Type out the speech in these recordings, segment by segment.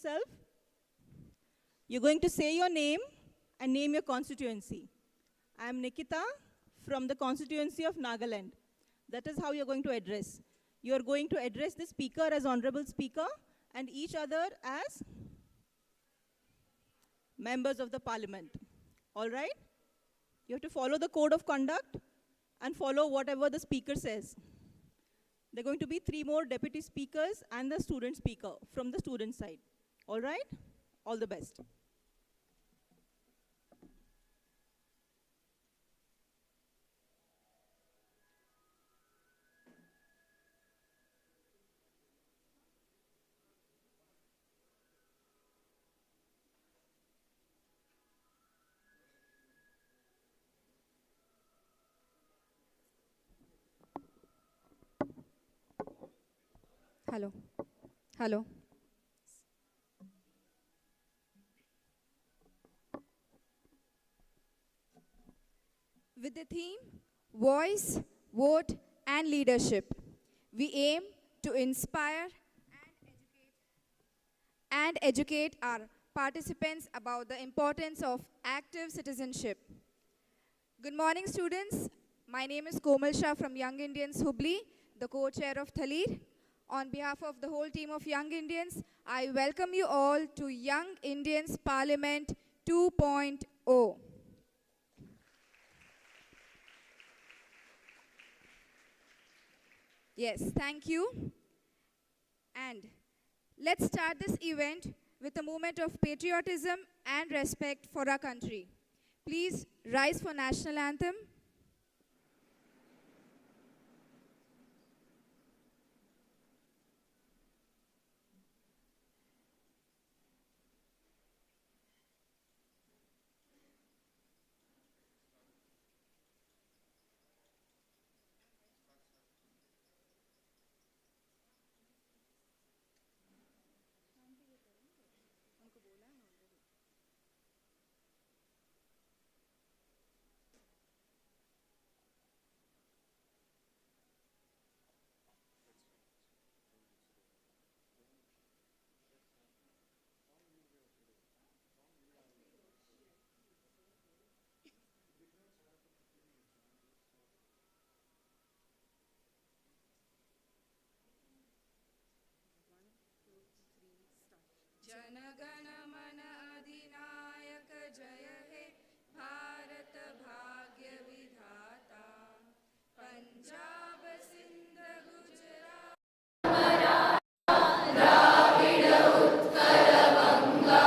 yourself. You're going to say your name and name your constituency. I am Nikita from the constituency of Nagaland. That is how you're going to address. You are going to address the speaker as Honorable Speaker and each other as members of the Parliament. All right? You have to follow the code of conduct and follow whatever the speaker says. There are going to be 3 more deputy speakers and the student speaker from the student side. All right? All the best. Hello. Hello. With the theme, Voice, Vote and Leadership, we aim to inspire and educate our participants about the importance of active citizenship. Good morning, students. My name is Komal Shah from Young Indians Hubballi, the co-chair of Thalir. On behalf of the whole team of Young Indians, I welcome you all to Young Indians Parliament 2.0. Yes, thank you. And let's start this event with a moment of patriotism and respect for our country. Please rise for national anthem. जनगण मन अधिनायक जय हे भारत भाग्य विधाता पंजाब सिंध गुजरात द्राविड उत्कल गंगा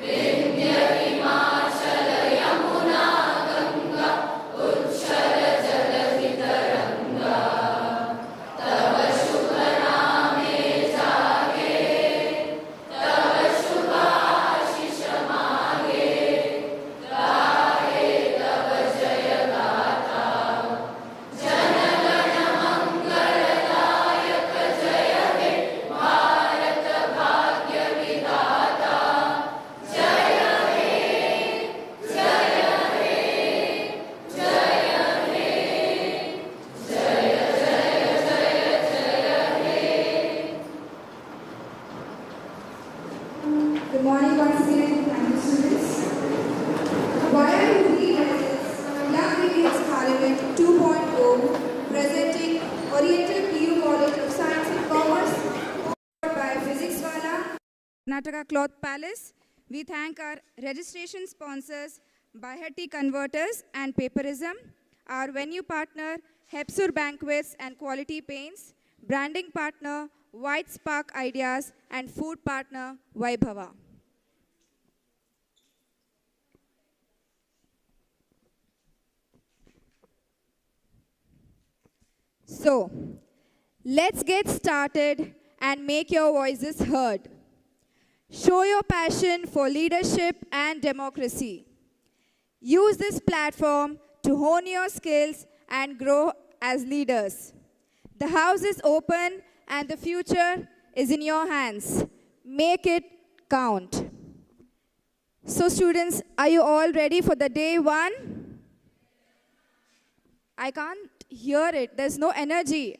विंध्य हिमाचल यमुना गंगा उच्छल जलधि तरंगा तव शुभ नामे जागे Good morning once again. Thank you, students. Why are you reading Young Indians Parliament 2.0 presenting Oriental PU College of Science and Commerce by Physics Wala, Karnataka Cloth Palace. We thank our registration sponsors Bihati Converters and Paperism, our venue partner Hebsur Banquets and Quality Paints, branding partner White Spark Ideas and food partner Vaibhava. So, let's get started and make your voices heard. Show your passion for leadership and democracy. Use this platform to hone your skills and grow as leaders. The house is open and the future is in your hands. Make it count. So students, are you all ready for the day 1? I can't hear it. There's no energy.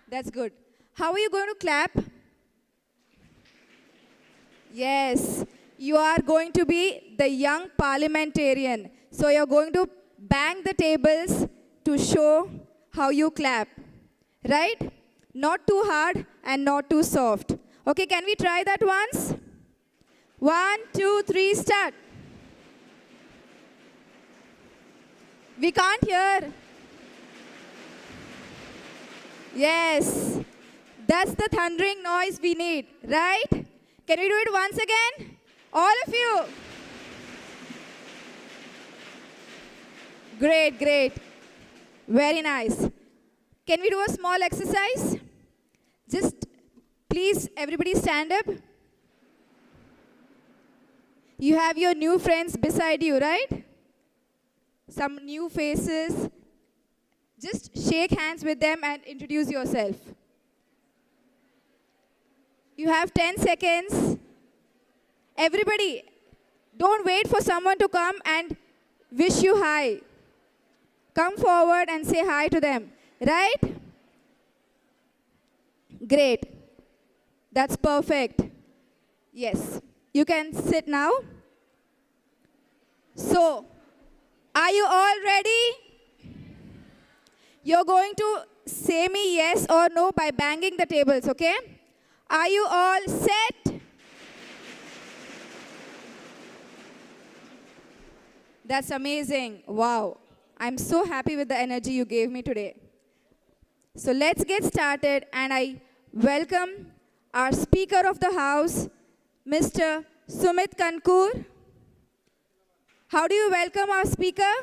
That's good. How are you going to clap? Yes, you are going to be the young parliamentarian. So you're going to bang the tables to show how you clap. Right? Not too hard and not too soft. Okay, can we try that once? 1, 2, 3, start. We can't hear. Yes, that's the thundering noise we need, right? Can we do it once again? All of you. Great, great. Very nice. Can we do a small exercise? Just please, everybody stand up. You have your new friends beside you, right? Some new faces. Just shake hands with them and introduce yourself. You have 10 seconds. Everybody, don't wait for someone to come and wish you hi. Come forward and say hi to them, right? Great. That's perfect. Yes. You can sit now. So, are you all ready? You're going to say me yes or no by banging the tables, okay? Are you all set? That's amazing. Wow. I'm so happy with the energy you gave me today. So let's get started, and I welcome our Speaker of the House, Mr. Sumit Kankur. How do you welcome our Speaker?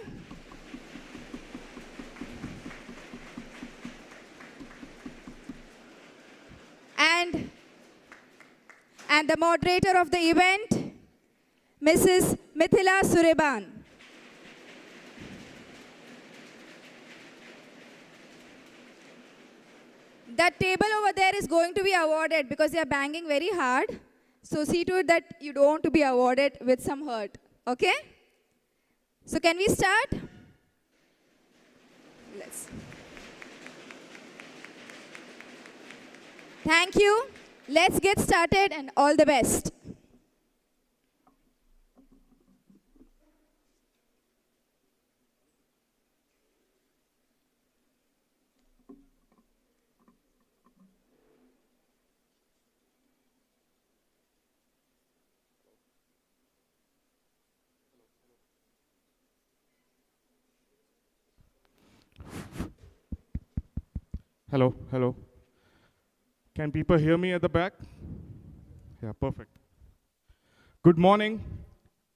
And the moderator of the event, Mrs. Mithila Sureban. That table over there is going to be awarded because they are banging very hard. So see to it that you don't want to be awarded with some hurt. Okay? So can we start? Let's. Thank you. Let's get started, and all the best. Hello, hello. Can people hear me at the back? Yeah, perfect. Good morning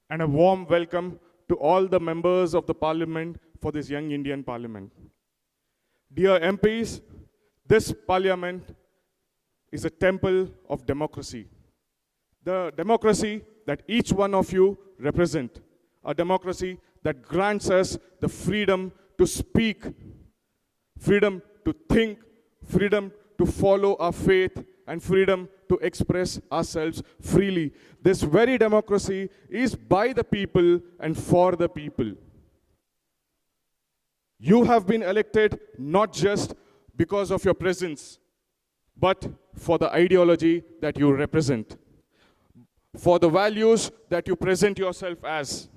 and a warm welcome to all the members of the Parliament for this young Indian Parliament. Dear MPs, this Parliament is a temple of democracy. The democracy that each one of you represent, a democracy that grants us the freedom to speak, freedom to think, freedom to follow our faith, and freedom to express ourselves freely. This very democracy is by the people and for the people. You have been elected not just because of your presence, but for the ideology that you represent, for the values that you present yourself as.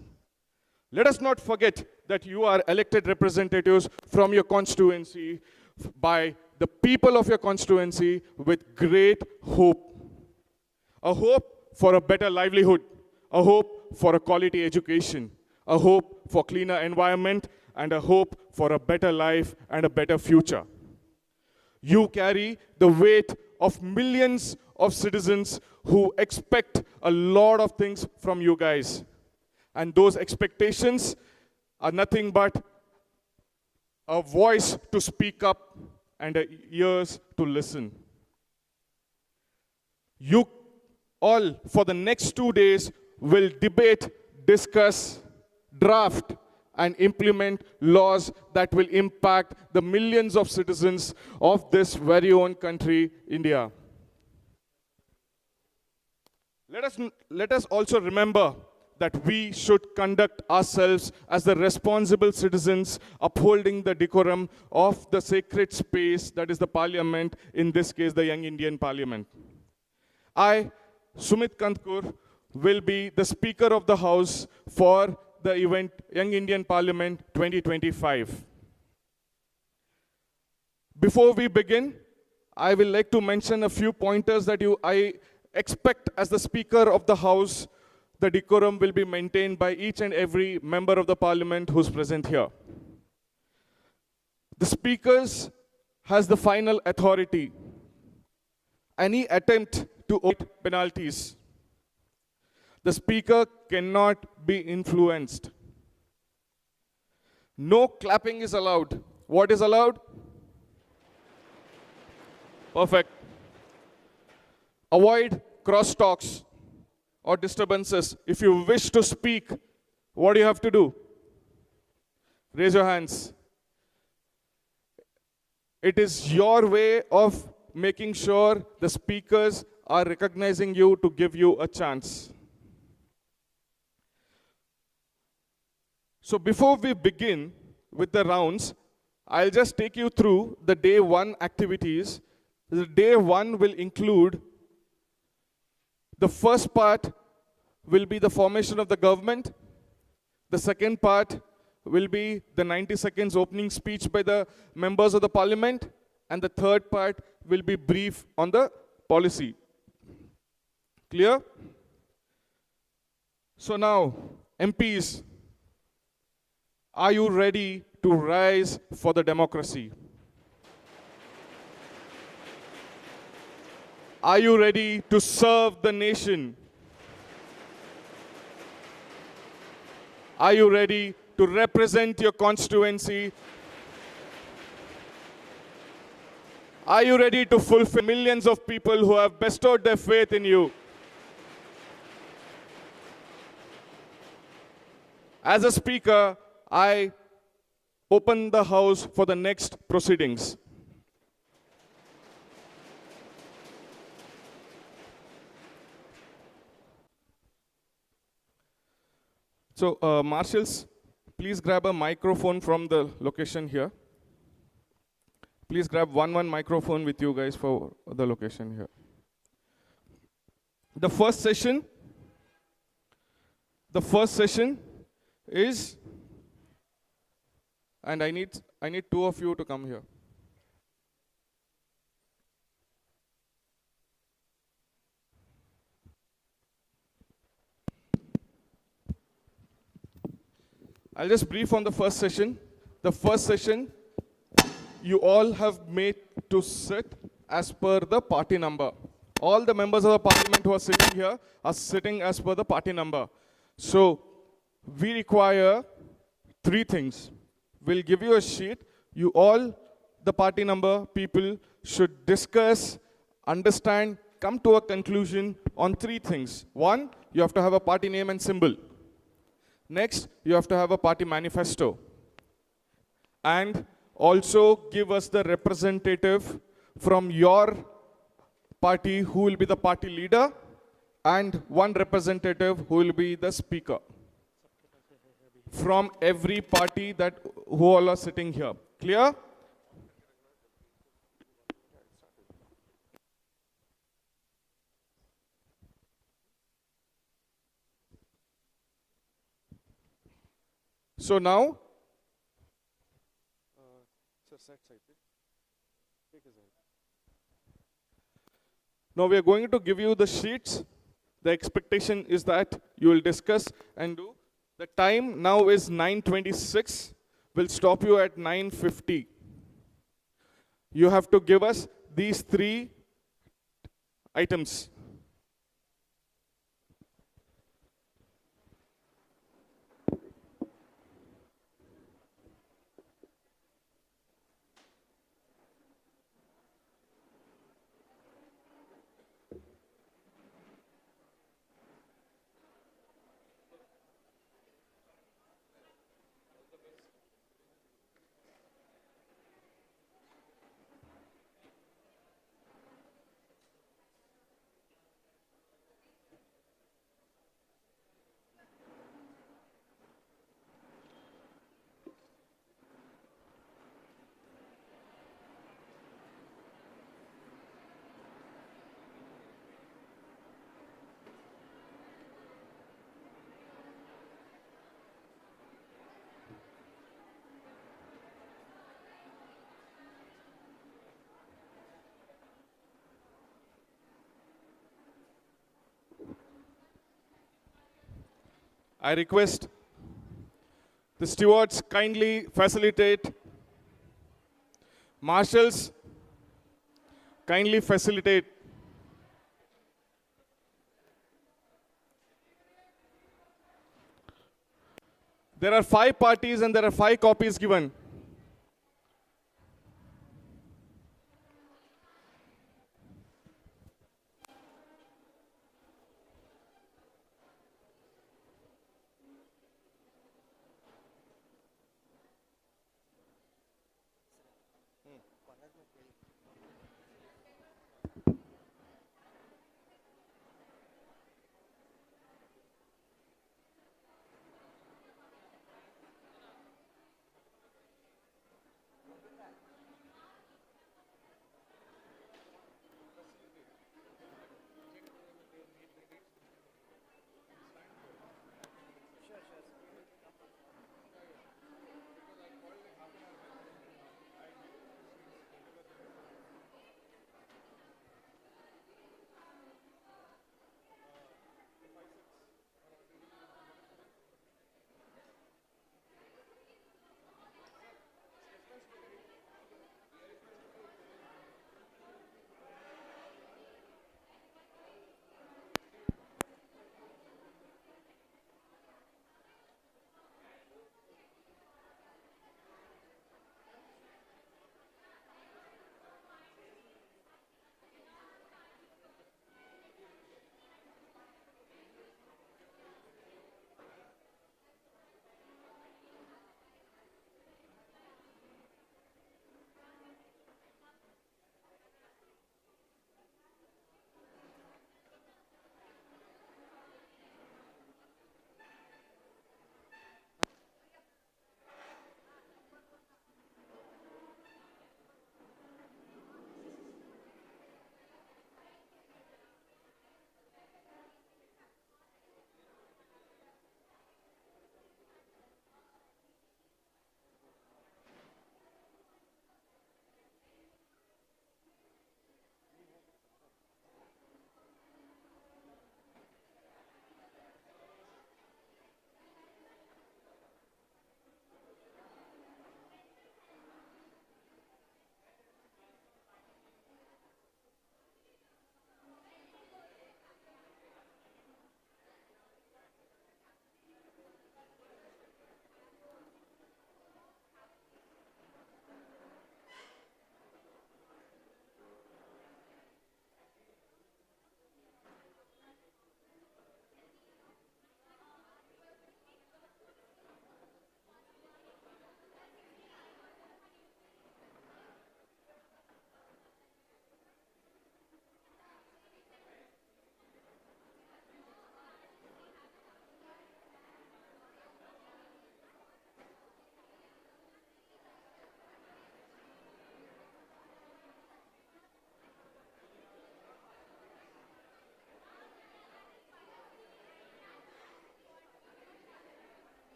Let us not forget that you are elected representatives from your constituency by the people of your constituency with great hope. A hope for a better livelihood, a hope for a quality education, a hope for cleaner environment, and a hope for a better life and a better future. You carry the weight of millions of citizens who expect a lot of things from you guys. And those expectations are nothing but a voice to speak up and ears to listen. You all, for the next 2 days, will debate, discuss, draft, and implement laws that will impact the millions of citizens of this very own country, India. Let us also remember that we should conduct ourselves as the responsible citizens, upholding the decorum of the sacred space that is the Parliament, in this case the Young Indian Parliament. I Sumit Kantkur will be the Speaker of the House for the event Young Indian Parliament 2025. Before we begin, I will like to mention a few pointers that I expect as the Speaker of the House. The decorum will be maintained by each and every member of the Parliament who's present here. The Speakers has the final authority. Any attempt to avoid penalties. The Speaker cannot be influenced. No clapping is allowed. What is allowed? Perfect. Avoid crosstalks or disturbances. If you wish to speak, what do you have to do? Raise your hands. It is your way of making sure the speakers are recognizing you to give you a chance. So before we begin with the rounds, I'll just take you through the day one activities. The day one will include, the first part will be the formation of the government. The second part will be the 90 seconds opening speech by the members of the parliament. And the third part will be brief on the policy. Clear? So now, MPs, are you ready to rise for the democracy? Are you ready to serve the nation? Are you ready to represent your constituency? Are you ready to fulfill millions of people who have bestowed their faith in you? As a speaker, I open the house for the next proceedings. So, marshals, please grab a microphone from the location here. Please grab one microphone with you guys for the location here. The first session is, and I need two of you to come here. I'll just brief on the first session. The first session, you all have made to sit as per the party number. All the members of the parliament who are sitting here are sitting as per the party number. So, we require three things. We'll give you a sheet. You all, the party number people, should discuss, understand, come to a conclusion on three things. One, you have to have a party name and symbol. Next, you have to have a party manifesto. And also give us the representative from your party who will be the party leader, and one representative who will be the speaker. From every party who all are sitting here. Clear? So now, now we are going to give you the sheets. The expectation is that you will discuss and do. The time now is 9:26. We'll stop you at 9:50. You have to give us these three items. I request the stewards kindly facilitate. Marshals, kindly facilitate. There are 5 parties and there are 5 copies given.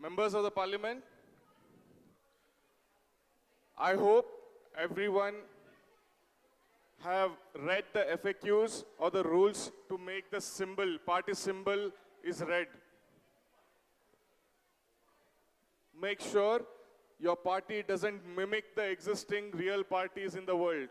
Members of the Parliament, I hope everyone have read the FAQs or the rules to make the symbol, party symbol is red. Make sure your party doesn't mimic the existing real parties in the world.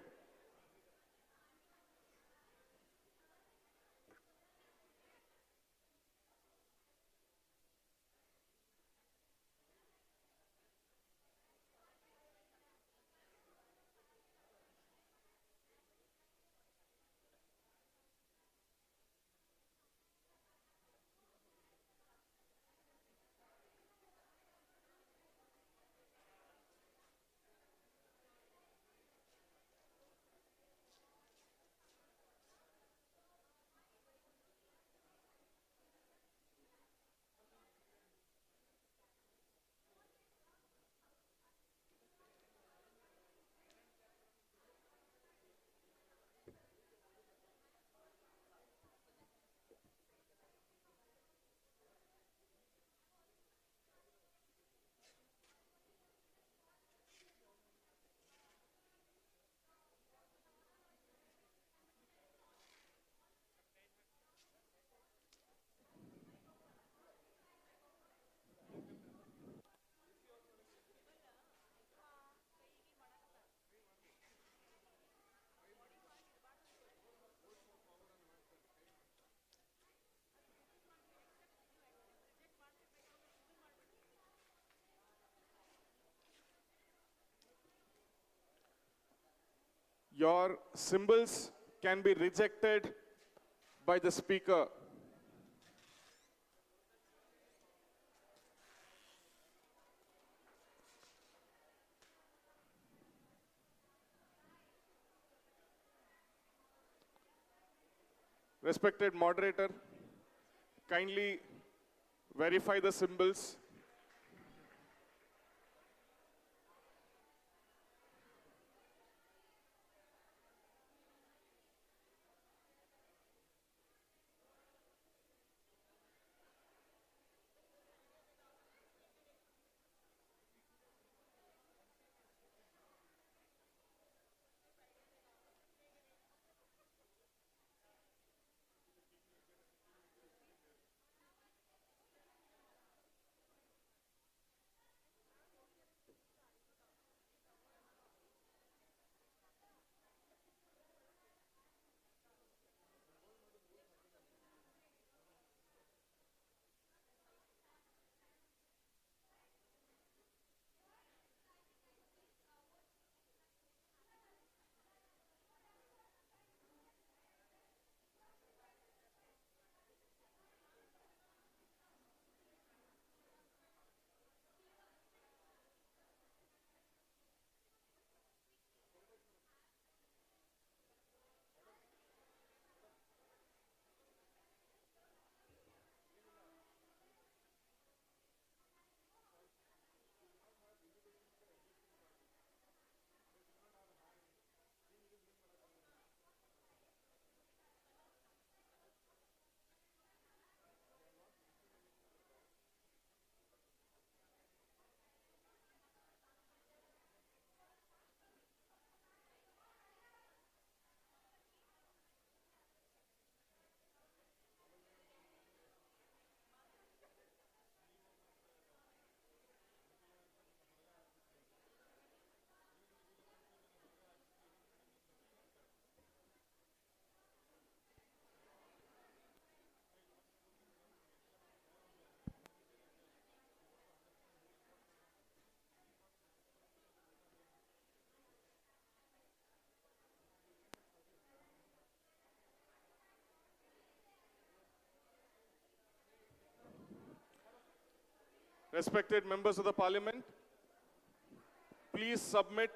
Your symbols can be rejected by the speaker. Respected moderator, kindly verify the symbols. Respected members of the Parliament, please submit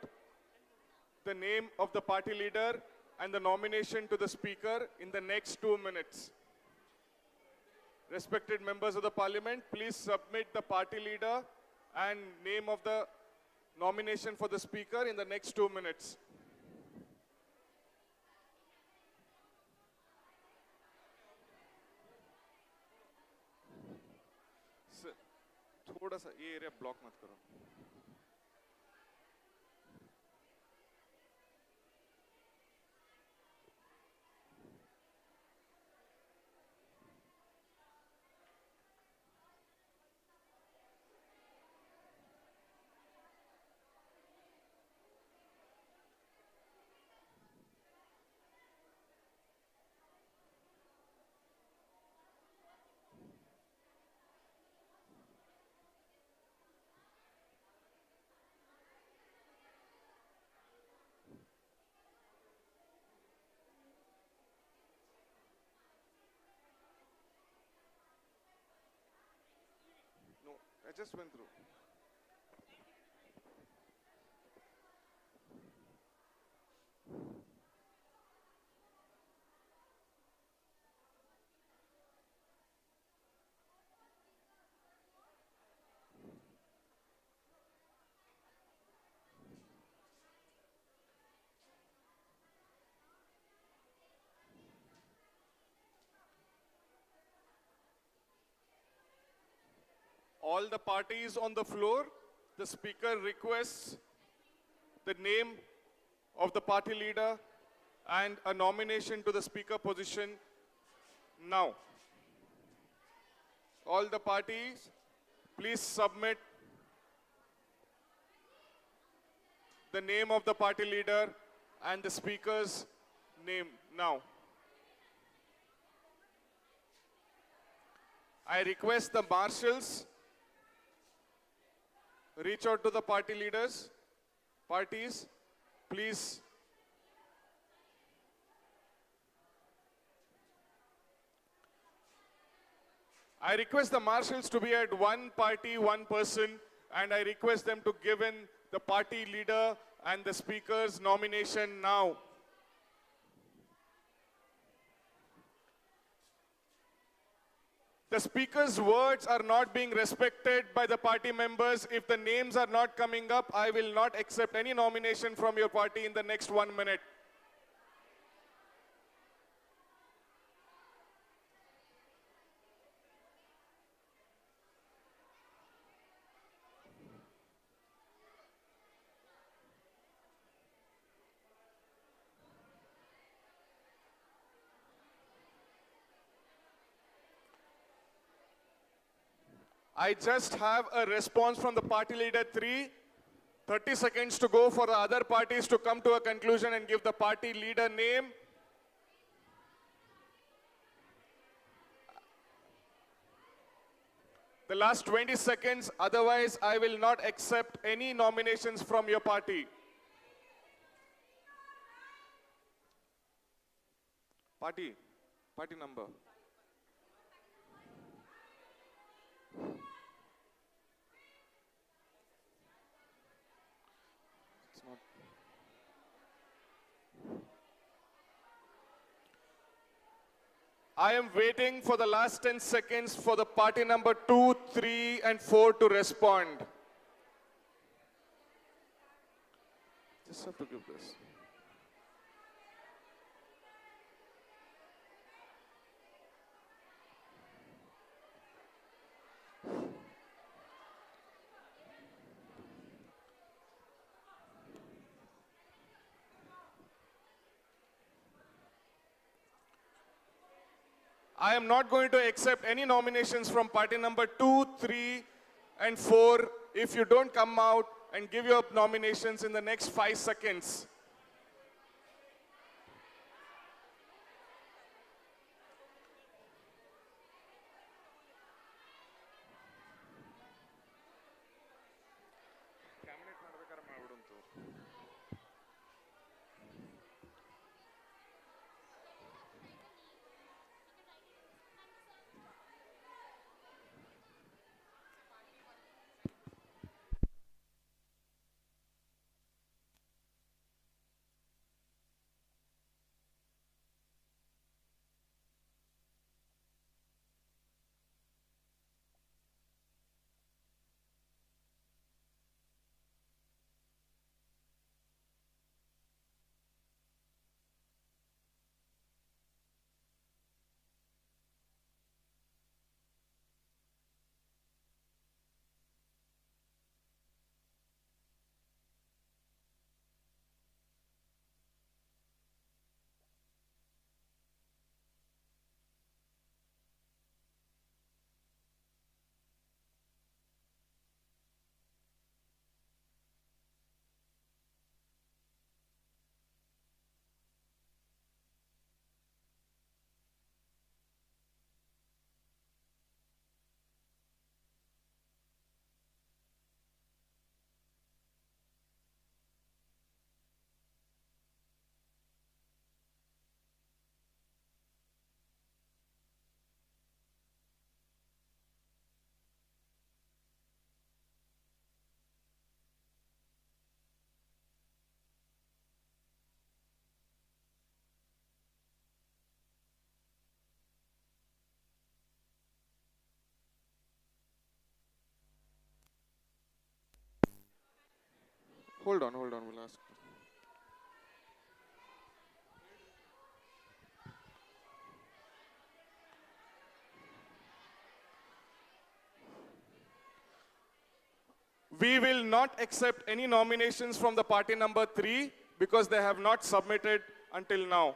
the name of the party leader and the nomination to the speaker in the next 2 minutes. Respected members of the Parliament, please submit the party leader and name of the nomination for the speaker in the next 2 minutes. थोड़ा सा ये area block मत करो. No, I just went through. All the parties on the floor, the speaker requests the name of the party leader and a nomination to the speaker position now. All the parties, please submit the name of the party leader and the speaker's name now. I request the marshals reach out to the party leaders, parties, please. I request the marshals to be at one party, one person, and I request them to give in the party leader and the speaker's nomination now. The speaker's words are not being respected by the party members. If the names are not coming up, I will not accept any nomination from your party in the next 1 minute. I just have a response from the party leader 3. 30 seconds to go for the other parties to come to a conclusion and give the party leader name. The last 20 seconds, otherwise I will not accept any nominations from your party. Party number. It's not. I am waiting for the last 10 seconds for the party number 2, 3, and 4 to respond. Just have to give this. I am not going to accept any nominations from party number 2, 3, and 4 if you don't come out and give your nominations in the next 5 seconds. Hold on, we'll ask. We will not accept any nominations from the party number 3 because they have not submitted until now.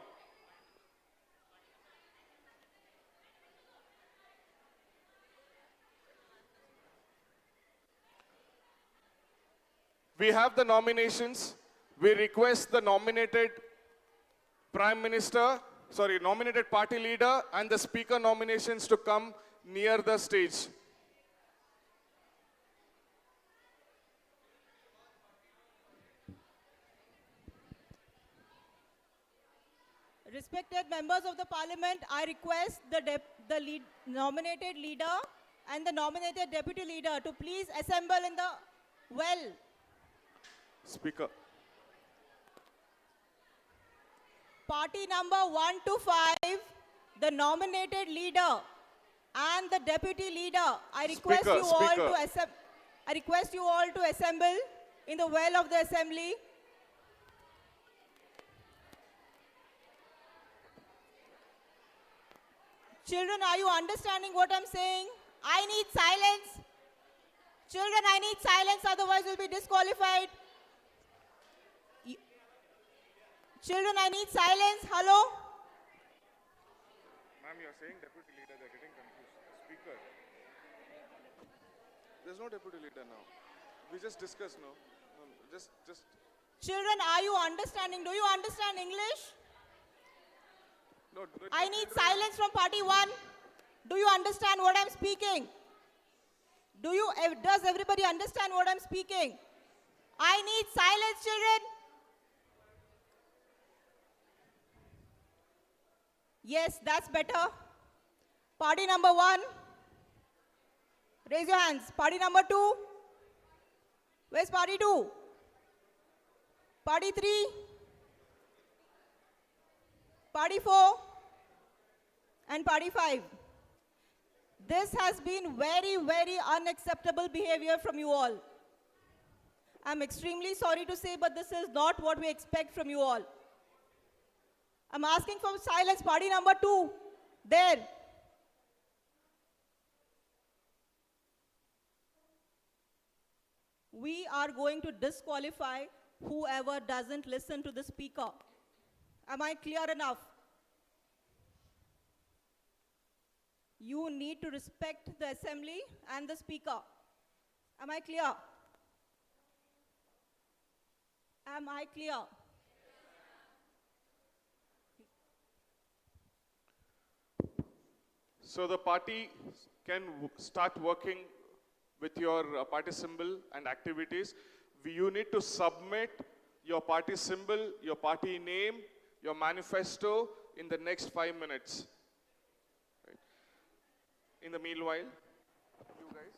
We have the nominations. We request the nominated nominated party leader and the speaker nominations to come near the stage. Respected members of the parliament, I request the nominated leader and the nominated deputy leader to please assemble in the well. Speaker. Party number 1 to 5, the nominated leader and the deputy leader. I request you all to assemble in the well of the assembly. Children, are you understanding what I'm saying? I need silence. Children, I need silence, otherwise you'll be disqualified. Children, I need silence. Hello? Ma'am, you're saying deputy leader, they're getting confused. Speaker. There's no deputy leader now. We just discussed, no? Just. Children, are you understanding? Do you understand English? No. I need silence from party 1. Do you understand what I'm speaking? Does everybody understand what I'm speaking? I need silence, children. Yes, that's better. Party number 1. Raise your hands. Party number 2. Where's party 2? Party 3. Party 4. And party 5. This has been very, very unacceptable behavior from you all. I'm extremely sorry to say, but this is not what we expect from you all. I'm asking for silence. Party number 2, there. We are going to disqualify whoever doesn't listen to the speaker. Am I clear enough? You need to respect the assembly and the speaker. Am I clear? Am I clear? So the party can start working with your party symbol and activities. You need to submit your party symbol, your party name, your manifesto in the next 5 minutes. Right. In the meanwhile, you guys,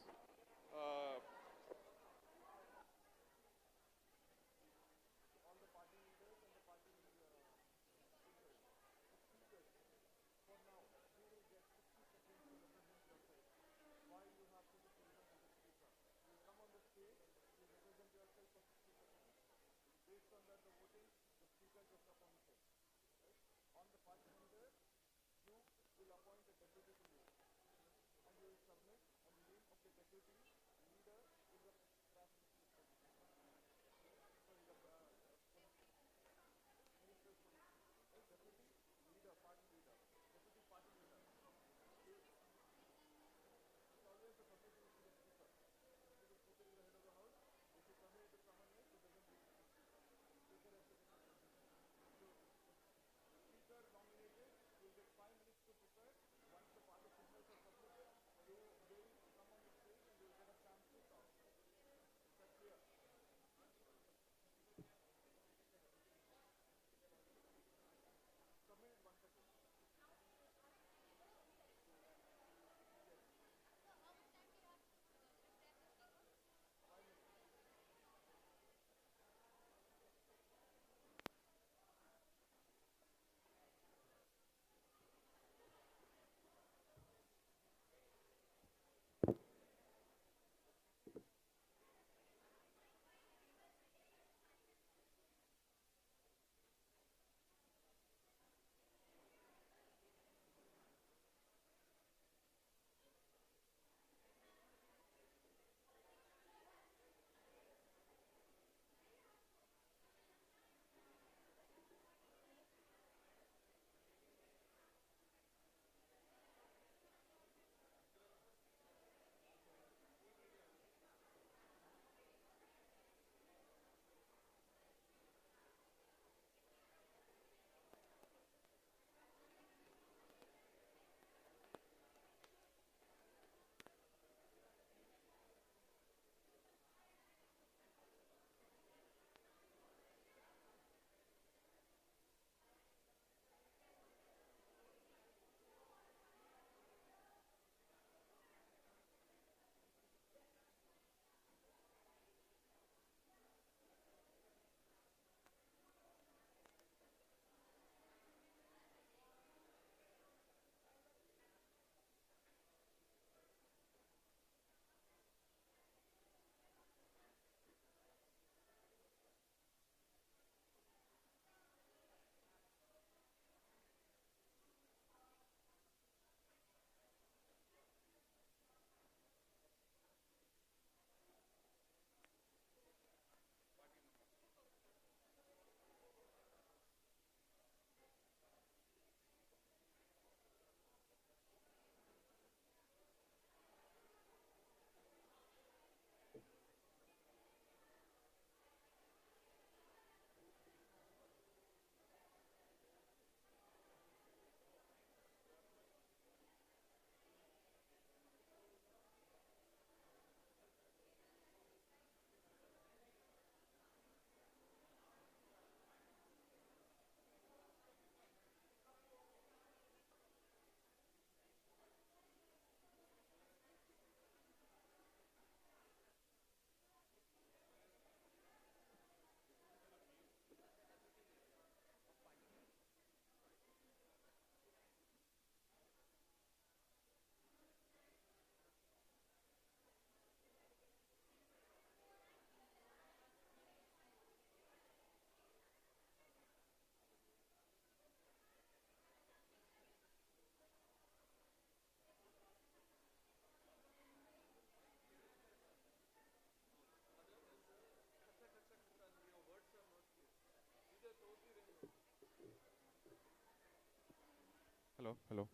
Hello, hello.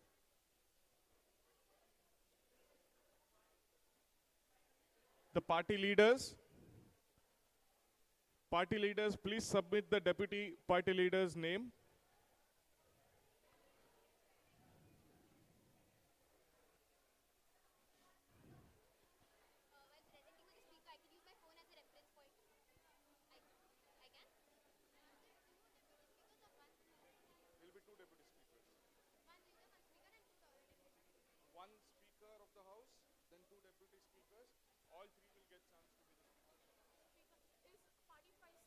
The party leaders, please submit the deputy party leader's name. One speaker of the house, then two deputy speakers. All three will get chance to be the Ravi Kiran.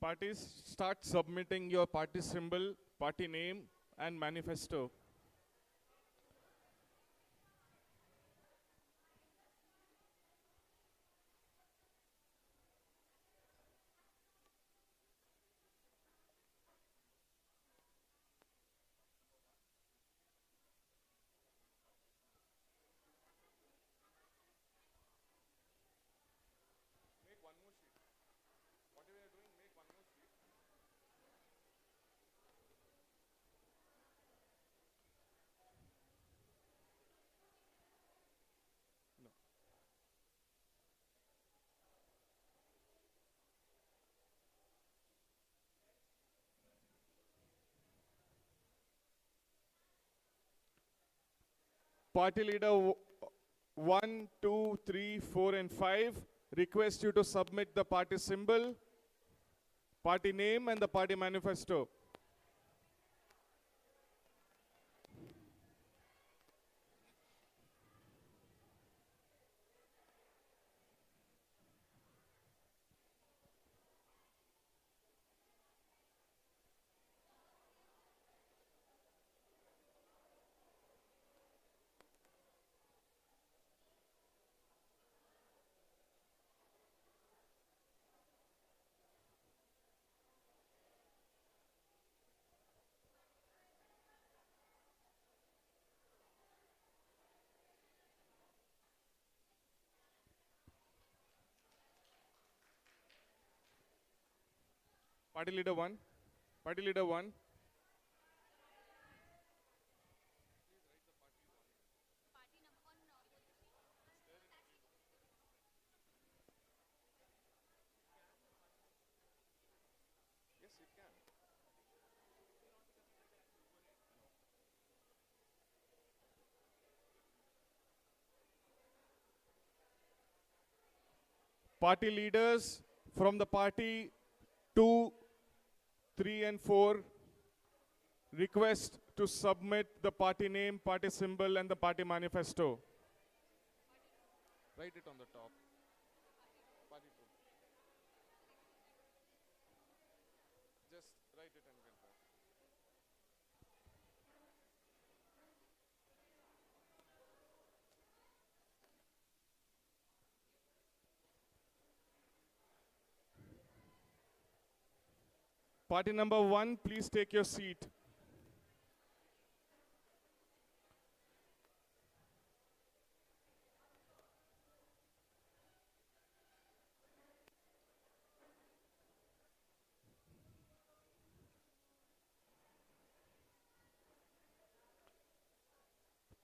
Parties, start submitting your party symbol, party name, and manifesto. Make one more sheet. Whatever you're doing, make one more sheet. No. Party leader 1, 2, 3, 4, and 5 request you to submit the party symbol, party name, and the party manifesto. Party leader 1. Party leader 1. Yes, it can. Party leaders from the party 2, 3, and 4 request to submit the party name, party symbol, and the party manifesto. Write it on the top. Party 2. Just write it and get back. Party number 1, please take your seat.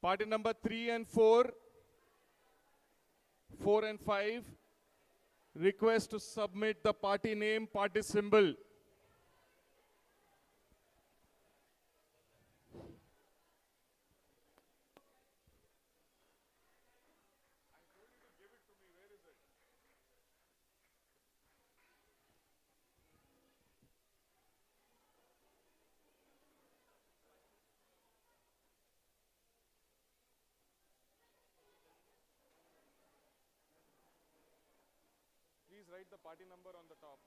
Party number 3 and 4, 4 and 5, request to submit the party name, party symbol. Please write the party number on the top.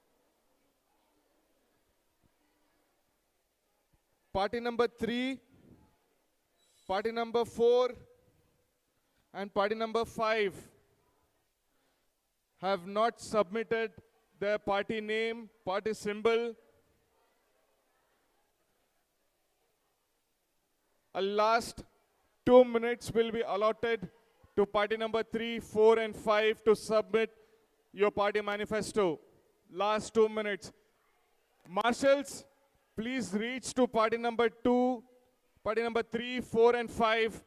Party number 3, party number 4, and party number 5 have not submitted their party name, party symbol, A last 2 minutes will be allotted to party number 3, 4, and 5 to submit your party manifesto. Last 2 minutes. Marshals, please reach to party number 2, party number 3, 4, and 5.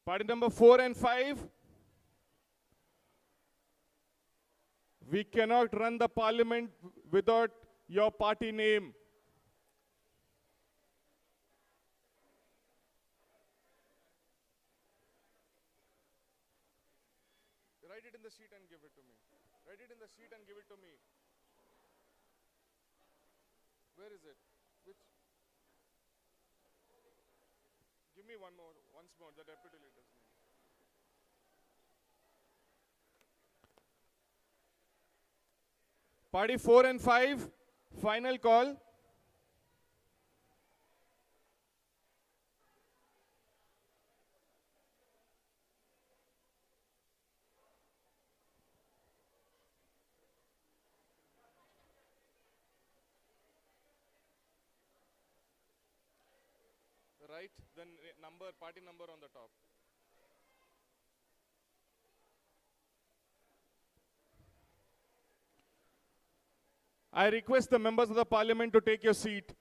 Party number 4 and 5. We cannot run the parliament without your party name. Write it in the sheet and give it to me. Write it in the sheet and give it to me. Where is it? Which? Give me once more, the deputy leader's name. Party 4 and 5, final call. Right, then party number on the top. I request the members of the parliament to take your seat.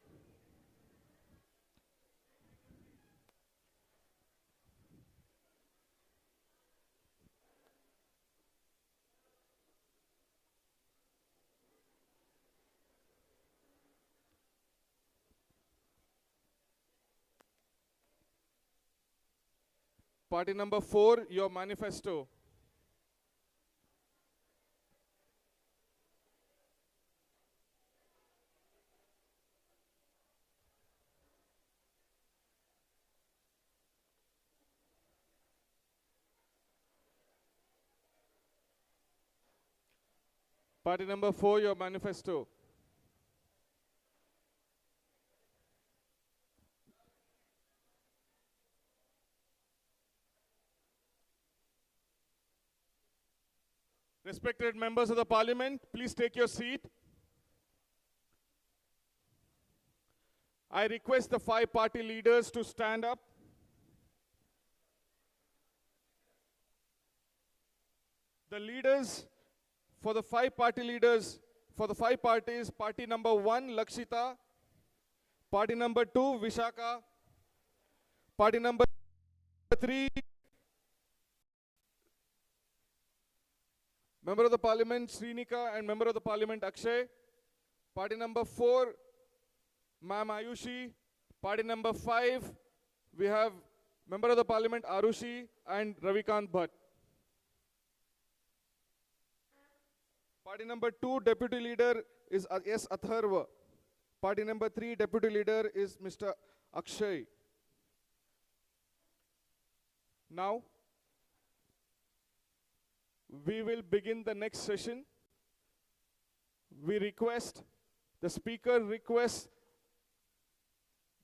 Party number 4, your manifesto. Party number 4, your manifesto. Respected members of the parliament, please take your seat. I request the 5 party leaders to stand up. The leaders for the 5 party leaders, for the 5 parties, party number 1, Lakshita, party number 2, Vishaka, party number 3, Member of the Parliament, Srinika, and Member of the Parliament, Akshay. Party number 4, Ma'am Ayushi. Party number 5, we have Member of the Parliament, Arushi, and Ravikant Bhatt. Party number 2, Deputy Leader is S. Atharva. Party number 3, Deputy Leader is Mr. Akshay. Now, we will begin the next session. The speaker requests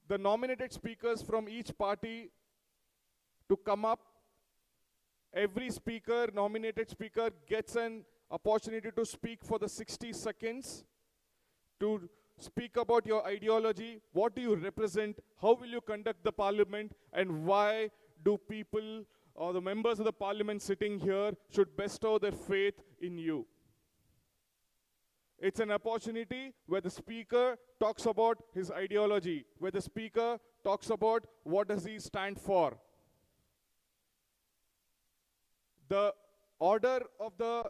the nominated speakers from each party to come up. Every speaker, nominated speaker, gets an opportunity to speak for the 60 seconds, to speak about your ideology, what do you represent, how will you conduct the parliament, and why do people or the members of the parliament sitting here should bestow their faith in you. It's an opportunity where the speaker talks about his ideology, where the speaker talks about what does he stand for. The order of the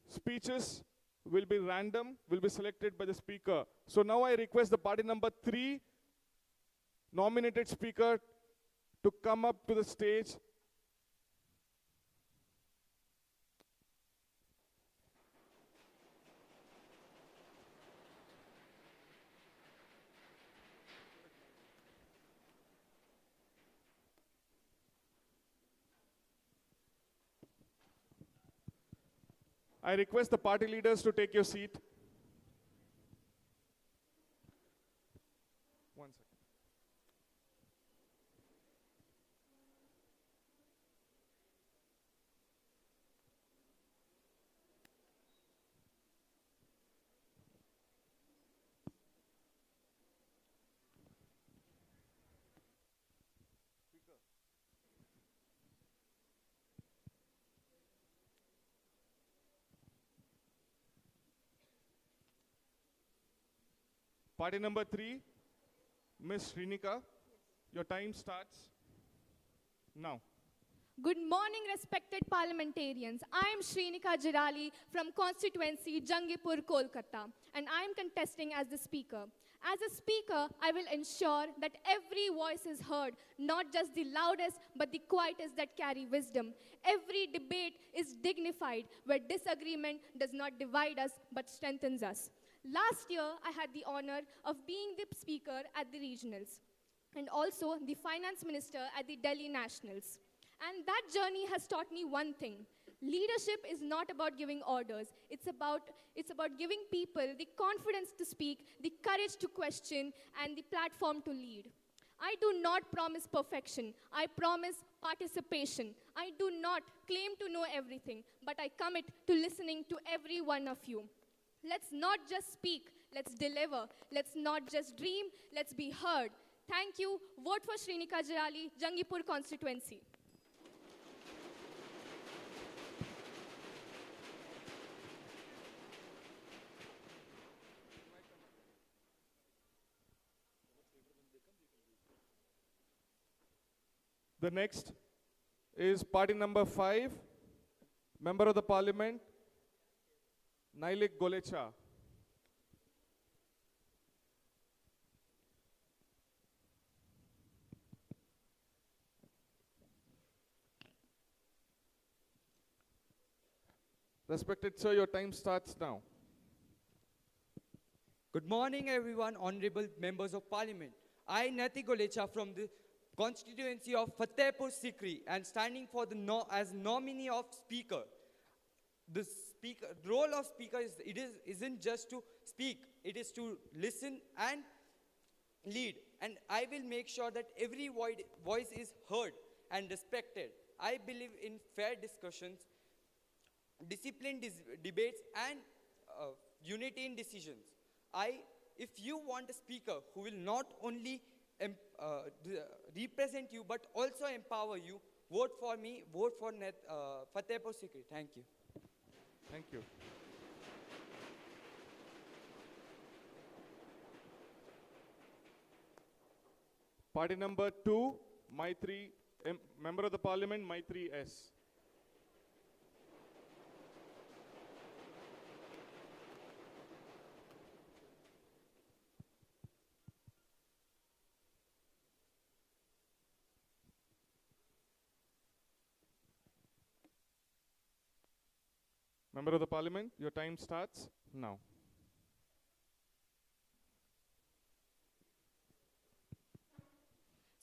speeches will be random, will be selected by the speaker. So now I request the party number 3 nominated speaker to come up to the stage. I request the party leaders to take your seat. One second. Party number 3, Miss Srinika, your time starts now. Good morning, respected parliamentarians. I am Srinika Jirali from constituency Jangipur, Kolkata, and I am contesting as the speaker. As a speaker, I will ensure that every voice is heard, not just the loudest, but the quietest that carry wisdom. Every debate is dignified, where disagreement does not divide us, but strengthens us. Last year, I had the honor of being the speaker at the regionals, and also the finance minister at the Delhi Nationals. And that journey has taught me one thing. Leadership is not about giving orders. It's about giving people the confidence to speak, the courage to question, and the platform to lead. I do not promise perfection. I promise participation. I do not claim to know everything, but I commit to listening to every one of you. Let's not just speak, let's deliver. Let's not just dream, let's be heard. Thank you. Vote for Srinika Jirali, Jangipur constituency. The next is party number 5, Member of the Parliament, Nailik Golecha. Respected sir, your time starts now. Good morning, everyone, honorable members of parliament. I, Nati Golecha, from the constituency of Fatehpur Sikri, and standing for the as nominee of speaker. The role of speaker isn't just to speak, it is to listen and lead. And I will make sure that every voice is heard and respected. I believe in fair discussions, disciplined debates, and unity in decisions. If you want a speaker who will not only represent you but also empower you, vote for me, vote for Fatehpur Sikri. Thank you. Thank you. Party number 2, Maitri, Member of the Parliament, Maitri S. Member of the Parliament, your time starts now.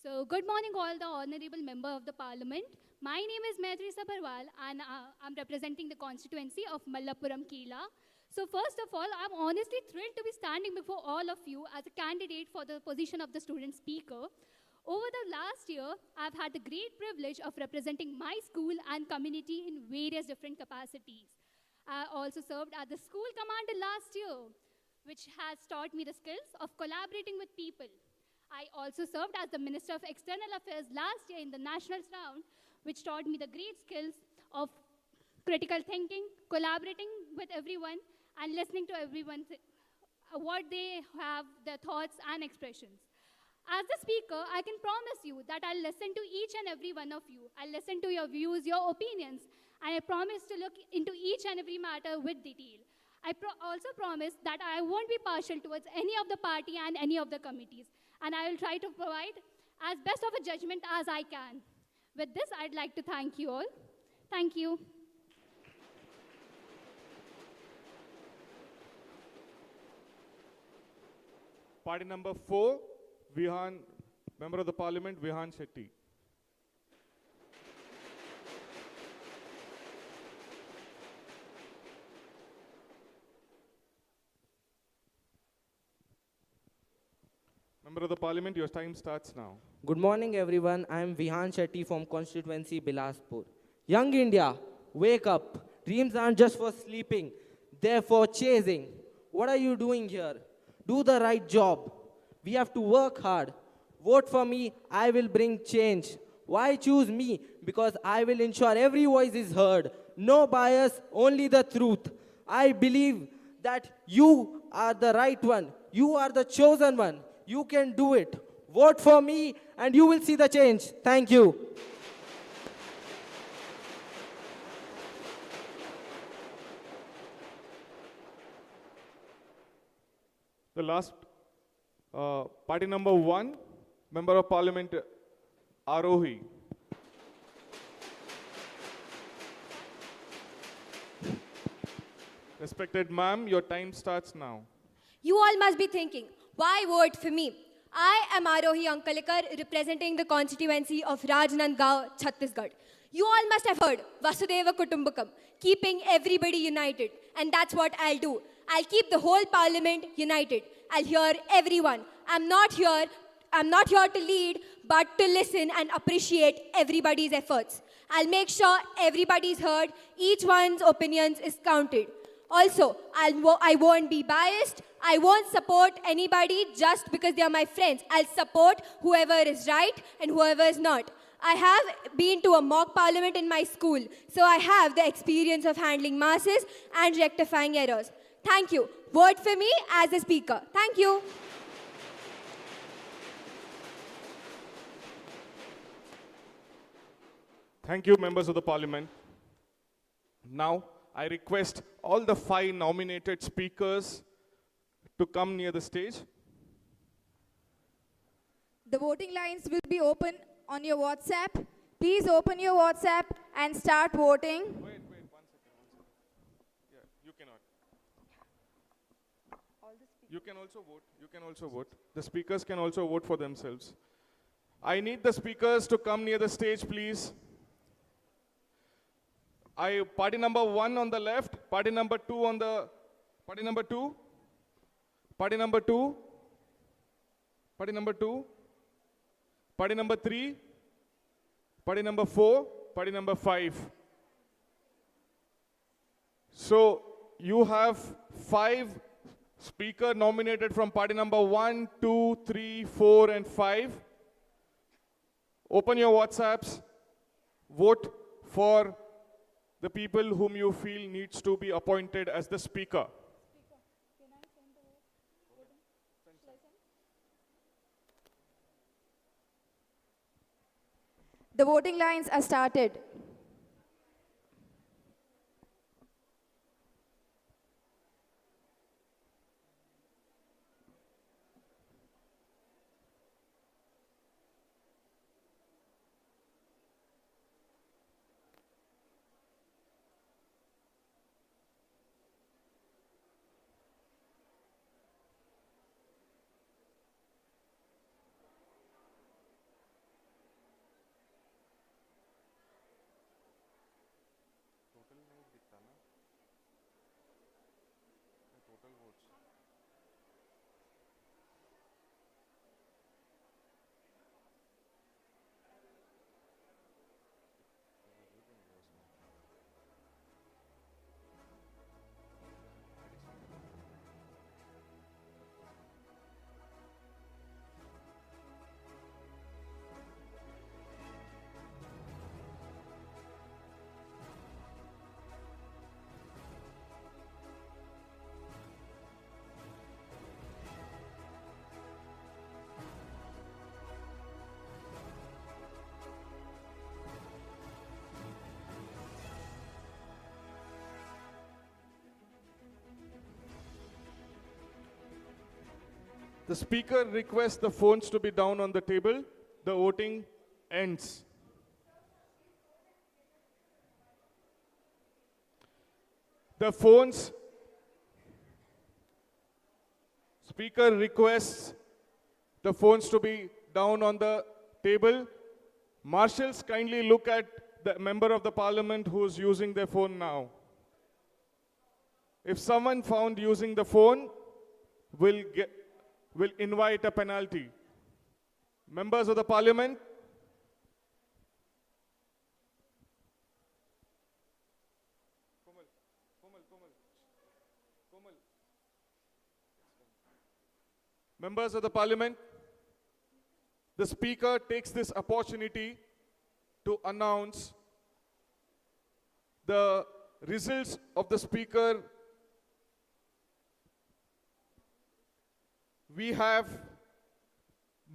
So, good morning all the honorable member of the parliament. My name is Hebsur Bhavan and I'm representing the constituency of Malappuram Keela. So first of all, I'm honestly thrilled to be standing before all of you as a candidate for the position of the student speaker. Over the last year, I've had the great privilege of representing my school and community in various different capacities. I also served as the school commander last year, which has taught me the skills of collaborating with people. I also served as the Minister of External Affairs last year in the Nationals round, which taught me the great skills of critical thinking, collaborating with everyone, and listening to everyone, what they have, their thoughts and expressions. As the speaker, I can promise you that I'll listen to each and every one of you. I'll listen to your views, your opinions, and I promise to look into each and every matter with detail. I also promise that I won't be partial towards any of the party and any of the committees, and I will try to provide as best of a judgment as I can. With this, I'd like to thank you all. Thank you. Party number 4, Vihan, Member of the Parliament, Vihan Shetty. Member of the Parliament, your time starts now. Good morning, everyone. I am Vihan Shetty from constituency Bilaspur. Young India, wake up. Dreams aren't just for sleeping, they're for chasing. What are you doing here? Do the right job. We have to work hard. Vote for me, I will bring change. Why choose me? Because I will ensure every voice is heard. No bias, only the truth. I believe that you are the right one. You are the chosen one. You can do it. Vote for me and you will see the change. Thank you. The last, party number 1, Member of Parliament Arohi. Respected ma'am, your time starts now. You all must be thinking, why vote for me? I am Arohi Ankalikar, representing the constituency of Rajnandgaon, Chhattisgarh. You all must have heard Vasudeva Kutumbakam, keeping everybody united. And that's what I'll do. I'll keep the whole parliament united. I'll hear everyone. I'm not here to lead, but to listen and appreciate everybody's efforts. I'll make sure everybody's heard, each one's opinions is counted. Also, I won't be biased. I won't support anybody just because they are my friends. I'll support whoever is right and whoever is not. I have been to a mock parliament in my school, so I have the experience of handling masses and rectifying errors. Thank you. Vote for me as a speaker. Thank you. Thank you, members of the Parliament. Now, I request all the 5 nominated speakers to come near the stage. The voting lines will be open on your WhatsApp. Please open your WhatsApp and start voting. Wait, 1 second. Yeah, you cannot. You can also vote. The speakers can also vote for themselves. I need the speakers to come near the stage, please. Party number 1 on the left, party number 2 on the, party number 2, party number 2, party number 2, party number 3, party number 4, party number 5. So you have 5 speakers nominated from party number 1, 2, 3, 4, and 5. Open your WhatsApps, vote for the people whom you feel needs to be appointed as the speaker. The voting lines are started. The speaker requests the phones to be down on the table. The voting ends. The phones. Speaker requests the phones to be down on the table. Marshals, kindly look at the member of the parliament who is using their phone now. If someone found using the phone, will invite a penalty. Members of the Parliament, Members of the Parliament, the Speaker takes this opportunity to announce the results of the Speaker. We have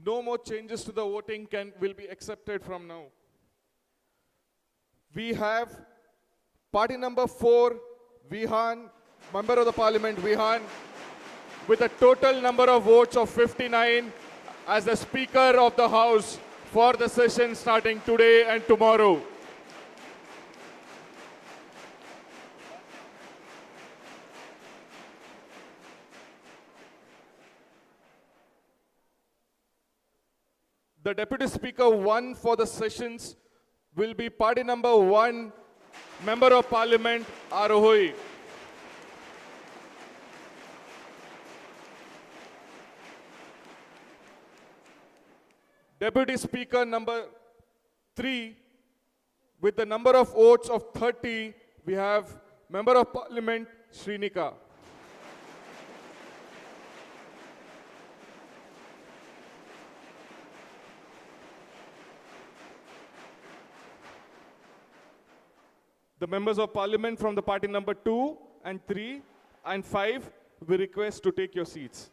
no more changes to the voting will be accepted from now. We have party number 4, Vihan, Member of the Parliament, Vihan, with a total number of votes of 59 as the Speaker of the House for the session starting today and tomorrow. The Deputy Speaker 1 for the sessions will be party number 1, Member of Parliament, Arohi. Deputy Speaker number 3, with the number of votes of 30, we have Member of Parliament, Srinika. The Members of Parliament from the party number 2 and 3 and 5, we request to take your seats.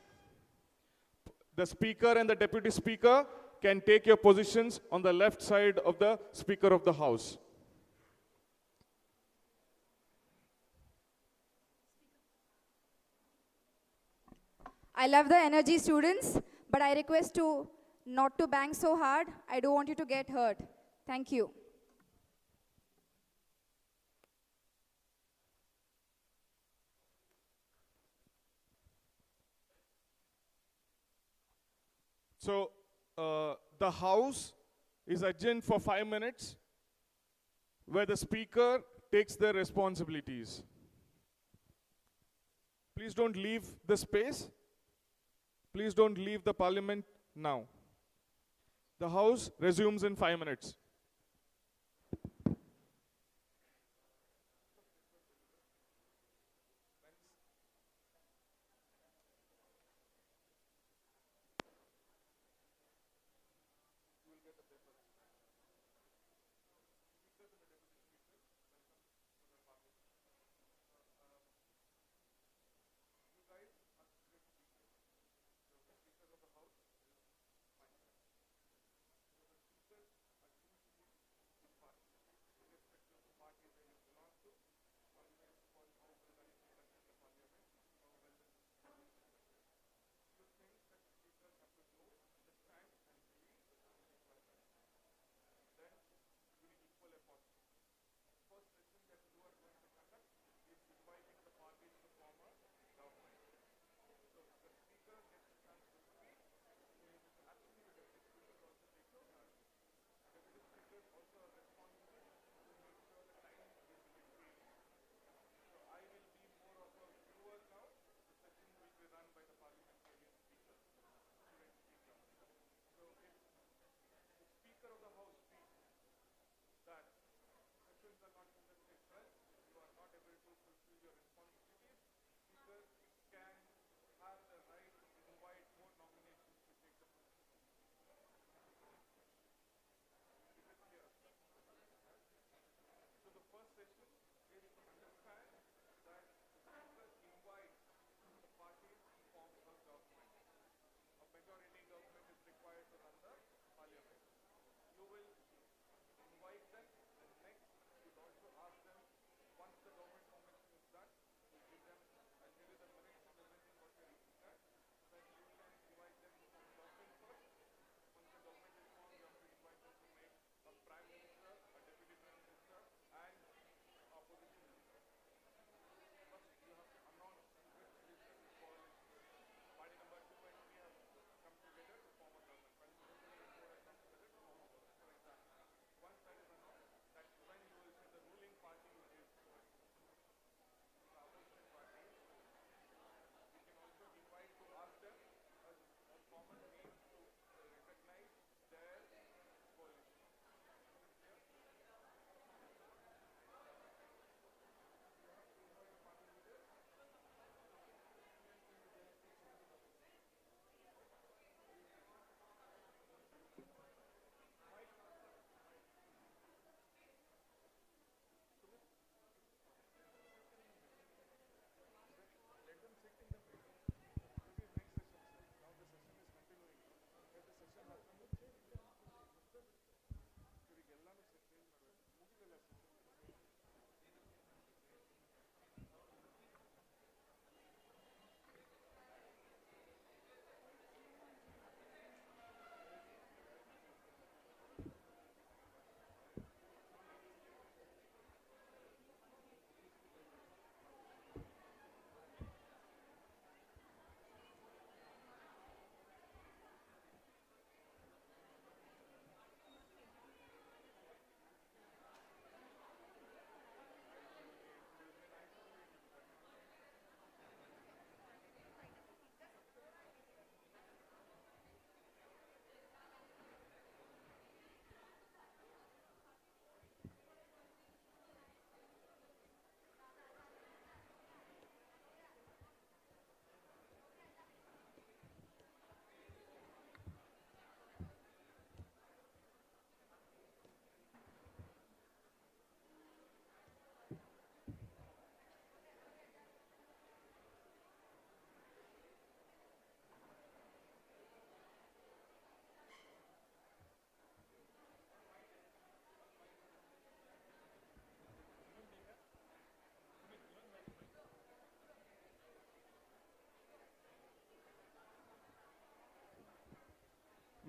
The Speaker and the Deputy Speaker can take your positions on the left side of the Speaker of the House. I love the energy, students, but I request to not to bang so hard. I don't want you to get hurt. Thank you. So, the House is adjourned for 5 minutes, where the Speaker takes their responsibilities. Please don't leave the space. Please don't leave the Parliament now. The House resumes in 5 minutes.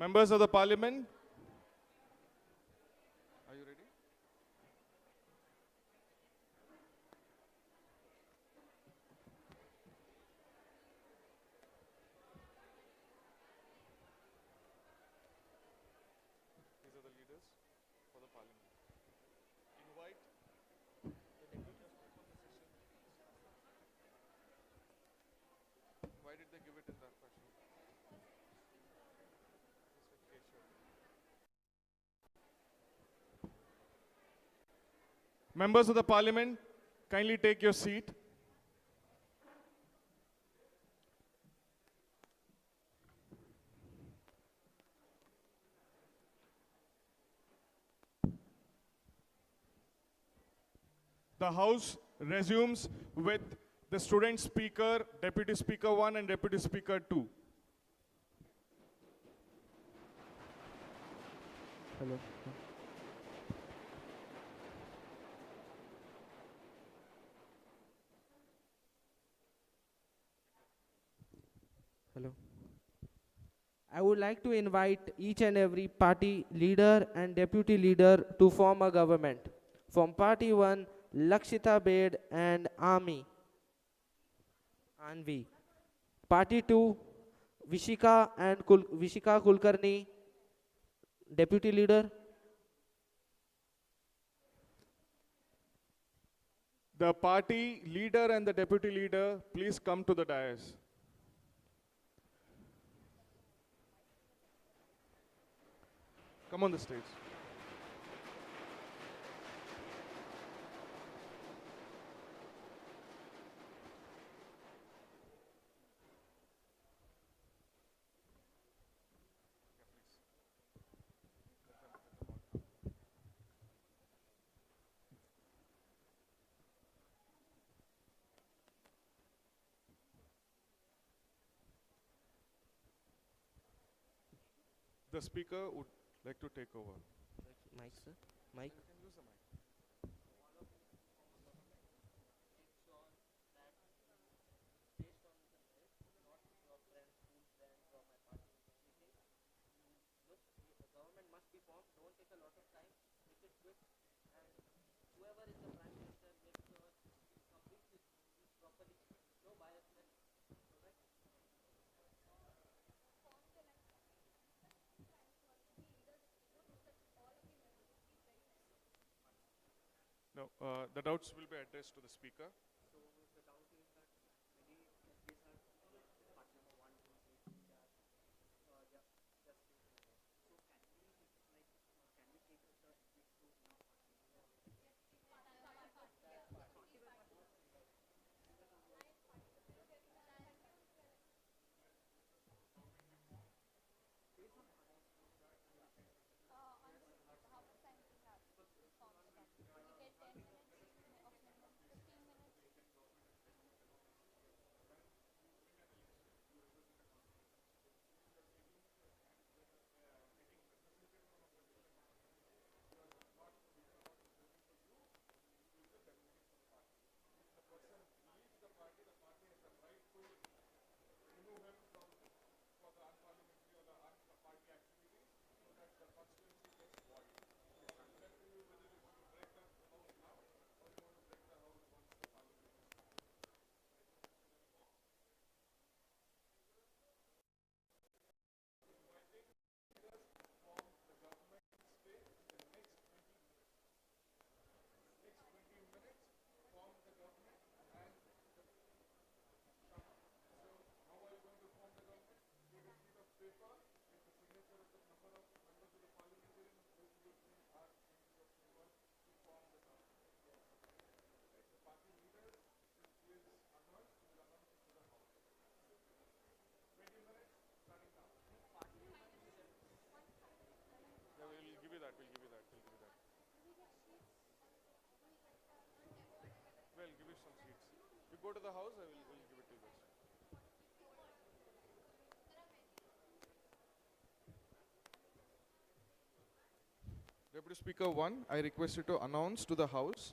Members of the Parliament, are you ready? These are the leaders for the Parliament. Invite Why did they give it in that fashion? Members of the Parliament, kindly take your seat. The House resumes with the student speaker, Deputy Speaker 1 and Deputy Speaker 2. Hello. Hello. I would like to invite each and every party leader and deputy leader to form a government. From Party 1, Lakshita Bed and Anvi. Party 2, Vishika and Vishika Kulkarni, deputy leader. The party leader and the deputy leader, please come to the dais. Come on the stage. The speaker would like to take over. Mic, sir. Mic. You can use the mic. Government must be formed. Don't take a lot of time. Make it quick. And whoever is the Prime Minister, make sure he completes his duties properly. No biasness. No, the doubts will be addressed to the speaker. So the doubt is that maybe these are part number 1, 2, 3, 4, just so can we take the speech to now? Yeah, we'll give you that. We'll give you that. We'll give you that. We'll give you some seats. You go to the house, we'll give it to you guys. Deputy Speaker 1, I request you to announce to the House.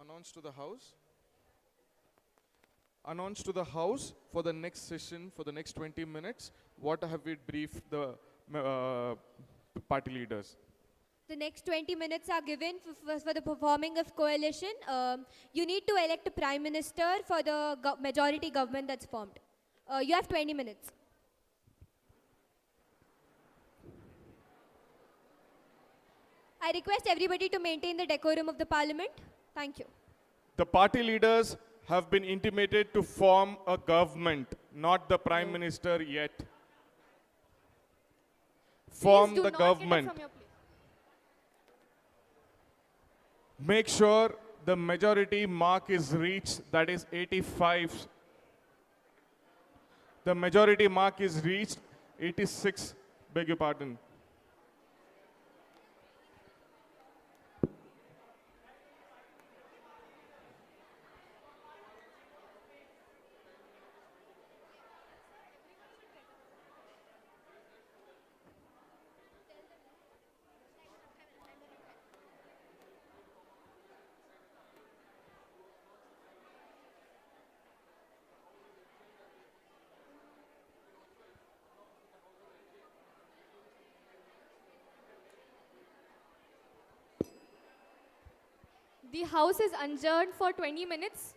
Announce to the House. announce to the House for the next session, for the next 20 minutes, what have we briefed the party leaders? The next 20 minutes are given for the performing of coalition. You need to elect a prime minister for the majority government that's formed. You have 20 minutes. I request everybody to maintain the decorum of the parliament. Thank you. The party leaders have been intimated to form a government, not the prime minister yet. Form Please do the not get up government. from your place. Make sure the majority mark is reached, that is 85. The majority mark is reached, 86, beg your pardon. The House is adjourned for 20 minutes.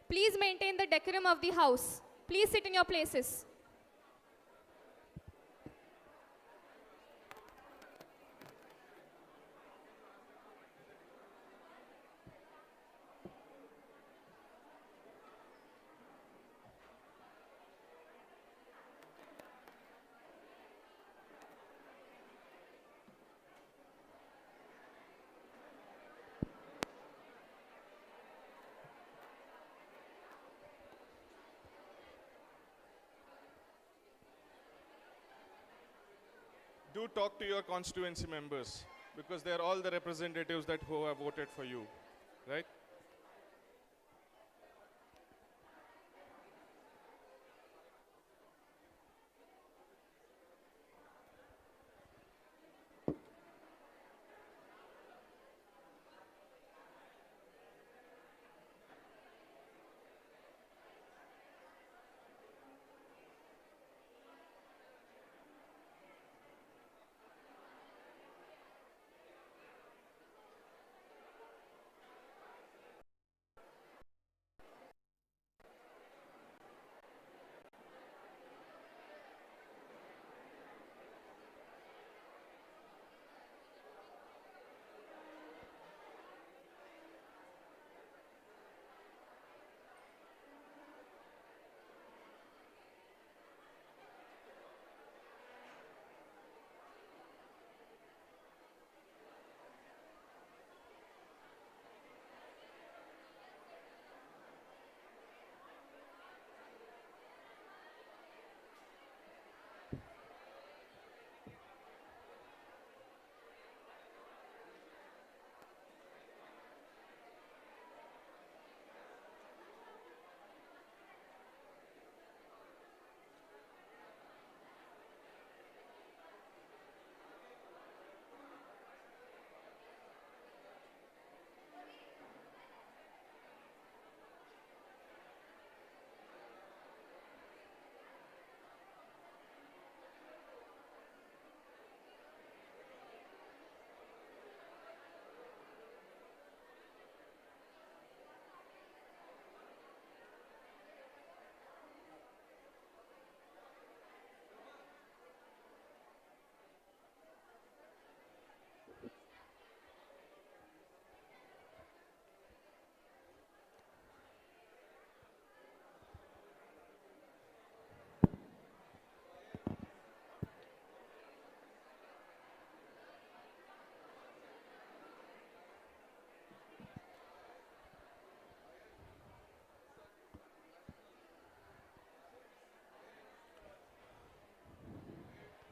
Please maintain the decorum of the House. Please sit in your places. Do talk to your constituency members, because they're all the representatives who have voted for you, right?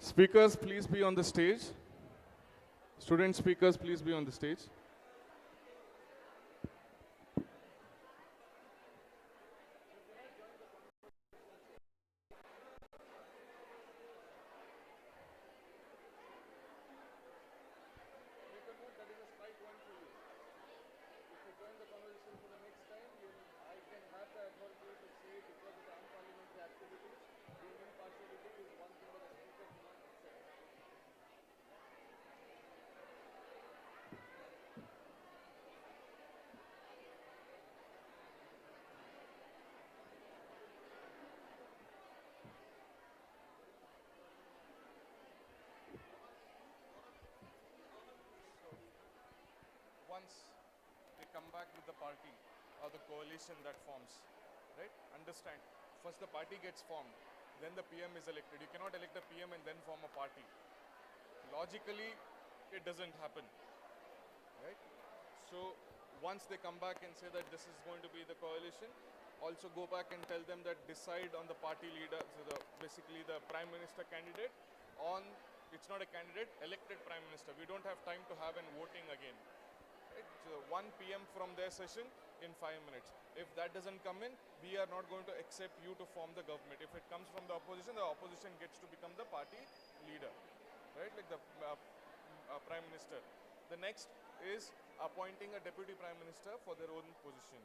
Speakers, please be on the stage. Student speakers, please be on the stage. I can have the authority to say back with the party or the coalition that forms, right? Understand, first the party gets formed, then the PM is elected. You cannot elect a PM and then form a party. Logically, it doesn't happen, right? So once they come back and say that this is going to be the coalition, also go back and tell them that decide on the party leader, so basically the Prime Minister candidate on, it's not a candidate, elected Prime Minister. We don't have time to have an voting again. Right? So 1 PM from their session in 5 minutes. If that doesn't come in, we are not going to accept you to form the government. If it comes from the opposition gets to become the party leader, right? Like the Prime Minister. The next is appointing a Deputy Prime Minister for their own position.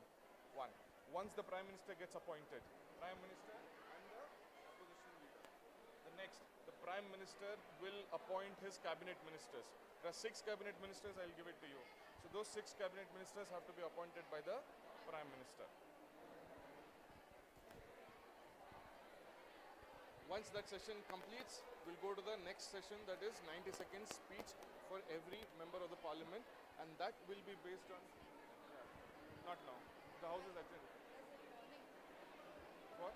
Once the Prime Minister gets appointed, Prime Minister and the opposition leader. The next, the Prime Minister will appoint his cabinet ministers. There are 6 cabinet ministers, I'll give it to you. So those 6 cabinet ministers have to be appointed by the Prime Minister. Once that session completes, we'll go to the next session, that is 90 seconds speech for every member of the parliament, and that will be based on, not now, the house is adjourned. What?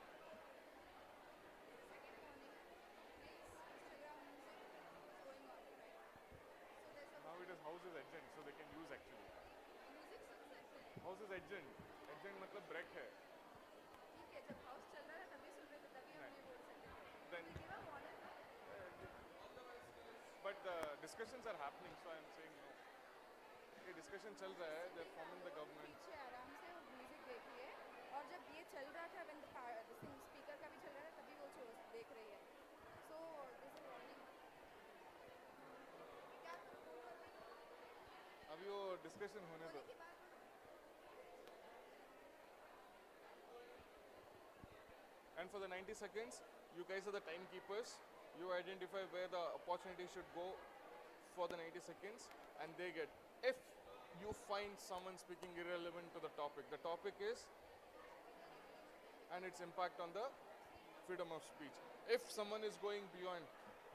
Now it is house is adjourned, so they can use actually. House is adjourned. Adjourned मतलब break है. Then, but the discussions are happening, so I am saying no. ये discussion चल रहा है. They're forming the government. और जब ये चल रहा था when the speaker का भी चल रहा था तभी वो देख रही है so this is warning क्या अभी वो discussion होने दो. And for the 90 seconds, you guys are the timekeepers. You identify where the opportunity should go for the 90 seconds, and they get. If you find someone speaking irrelevant to the topic is, and its impact on the freedom of speech. If someone is going beyond,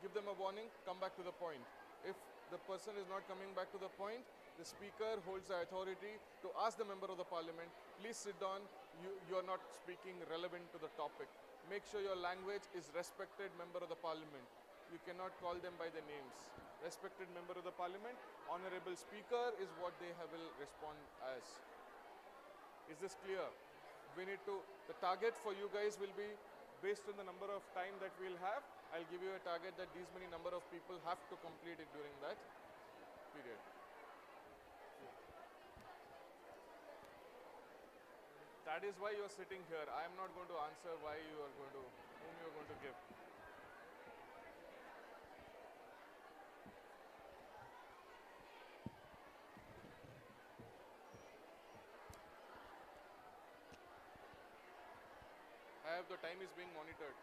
give them a warning, come back to the point. If the person is not coming back to the point, the speaker holds the authority to ask the member of the parliament, please sit down, you are not speaking relevant to the topic. Make sure your language is respected member of the parliament. You cannot call them by their names. Respected member of the parliament, honorable speaker is what they will respond as. Is this clear? We need to, the target for you guys will be based on the number of time that we'll have. I'll give you a target that these many number of people have to complete it during that period. That is why you're sitting here. I am not going to answer why you are going to, whom you are going to give. I have the time is being monitored.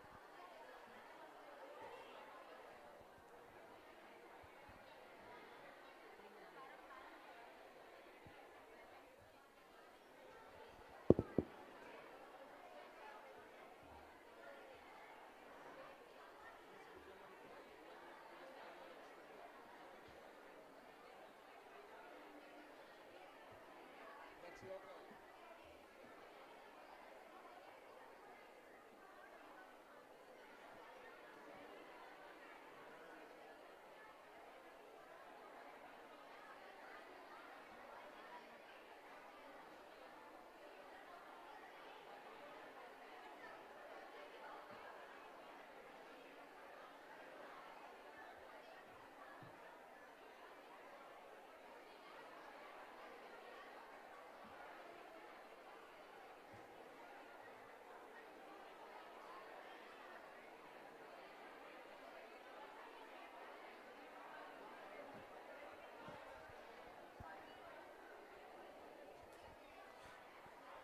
That's your call.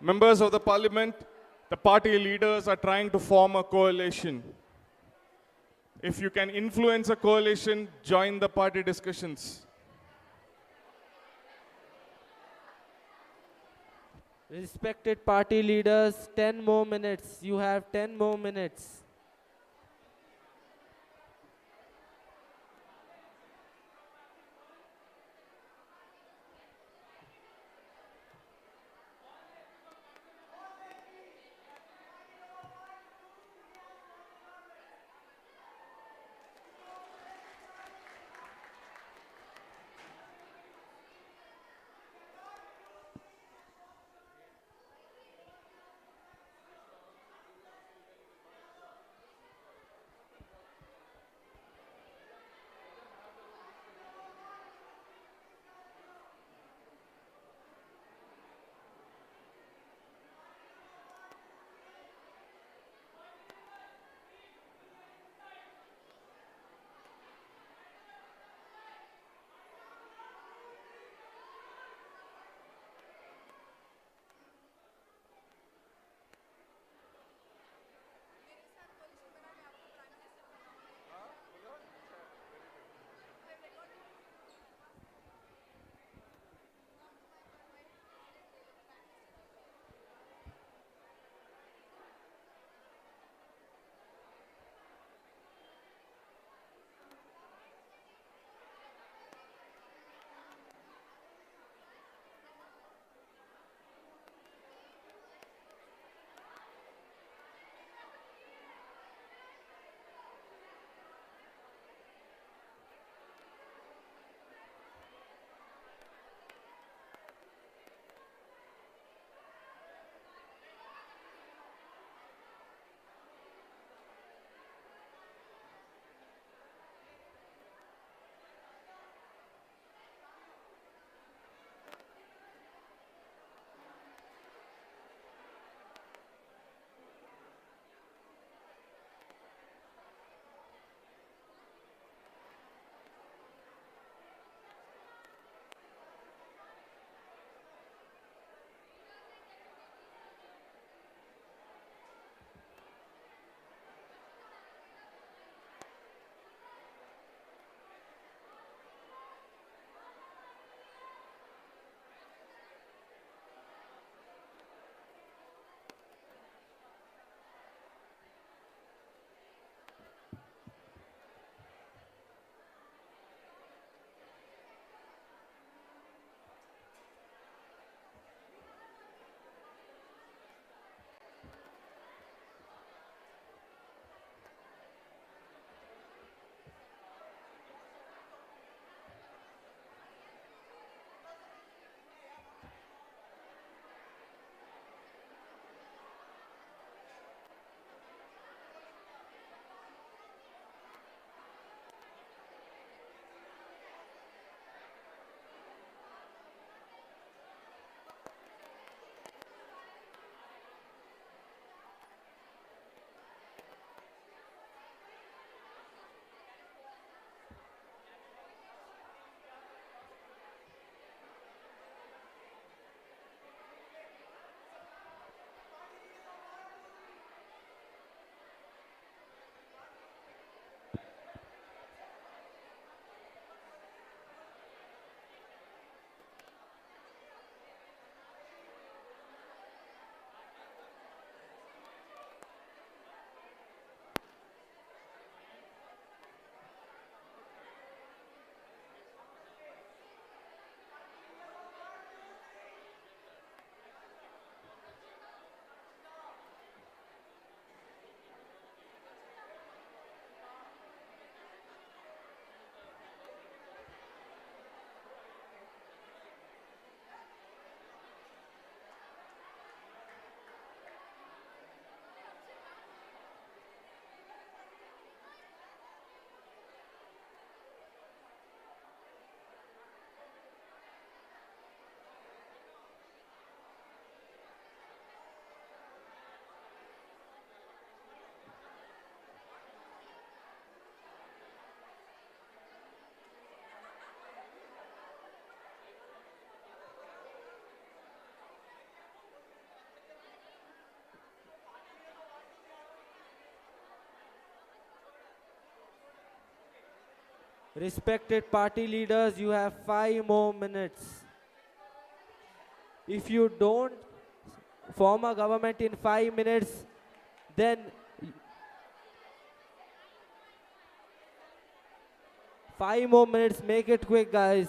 Members of the parliament, the party leaders are trying to form a coalition. If you can influence a coalition, join the party discussions. Respected party leaders, 10 more minutes. You have 10 more minutes. Respected party leaders, you have 5 more minutes. If you don't form a government in 5 minutes, then 5 more minutes, make it quick, guys.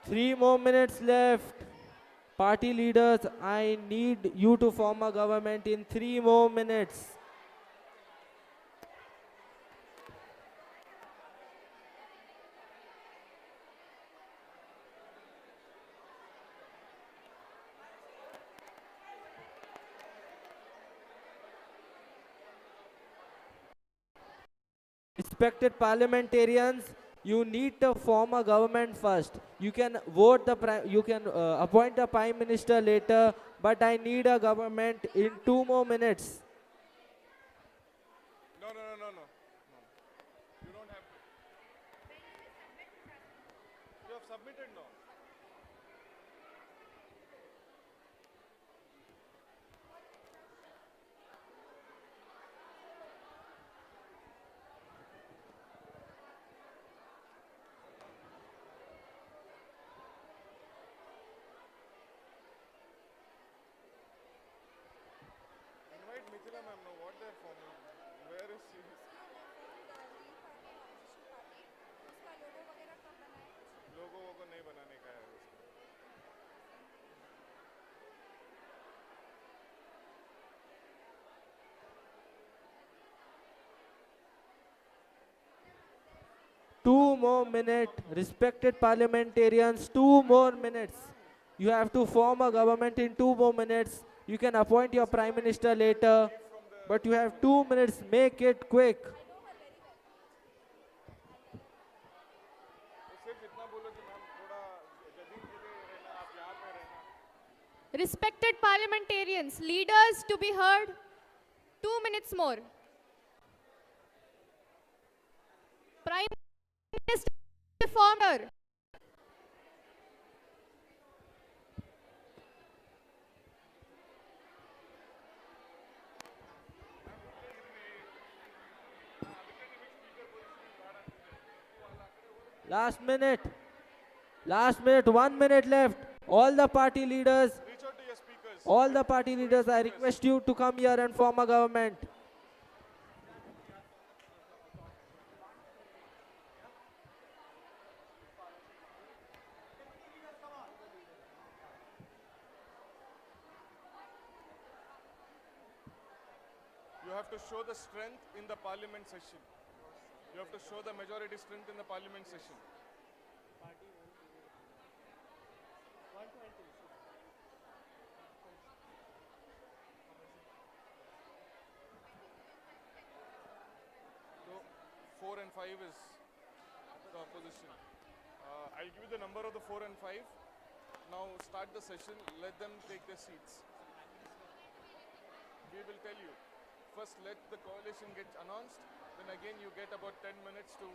Three more minutes left. Party leaders, I need you to form a government in 3 more minutes. Respected parliamentarians, you need to form a government first. You can vote you can appoint a prime minister later, but I need a government in 2 more minutes. No. You don't have to. You have submitted now. Invite Mithila ma'am now. What they're forming? Where is she? लोगो वोगो नहीं बनाने का है उसको. Two more minutes. Respected parliamentarians, 2 more minutes. You have to form a government in 2 more minutes. You can appoint your prime minister later, but you have 2 minutes. Make it quick. सिर्फ इतना बोलो कि ma'am थोड़ा judging के लिए रहना, आप यहाँ पे रहना. Respected parliamentarians, leaders to be heard, 2 minutes more. Prime Minister former. Last minute. 1 minute left. All the party leaders, Reach out to your speakers. all the party leaders, I request you to come here and form a government. You have to show the strength in the parliament session. You have to show the majority strength in the parliament session. So 4 and 5 is the opposition. I'll give you the number of the 4 and 5. Now start the session. Let them take their seats. We will tell you. First, let the coalition get announced. Then again, you get about 10 minutes to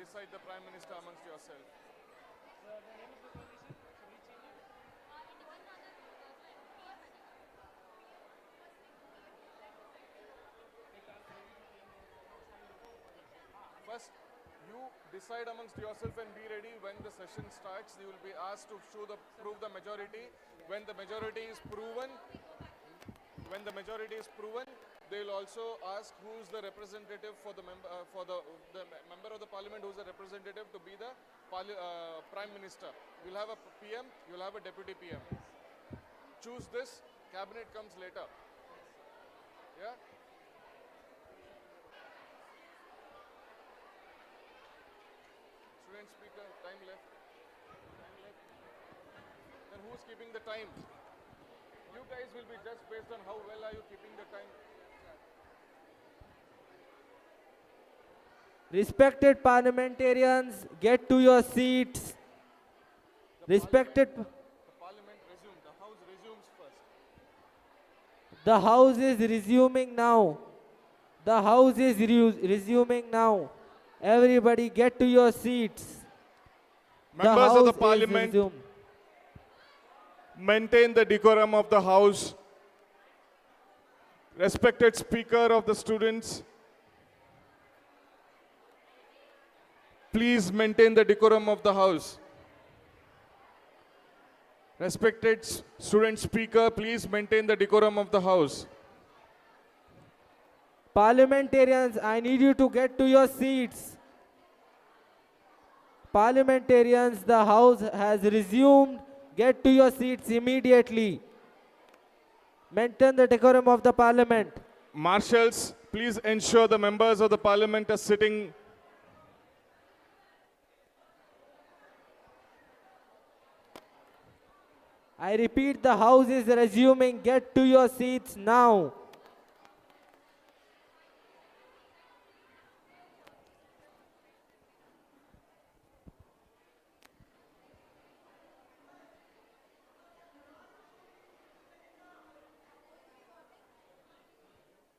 decide the Prime Minister amongst yourself. First, you decide amongst yourself and be ready. When the session starts, you will be asked to prove the majority. When the majority is proven, they will also ask who is the representative for the member member of the parliament, who is the representative to be the Prime Minister. You'll have a PM, you'll have a deputy PM. Choose this. Cabinet comes later. Yeah. Student speaker, time left. Then who's keeping the time? You guys will be judged based on how well are you keeping the time. Respected parliamentarians, get to your seats. Respected. The parliament resumes. The house resumes first. The house is resuming now. The house is resuming now. Everybody get to your seats. Members of the parliament, maintain the decorum of the house. Respected speaker of the students, please maintain the decorum of the house. Respected student speaker, please maintain the decorum of the house. Parliamentarians, I need you to get to your seats. Parliamentarians, the house has resumed. Get to your seats immediately. Maintain the decorum of the parliament. Marshals, please ensure the members of the parliament are sitting. I repeat, the house is resuming. Get to your seats now.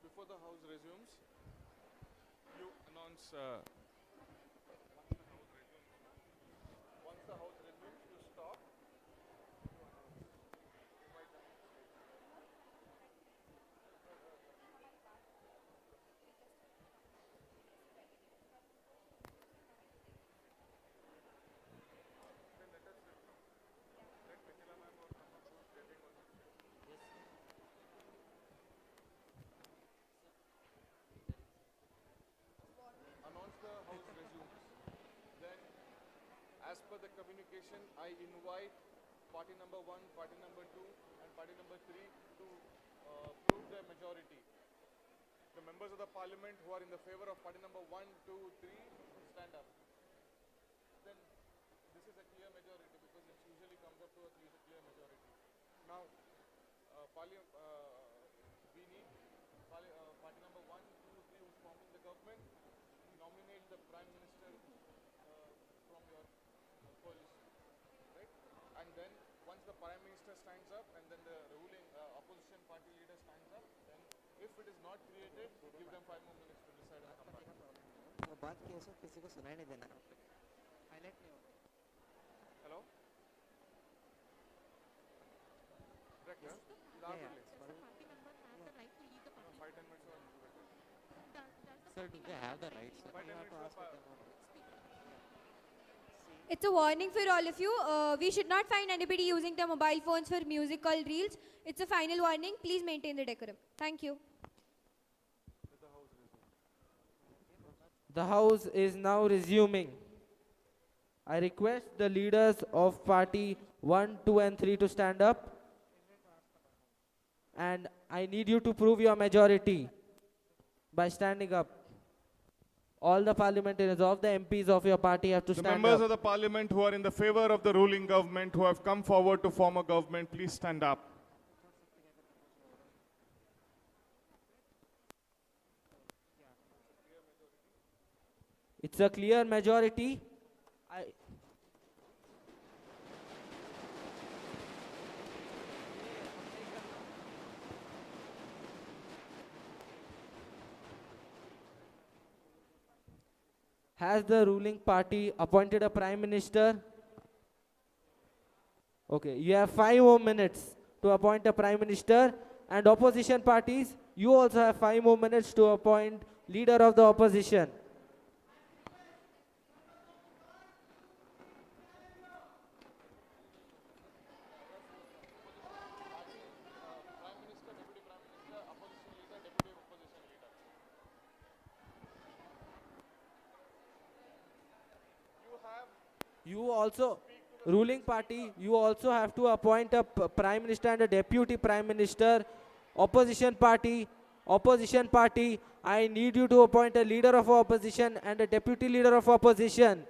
Before the house resumes, you announce. Once the house resumes, you stop. Announce the house resumes. Then, as per the communication, I invite party number 1, party number 2, and party number 3 to prove their majority. The members of the parliament who are in the favor of party number 1, 2, 3, stand up. Then, this is a clear majority because it usually comes up to a clear majority. Now, we need party number 1, 2, 3 who's forming the government. Nominate the Prime Minister from your coalition, right? And then once the Prime Minister stands up and then the ruling opposition party leader stands up, then if it is not created, give them 5 more minutes to decide and come back. वो बात की उसको किसी को सुनाई नहीं देना highlight नहीं होगा Hello? Correct, yeah? No, 5-10 minutes or sir do they have the rights sir? 5-10 minutes. It's a warning for all of you. We should not find anybody using their mobile phones for musical reels. It's a final warning. Please maintain the decorum. Thank you. The house is now resuming. I request the leaders of party 1, 2 and 3 to stand up. And I need you to prove your majority by standing up. All the parliamentarians of the MPs of your party have to The stand members up. of the parliament who are in the favor of the ruling government, who have come forward to form a government, please stand up. It's a clear majority. I Has the ruling party appointed a prime minister? Okay, you have 5 more minutes to appoint a prime minister, and opposition parties, you also have 5 more minutes to appoint leader of the opposition. You also, ruling party, you also have to appoint a prime minister and a deputy prime minister. Opposition party, I need you to appoint a leader of opposition and a deputy leader of opposition.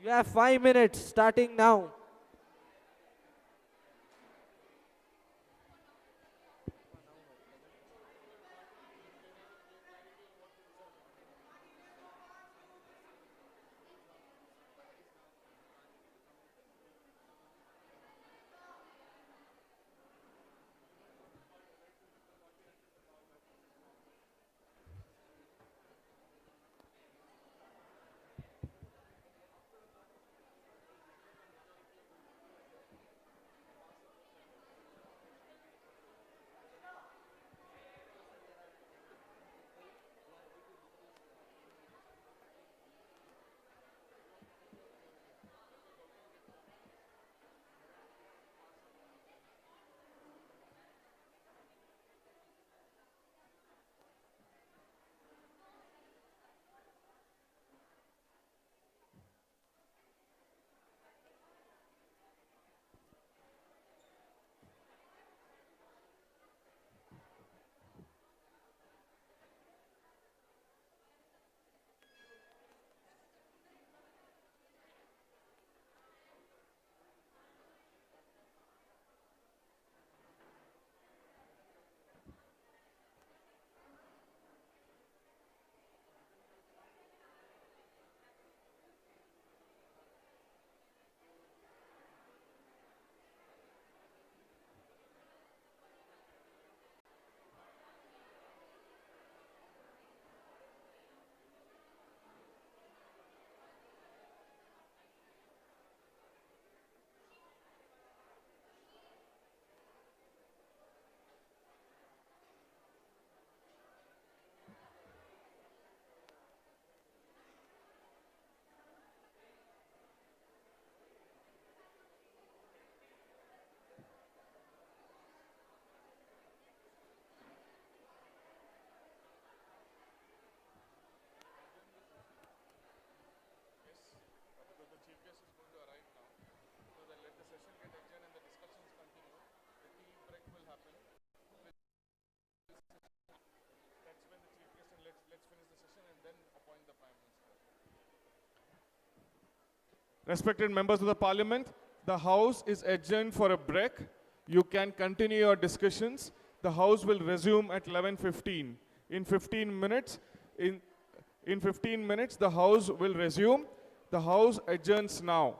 You have 5 minutes starting now. Respected members of the parliament, the house is adjourned for a break. You can continue your discussions. The house will resume at 11:15. In 15 minutes, in 15 minutes, the house will resume. The house adjourns now.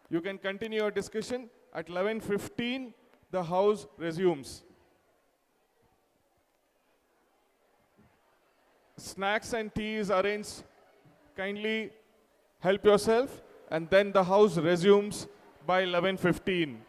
You can continue your discussion. At 11:15, the house resumes. Snacks and tea is arranged. Kindly help yourself, and then the house resumes by 11:15.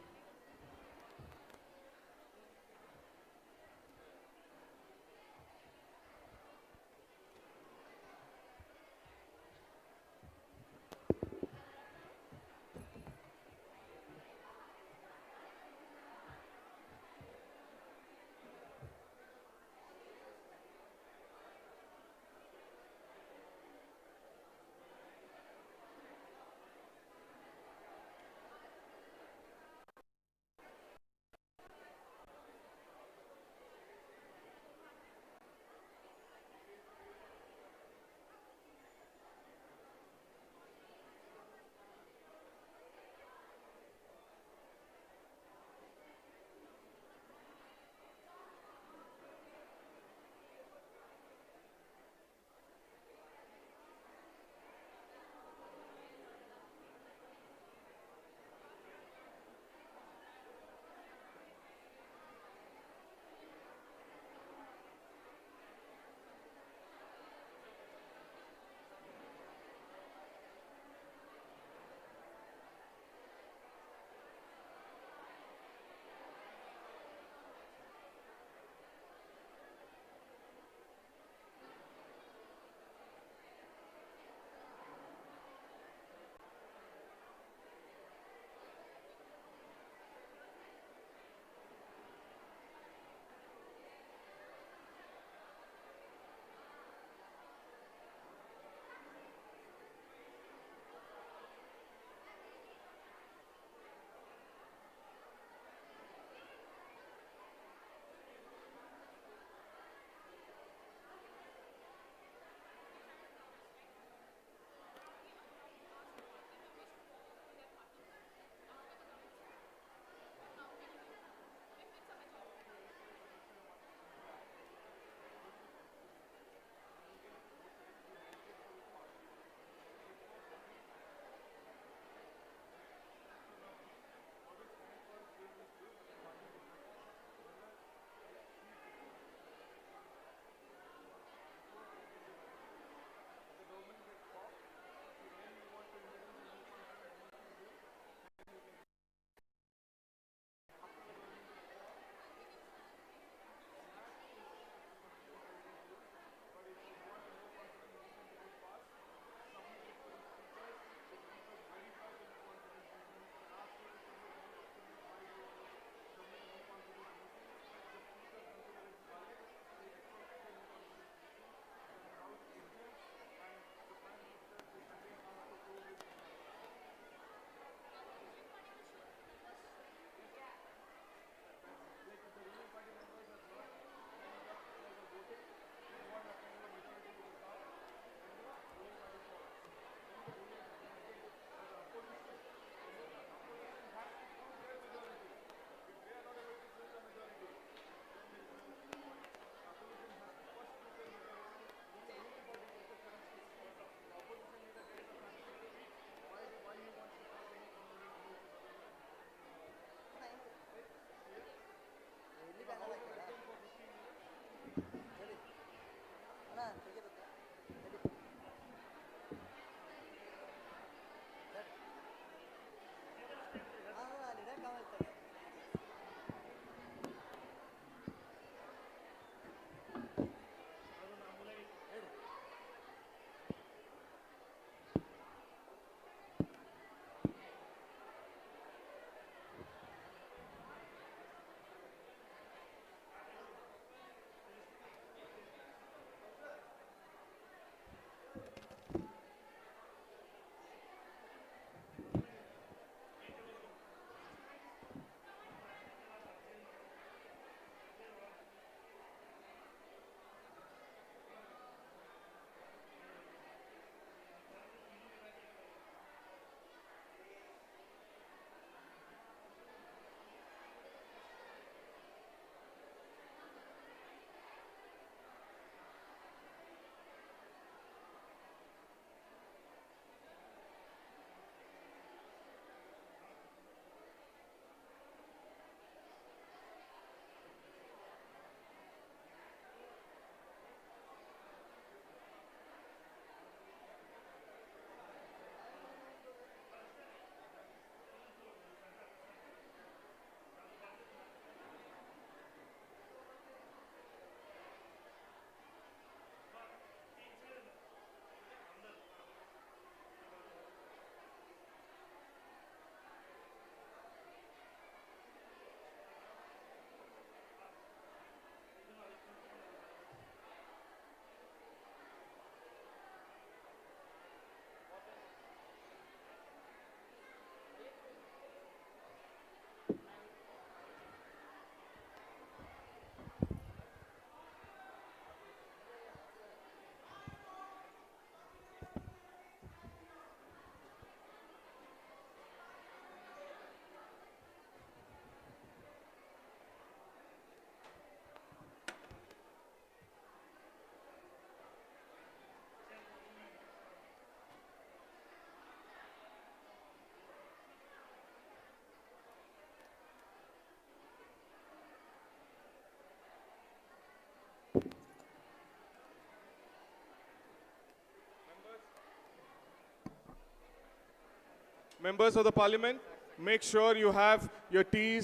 Members of the parliament, make sure you have your tea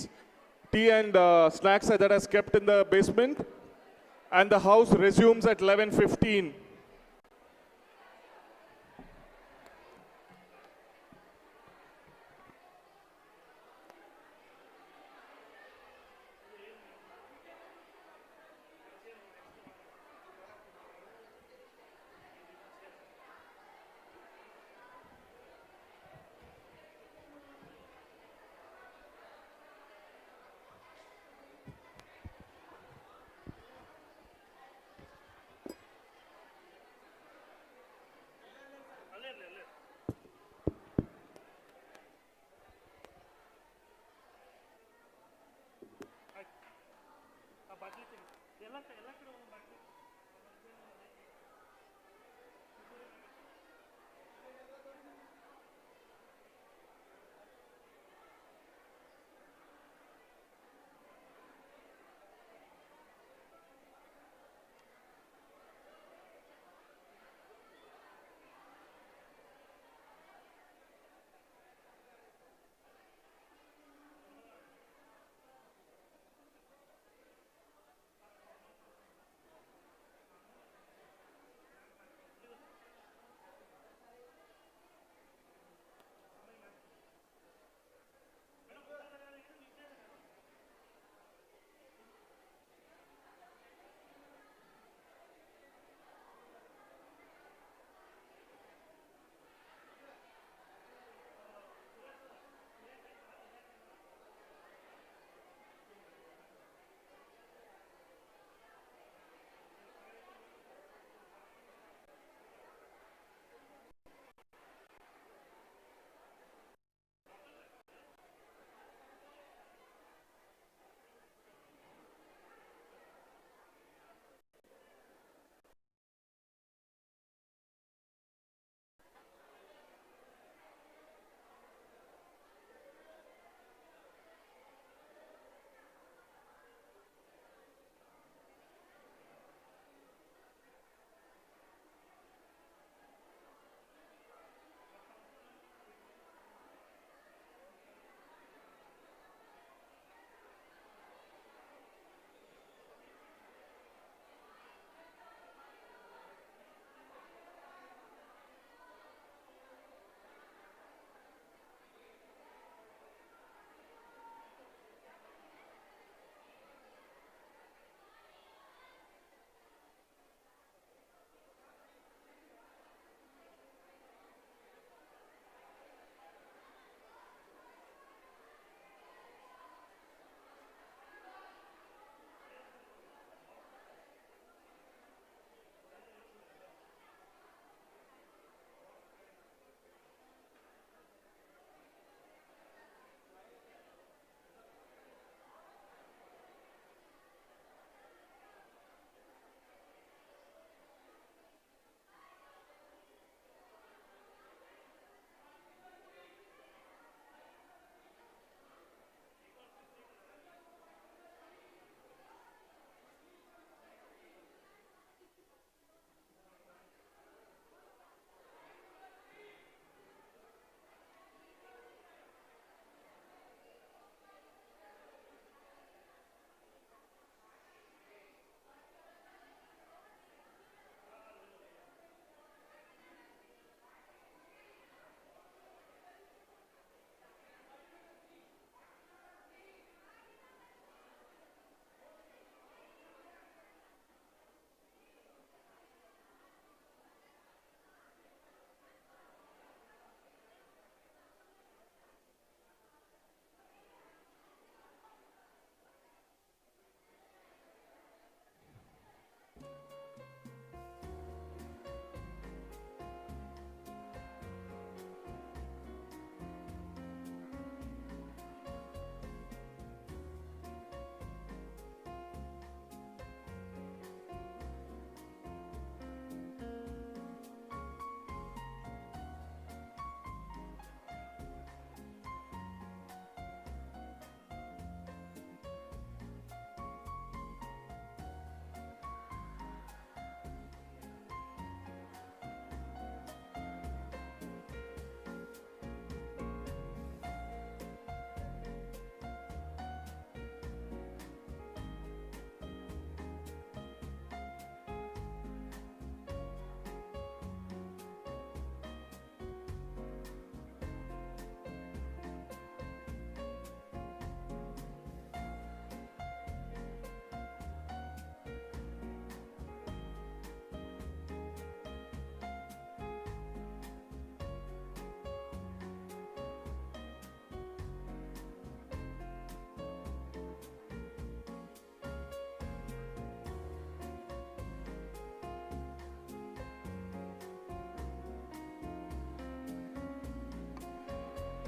and snacks that is kept in the basement. And the house resumes at 11:15.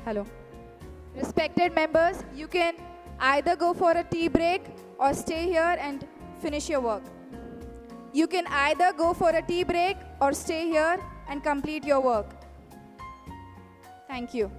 Hello. Respected members, you can either go for a tea break or stay here and finish your work. You can either go for a tea break or stay here and complete your work. Thank you.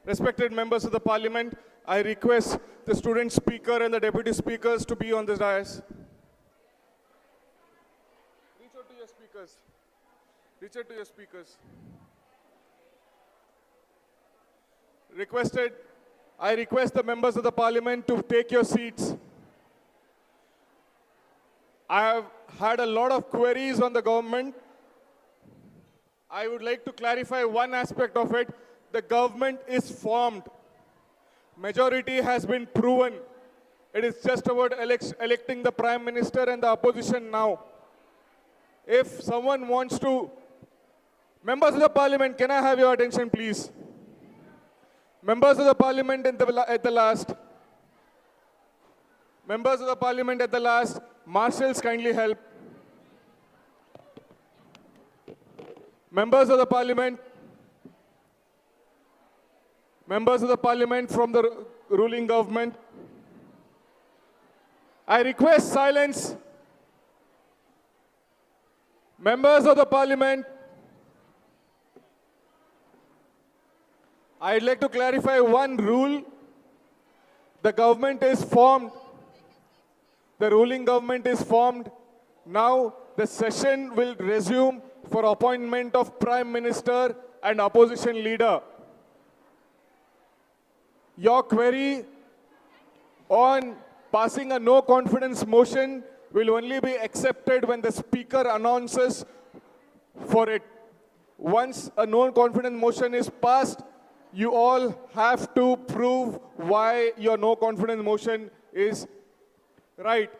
Respected members of the parliament, I request the student speaker and the deputy speakers to be on the dais. Reach out to your speakers. Reach out to your speakers. I request the members of the parliament to take your seats. I have had a lot of queries on the government. I would like to clarify one aspect of it. The government is formed. Majority has been proven. It is just about electing the Prime Minister and the opposition now. If someone wants to... Members of the parliament, can I have your attention, please? Members of the parliament at the last. Members of the parliament at the last. Marshals, kindly help. Members of the parliament. Members of the parliament from the ruling government. I request silence. Members of the parliament. I'd like to clarify one rule. The government is formed. The ruling government is formed. Now the session will resume for appointment of Prime Minister and opposition leader. Your query on passing a no confidence motion will only be accepted when the speaker announces for it. Once a no confidence motion is passed, you all have to prove why your no confidence motion is right.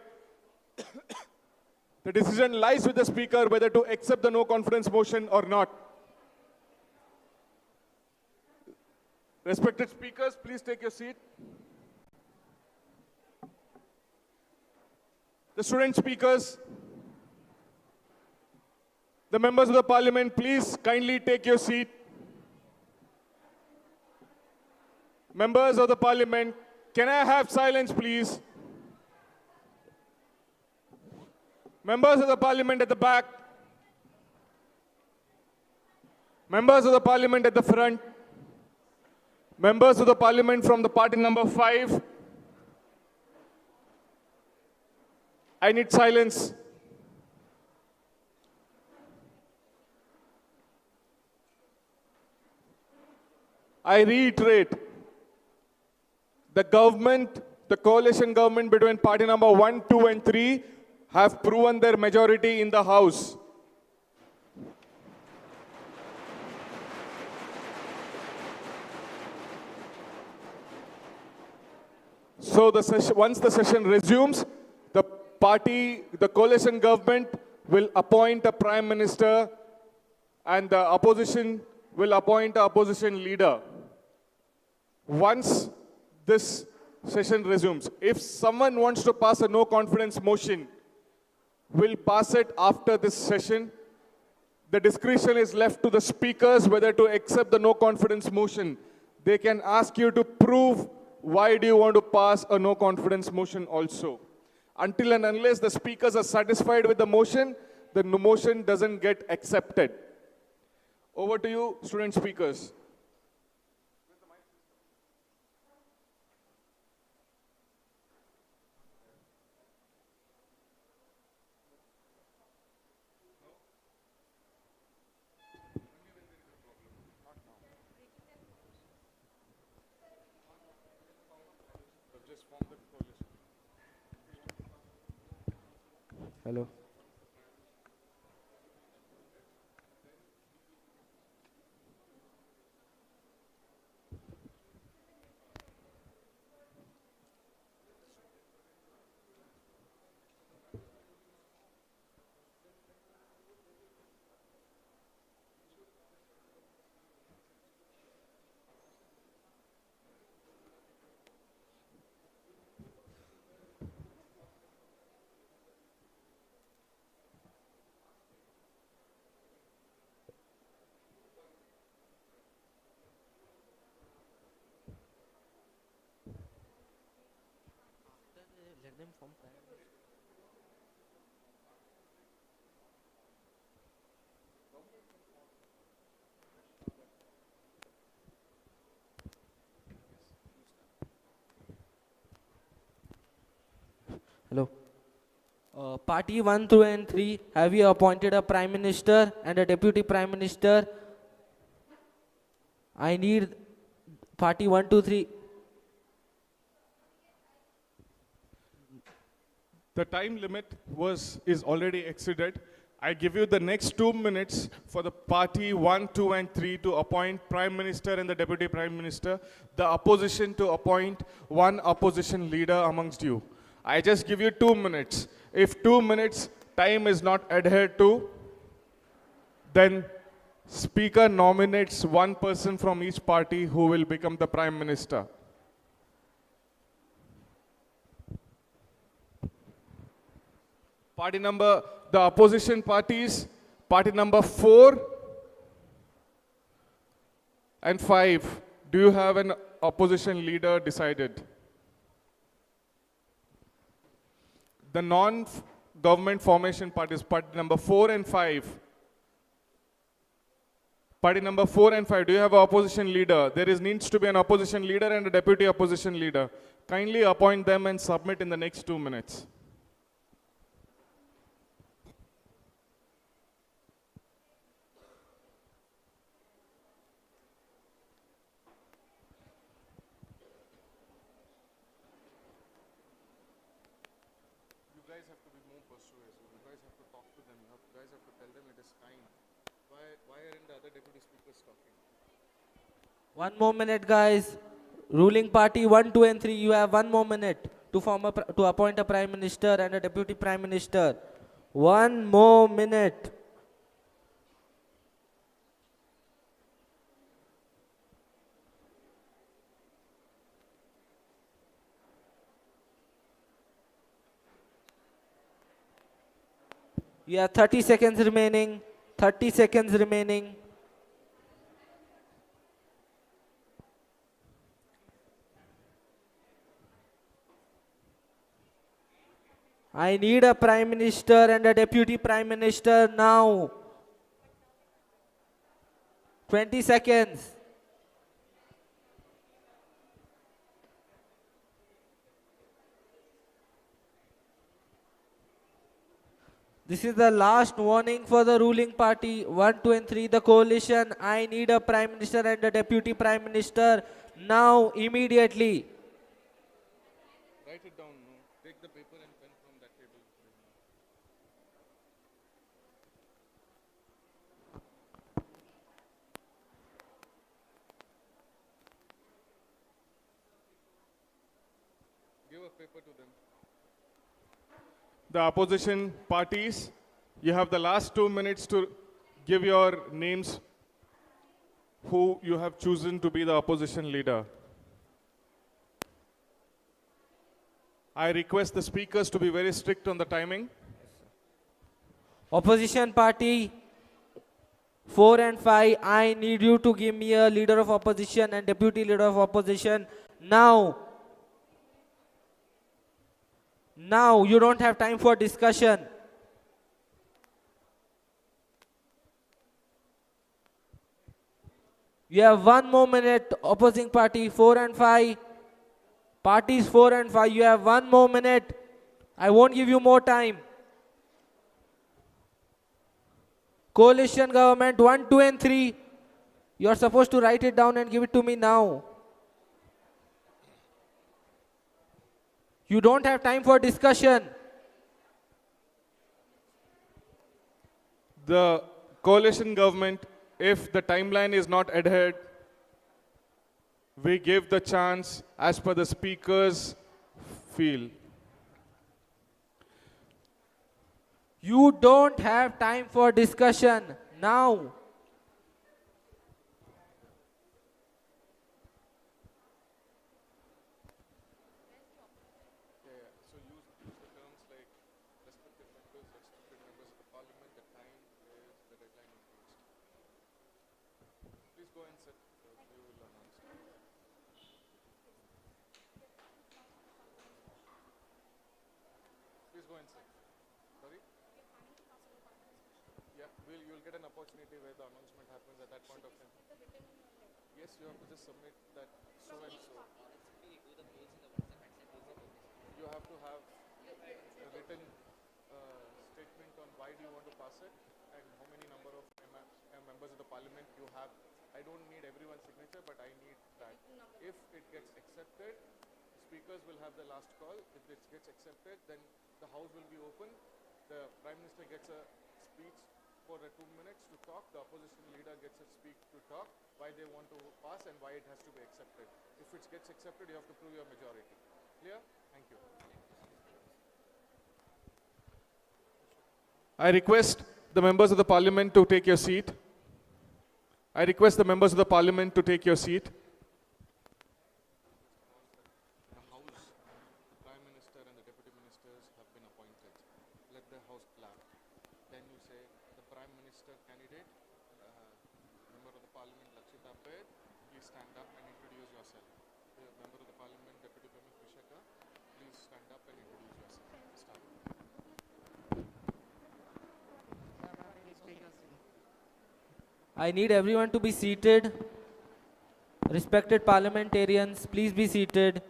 The decision lies with the speaker whether to accept the no confidence motion or not. Respected speakers, please take your seat. The student speakers, the members of the parliament, please kindly take your seat. Members of the parliament, can I have silence, please? Members of the parliament at the back. Members of the parliament at the front. Members of the parliament from the party number 5. I need silence. I reiterate, the government, the coalition government between party number 1, 2 and 3 have proven their majority in the House. So once the session resumes, the coalition government will appoint a Prime Minister and the opposition will appoint an opposition leader. Once this session resumes, if someone wants to pass a no confidence motion, we'll pass it after this session. The discretion is left to the speakers whether to accept the no confidence motion. They can ask you to prove why do you want to pass a no confidence motion also. Until and unless the speakers are satisfied with the motion doesn't get accepted. Over to you, student speakers. Hello. Let them form prime minister. Hello. Party 1 through and 3, have you appointed a Prime Minister and a Deputy Prime Minister? I need Party 1, 2, 3. The time limit is already exceeded. I give you the next 2 minutes for the party 1, 2, and 3 to appoint Prime Minister and the Deputy Prime Minister, the opposition to appoint one opposition leader amongst you. I just give you 2 minutes. If 2 minutes time is not adhered to, then Speaker nominates one person from each party who will become the Prime Minister. The opposition parties, party number 4 and 5. Do you have an opposition leader decided? The non-government formation parties, party number 4 and 5. Party number 4 and 5, do you have an opposition leader? There needs to be an opposition leader and a deputy opposition leader. Kindly appoint them and submit in the next 2 minutes. One more minute, guys. Ruling party 1, 2, and 3, you have 1 more minute to appoint a Prime Minister and a Deputy Prime Minister. 1 more minute. You have 30 seconds remaining. 30 seconds remaining. I need a Prime Minister and a Deputy Prime Minister now. 20 seconds. This is the last warning for the ruling party. 1, 2, and 3, the coalition. I need a Prime Minister and a Deputy Prime Minister now, immediately. Write it down. No? Take the paper and pen from that table. Give a paper to them. The opposition parties, you have the last 2 minutes to give your names who you have chosen to be the opposition leader. I request the speakers to be very strict on the timing. Opposition party 4 and 5, I need you to give me a leader of opposition and deputy leader of opposition now. Now, you don't have time for discussion. You have 1 more minute, opposing party 4 and 5. Parties 4 and 5, you have 1 more minute. I won't give you more time. Coalition government 1, 2, and 3. You are supposed to write it down and give it to me now. You don't have time for discussion. The coalition government, if the timeline is not adhered, we give the chance as per the speaker's feel. You don't have time for discussion now. So use the terms like respected members of the parliament, the time is the deadline is reached. Please go and sit. We will announce. Please go and sit. Sorry? Yeah, you'll get an opportunity where the announcement happens at that point of time. Yes, you have to just submit that so and so. You have to have written statement on why do you want to pass it and how many number of members of the parliament you have. I don't need everyone's signature, but I need that. If it gets accepted, speakers will have the last call. If it gets accepted, then the house will be open. The Prime Minister gets a speech for 2 minutes to talk. The opposition leader gets a speech to talk why they want to pass and why it has to be accepted. If it gets accepted, you have to prove your majority. Clear? Thank you. I request the members of the parliament to take your seat. I request the members of the parliament to take your seat. The House, the Prime Minister and the Deputy Ministers have been appointed. Let the House clap. Then you say, the Prime Minister candidate, Member of the Parliament, Lakshita Bed, please stand up and introduce yourself. The Member of the Parliament, Deputy Prime Minister Vishaka, please stand up and introduce yourself. Start. I need everyone to be seated. Respected parliamentarians, please be seated.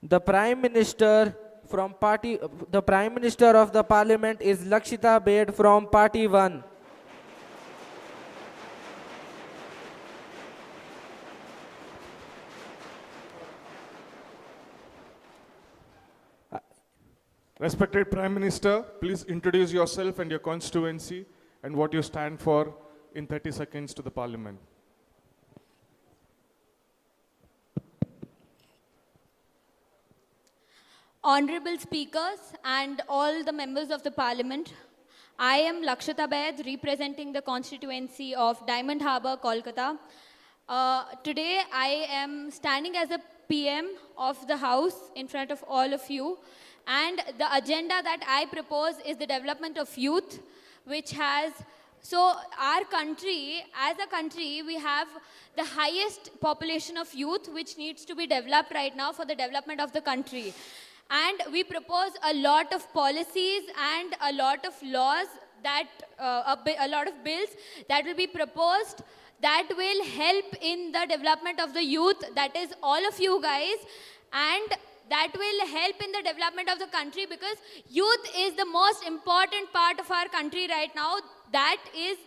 The Prime Minister of the Parliament is Lakshita Bed from Party 1. Respected Prime Minister, please introduce yourself and your constituency and what you stand for in 30 seconds to the Parliament. Honorable speakers and all the members of the parliament, I am Lakshita Baid, representing the constituency of Diamond Harbour, Kolkata. Today I am standing as a PM of the House in front of all of you, and the agenda that I propose is the development of youth, which has, so our country, as a country, we have the highest population of youth which needs to be developed right now for the development of the country. And we propose a lot of policies and a lot of laws that, a lot of bills that will be proposed that will help in the development of the youth, that is all of you guys, and that will help in the development of the country, because youth is the most important part of our country right now that is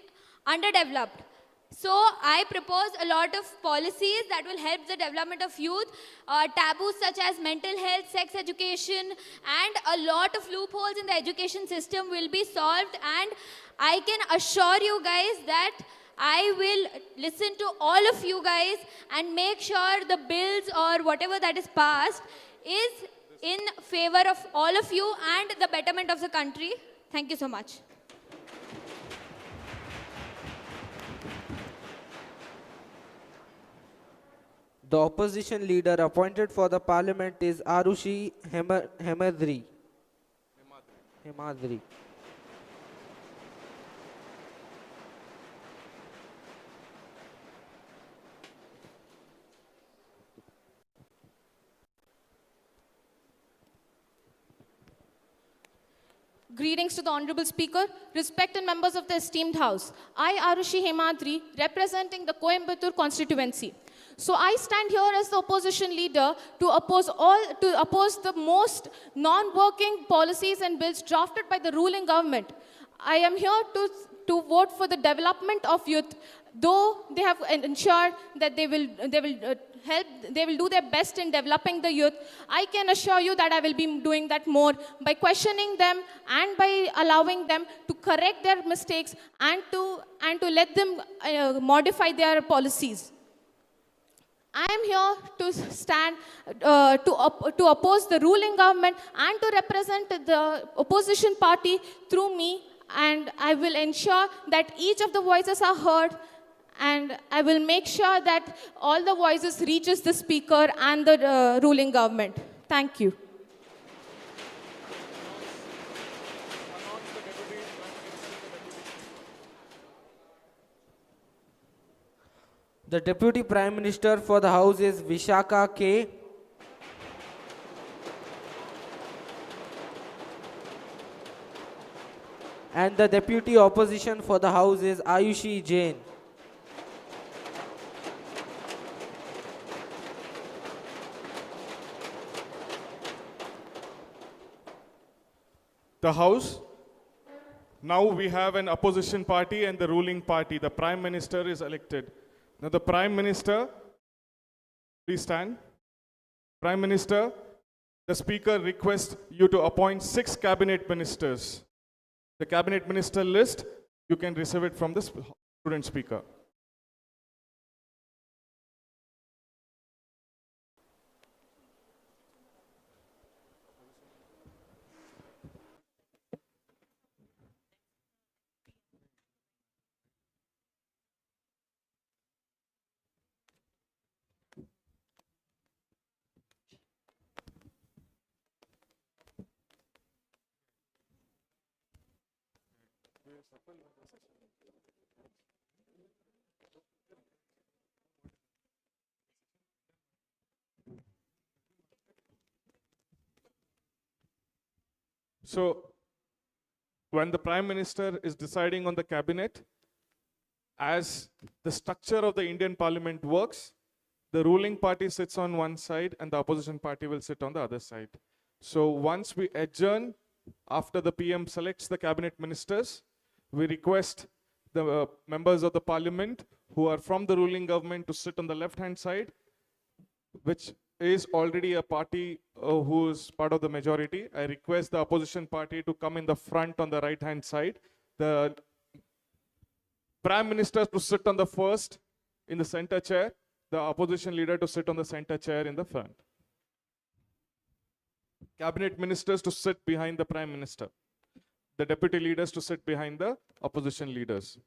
underdeveloped. So I propose a lot of policies that will help the development of youth, taboos such as mental health, sex education, and a lot of loopholes in the education system will be solved. And I can assure you guys that I will listen to all of you guys and make sure the bills or whatever that is passed is in favor of all of you and the betterment of the country. Thank you so much. The opposition leader appointed for the parliament is Arushi Hemadri. Greetings to the Honorable Speaker, respected members of the esteemed House. I, Arushi Hemadri, representing the Coimbatore constituency. So I stand here as the opposition leader to oppose the most non-working policies and bills drafted by the ruling government. I am here to vote for the development of youth, though they have ensured that they will do their best in developing the youth. I can assure you that I will be doing that more by questioning them and by allowing them to correct their mistakes and to let them modify their policies. I am here to stand to oppose the ruling government and to represent the opposition party through me, and I will ensure that each of the voices are heard, and I will make sure that all the voices reaches the speaker and the ruling government. Thank you. The Deputy Prime Minister for the House is Vishaka K. And the Deputy Opposition for the House is Ayushi Jain. The House, now we have an opposition party and the ruling party. The Prime Minister is elected. Now the Prime Minister, please stand. Prime Minister, the Speaker requests you to appoint 6 cabinet ministers. The cabinet minister list, you can receive it from the student speaker. So, when the Prime Minister is deciding on the cabinet, as the structure of the Indian Parliament works, the ruling party sits on one side and the opposition party will sit on the other side. So once we adjourn, after the PM selects the cabinet ministers, we request the members of the parliament who are from the ruling government to sit on the left-hand side, which is already a party who is part of the majority. I request the opposition party to come in the front on the right-hand side. The Prime Minister to sit on the first in the center chair, the opposition leader to sit on the center chair in the front. Cabinet ministers to sit behind the Prime Minister. The deputy leaders to sit behind the opposition leaders.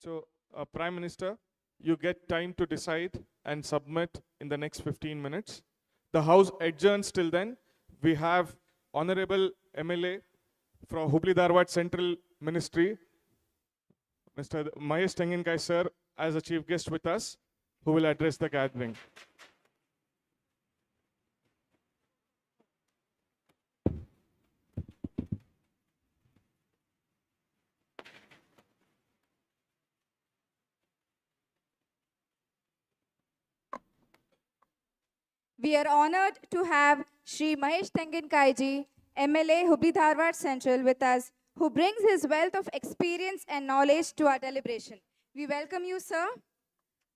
So, Prime Minister, you get time to decide and submit in the next 15 minutes. The House adjourns till then. We have Honorable MLA from Hubballi Dharwad Central Ministry, Mr. Mahesh Tenginkai sir, as a chief guest with us, who will address the gathering. We are honored to have Shri Mahesh Tenginkai, MLA Hubballi Dharwad Central with us, who brings his wealth of experience and knowledge to our deliberation. We welcome you, sir.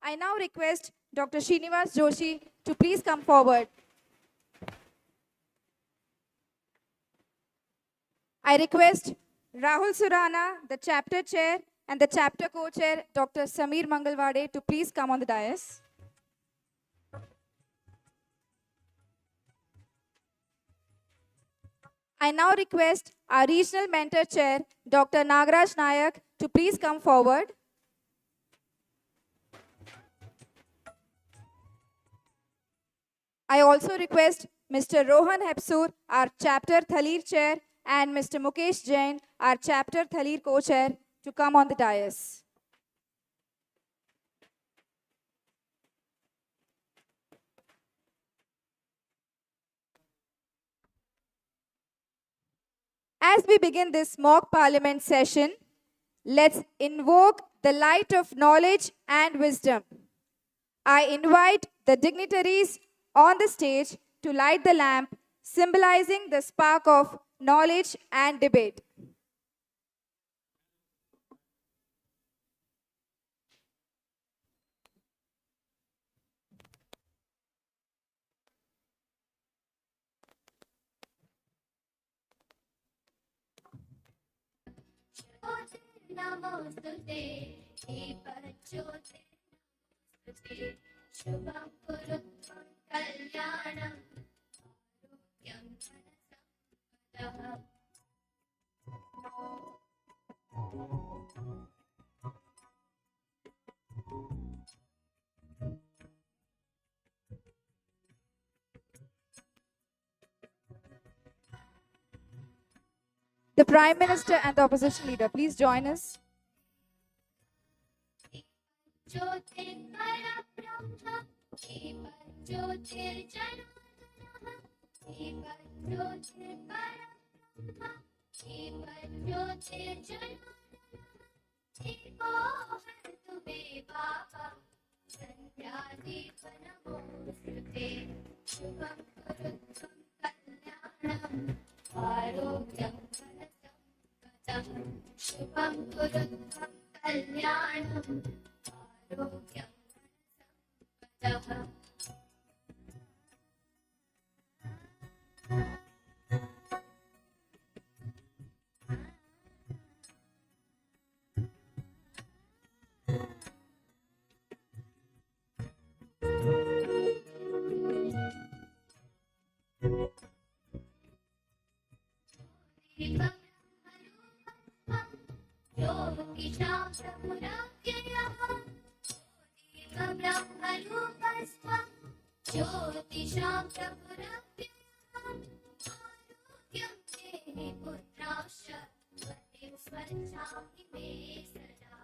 I now request Dr. Srinivas Joshi to please come forward. I request Rahul Surana, the chapter chair, and the chapter co-chair, Dr. Samir Mangalwade, to please come on the dais. I now request our regional mentor chair, Dr. Nagaraj Nayak, to please come forward. I also request Mr. Rohan Hebsur, our chapter Thalir chair, and Mr. Mukesh Jain, our chapter Thalir co-chair, to come on the dais. As we begin this mock parliament session, let's invoke the light of knowledge and wisdom. I invite the dignitaries on the stage to light the lamp, symbolizing the spark of knowledge and debate. नमोस्तुते हे परज्योते नमोस्तुते शुभं कुरुत्वं कल्याणं आरोग्यं धनसम्पदः the Prime Minister and the Opposition Leader. Please join us. शुभं कुरुत्वं कल्याणम् आरोग्यं सम्पदः ज्योतिषां प्रमुराव्ययः ब्रह्मरूपस्त्वं ज्योतिषां प्रमुराव्ययः आरोग्यं देहि पुत्राश्च पतिं स्वच्छामि मे सदा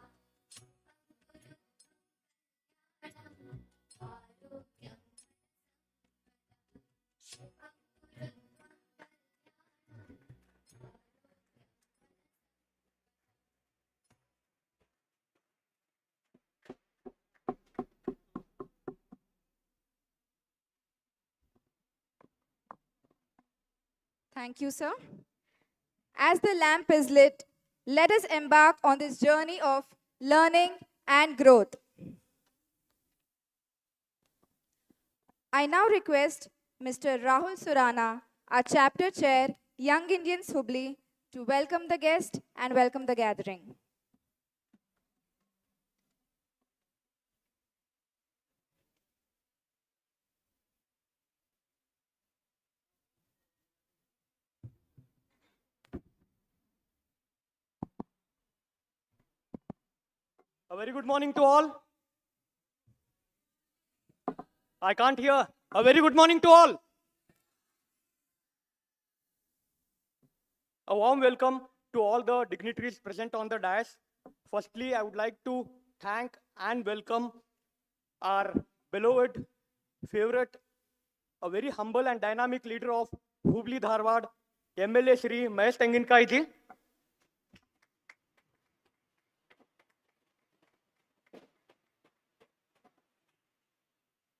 आरोग्यं शुभं कुरुत्वं Thank you, sir. As the lamp is lit, let us embark on this journey of learning and growth. I now request Mr. Rahul Surana, our chapter chair, Young Indians Hubballi, to welcome the guest and welcome the gathering. A very good morning to all. I can't hear. A very good morning to all. A warm welcome to all the dignitaries present on the dais. Firstly, I would like to thank and welcome our beloved, favorite, a very humble and dynamic leader of Hubballi Dharwad, MLA Shri Mahesh Tenginkai ji.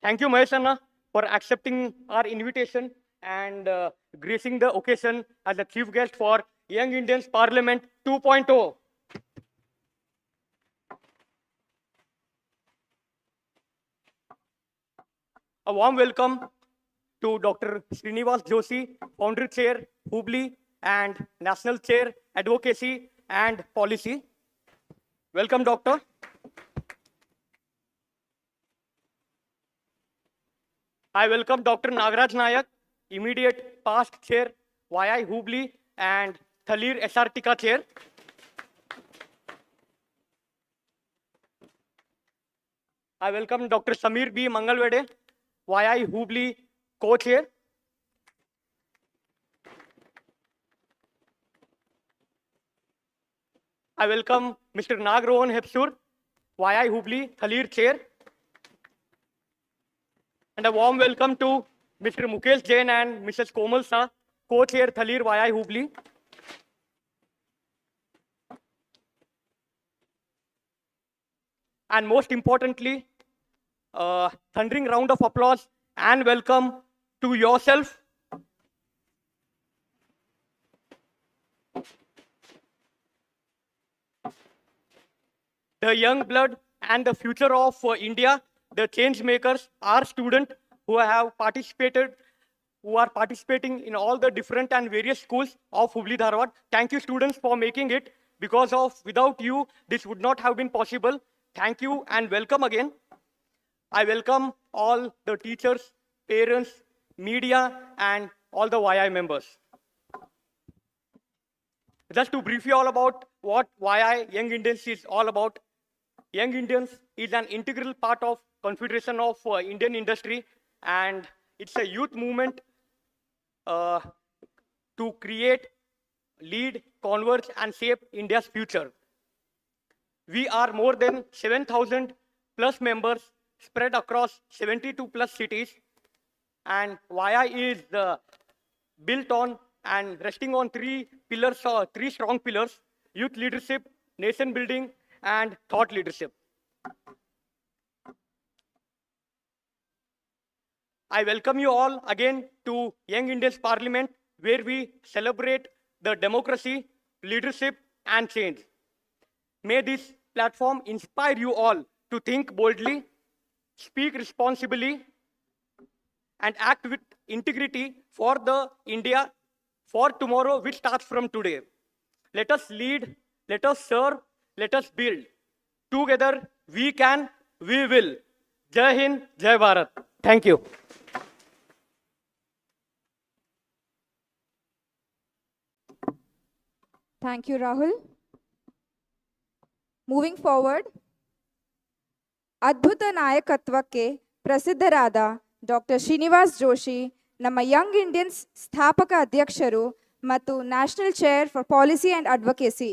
Thank you, Mahesh Anna, for accepting our invitation and gracing the occasion as a chief guest for Young Indians Parliament 2.0. A warm welcome to Dr. Srinivas Joshi, Founder Chair, Hubballi, and National Chair, Advocacy and Policy. Welcome, Doctor. I welcome Dr. Nagaraj Nayak, immediate past chair, YI Hubballi and Thalir SRTika chair. I welcome Dr. Samir B. Mangalwede, YI Hubballi co-chair. I welcome Mr. Nagrohan Hebsur, YI Hubballi Thalir chair. And a warm welcome to Mr. Mukesh Jain and Mrs. Komal Shah, co-chair Thalir YI Hubballi. And most importantly, a thundering round of applause and welcome to yourself. The young blood and the future of India, the change makers, our students who are participating in all the different and various schools of Hubballi Dharwad. Thank you, students, for making it. Without you, this would not have been possible. Thank you and welcome again. I welcome all the teachers, parents, media, and all the YI members. Just to brief you all about what YI Young Indians is all about. Young Indians is an integral part of Confederation of Indian Industry, and it's a youth movement to create lead, converge, and shape India's future. We are more than 7,000 plus members spread across 72 plus cities, and YI is built on and resting on three pillars, three strong pillars: youth leadership, nation building, and thought leadership. I welcome you all again to Young Indians Parliament, where we celebrate the democracy, leadership, and change. May this platform inspire you all to think boldly, speak responsibly, and act with integrity for the India for tomorrow, which starts from today. Let us lead, let us serve, let us build. Together, we can, we will. Jai Hind, Jai Bharat. Thank you. Thank you, Rahul. Moving forward, ಅದ್ಭುತ ನಾಯಕತ್ವಕ್ಕೆ ಪ್ರಸಿದ್ಧರಾದ doctor Srinivas Joshi ನಮ್ಮ Young Indians ಸ್ಥಾಪಕ ಅಧ್ಯಕ್ಷರು ಮತ್ತು national chair for policy and advocacy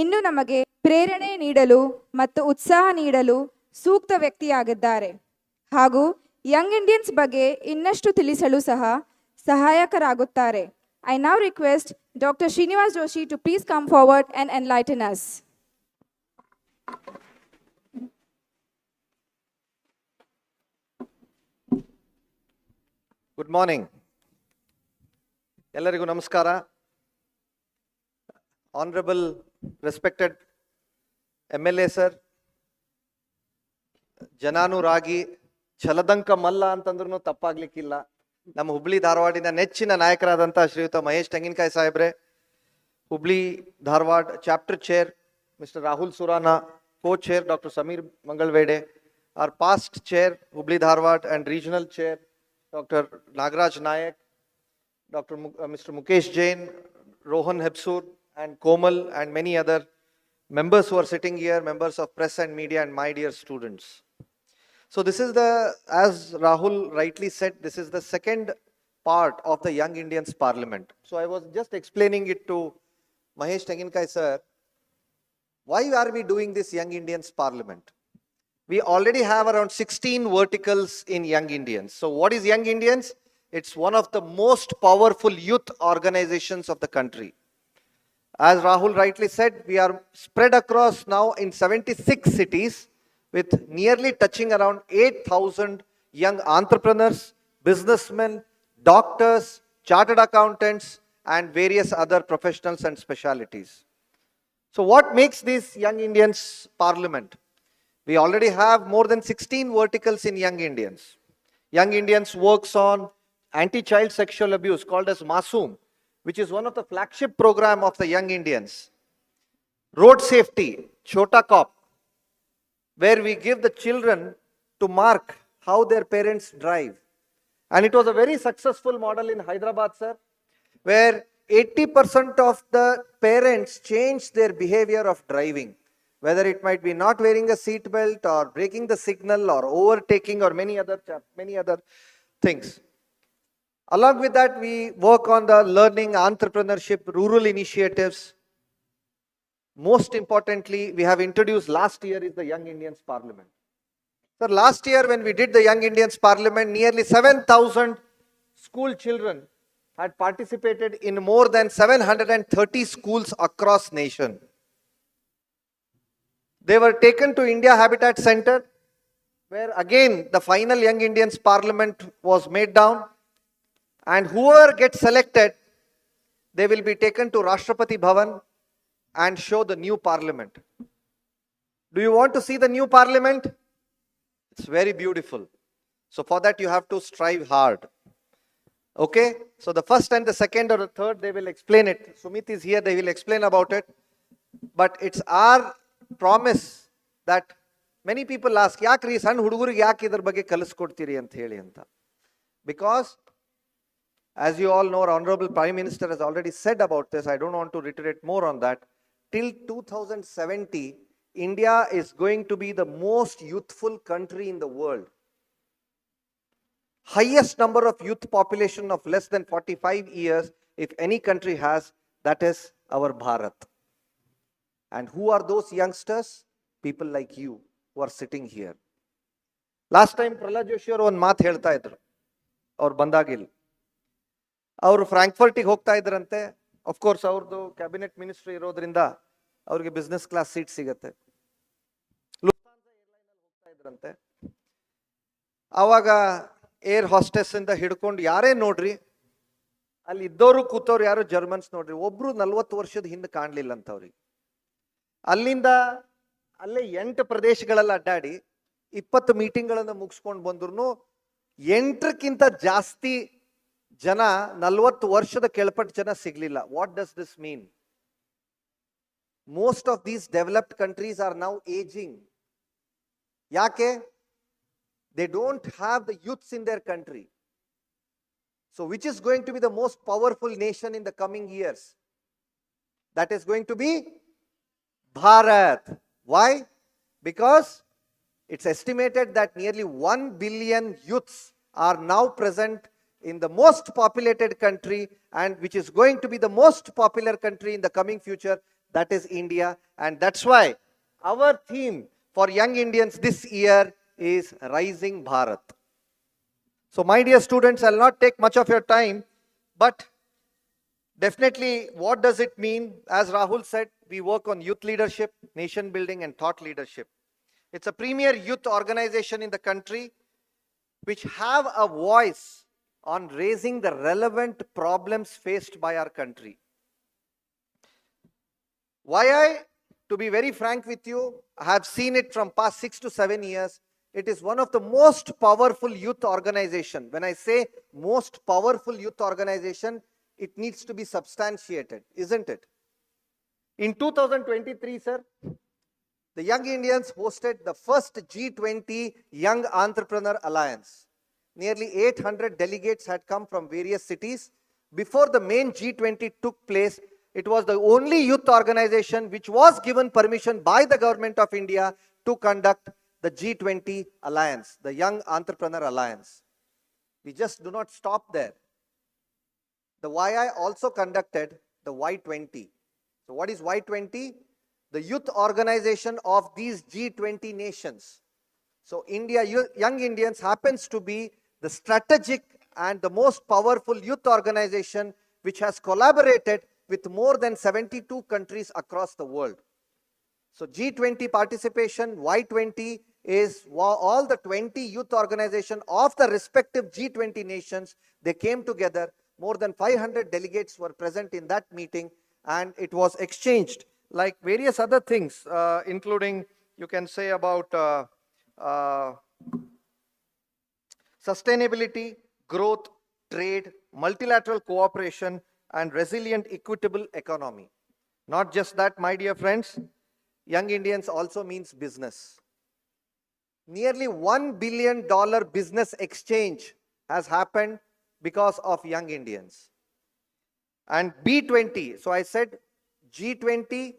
ಇನ್ನು ನಮಗೆ ಪ್ರೇರಣೆ ನೀಡಲು ಮತ್ತು ಉತ್ಸಾಹ ನೀಡಲು ಸೂಕ್ತ ವ್ಯಕ್ತಿಯಾಗಿದ್ದಾರೆ ಹಾಗೂ ಯಂಗ್ ಇಂಡಿಯನ್ಸ್ ಬಗ್ಗೆ ಇನ್ನಷ್ಟು ತಿಳಿಸಲು ಸಹ ಸಹಾಯಕರಾಗುತ್ತಾರೆ. I now request Dr. Srinivas Joshi to please come forward and enlighten us. Good morning. Ellarigu namaskara. Honorable, respected MLA sir, Jananuragi, Chaladanka Malla ಅಂತಂದ್ರೂ ತಪ್ಪಾಗ್ಲಿಕ್ಕಿಲ್ಲ. ನಮ್ಮ ಹುಬ್ಳಿ ಧಾರವಾಡಿನ ನೆಚ್ಚಿನ ನಾಯಕರಾದಂಥ ಶ್ರೀಯುತ ಮಹೇಶ್ ತೆಂಗಿನಕಾಯಿ ಸಾಹೇಬ್ರೆ, Hubli Dharwad chapter chair mister Rahul Surana, co chair doctor Sameer Mangalvede, our past chair Hubli Dharwad and regional chair Dr. Nagaraj Nayak, Mr. Mukesh Jain, Rohan Hebsur and Komal and many other members who are sitting here, members of press and media, and my dear students. So this is as Rahul rightly said, this is the second part of the Young Indians Parliament. So I was just explaining it to Mahesh Tenginkai sir. Why are we doing this Young Indians Parliament? We already have around 16 verticals in Young Indians. So what is Young Indians? It's one of the most powerful youth organizations of the country. As Rahul rightly said, we are spread across now in 76 cities, with nearly touching around 8,000 young entrepreneurs, businessmen, doctors, chartered accountants, and various other professionals and specialities. So what makes this Young Indians Parliament? We already have more than 16 verticals in Young Indians. Young Indians works on anti-child sexual abuse called as Masoom, which is one of the flagship program of the Young Indians. Road safety, Chota Cop, where we give the children to mark how their parents drive. And it was a very successful model in Hyderabad, sir, where 80% of the parents changed their behavior of driving, whether it might be not wearing a seat belt or breaking the signal or overtaking or many other things. Along with that, we work on the learning, entrepreneurship, rural initiatives. Most importantly, we have introduced last year is the Young Indians Parliament. So last year when we did the Young Indians Parliament, nearly 7,000 school children had participated in more than 730 schools across nation. They were taken to India Habitat Center, where again the final Young Indians Parliament was made down, and whoever gets selected, they will be taken to Rashtrapati Bhavan and show the new parliament. Do you want to see the new parliament? It's very beautiful. So for that you have to strive hard. Okay? So the first and the second or the third, they will explain it. Sumit is here, they will explain about it. But it's our promise that many people ask, ಯಾಕ್ರಿ ಸಣ್ಣ ಹುಡುಗರಿಗೆ ಯಾಕೆ ಇದ್ರ ಬಗ್ಗೆ ಕಲಿಸ್ಕೊಡ್ತೀರಿ ಅಂತ ಹೇಳಿ ಅಂತ. Because as you all know, our Honorable Prime Minister has already said about this. I don't want to reiterate more on that. Till 2070, India is going to be the most youthful country in the world. Highest number of youth population of less than 45 years, if any country has, that is our Bharat. And who are those youngsters? People like you who are sitting here. Last time Prahlad Joshi ಅವರು ಒಂದು ಮಾತು ಹೇಳ್ತಾ ಇದ್ರು ಅವ್ರು ಬಂದಾಗಿಲ್ಲಿ. ಅವರು ಫ್ರಾಂಕ್ಫರ್ಟಿಗೆ ಹೋಗ್ತಾ ಇದ್ರಂತೆ. Of course ಅವ್ರದ್ದು ಕ್ಯಾಬಿನೆಟ್ ಮಿನಿಸ್ಟ್ರಿ ಇರೋದ್ರಿಂದ ಅವ್ರಿಗೆ ಬಿಸ್ನೆಸ್ ಕ್ಲಾಸ್ ಸೀಟ್ ಸಿಗತ್ತೆ. ಹೋಗ್ತಾ ಇದ್ರಂತೆ. ಆವಾಗ ಏರ್ ಹಾಸ್ಟೆಸ್ ಇಂದ ಹಿಡ್ಕೊಂಡು ಯಾರೇ ನೋಡ್ರಿ, ಅಲ್ಲಿ ಇದ್ದವರು ಕೂತವ್ರು ಯಾರು ಜರ್ಮನ್ಸ್ ನೋಡ್ರಿ, ಒಬ್ರು 40 ವರ್ಷದ ಹಿಂದೆ ಕಾಣ್ಲಿಲ್ಲ ಅಂತ ಅವ್ರಿಗೆ. ಅಲ್ಲಿಂದ ಅಲ್ಲೇ 8 ಪ್ರದೇಶಗಳಲ್ಲಿ ಅಡ್ಡಾಡಿ 20 ಮೀಟಿಂಗ್ಗಳನ್ನು ಮುಗಿಸ್ಕೊಂಡು ಬಂದ್ರು 8ಕ್ಕಿಂತ ಜಾಸ್ತಿ ಜನ 40 ವರ್ಷದ ಕೆಳಪಟ್ಟ ಜನ ಸಿಗ್ಲಿಲ್ಲ. What does this mean? Most of these developed countries are now ageing. ಯಾಕೆ? They don't have the youths in their country. So which is going to be the most powerful nation in the coming years? That is going to be Bharat. Why? Because it's estimated that nearly 1 billion youths are now present in the most populated country, and which is going to be the most popular country in the coming future, that is India. And that's why our theme for young Indians this year is Rising Bharat. So my dear students, I'll not take much of your time, but definitely what does it mean? As Rahul said, we work on youth leadership, nation building and thought leadership. It's a premier youth organization in the country which have a voice on raising the relevant problems faced by our country. Why to be very frank with you, I have seen it from past 6 to 7 years. It is one of the most powerful youth organization. When I say most powerful youth organization, it needs to be substantiated, isn't it? In 2023, sir, the Young Indians hosted the first G20 Young Entrepreneur Alliance. Nearly 800 delegates had come from various cities. Before the main G20 took place, it was the only youth organization which was given permission by the government of India to conduct the G20 Alliance, the Young Entrepreneur Alliance. We just do not stop there. The YI also conducted the Y20. So what is Y20? The youth organization of these G20 nations. So India, Young Indians happens to be the strategic and the most powerful youth organization which has collaborated with more than 72 countries across the world. So G20 participation, Y20 is all the 20 youth organizations of the respective G20 nations. They came together. More than 500 delegates were present in that meeting, and it was exchanged like various other things, including, you can say, about sustainability, growth, trade, multilateral cooperation, and resilient, equitable economy. Not just that, my dear friends, Young Indians also means business. Nearly $1 billion business exchange has happened because of Young Indians. And B20, so I said G20,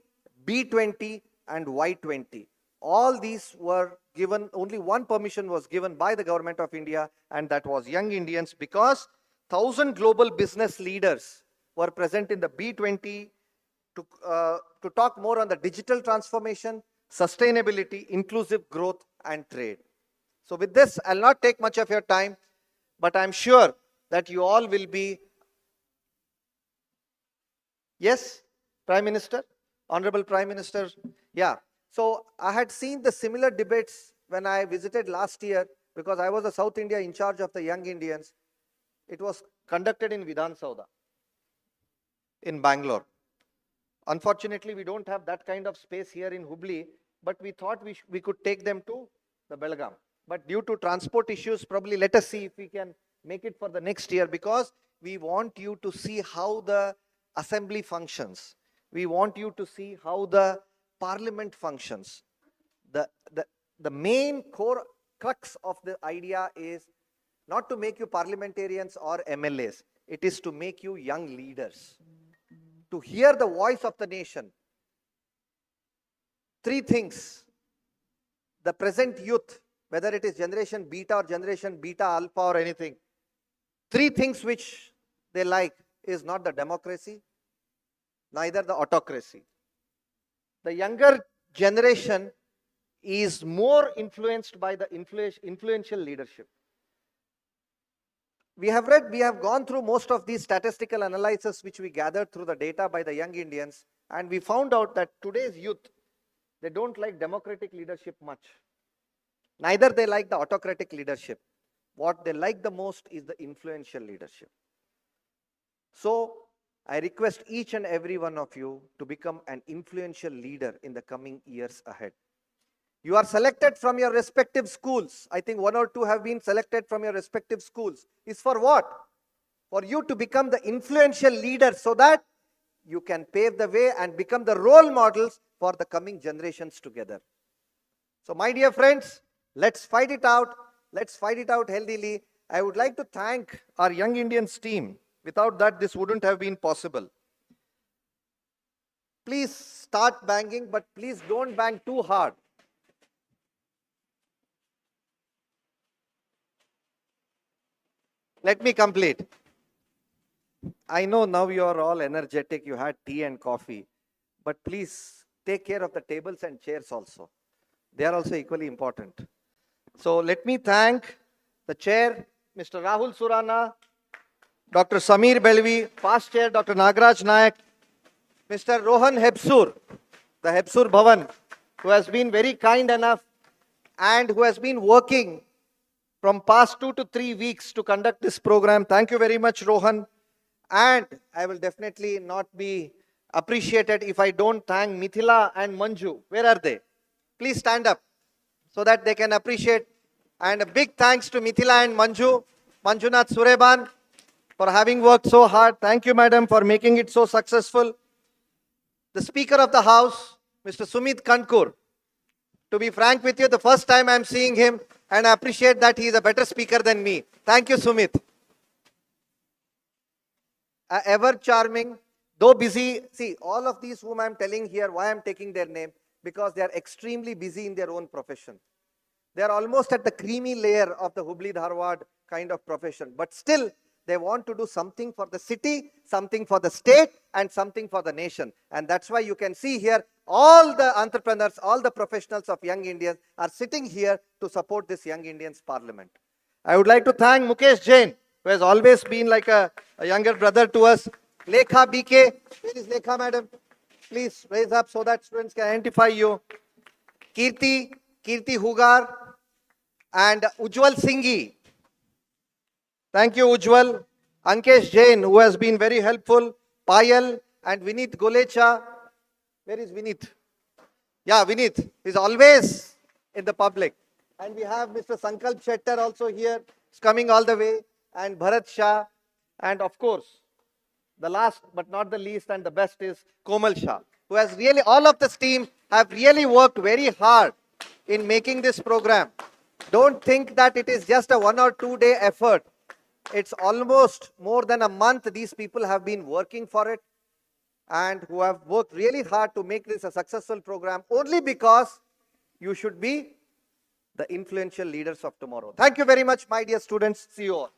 B20 and Y20. All these were given, only one permission was given by the government of India, and that was Young Indians, because 1,000 global business leaders were present in the B20 to talk more on the digital transformation, sustainability, inclusive growth and trade. So with this, I'll not take much of your time, but I'm sure that you all will be. Yes, Prime Minister, Honorable Prime Minister. Yeah, so I had seen the similar debates when I visited last year, because I was the South India in charge of the Young Indians. It was conducted in Vidhan Sauda in Bangalore. Unfortunately, we don't have that kind of space here in Hubballi, but we thought we could take them to the Belgaum. But due to transport issues, probably let us see if we can make it for the next year, because we want you to see how the assembly functions. We want you to see how the parliament functions. The main core crux of the idea is not to make you parliamentarians or MLAs. It is to make you young leaders, to hear the voice of the nation. 3 things. The present youth, whether it is generation beta or generation beta alpha or anything, 3 things which they like is not the democracy, neither the autocracy. The younger generation is more influenced by the influential leadership. We have gone through most of these statistical analysis which we gathered through the data by the young Indians, and we found out that today's youth, they don't like democratic leadership much. Neither they like the autocratic leadership. What they like the most is the influential leadership. So, I request each and every one of you to become an influential leader in the coming years ahead. You are selected from your respective schools. I think 1 or 2 have been selected from your respective schools. Is for what? For you to become the influential leader so that you can pave the way and become the role models for the coming generations together. So my dear friends, let's fight it out. Let's fight it out healthily. I would like to thank our Young Indians team. Without that, this wouldn't have been possible. Please start banging, but please don't bang too hard. Let me complete. I know now you are all energetic, you had tea and coffee, but please take care of the tables and chairs also. They are also equally important. So let me thank the chair, Mr. Rahul Surana, Dr. Samir Belvi, past chair, Dr. Nagaraj Nayak, Mr. Rohan Hebsur, the Hebsur Bhavan, who has been very kind enough and who has been working from past 2 to 3 weeks to conduct this program. Thank you very much, Rohan. And I will definitely not be appreciated if I don't thank Mithila and Manju. Where are they? Please stand up so that they can appreciate. And a big thanks to Mithila and Manju, Manjunath Sureban, for having worked so hard. Thank you, madam, for making it so successful. The Speaker of the House, Mr. Sumit Kankur. To be frank with you, the first time I am seeing him, and I appreciate that he is a better speaker than me. Thank you, Sumit. Ever charming, though busy. See, all of these whom I am telling here, why I am taking their name? Because they are extremely busy in their own profession. They are almost at the creamy layer of the Hubballi Dharwad kind of profession. But still, they want to do something for the city, something for the state, and something for the nation. And that's why you can see here, all the entrepreneurs, all the professionals of Young Indians are sitting here to support this Young Indians Parliament. I would like to thank Mukesh Jain, who has always been like a younger brother to us. Lekha BK, where is Lekha, madam? Please raise up so that students can identify you. Kirti Hugar, and Ujwal Singhi. Thank you, Ujwal. Ankesh Jain, who has been very helpful. Payal and Vinit Golecha. Where is Vinit? Yeah, Vinit is always in the public. And we have Mr. Sankalp Shettar also here. He's coming all the way. And Bharat Shah. And of course, the last but not the least and the best is Komal Shah, who has really, all of this team have really worked very hard in making this program. Don't think that it is just a 1 or 2 day effort. It's almost more than a month these people have been working for it and who have worked really hard to make this a successful program only because you should be the influential leaders of tomorrow. Thank you very much, my dear students. See you all.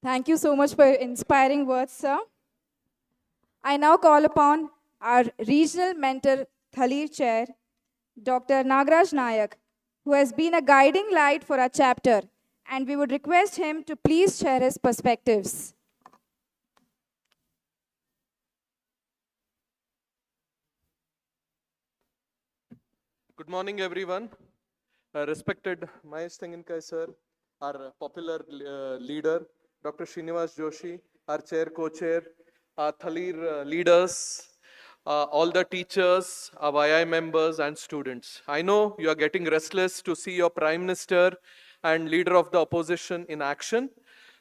Thank you so much for your inspiring words, sir. I now call upon our regional mentor, Thalir Chair, Dr. Nagaraj Nayak, who has been a guiding light for our chapter, and we would request him to please share his perspectives. Good morning, everyone. Respected Mahesh Tenginkai sir, our popular leader, Dr. Srinivas Joshi, our chair, co-chair, our Thalir leaders, all the teachers, our YI members and students. I know you are getting restless to see your Prime Minister and leader of the opposition in action.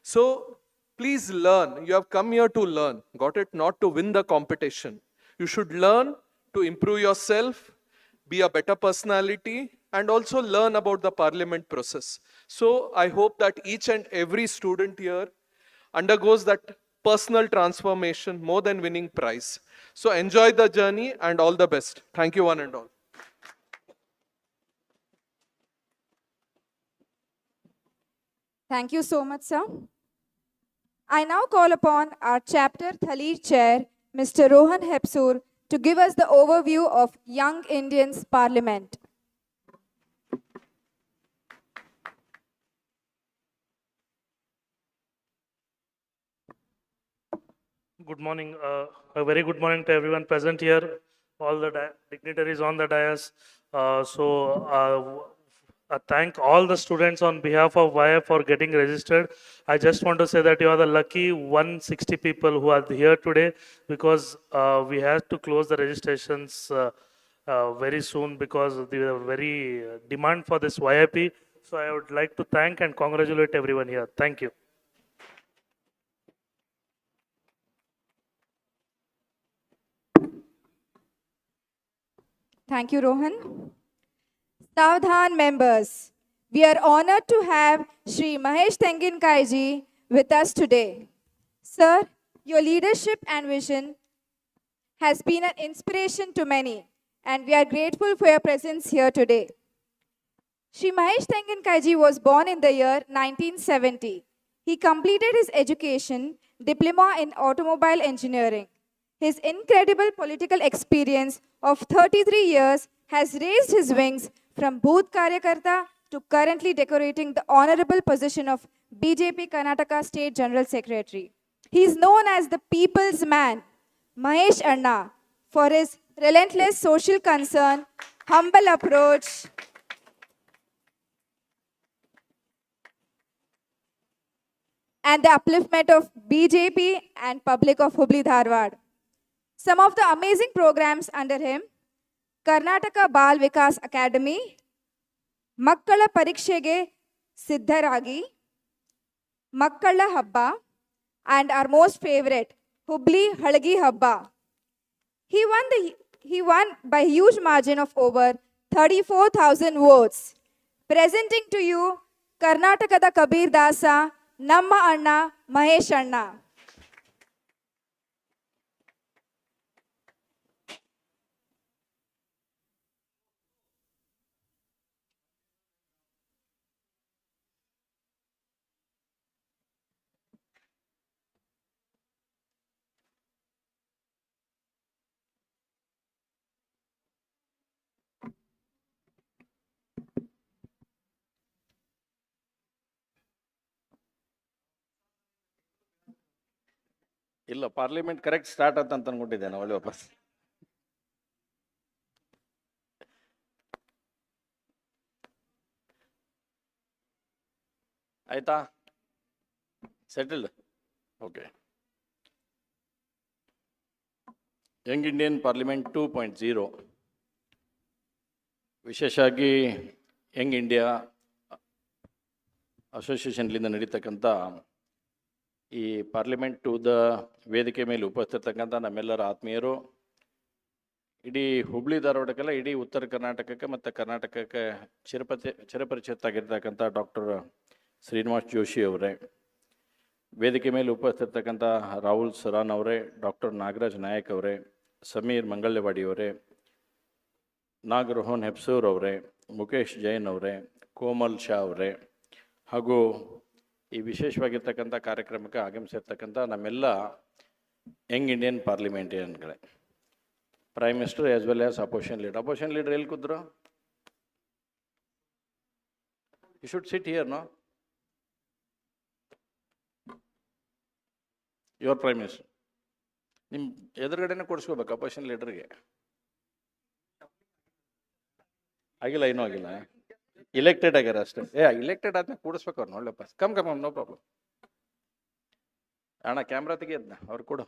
So please learn. You have come here to learn. Got it? Not to win the competition. You should learn to improve yourself, be a better personality, and also learn about the parliament process. So I hope that each and every student here undergoes that personal transformation more than winning prize. So enjoy the journey and all the best. Thank you one and all. Thank you so much, sir. I now call upon our chapter Thalir chair, Mr. Rohan Hebsur, to give us the overview of Young Indians Parliament. Good morning. A very good morning to everyone present here, all the dignitaries on the dais. I thank all the students on behalf of YF for getting registered. I just want to say that you are the lucky 160 people who are here today, because we have to close the registrations very soon because of the very demand for this YIP. So I would like to thank and congratulate everyone here. Thank you. Thank you, Rohan. Savdhan members, we are honored to have Shri Mahesh Tenginkaiji with us today. Sir, your leadership and vision has been an inspiration to many, and we are grateful for your presence here today. Shri Mahesh Tenginkaiji was born in the year 1970. He completed his education, diploma in automobile engineering. His incredible political experience of 33 years has raised his wings from Booth Karyakarta to currently decorating the honorable position of BJP Karnataka State General Secretary. He is known as the people's man, Mahesh Anna, for his relentless social concern, humble approach, and the upliftment of BJP and public of Hubballi Dharwad. Some of the amazing programs under him: Karnataka Bal Vikas Academy, Makkala Parikshege Siddharagi, Makkala Habba, and our most favorite, Hubli Halgi Habba. He won by huge margin of over 34,000 votes. Presenting to you Karnatakada Kabir Dasa, Namma Anna, Mahesh Anna. ಇಲ್ಲ parliament correct start ಅಂತ ಅನ್ಕೊಂಡಿದ್ದೆ ನಾನು ಒಳ್ಳೆ ವಾಪಸ್. ಆಯ್ತಾ? Settled? Okay. Young Indian parliament 2.0 ವಿಶೇಷವಾಗಿ Young India ಅಸೋಸಿಯೇಷನ್ಲಿಂದ ನಡೀತಕ್ಕಂಥ ಈ ಪಾರ್ಲಿಮೆಂಟ್ ಟೂದ ವೇದಿಕೆ ಮೇಲೆ ಉಪಸ್ಥಿತಕ್ಕಂಥ ನಮ್ಮೆಲ್ಲರ ಆತ್ಮೀಯರು, ಇಡೀ ಹುಬ್ಳಿ ಧಾರವಾಡಕ್ಕೆಲ್ಲ ಇಡೀ ಉತ್ತರ ಕರ್ನಾಟಕಕ್ಕೆ ಮತ್ತು ಕರ್ನಾಟಕಕ್ಕೆ ಚಿರಪರಿಚಿತರಾಗಿರ್ತಕ್ಕಂಥ ಡಾಕ್ಟರ್ ಶ್ರೀನಿವಾಸ್ ಜೋಶಿ ಅವರೇ, ವೇದಿಕೆ ಮೇಲೆ ಉಪಸ್ಥಿತಕ್ಕಂಥ ರಾಹುಲ್ ಸರಾನ್ ಅವರೇ, ಡಾಕ್ಟರ್ ನಾಗರಾಜ್ ನಾಯಕ್ ಅವರೇ, ಸಮೀರ್ ಮಂಗಳ್ಯವಾಡಿ ಅವರೇ, ನಾಗರೋಹನ್ ಹೆಬ್ಸೂರ್ ಅವರೇ, ಮುಖೇಶ್ ಜೈನ್ ಅವರೇ, ಕೋಮಲ್ ಶಾ ಅವರೇ, ಹಾಗೂ ಈ ವಿಶೇಷವಾಗಿರ್ತಕ್ಕಂಥ ಕಾರ್ಯಕ್ರಮಕ್ಕೆ ಆಗಮಿಸಿರ್ತಕ್ಕಂಥ ನಮ್ಮೆಲ್ಲ ಯಂಗ್ ಇಂಡಿಯನ್ ಪಾರ್ಲಿಮೆಂಟೇರಿಯನ್ಗಳೇ, prime minister as well as opposition leader ಎಲ್ಲಿ ಕೂತ್ರು? You should sit here, no? Your prime minister ನಿಮ್ಮ ಎದುರುಗಡೆನೇ ಕೊಡಿಸ್ಕೋಬೇಕು ಅಪೋಸಿಷನ್ ಲೀಡರ್ಗೆ. ಆಗಿಲ್ಲ, ಇನ್ನೂ ಆಗಿಲ್ಲ, ಇಲೆಕ್ಟೆಡ್ ಆಗ್ಯಾರ ಅಷ್ಟೇ. ಇಲೆಕ್ಟೆಡ್ ಆದ್ಮೇಲೆ ಕೂಡಿಸ್ಬೇಕು ಅವ್ರನ್ನ ಒಳ್ಳೆ ಪಾಸ್. Come no problem. ಅಣ್ಣ ಕ್ಯಾಮ್ರಾ ತೆಗಿಯದ್ನ ಅವ್ರು ಕೊಡು.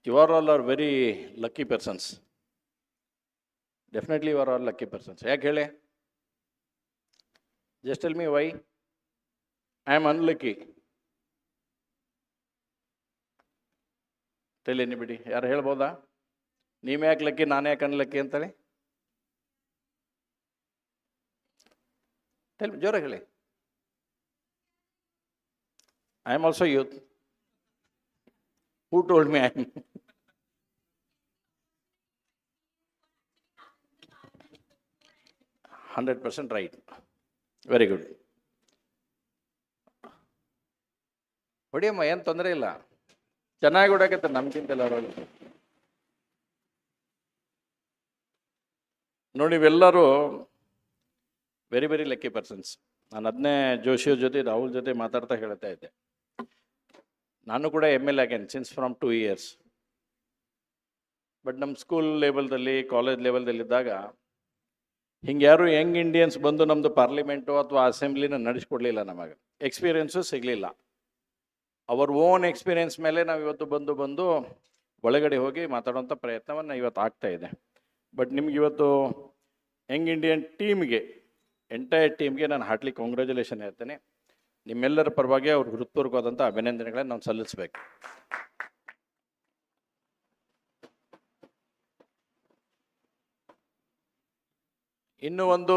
You are all are very lucky persons. Definitely you are all lucky persons. ಯಾಕೆ ಹೇಳಿ? Just tell me why. I am unlucky. Tell anybody. ಯಾರು ಹೇಳ್ಬೋದಾ? ನೀವು ಯಾಕೆ ಲಕ್ಕಿ, ನಾನು ಯಾಕೆ ಅನ್ಲಕ್ಕಿ ಅಂತೇಳಿ? ಟೆಲ್ ಜೋರಾಗಿ ಹೇಳಿ. I am also youth. Who told me I'm 100% right? Very good. ಹೊಡಿಯಮ್ಮ, ಏನು ತೊಂದರೆ ಇಲ್ಲ, ಚೆನ್ನಾಗಿ ಹೊಡಕತ್ತೆ ನಮ್ಗಿಂತೆಲ್ಲ ಅವರಲ್ಲಿ. ನೋಡಿ, ಇವೆಲ್ಲರೂ ವೆರಿ ವೆರಿ ಲಕ್ಕಿ ಪರ್ಸನ್ಸ್. ನಾನು ಅದನ್ನೇ ಜೋಶಿಯವ್ರ ಜೊತೆ ರಾಹುಲ್ ಜೊತೆ ಮಾತಾಡ್ತಾ ಹೇಳ್ತಾ ಇದ್ದೆ. ನಾನು ಕೂಡ ML ಆಗ್ಯಾನೆ ಸಿನ್ಸ್ ಫ್ರಮ್ 2 years. ಬಟ್ ನಮ್ಮ ಸ್ಕೂಲ್ ಲೆವೆಲ್ದಲ್ಲಿ, ಕಾಲೇಜ್ ಲೆವೆಲ್ದಲ್ಲಿದ್ದಾಗ ಹಿಂಗೆ ಯಾರು ಯಂಗ್ ಇಂಡಿಯನ್ಸ್ ಬಂದು ನಮ್ಮದು ಪಾರ್ಲಿಮೆಂಟು ಅಥವಾ ಅಸೆಂಬ್ಲಿನ ನಡೆಸ್ಕೊಡ್ಲಿಲ್ಲ. ನಮಗೆ ಎಕ್ಸ್ಪೀರಿಯೆನ್ಸು ಸಿಗಲಿಲ್ಲ. ಅವರ್ ಓನ್ ಎಕ್ಸ್ಪೀರಿಯೆನ್ಸ್ ಮೇಲೆ ನಾವು ಇವತ್ತು ಬಂದು ಒಳಗಡೆ ಹೋಗಿ ಮಾತಾಡೋಂಥ ಪ್ರಯತ್ನವನ್ನು ಇವತ್ತು ಆಗ್ತಾ ಇದೆ. ಬಟ್ ನಿಮ್ಗೆ ಇವತ್ತು ಯಂಗ್ ಇಂಡಿಯನ್ ಟೀಮ್ಗೆ, ಎಂಟೈರ್ ಟೀಮ್ಗೆ ನಾನು ಹಾರ್ಟ್ಲಿ ಕಾಂಗ್ರ್ಯಾಚುಲೇಷನ್ ಹೇಳ್ತೇನೆ. ನಿಮ್ಮೆಲ್ಲರ ಪರವಾಗಿ ಅವ್ರಿಗೆ ಹೃತ್ಪೂರ್ವಕವಾದಂಥ ಅಭಿನಂದನೆಗಳನ್ನು ನಾವು ಸಲ್ಲಿಸಬೇಕು. ಇನ್ನೂ ಒಂದು,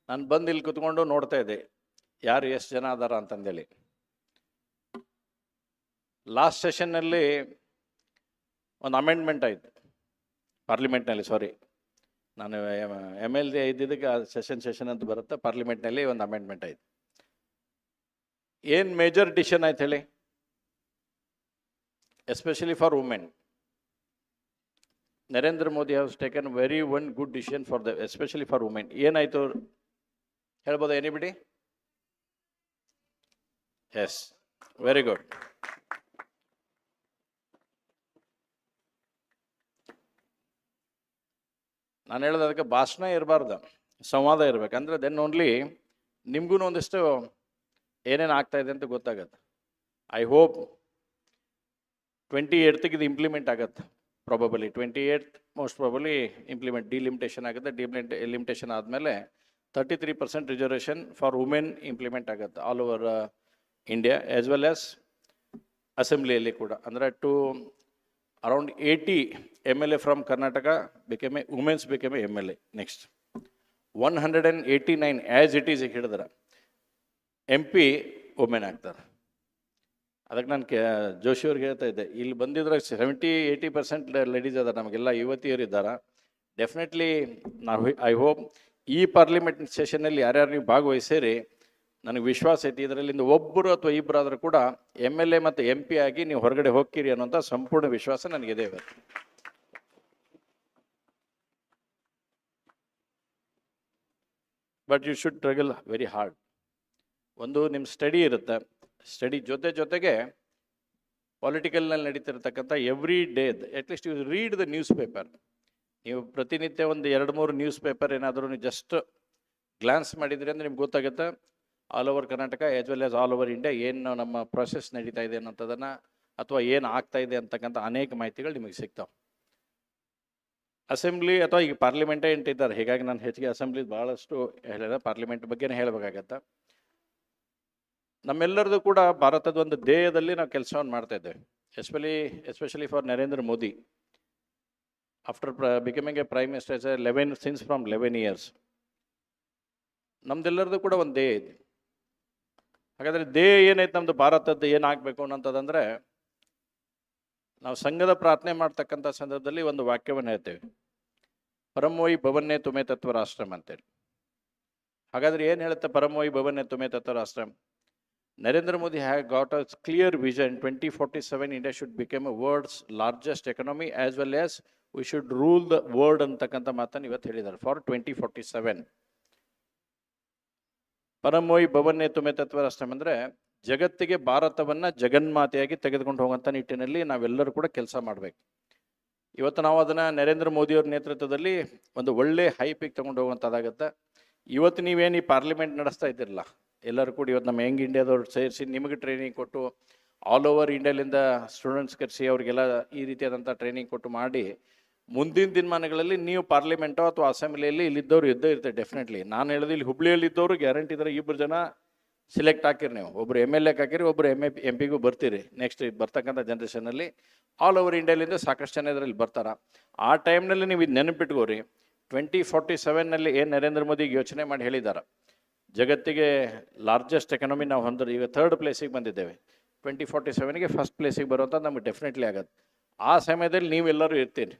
ನಾನು ಬಂದು ಇಲ್ಲಿ ಕುತ್ಕೊಂಡು ನೋಡ್ತಾ ಇದ್ದೆ ಯಾರು ಎಷ್ಟು ಜನ ಅದಾರ ಅಂತಂದೇಳಿ. ಲಾಸ್ಟ್ ಸೆಷನ್ನಲ್ಲಿ ಒಂದು ಅಮೆಂಡ್ಮೆಂಟ್ ಆಯಿತು ಪಾರ್ಲಿಮೆಂಟ್ನಲ್ಲಿ. ಸಾರಿ, ನಾನು ML ಇದ್ದಿದ್ದಕ್ಕೆ ಸೆಷನ್ ಅಂತ ಬರುತ್ತೆ. ಪಾರ್ಲಿಮೆಂಟ್ನಲ್ಲಿ ಒಂದು ಅಮೆಂಡ್ಮೆಂಟ್ ಆಯಿತು. ಏನು ಮೇಜರ್ ಡಿಸಿಷನ್ ಆಯ್ತು ಹೇಳಿ? Especially for women. Narendra Modi has taken very one good decision for the especially for women. ಏನಾಯಿತು ಹೇಳ್ಬೋದಾ ಎನಿಬಿಡಿ? S, very good. ನಾನು ಹೇಳೋದು ಅದಕ್ಕೆ ಭಾಷಣ ಇರಬಾರ್ದು, ಸಂವಾದ ಇರಬೇಕು. ಅಂದರೆ ದೆನ್ ಓನ್ಲಿ ನಿಮಗೂ ಒಂದಿಷ್ಟು ಏನೇನು ಆಗ್ತಾ ಇದೆ ಅಂತ ಗೊತ್ತಾಗತ್ತೆ. ಐ ಹೋಪ್ 28th ಇದು ಇಂಪ್ಲಿಮೆಂಟ್ ಆಗುತ್ತೆ. Probably 28th most probably implement, delimitation ಆಗುತ್ತೆ. ಡಿಲಿಮಿಟೇಷನ್ ಆದಮೇಲೆ 33% ರಿಸರ್ವೇಷನ್ ಫಾರ್ ವುಮೆನ್ ಇಂಪ್ಲಿಮೆಂಟ್ ಆಗುತ್ತೆ all over India as well as ಅಸೆಂಬ್ಲಿಯಲ್ಲಿ ಕೂಡ. ಅಂದರೆ around 80 MLA from Karnataka women's became a MLA. Next 189 as it is ಹೇಳಿದ್ರೆ MP women ಆಗ್ತಾರೆ. ಅದಕ್ಕೆ ನಾನು ಜೋಶಿ ಅವ್ರಿಗೆ ಹೇಳ್ತಾ ಇದ್ದೆ, ಇಲ್ಲಿ ಬಂದಿದ್ರೆ 70-80% ಲೇಡೀಸ್ ಅದಾರೆ, ನಮಗೆಲ್ಲ ಯುವತಿಯರು ಇದ್ದಾರೆ. ಡೆಫಿನೆಟ್ಲಿ ನಾವು ಐ ಹೋಪ್ ಈ ಪಾರ್ಲಿಮೆಂಟ್ ಸೆಷನಲ್ಲಿ ಯಾರ್ಯಾರು ನೀವು ಭಾಗವಹಿಸಿರಿ, ನನಗೆ ವಿಶ್ವಾಸ ಐತಿ ಇದರಲ್ಲಿಂದ ಒಬ್ಬರು ಅಥವಾ ಇಬ್ಬರಾದರೂ ಕೂಡ MLA ಮತ್ತು MP ಆಗಿ ನೀವು ಹೊರಗಡೆ ಹೋಗ್ತೀರಿ ಅನ್ನೋಂಥ ಸಂಪೂರ್ಣ ವಿಶ್ವಾಸ ನನಗಿದೆ ಇವತ್ತು. But you should struggle very hard. ಒಂದು ನಿಮ್ಮ ಸ್ಟಡಿ ಇರುತ್ತೆ, ಸ್ಟಡಿ ಜೊತೆಗೆ ಪಾಲಿಟಿಕಲ್ನಲ್ಲಿ ನಡೀತಿರ್ತಕ್ಕಂಥ every day at least you read the newspaper. ನೀವು ಪ್ರತಿನಿತ್ಯ ಒಂದು 2-3 ನ್ಯೂಸ್ ಪೇಪರ್ ಏನಾದರೂ ನೀವು ಜಸ್ಟ್ ಗ್ಲಾನ್ಸ್ ಮಾಡಿದ್ರಿ ಅಂದರೆ ನಿಮ್ಗೆ ಗೊತ್ತಾಗುತ್ತೆ all over Karnataka as well as all over India ಏನು ನಮ್ಮ ಪ್ರೊಸೆಸ್ ನಡೀತಾ ಇದೆ ಅನ್ನೋಂಥದ್ದನ್ನು ಅಥವಾ ಏನು ಆಗ್ತಾ ಇದೆ ಅಂತಕ್ಕಂಥ ಅನೇಕ ಮಾಹಿತಿಗಳು ನಿಮಗೆ ಸಿಗ್ತಾವೆ. ಅಸೆಂಬ್ಲಿ ಅಥವಾ ಈಗ ಪಾರ್ಲಿಮೆಂಟೇ ಇದ್ದಾರೆ, ಹೀಗಾಗಿ ನಾನು ಹೆಚ್ಚಿಗೆ ಅಸೆಂಬ್ಲಿ ಭಾಳಷ್ಟು ಹೇಳಿದೆ, ಪಾರ್ಲಿಮೆಂಟ್ ಬಗ್ಗೆನೇ ಹೇಳಬೇಕಾಗತ್ತೆ. ನಮ್ಮೆಲ್ಲರದು ಕೂಡ ಭಾರತದ ಒಂದು ಧ್ಯೇಯದಲ್ಲಿ ನಾವು ಕೆಲಸವನ್ನು ಮಾಡ್ತಾ ಇದ್ದೇವೆ. Especially for Narendra Modi after becoming A prime minister since from 11 years. ನಮ್ದೆಲ್ಲರದು ಕೂಡ ಒಂದು ಧ್ಯೇಯ ಇದೆ. ಹಾಗಾದರೆ ಧ್ಯೇಯ ಏನೈತೆ ನಮ್ಮದು ಭಾರತದ್ದು ಏನಾಗಬೇಕು ಅನ್ನೋಂಥದ್ದಂದರೆ, ನಾವು ಸಂಘದ ಪ್ರಾರ್ಥನೆ ಮಾಡ್ತಕ್ಕಂಥ ಸಂದರ್ಭದಲ್ಲಿ ಒಂದು ವಾಕ್ಯವನ್ನು ಹೇಳ್ತೇವೆ, ಪರಮೋಯಿ ಭವನ್ನೇ ತುಮೆ ತತ್ವ ರಾಷ್ಟ್ರಂ ಅಂತೇಳಿ. ಹಾಗಾದರೆ ಏನು ಹೇಳುತ್ತೆ ಪರಮೋಯಿ ಭವನ್ನೇ ತುಮೆ ತತ್ವ ರಾಷ್ಟ್ರಂ? Narendra Modi have got a clear vision. 2047 India should become a world's largest economy as well as we should rule the world ಅಂತಕ್ಕಂಥ ಮಾತನ್ನು ಇವತ್ತು ಹೇಳಿದ್ದಾರೆ ಫಾರ್ 2047. ಪರಮೋಯಿ ಭವನ್ನೇ ತುಮೆ ತತ್ವ ರಾಷ್ಟ್ರಂ ಅಂದರೆ ಜಗತ್ತಿಗೆ ಭಾರತವನ್ನು ಜಗನ್ಮಾತೆಯಾಗಿ ತೆಗೆದುಕೊಂಡು ಹೋಗುವಂಥ ನಿಟ್ಟಿನಲ್ಲಿ ನಾವೆಲ್ಲರೂ ಕೂಡ ಕೆಲಸ ಮಾಡಬೇಕು. ಇವತ್ತು ನಾವು ಅದನ್ನು ನರೇಂದ್ರ ಮೋದಿಯವ್ರ ನೇತೃತ್ವದಲ್ಲಿ ಒಂದು ಒಳ್ಳೆ ಹೈಪಿಗೆ ತಗೊಂಡು ಹೋಗುವಂಥದ್ದಾಗತ್ತೆ. ಇವತ್ತು ನೀವೇನು ಈ ಪಾರ್ಲಿಮೆಂಟ್ ನಡೆಸ್ತಾ ಇದ್ದಿರಲ್ಲ, ಎಲ್ಲರೂ ಕೂಡ ಇವತ್ತು ನಮ್ಮ ಯಂಗ್ ಇಂಡಿಯಾದವ್ರು ಸೇರಿಸಿ ನಿಮಗೆ ಟ್ರೈನಿಂಗ್ ಕೊಟ್ಟು ಆಲ್ ಓವರ್ ಇಂಡಿಯಾಲಿಂದ ಸ್ಟೂಡೆಂಟ್ಸ್ ಕರೆಸಿ ಅವರಿಗೆಲ್ಲ ಈ ರೀತಿಯಾದಂಥ ಟ್ರೈನಿಂಗ್ ಕೊಟ್ಟು ಮಾಡಿ ಮುಂದಿನ ದಿನಮಾನಗಳಲ್ಲಿ ನೀವು ಪಾರ್ಲಿಮೆಂಟೋ ಅಥವಾ ಅಸೆಂಬ್ಲಿಯಲ್ಲಿ ಇಲ್ಲಿದ್ದವ್ರು ಇದ್ದೇ ಇರ್ತಾರೆ ಡೆಫಿನೆಟ್ಲಿ. ನಾನು ಹೇಳಿದ್ರೆ ಇಲ್ಲಿ ಹುಬ್ಳಿಯಲ್ಲಿದ್ದವರು ಗ್ಯಾರಂಟಿ ಇದ್ದಾರೆ 2 ಜನ ಸಿಲೆಕ್ಟ್ ಹಾಕಿರಿ, ನೀವು ಒಬ್ಬರು MLA ಹಾಕಿರಿ, ಒಬ್ಬರು MP ಬರ್ತೀರಿ. ನೆಕ್ಸ್ಟ್ ಬರ್ತಕ್ಕಂಥ ಜನ್ರೇಷನಲ್ಲಿ ಆಲ್ ಓವರ್ ಇಂಡಿಯಾಲಿಂದ ಸಾಕಷ್ಟು ಜನ ಇದರಲ್ಲಿ ಬರ್ತಾರೆ. ಆ ಟೈಮ್ನಲ್ಲಿ ನೀವು ಇದು ನೆನಪಿಟ್ಕೋರಿ, 2047ನಲ್ಲಿ ಏನು ನರೇಂದ್ರ ಮೋದಿಗೆ ಯೋಚನೆ ಮಾಡಿ ಹೇಳಿದ್ದಾರೆ, ಜಗತ್ತಿಗೆ ಲಾರ್ಜೆಸ್ಟ್ ಎಕನಾಮಿ ನಾವು ಹೊಂದಿದ್ರೆ ಈಗ 3rd ಪ್ಲೇಸಿಗೆ ಬಂದಿದ್ದೇವೆ. 2047ಗೆ ಫಸ್ಟ್ ಪ್ಲೇಸಿಗೆ ಬರುವಂಥ ನಮಗೆ ಡೆಫಿನೆಟ್ಲಿ ಆಗುತ್ತೆ. ಆ ಸಮಯದಲ್ಲಿ ನೀವೆಲ್ಲರೂ ಇರ್ತೀರಿ.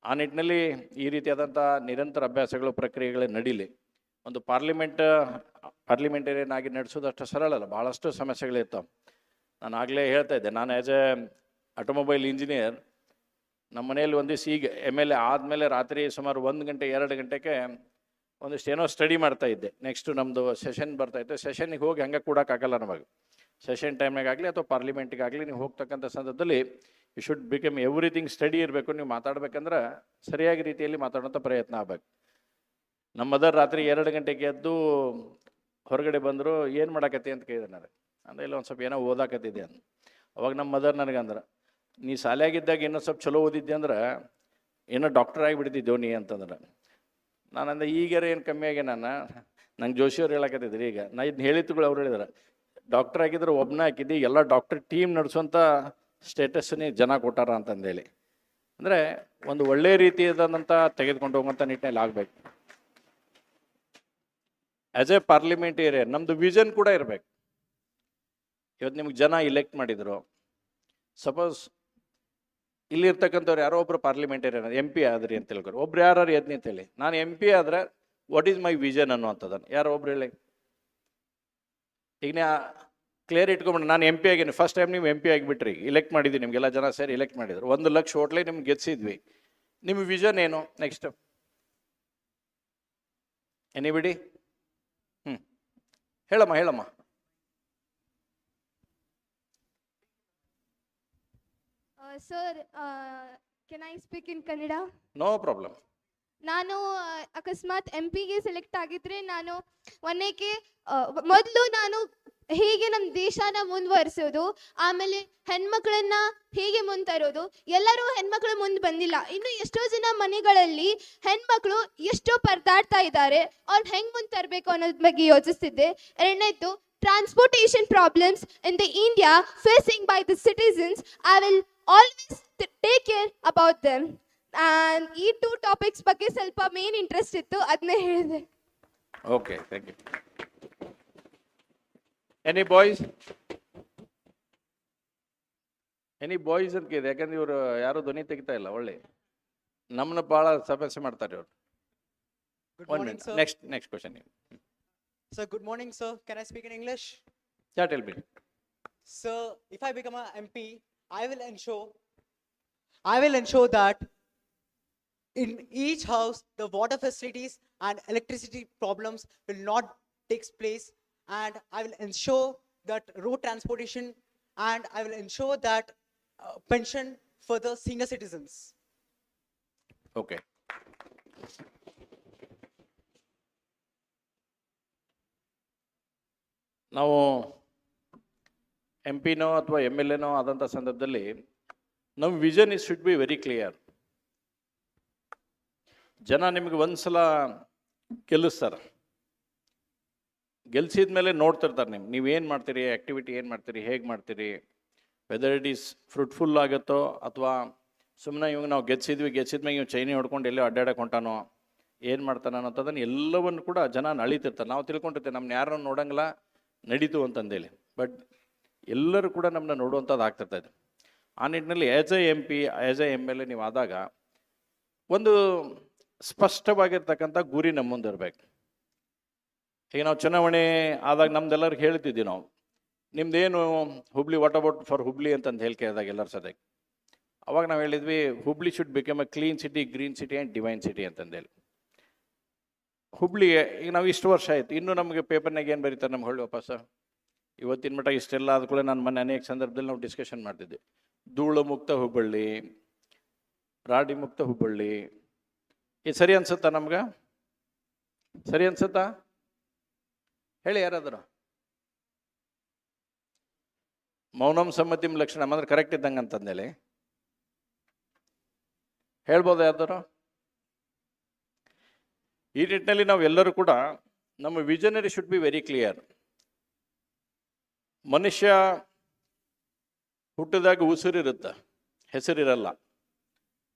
ಆ ನಿಟ್ಟಿನಲ್ಲಿ ಈ ರೀತಿಯಾದಂಥ ನಿರಂತರ ಅಭ್ಯಾಸಗಳು ಪ್ರಕ್ರಿಯೆಗಳೇ ನಡೀಲಿ. ಒಂದು ಪಾರ್ಲಿಮೆಂಟೇರಿಯನ್ ಆಗಿ ನಡೆಸೋದು ಅಷ್ಟು ಸರಳ ಅಲ್ಲ, ಭಾಳಷ್ಟು ಸಮಸ್ಯೆಗಳಿರ್ತಾವೆ. ನಾನು ಆಗಲೇ ಹೇಳ್ತಾ ಇದ್ದೆ, ನಾನು ಆ್ಯಸ್ ಎ ಆಟೋಮೊಬೈಲ್ ಇಂಜಿನಿಯರ್ ನಮ್ಮ ಮನೆಯಲ್ಲಿ ಒಂದಿವ್ಸ ಈಗ MLA ಆದಮೇಲೆ ರಾತ್ರಿ ಸುಮಾರು 1 ಗಂಟೆ 2 ಗಂಟೆಗೆ ಒಂದಿಷ್ಟು ಏನೋ ಸ್ಟಡಿ ಮಾಡ್ತಾ ಇದ್ದೆ. ನೆಕ್ಸ್ಟು ನಮ್ಮದು ಸೆಷನ್ ಬರ್ತಾಯಿತ್ತು. ಸೆಷನ್ನಿಗೆ ಹೋಗಿ ಹಂಗೆ ಕೂಡೋಕ್ಕಾಗಲ್ಲ ನಮಗೆ. ಸೆಷನ್ ಟೈಮ್ನಾಗಾಗಲಿ ಅಥವಾ ಪಾರ್ಲಿಮೆಂಟಿಗಾಗಲಿ ನೀವು ಹೋಗ್ತಕ್ಕಂಥ ಸಂದರ್ಭದಲ್ಲಿ you should become everything study ಇರಬೇಕು. ನೀವು ಮಾತಾಡ್ಬೇಕಂದ್ರೆ ಸರಿಯಾಗಿ ರೀತಿಯಲ್ಲಿ ಮಾತಾಡೋಂಥ ಪ್ರಯತ್ನ ಆಗಬೇಕು. ನಮ್ಮ ಮದರ್ ರಾತ್ರಿ 2 ಗಂಟೆಗೆ ಎದ್ದು ಹೊರಗಡೆ ಬಂದರು. ಏನು ಮಾಡಾಕತ್ತಿ ಅಂತ ಕೇಳಿದೆ ನಾನು. ಅಂದರೆ ಇಲ್ಲ ಒಂದು ಸ್ವಲ್ಪ ಏನೋ ಓದಾಕತ್ತಿದ್ದೆ ಅಂತ. ಅವಾಗ ನಮ್ಮ ಮದರ್ ನನಗಂದ್ರೆ, ನೀ ಶಾಲೆಯಾಗಿದ್ದಾಗ ಇನ್ನೊಂದು ಸ್ವಲ್ಪ ಚಲೋ ಓದಿದ್ದೆ ಅಂದ್ರೆ ಏನೋ ಡಾಕ್ಟರ್ ಆಗಿಬಿಡ್ತಿದ್ದೆವು ನೀ ಅಂತಂದ್ರೆ. ನಾನಂದ್ರೆ ಈಗಾರ ಏನು ಕಮ್ಮಿ ಆಗಿ ನಂಗೆ ಜೋಶಿಯವ್ರು ಹೇಳಕತ್ತಿದ್ರಿ. ಈಗ ನಾ ಇದನ್ನ ಹೇಳಿದ್ಗಳು ಅವ್ರು ಹೇಳಿದಾರೆ, ಡಾಕ್ಟರ್ ಆಗಿದ್ರೆ ಒಬ್ಬನೇ ಹಾಕಿದ್ದಿ, ಎಲ್ಲ ಡಾಕ್ಟರ್ ಟೀಮ್ ನಡೆಸುವಂಥ ಸ್ಟೇಟಸ್ಸನ್ನೇ ಜನ ಕೊಟ್ಟಾರ ಅಂತಂದೇಳಿ. ಅಂದರೆ ಒಂದು ಒಳ್ಳೆಯ ರೀತಿಯಾದಂಥ ತೆಗೆದುಕೊಂಡು ಹೋಗುವಂಥ ನಿಟ್ಟಿನಲ್ಲಿ ಆಗಬೇಕು. ಆ್ಯಸ್ ಎ ಪಾರ್ಲಿಮೆಂಟೇರಿಯನ್ ನಮ್ಮದು ವಿಷನ್ ಕೂಡ ಇರಬೇಕು. ಇವತ್ತು ನಿಮ್ಗೆ ಜನ ಇಲೆಕ್ಟ್ ಮಾಡಿದರು. ಸಪೋಸ್ ಇಲ್ಲಿರ್ತಕ್ಕಂಥವ್ರು ಯಾರೋ ಒಬ್ಬರು ಪಾರ್ಲಿಮೆಂಟೇರಿಯನ್ MP ಆದ್ರಿ ಅಂತ ತಿಳ್ಕೊರು. ಒಬ್ರು ಯಾರು ಎದ್ನಿ ಅಂತೇಳಿ, ನಾನು MP ಆದರೆ ವಾಟ್ ಈಸ್ ಮೈ ವಿಷನ್ ಅನ್ನುವಂಥದ್ದನ್ನು ಯಾರೋ ಒಬ್ರು ಹೇಳಿ. ಈಗ ಕ್ಲಿಯರ್ ಇಟ್ಕೊಂಬಿಟ್ಟು ನಾನು MP ಆಗೀನಿ. ಫಸ್ಟ್ ಟೈಮ್ ನೀವು MP ಆಗಿಬಿಟ್ರಿ, ಇಲೆಕ್ಟ್ ಮಾಡಿದ್ವಿ, ನಿಮಗೆಲ್ಲ ಜನ ಸೇರಿ ಇಲೆಕ್ಟ್ ಮಾಡಿದ್ರು. 1 ಲಕ್ಷ ಓಟ್ಲೆ ನಿಮ್ಗೆ ಗೆಲ್ಲಿಸಿದ್ವಿ. ನಿಮ್ಮ ವಿಷನ್ ಏನು ನೆಕ್ಸ್ಟ್? ಎನಿಬಿಡಿ? ಹೇಳಮ್ಮ. Sir, can I speak in Kannada? No problem. ನಾನು ಅಕಸ್ಮಾತ್ MP ಗೆ ಸೆಲೆಕ್ಟ್ ಆಗಿದ್ರೆ ನಾನು ಮೊದಲು ನಾನು ಹೇಗೆ ನಮ್ಮ ದೇಶನ ಮುಂದುವರಿಸೋದು, ಆಮೇಲೆ ಹೆಣ್ಮಕ್ಳನ್ನ ಹೇಗೆ ಮುಂತರೋದು. ಎಲ್ಲರೂ ಹೆಣ್ಮಕ್ಳು ಮುಂದೆ ಬಂದಿಲ್ಲ. ಇನ್ನು ಎಷ್ಟೋ ಜನ ಮನೆಗಳಲ್ಲಿ ಹೆಣ್ಮಕ್ಳು ಎಷ್ಟೋ ಪರದಾಡ್ತಾ ಇದ್ದಾರೆ. ಅವ್ರು ಹೆಂಗೆ ಮುಂದೆ ತರಬೇಕು ಅನ್ನೋದ್ರ ಬಗ್ಗೆ ಯೋಚಿಸ್ತಿದ್ದೆ. ಎರಡನೇದ್ದು, transportation problems in the India facing by the citizens. I will always take care about them. And ಈ 2 ಟಾಪಿಕ್ಸ್ ಬಗ್ಗೆ ಸ್ವಲ್ಪ ಮೇನ್ ಇಂಟ್ರೆಸ್ಟ್ ಇತ್ತು, ಅದನ್ನೇ ಹೇಳಿದೆ. Okay, thank you. Any boys ಅಂತ ಕೇಳಿದೆ. ಯಾಕಂದ್ರೆ ಇವರು ಯಾರು ಧ್ವನಿ ತೆಗಿತಾ ಇಲ್ಲ. ಒಳ್ಳೆ ನಮ್ಮನ್ನ ಭಾಳ ಸಮಸ್ಯೆ ಮಾಡ್ತಾರೆ ಇವರು. Next question. Sir, good morning, sir. Can I speak in English? Yeah, tell me. Sir, if I become a MP, I will ensure that in each house the water facilities and electricity problems will not take place, and I will ensure that road transportation, and I will ensure that pension for the senior citizens. Okay. ನಾವು MP no ಅಥವಾ MLA no ಆದಂಥ ಸಂದರ್ಭದಲ್ಲಿ ನಮ್ಮ vision should be very clear. ಜನ ನಿಮಗೆ ಒಂದ್ಸಲ ಗೆಲ್ಲಿಸ್ತಾರೆ, ಗೆಲ್ಸಿದ ಮೇಲೆ ನೋಡ್ತಿರ್ತಾರೆ ನೀವೇನು ಮಾಡ್ತೀರಿ, ಆ್ಯಕ್ಟಿವಿಟಿ ಏನು ಮಾಡ್ತೀರಿ, ಹೇಗೆ ಮಾಡ್ತೀರಿ, ವೆದರ್ ಇಟ್ ಈಸ್ ಫ್ರೂಟ್ಫುಲ್ ಆಗುತ್ತೋ ಅಥವಾ ಸುಮ್ಮನೆ ಇವಾಗ ನಾವು ಗೆಲ್ಸಿದ್ಮೇಲೆ ಇವ್ ಚೈನಿ ಹೊಡ್ಕೊಂಡು ಎಲ್ಲೋ ಅಡ್ಡಾಡಕ್ಕೆ ಹೊಂಟಾನೋ, ಏನು ಮಾಡ್ತಾನೆ ಅನ್ನೋಂಥದ್ದನ್ನು ಎಲ್ಲವನ್ನು ಕೂಡ ಜನ ಅಳಿತಿರ್ತಾರೆ. ನಾವು ತಿಳ್ಕೊಂಡಿರ್ತೇವೆ ನಮ್ಮನ್ನ ಯಾರನ್ನು ನೋಡಂಗಿಲ್ಲ, ನಡೀತು ಅಂತಂದೇಳಿ. ಬಟ್ ಎಲ್ಲರೂ ಕೂಡ ನಮ್ಮನ್ನ ನೋಡುವಂಥದ್ದು ಆಗ್ತಿರ್ತದೆ. ಆ ನಿಟ್ಟಿನಲ್ಲಿ as A MP, as A MLA ನೀವು ಆದಾಗ ಒಂದು ಸ್ಪಷ್ಟವಾಗಿರ್ತಕ್ಕಂಥ ಗುರಿ ನಮ್ಮ ಮುಂದೆ ಇರಬೇಕು. ಈಗ ನಾವು ಚುನಾವಣೆ ಆದಾಗ ನಮ್ದೆಲ್ಲರಿಗೆ ಹೇಳ್ತಿದ್ವಿ, ನಾವು ನಿಮ್ದೇನು Hubli, what about for Hubli ಅಂತಂದು ಹೇಳಿ ಕೇಳಿದಾಗ ಎಲ್ಲರ ಸದ್ಯಕ್ಕೆ ಅವಾಗ ನಾವು ಹೇಳಿದ್ವಿ, Hubli should become a clean city, green city and divine city ಅಂತಂದೇಳಿ. ಹುಬ್ಳಿಗೆ ಈಗ ನಾವು ಇಷ್ಟು ವರ್ಷ ಆಯಿತು, ಇನ್ನೂ ನಮಗೆ ಪೇಪರ್ನಾಗ ಏನು ಬರೀತಾರೆ ನಮ್ಗೆ ಹೊಳ್ಳಿ ವಾಪಸ್. ಇವತ್ತಿನ ಮಟ್ಟ ಇಷ್ಟೆಲ್ಲ ಆದ ಕೂಡ ನಾನು ಮೊನ್ನೆ ಅನೇಕ ಸಂದರ್ಭದಲ್ಲಿ ನಾವು ಡಿಸ್ಕಷನ್ ಮಾಡ್ತಿದ್ದೆ. ಧೂಳು ಮುಕ್ತ ಹುಬ್ಬಳ್ಳಿ, ರಾಡಿ ಮುಕ್ತ ಹುಬ್ಬಳ್ಳಿ. ಇದು ಸರಿ ಅನ್ಸುತ್ತಾ ನಮ್ಗೆ? ಸರಿ ಅನ್ಸುತ್ತಾ ಹೇಳಿ ಯಾರಾದರೂ? ಮೌನಂ ಸಮ್ಮತಿಂ ಲಕ್ಷಣ ಅಂದ್ರೆ ಕರೆಕ್ಟ್ ಇದ್ದಂಗೆ ಅಂತಂದೇಳಿ ಹೇಳ್ಬೋದು ಯಾವ್ದಾರು? ಈ ನಿಟ್ಟಿನಲ್ಲಿ ನಾವು ಎಲ್ಲರೂ ಕೂಡ ನಮ್ಮ visionary should be very clear. ಮನುಷ್ಯ ಹುಟ್ಟಿದಾಗ ಉಸಿರಿರುತ್ತೆ, ಹೆಸರಿರಲ್ಲ.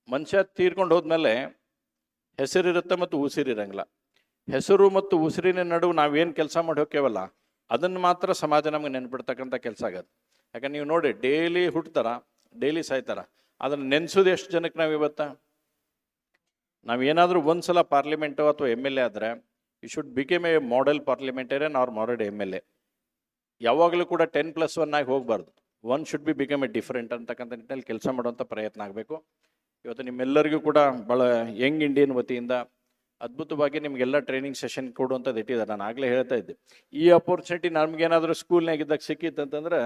ಮನುಷ್ಯ ತೀರ್ಕೊಂಡು ಹೋದ್ಮೇಲೆ ಹೆಸರಿರುತ್ತೆ ಮತ್ತು ಉಸಿರಿರಂಗಿಲ್ಲ. ಹೆಸರು ಮತ್ತು ಉಸಿರಿನ ನಡುವೆ ನಾವೇನು ಕೆಲಸ ಮಾಡಿ ಹೋಗ್ತೇವಲ್ಲ, ಅದನ್ನು ಮಾತ್ರ ಸಮಾಜ ನಮಗೆ ನೆನ್ಪಿಡ್ತಕ್ಕಂಥ ಕೆಲಸ ಆಗೋದು. ಯಾಕಂದ್ರೆ ನೀವು ನೋಡಿ, ಡೈಲಿ ಹುಟ್ಟುತ್ತಾರ, ಡೈಲಿ ಸಾಯ್ತಾರ, ಅದನ್ನು ನೆನೆಸೋದು ಎಷ್ಟು ಜನಕ್ಕೆ ನಾವು ಇವತ್ತು? ನಾವೇನಾದರೂ ಒಂದು ಸಲ ಪಾರ್ಲಿಮೆಂಟು ಅಥವಾ MLA ಆದರೆ you should became a model parliamentarian or model MLA. ಯಾವಾಗಲೂ ಕೂಡ 10+1 ಆಗಿ ಹೋಗಬಾರ್ದು. One should be become a different ಅಂತಕ್ಕಂಥ ನಿಟ್ಟಿನಲ್ಲಿ ಕೆಲಸ ಮಾಡುವಂಥ ಪ್ರಯತ್ನ ಆಗಬೇಕು. ಇವತ್ತು ನಿಮ್ಮೆಲ್ಲರಿಗೂ ಕೂಡ ಭಾಳ ಯಂಗ್ ಇಂಡಿಯನ್ ವತಿಯಿಂದ ಅದ್ಭುತವಾಗಿ ನಿಮಗೆಲ್ಲ ಟ್ರೈನಿಂಗ್ ಸೆಷನ್ ಕೊಡುವಂಥದ್ದು ಇಟ್ಟಿದ್ದಾರೆ. ನಾನು ಆಗಲೇ ಹೇಳ್ತಾ ಇದ್ದೆ, ಈ ಅಪರ್ಚುನಿಟಿ ನಮಗೇನಾದರೂ ಸ್ಕೂಲ್ನಾಗಿದ್ದಾಗ ಸಿಕ್ಕಿತ್ತಂತಂದ್ರೆ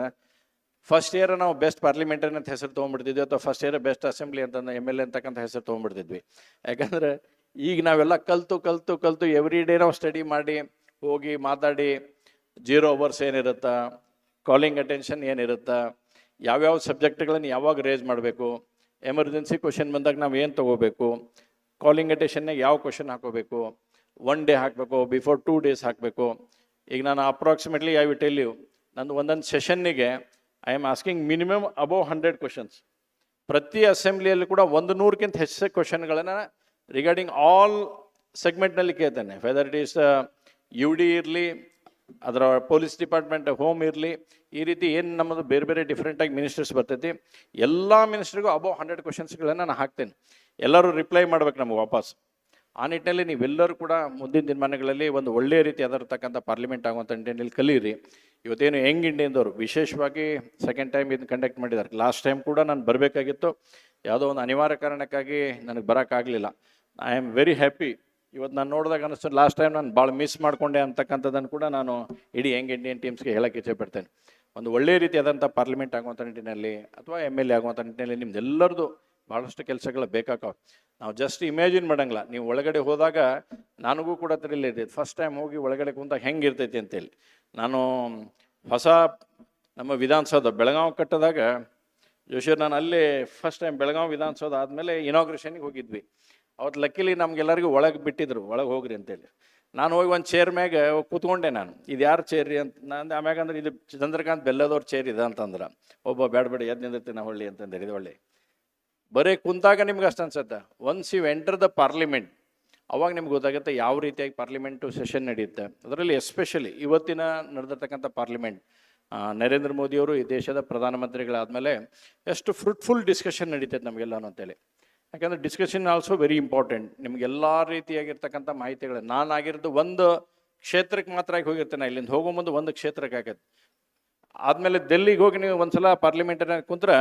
ಫಸ್ಟ್ ಇಯರ್ ನಾವು ಬೆಸ್ಟ್ ಪಾರ್ಲಿಮೆಂಟರಿ ಅಂತ ಹೆಸರು ತೊಗೊಂಡ್ಬಿಡ್ತಿದ್ವಿ, ಅಥವಾ ಫಸ್ಟ್ ಇಯರ್ ಬೆಸ್ಟ್ ಅಸೆಂಬ್ಲಿ ಅಂತಂದು MLA ಅಂತಕ್ಕಂಥ ಹೆಸರು ತೊಗೊಂಡ್ಬಿಡ್ತಿದ್ವಿ. ಯಾಕಂದರೆ ಈಗ ನಾವೆಲ್ಲ ಕಲ್ತು ಎವ್ರಿ ಡೇ ನಾವು ಸ್ಟಡಿ ಮಾಡಿ ಹೋಗಿ ಮಾತಾಡಿ 0 ಅವರ್ಸ್ ಏನಿರುತ್ತಾ, ಕಾಲಿಂಗ್ ಅಟೆನ್ಷನ್ ಏನಿರುತ್ತಾ, ಯಾವ್ಯಾವ ಸಬ್ಜೆಕ್ಟ್ಗಳನ್ನು ಯಾವಾಗ ರೇಸ್ ಮಾಡಬೇಕು, ಎಮರ್ಜೆನ್ಸಿ ಕ್ವಶನ್ ಬಂದಾಗ ನಾವು ಏನು ತೊಗೋಬೇಕು, ಕಾಲಿಂಗ್ ಅಟೆನ್ಷನ್ನಾಗ ಯಾವ ಕ್ವಶನ್ ಹಾಕೋಬೇಕು, 1 ಡೇ ಹಾಕಬೇಕು, ಬಿಫೋರ್ 2 ಡೇಸ್ ಹಾಕಬೇಕು. ಈಗ ನಾನು approximately I will tell you, ನಂದು ಒಂದೊಂದು ಸೆಷನ್ನಿಗೆ I am asking minimum above 100 questions. ಪ್ರತಿ ಅಸೆಂಬ್ಲಿಯಲ್ಲಿ ಕೂಡ 100ಕ್ಕಿಂತ ಹೆಚ್ಚು ಕ್ವಶನ್ಗಳನ್ನು ರಿಗಾರ್ಡಿಂಗ್ ಆಲ್ ಸೆಗ್ಮೆಂಟ್ನಲ್ಲಿ ಕೇಳ್ತೇನೆ. ವೆದರ್ ಇಟ್ ಈಸ್ UD ಇರಲಿ, ಅದರ ಪೊಲೀಸ್ ಡಿಪಾರ್ಟ್ಮೆಂಟ್, ಹೋಮ್ ಇರಲಿ, ಈ ರೀತಿ ಏನು ನಮ್ಮದು ಬೇರೆ ಬೇರೆ ಡಿಫ್ರೆಂಟಾಗಿ ಮಿನಿಸ್ಟರ್ಸ್ ಬರ್ತೈತಿ, ಎಲ್ಲ ಮಿನಿಸ್ಟ್ರಿಗೂ ಅಬೌವ್ 100 ಕ್ವಶನ್ಸ್ಗಳನ್ನು ನಾನು ಹಾಕ್ತೇನೆ. ಎಲ್ಲರೂ ರಿಪ್ಲೈ ಮಾಡ್ಬೇಕು ನಮಗೆ ವಾಪಸ್. ಆ ನಿಟ್ಟಿನಲ್ಲಿ ನೀವೆಲ್ಲರೂ ಕೂಡ ಮುಂದಿನ ದಿನಮಾನಗಳಲ್ಲಿ ಒಂದು ಒಳ್ಳೆಯ ರೀತಿ ಅದರತಕ್ಕಂಥ ಪಾರ್ಲಿಮೆಂಟ್ ಆಗುವಂಥ ನಿಟ್ಟಿನಲ್ಲಿ ಕಲೀರಿ. ಇವತ್ತೇನು ಯಂಗ್ ಇಂಡಿಯನ್ದವರು ವಿಶೇಷವಾಗಿ ಸೆಕೆಂಡ್ ಟೈಮ್ ಇದನ್ನು ಕಂಡಕ್ಟ್ ಮಾಡಿದ್ದಾರೆ. ಲಾಸ್ಟ್ ಟೈಮ್ ಕೂಡ ನಾನು ಬರಬೇಕಾಗಿತ್ತು, ಯಾವುದೋ ಒಂದು ಅನಿವಾರ್ಯ ಕಾರಣಕ್ಕಾಗಿ ನನಗೆ ಬರೋಕ್ಕಾಗಲಿಲ್ಲ. I am very happy. ಇವತ್ತು ನಾನು ನೋಡಿದಾಗ ಅನ್ನಿಸ್ತು, ಲಾಸ್ಟ್ ಟೈಮ್ ನಾನು ಭಾಳ ಮಿಸ್ ಮಾಡಿಕೊಂಡೆ ಅಂತಕ್ಕಂಥದ್ದನ್ನು ಕೂಡ ನಾನು ಇಡೀ ಯಂಗ್ ಇಂಡಿಯನ್ ಟೀಮ್ಸ್ಗೆ ಹೇಳೋಕ್ಕೆ ಇಚ್ಛೆಪಡ್ತೇನೆ. ಒಂದು ಒಳ್ಳೆಯ ರೀತಿಯಾದಂಥ ಪಾರ್ಲಿಮೆಂಟ್ ಆಗುವಂಥ ನಿಟ್ಟಿನಲ್ಲಿ ಅಥವಾ MLA ಆಗುವಂಥ ನಿಟ್ಟಿನಲ್ಲಿ ನಿಮ್ದೆಲ್ಲರದು ಭಾಳಷ್ಟು ಕೆಲಸಗಳು ಬೇಕಾಗವೆ. ನಾವು ಜಸ್ಟ್ ಇಮ್ಯಾಜಿನ್ ಮಾಡಂಗಿಲ್ಲ. ನೀವು ಒಳಗಡೆ ಹೋದಾಗ ನನಗೂ ಕೂಡ ತಿಳಿಲಿದೆ, ಫಸ್ಟ್ ಟೈಮ್ ಹೋಗಿ ಒಳಗಡೆ ಕುಂತಾಗ ಹೆಂಗೆ ಇರ್ತೈತಿ ಅಂತೇಳಿ. ನಾನು ಹೊಸ ನಮ್ಮ ವಿಧಾನಸೌಧ ಬೆಳಗಾವಿ ಕಟ್ಟಿದಾಗ ಜೋಶಿಯರ್, ನಾನು ಅಲ್ಲೇ ಫಸ್ಟ್ ಟೈಮ್ ಬೆಳಗಾವಿ ವಿಧಾನಸೌಧ ಆದಮೇಲೆ ಇನಾಗ್ರೇಷನ್ಗೆ ಹೋಗಿದ್ವಿ. ಅವತ್ತು ಲಕ್ಕಿಲಿ ನಮಗೆಲ್ಲರಿಗೂ ಒಳಗೆ ಬಿಟ್ಟಿದ್ರು, ಒಳಗೆ ಹೋಗ್ರಿ ಅಂತೇಳಿ. ನಾನು ಹೋಗಿ ಒಂದು ಚೇರ್ ಮ್ಯಾಗ ಕೂತ್ಕೊಂಡೆ. ನಾನು ಇದು ಯಾರು ಚೇರ್ ರೀ ಅಂತ ನಾನು ಆಮ್ಯಾಗ ಅಂದ್ರೆ ಇದು ಚಂದ್ರಕಾಂತ್ ಬೆಲ್ಲದವ್ರ ಚೇರ್ ಇದೆ ಅಂತಂದ್ರೆ, ಒಬ್ಬ ಬೇಡ ಎದ್ದು ನಿಂದಿರ್ತೀನಿ ಹೊಳ್ಳಿ ಅಂತಂದ್ರೆ, ಇದು ಒಳ್ಳೆ ಬರೀ ಕುಂತಾಗ ನಿಮ್ಗೆ ಅಷ್ಟು ಅನ್ಸುತ್ತೆ. Once you enter the parliament ಅವಾಗ ನಿಮ್ಗೆ ಗೊತ್ತಾಗುತ್ತೆ ಯಾವ ರೀತಿಯಾಗಿ ಪಾರ್ಲಿಮೆಂಟು ಸೆಷನ್ ನಡೆಯುತ್ತೆ. ಅದರಲ್ಲಿ ಎಸ್ಪೆಷಲಿ ಇವತ್ತಿನ ನಡೆದಿರ್ತಕ್ಕಂಥ ಪಾರ್ಲಿಮೆಂಟ್, ನರೇಂದ್ರ ಮೋದಿಯವರು ಈ ದೇಶದ ಪ್ರಧಾನಮಂತ್ರಿಗಳಾದಮೇಲೆ ಎಷ್ಟು ಫ್ರೂಟ್ಫುಲ್ ಡಿಸ್ಕಷನ್ ನಡೀತೈತೆ ನಮಗೆಲ್ಲ ಅಂತೇಳಿ. ಯಾಕಂದರೆ ಡಿಸ್ಕಷನ್ ಆಲ್ಸೋ ವೆರಿ ಇಂಪಾರ್ಟೆಂಟ್. ನಿಮಗೆಲ್ಲ ರೀತಿಯಾಗಿರ್ತಕ್ಕಂಥ ಮಾಹಿತಿಗಳು, ನಾನು ಆಗಿರೋದು ಒಂದು ಕ್ಷೇತ್ರಕ್ಕೆ ಮಾತ್ರ ಆಗಿ ಹೋಗಿರ್ತೇನೆ. ಇಲ್ಲಿಂದ ಹೋಗೋ ಮುಂದೆ ಒಂದು ಕ್ಷೇತ್ರಕ್ಕೆ ಆಗತ್ತೆ. ಆದಮೇಲೆ ಡೆಲ್ಲಿಗೆ ಹೋಗಿ ನೀವು ಒಂದ್ಸಲ ಪಾರ್ಲಿಮೆಂಟರಿ ಕುಂತ್ರೆ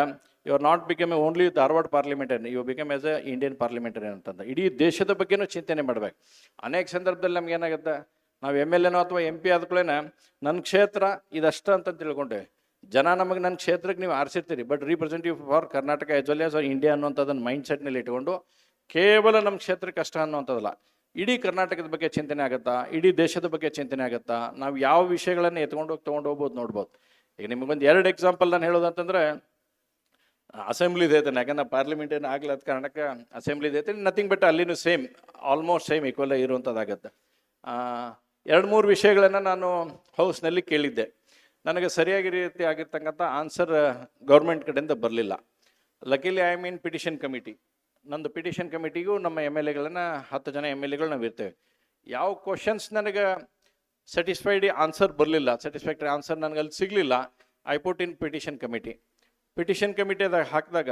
you are not become only Dharwad parliamentary, you become as a Indian parliamentary ಅಂತಂದ. ಇಡೀ ದೇಶದ ಬಗ್ಗೆನೂ ಚಿಂತನೆ ಮಾಡ್ಬೇಕು. ಅನೇಕ ಸಂದರ್ಭದಲ್ಲಿ ನಮ್ಗೆ ಏನಾಗುತ್ತೆ, ನಾವು MLA ಅಥವಾ MP ಆದ್ಕೊಳ್ಳೇನೆ ನನ್ನ ಕ್ಷೇತ್ರ ಇದಷ್ಟ ಅಂತ ತಿಳ್ಕೊಂಡೆ. ಜನ ನಮಗೆ ನನ್ನ ಕ್ಷೇತ್ರಕ್ಕೆ ನೀವು ಆರಿಸಿರ್ತೀರಿ, but representative for Karnataka as well as India ಅನ್ನುವಂಥದ್ದನ್ನು ಮೈಂಡ್ ಸೆಟ್ನಲ್ಲಿ ಇಟ್ಕೊಂಡು ಕೇವಲ ನಮ್ಮ ಕ್ಷೇತ್ರಕ್ಕೆ ಅಷ್ಟ ಅನ್ನುವಂಥದ್ದಲ್ಲ, ಇಡೀ ಕರ್ನಾಟಕದ ಬಗ್ಗೆ ಚಿಂತನೆ ಆಗುತ್ತಾ, ಇಡೀ ದೇಶದ ಬಗ್ಗೆ ಚಿಂತನೆ ಆಗುತ್ತಾ, ನಾವು ಯಾವ ವಿಷಯಗಳನ್ನು ತೊಗೊಂಡು ಹೋಗ್ಬೋದು ನೋಡ್ಬೋದು. ಈಗ ನಿಮಗೊಂದು 2 ಎಕ್ಸಾಂಪಲ್ ನಾನು ಹೇಳೋದಂತಂದ್ರೆ, ಅಸೆಂಬ್ಲಿದು ಹೇಳ್ತೇನೆ. ಯಾಕಂದ್ರೆ ಪಾರ್ಲಿಮೆಂಟ್ ಏನು ಆಗ್ಲದ ಕಾರಣಕ್ಕೆ ಅಸೆಂಬ್ಲಿದು ಹೇಳ್ತೇನೆ. ನಥಿಂಗ್ ಬಟ್ ಅಲ್ಲಿನೂ ಸೇಮ್, ಆಲ್ಮೋಸ್ಟ್ ಸೇಮ್ ಈಕ್ವಲ್ ಇರುವಂಥದ್ದಾಗತ್ತೆ. 2-3 ವಿಷಯಗಳನ್ನು ನಾನು ಹೌಸ್ನಲ್ಲಿ ಕೇಳಿದ್ದೆ. ನನಗೆ ಸರಿಯಾಗಿ ರೀತಿ ಆಗಿರ್ತಕ್ಕಂಥ ಆನ್ಸರ್ ಗೌರ್ಮೆಂಟ್ ಕಡೆಯಿಂದ ಬರಲಿಲ್ಲ. ಲಕಿಲಿ ಐ ಮೀನ್ ಪಿಟಿಷನ್ ಕಮಿಟಿ, ನಂದು ಪಿಟಿಷನ್ ಕಮಿಟಿಗೂ ನಮ್ಮ MLAಗಳನ್ನು 10 ಜನ MLAಗಳು ನಾವು ಇರ್ತೇವೆ. ಯಾವ ಕ್ವಶನ್ಸ್ ನನಗೆ ಸ್ಯಾಟಿಸ್ಫೈಡ್ ಆನ್ಸರ್ ಬರಲಿಲ್ಲ, ಸ್ಯಾಟಿಸ್ಫ್ಯಾಕ್ಟರಿ ಆನ್ಸರ್ ನನಗೆ ಅಲ್ಲಿ ಸಿಗಲಿಲ್ಲ, I put in petition committee. Petition ಕಮಿಟಿದಾಗ ಹಾಕಿದಾಗ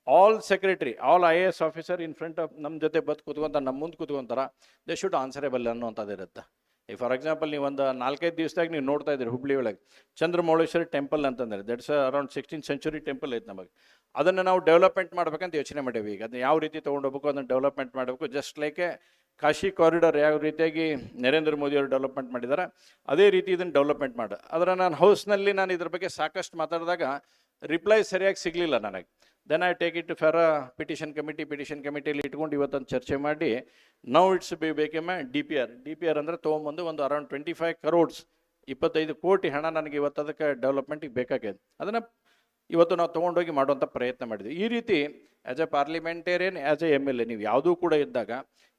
all secretary, all IAS officer in front of ನಮ್ಮ ಜೊತೆ ಕೂತ್ಕೊಂತ ನಮ್ಮ ಮುಂದೆ ಕೂತ್ಕೊಂತಾರ, ದೇ ಶುಡ್ ಆನ್ಸರೇಬಲ್ ಅನ್ನೋಂಥದ್ದು ಇರುತ್ತೆ. ಈಗ ಫಾರ್ ಎಕ್ಸಾಂಪಲ್ ನೀವು ಒಂದು 4-5 ದಿವಸದಾಗ ನೀವು ನೋಡ್ತಾ ಇದ್ದೀರಿ ಹುಬ್ಳಿ ಒಳಗೆ ಚಂದ್ರಮೌಳೇಶ್ವರಿ ಟೆಂಪಲ್ ಅಂತಂದರೆ, that's around 16th century temple ಐತೆ ನಮಗೆ. ಅದನ್ನು ನಾವು ಡೆವಲಪ್ಮೆಂಟ್ ಮಾಡ್ಬೇಕಂತ ಯೋಚನೆ ಮಾಡೇವಿ. ಈಗ ಅದನ್ನ ಯಾವ ರೀತಿ ತೊಗೊಂಡೋಗ್ಬೇಕು, ಅದನ್ನು ಡೆವಲಪ್ಮೆಂಟ್ ಮಾಡಬೇಕು. ಜಸ್ಟ್ ಲೈಕ್ ಕಾಶಿ ಕಾರಿಡಾರ್ ಯಾವ ರೀತಿಯಾಗಿ ನರೇಂದ್ರ ಮೋದಿಯವರು ಡೆವಲಪ್ಮೆಂಟ್ ಮಾಡಿದ್ದಾರೆ, ಅದೇ ರೀತಿ ಇದನ್ನು ಡೆವಲಪ್ಮೆಂಟ್ ಮಾಡಿ. ಅದರ ನಾನು ಹೌಸ್ನಲ್ಲಿ ನಾನು ಇದ್ರ ಬಗ್ಗೆ ಸಾಕಷ್ಟು ಮಾತಾಡಿದಾಗ ರಿಪ್ಲೈ ಸರಿಯಾಗಿ ಸಿಗಲಿಲ್ಲ ನನಗೆ. Then I take it for petition ಕಮಿಟಿಯಲ್ಲಿ ಇಟ್ಕೊಂಡು ಇವತ್ತೊಂದು ಚರ್ಚೆ ಮಾಡಿ ನೌ ಇಟ್ಸ್ ಬೇಕೆಮ್ಮ DPR ಅಂದರೆ ತೊಗೊಂಬಂದು ಒಂದು ಅರೌಂಡ್ 25 crores 25 ಕೋಟಿ ಹಣ ನನಗೆ ಇವತ್ತು ಅದಕ್ಕೆ ಡೆವಲಪ್ಮೆಂಟಿಗೆ ಬೇಕಾಗಿದೆ. ಅದನ್ನು ಇವತ್ತು ನಾವು ತೊಗೊಂಡೋಗಿ ಮಾಡುವಂಥ ಪ್ರಯತ್ನ ಮಾಡಿದ್ವಿ. ಈ ರೀತಿ as A parliamentarian, as A MLA ನೀವು ಯಾವುದೂ ಕೂಡ ಇದ್ದಾಗ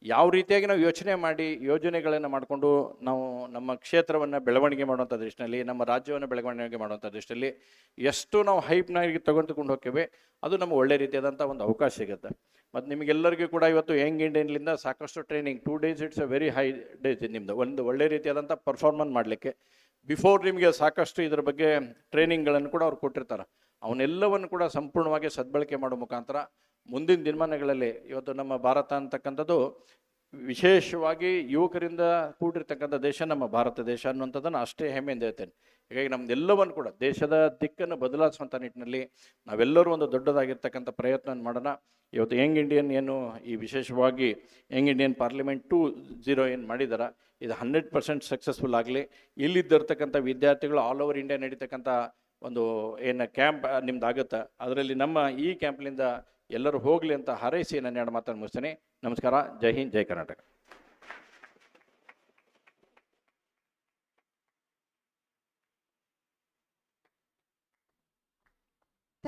ಯಾವ ರೀತಿಯಾಗಿ ನಾವು ಯೋಚನೆ ಮಾಡಿ ಯೋಜನೆಗಳನ್ನು ಮಾಡಿಕೊಂಡು ನಾವು ನಮ್ಮ ಕ್ಷೇತ್ರವನ್ನು ಬೆಳವಣಿಗೆ ಮಾಡುವಂಥ ದೃಷ್ಟಿಯಲ್ಲಿ, ನಮ್ಮ ರಾಜ್ಯವನ್ನು ಬೆಳವಣಿಗೆ ಮಾಡುವಂಥ ದೃಷ್ಟಿಯಲ್ಲಿ ಎಷ್ಟು ನಾವು ಹೈಪ್ನಾಗಿ ತೆಗೆದುಕೊಂಡು ಹೋಗ್ತೇವೆ, ಅದು ನಮಗೆ ಒಳ್ಳೆ ರೀತಿಯಾದಂಥ ಒಂದು ಅವಕಾಶ ಸಿಗುತ್ತೆ. ಮತ್ತು ನಿಮಗೆಲ್ಲರಿಗೂ ಕೂಡ ಇವತ್ತು ಯಂಗ್ ಇಂಡಿಯನ್ಲಿಂದ ಸಾಕಷ್ಟು training, 2 days it's a very high days ನಿಮ್ಮದು ಒಂದು ಒಳ್ಳೆ ರೀತಿಯಾದಂಥ ಪರ್ಫಾರ್ಮೆನ್ಸ್ ಮಾಡಲಿಕ್ಕೆ. ಬಿಫೋರ್ ನಿಮಗೆ ಸಾಕಷ್ಟು ಇದರ ಬಗ್ಗೆ ಟ್ರೈನಿಂಗ್ಗಳನ್ನು ಕೂಡ ಅವ್ರು ಕೊಟ್ಟಿರ್ತಾರೆ. ಅವನ್ನೆಲ್ಲವನ್ನು ಕೂಡ ಸಂಪೂರ್ಣವಾಗಿ ಸದ್ಬಳಕೆ ಮಾಡೋ ಮುಖಾಂತರ ಮುಂದಿನ ದಿನಮಾನಗಳಲ್ಲಿ ಇವತ್ತು ನಮ್ಮ ಭಾರತ ಅಂತಕ್ಕಂಥದ್ದು ವಿಶೇಷವಾಗಿ ಯುವಕರಿಂದ ಕೂಡಿರ್ತಕ್ಕಂಥ ದೇಶ ನಮ್ಮ ಭಾರತ ದೇಶ ಅನ್ನುವಂಥದ್ದನ್ನು ಅಷ್ಟೇ ಹೆಮ್ಮೆಯಿಂದ ಹೇಳ್ತೇನೆ. ಹೀಗಾಗಿ ನಮ್ದೆಲ್ಲವನ್ನು ಕೂಡ ದೇಶದ ದಿಕ್ಕನ್ನು ಬದಲಾಯಿಸುವಂಥ ನಿಟ್ಟಿನಲ್ಲಿ ನಾವೆಲ್ಲರೂ ಒಂದು ದೊಡ್ಡದಾಗಿರ್ತಕ್ಕಂಥ ಪ್ರಯತ್ನವನ್ನು ಮಾಡೋಣ. ಇವತ್ತು ಯಂಗ್ ಇಂಡಿಯನ್ ಏನು ಈ ವಿಶೇಷವಾಗಿ ಯಂಗ್ ಇಂಡಿಯನ್ ಪಾರ್ಲಿಮೆಂಟ್ 2.0 ಏನು ಮಾಡಿದಾರ, ಇದು 100% ಸಕ್ಸಸ್ಫುಲ್ ಆಗಲಿ. ಇಲ್ಲಿದ್ದಿರ್ತಕ್ಕಂಥ ವಿದ್ಯಾರ್ಥಿಗಳು ಆಲ್ ಓವರ್ ಇಂಡಿಯಾ ನಡೀತಕ್ಕಂಥ ಒಂದು ಏನು ಕ್ಯಾಂಪ್ ನಿಮ್ದು ಆಗುತ್ತೆ, ಅದರಲ್ಲಿ ನಮ್ಮ ಈ ಕ್ಯಾಂಪ್ನಿಂದ ಎಲ್ಲರೂ ಹೋಗಲಿ ಅಂತ ಹಾರೈಸಿ ನಾನು ಎರಡು ಮಾತನ್ನು ಮುಗಿಸ್ತೇನೆ. ನಮಸ್ಕಾರ. ಜೈ ಹಿಂದ್, ಜೈ Karnataka.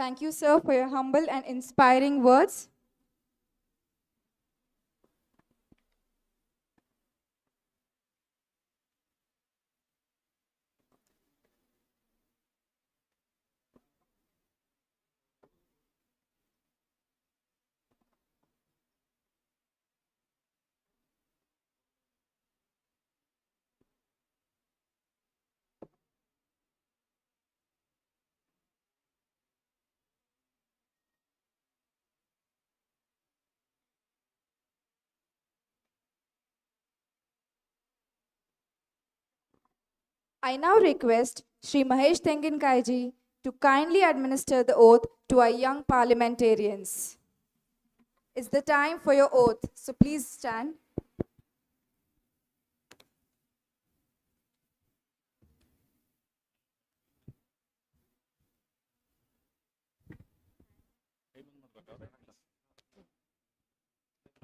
Thank you, sir, for your humble and inspiring words. I now request Shri Mahesh Tenginkaiji to kindly administer the oath to our young parliamentarians. It's the time for your oath, so please stand.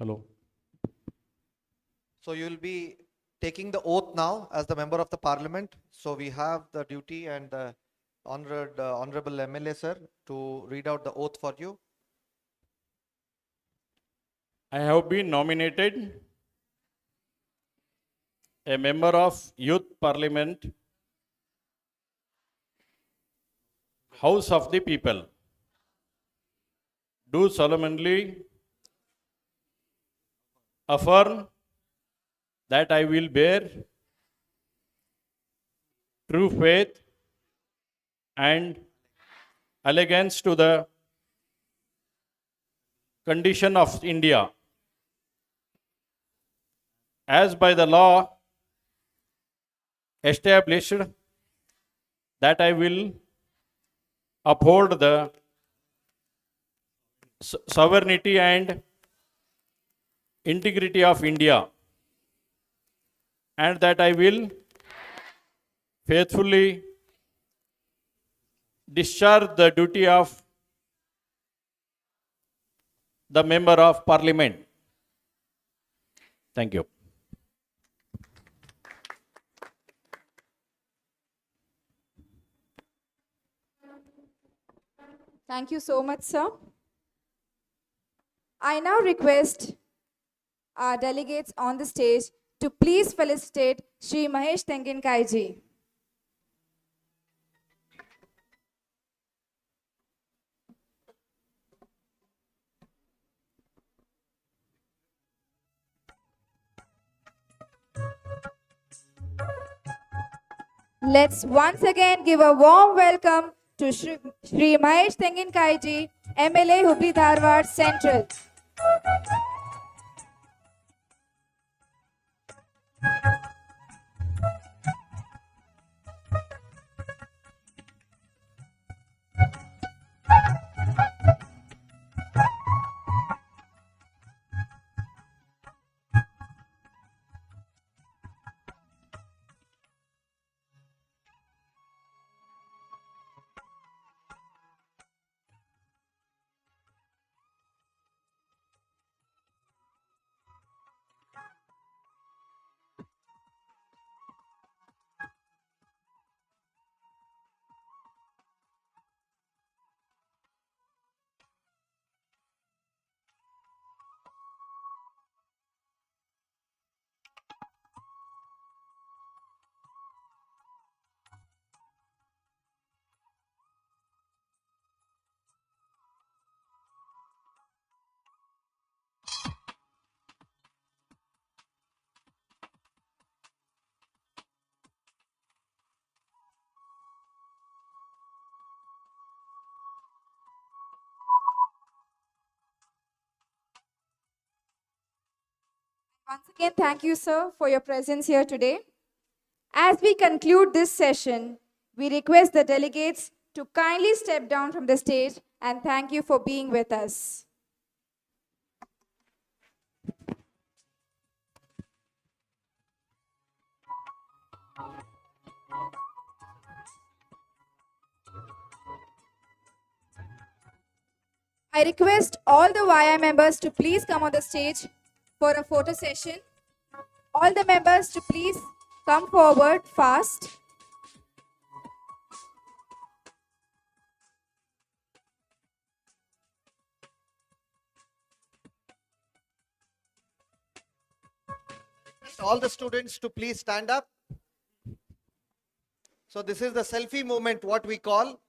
Hello. So you will be taking the oath now as the member of the parliament. So we have the duty and the honorable MLA sir to read out the oath for you. I have been nominated a member of Youth Parliament, House of the People. Do solemnly affirm that I will bear true faith and allegiance to the condition of India, as by the law established, that I will uphold the sovereignty and integrity of India, and that I will faithfully discharge the duty of the member of parliament. Thank you. Thank you so much, sir. I now request our delegates on the stage to please felicitate Shri Mahesh Tenginkaiji. Let's once again give a warm welcome to Shri Mahesh Tenginkaiji, MLA Hubballi Dharwad Central. Once again, thank you, sir, for your presence here today. As we conclude this session, we request the delegates to kindly step down from the stage and thank you for being with us. I request all the YI members to please come on the stage for a photo session. All the members to please come forward fast. All the students to please stand up. So this is the selfie moment, what we call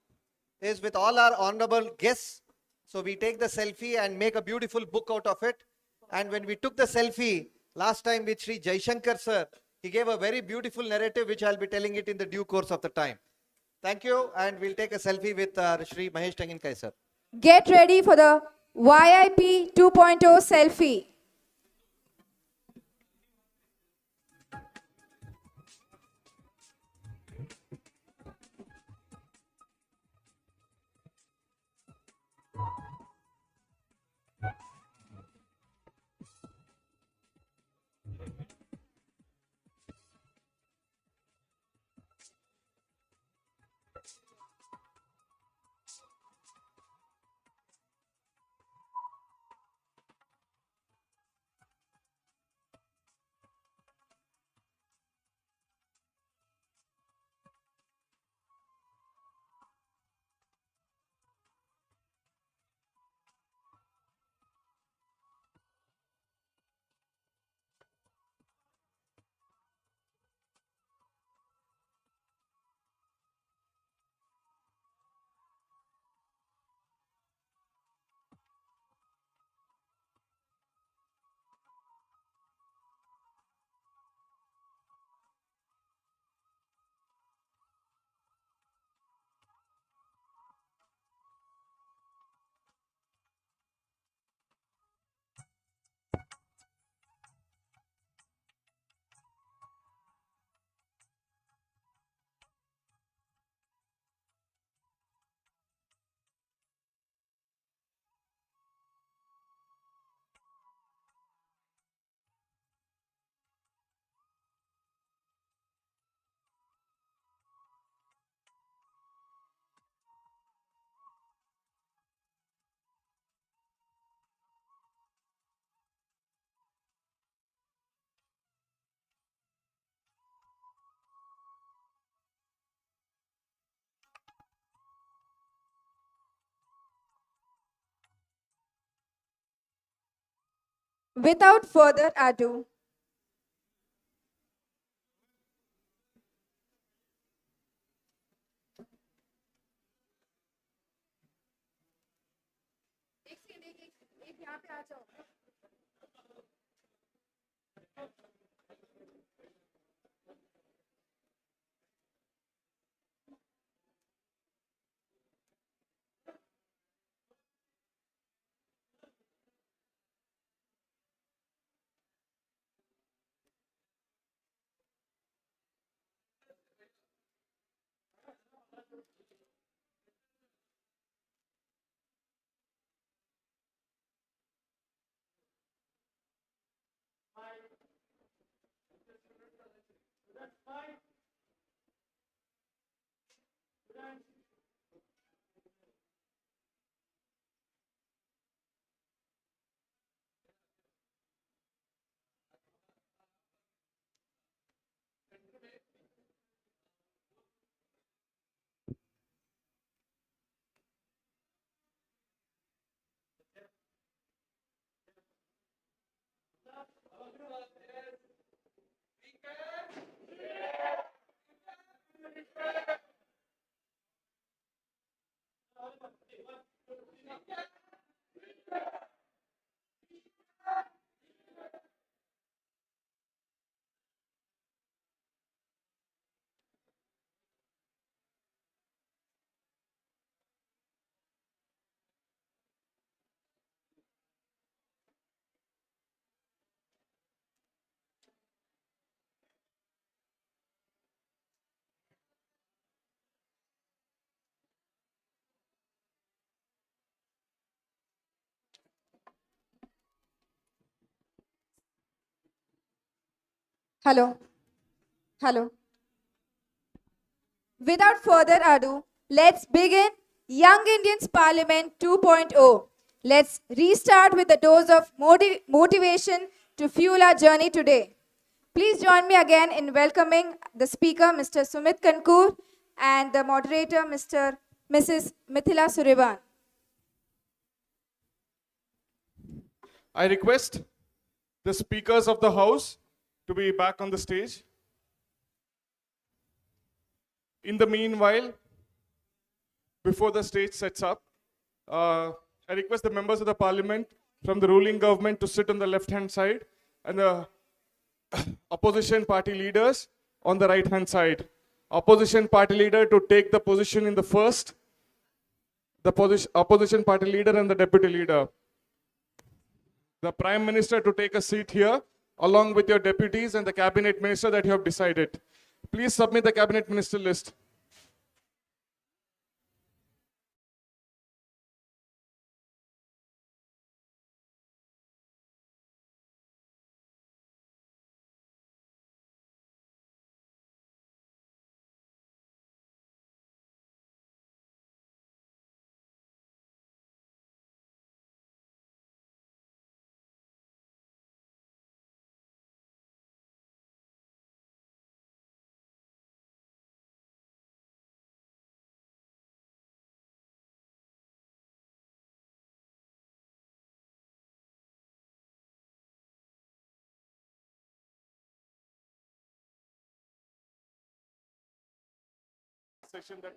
is with all our honorable guests. So we take the selfie and make a beautiful book out of it. And when we took the selfie last time with Sri Jaishankar sir, he gave a very beautiful narrative which I'll be telling it in the due course of the time. Thank you, and we'll take a selfie with Sri Mahesh Tenginkai sir. Get ready for the YIP 2.0 selfie. Without further ado, Hello. Hello. Without further ado, let's begin Young Indians Parliament 2.0. Let's restart with a dose of motivation to fuel our journey today. Please join me again in welcoming the speaker, Mr. Sumit Kankur, and the moderator, Mrs. Mithila Surivan. I request the speakers of the house to be back on the stage. In the meanwhile, before the stage sets up, I request the members of the parliament from the ruling government to sit on the left-hand side and the opposition party leaders on the right-hand side. Opposition party leader to take the position in the first, the opposition party leader and the deputy leader. The Prime Minister to take a seat here along with your deputies and the cabinet minister that you have decided. Please submit the cabinet minister list. Session that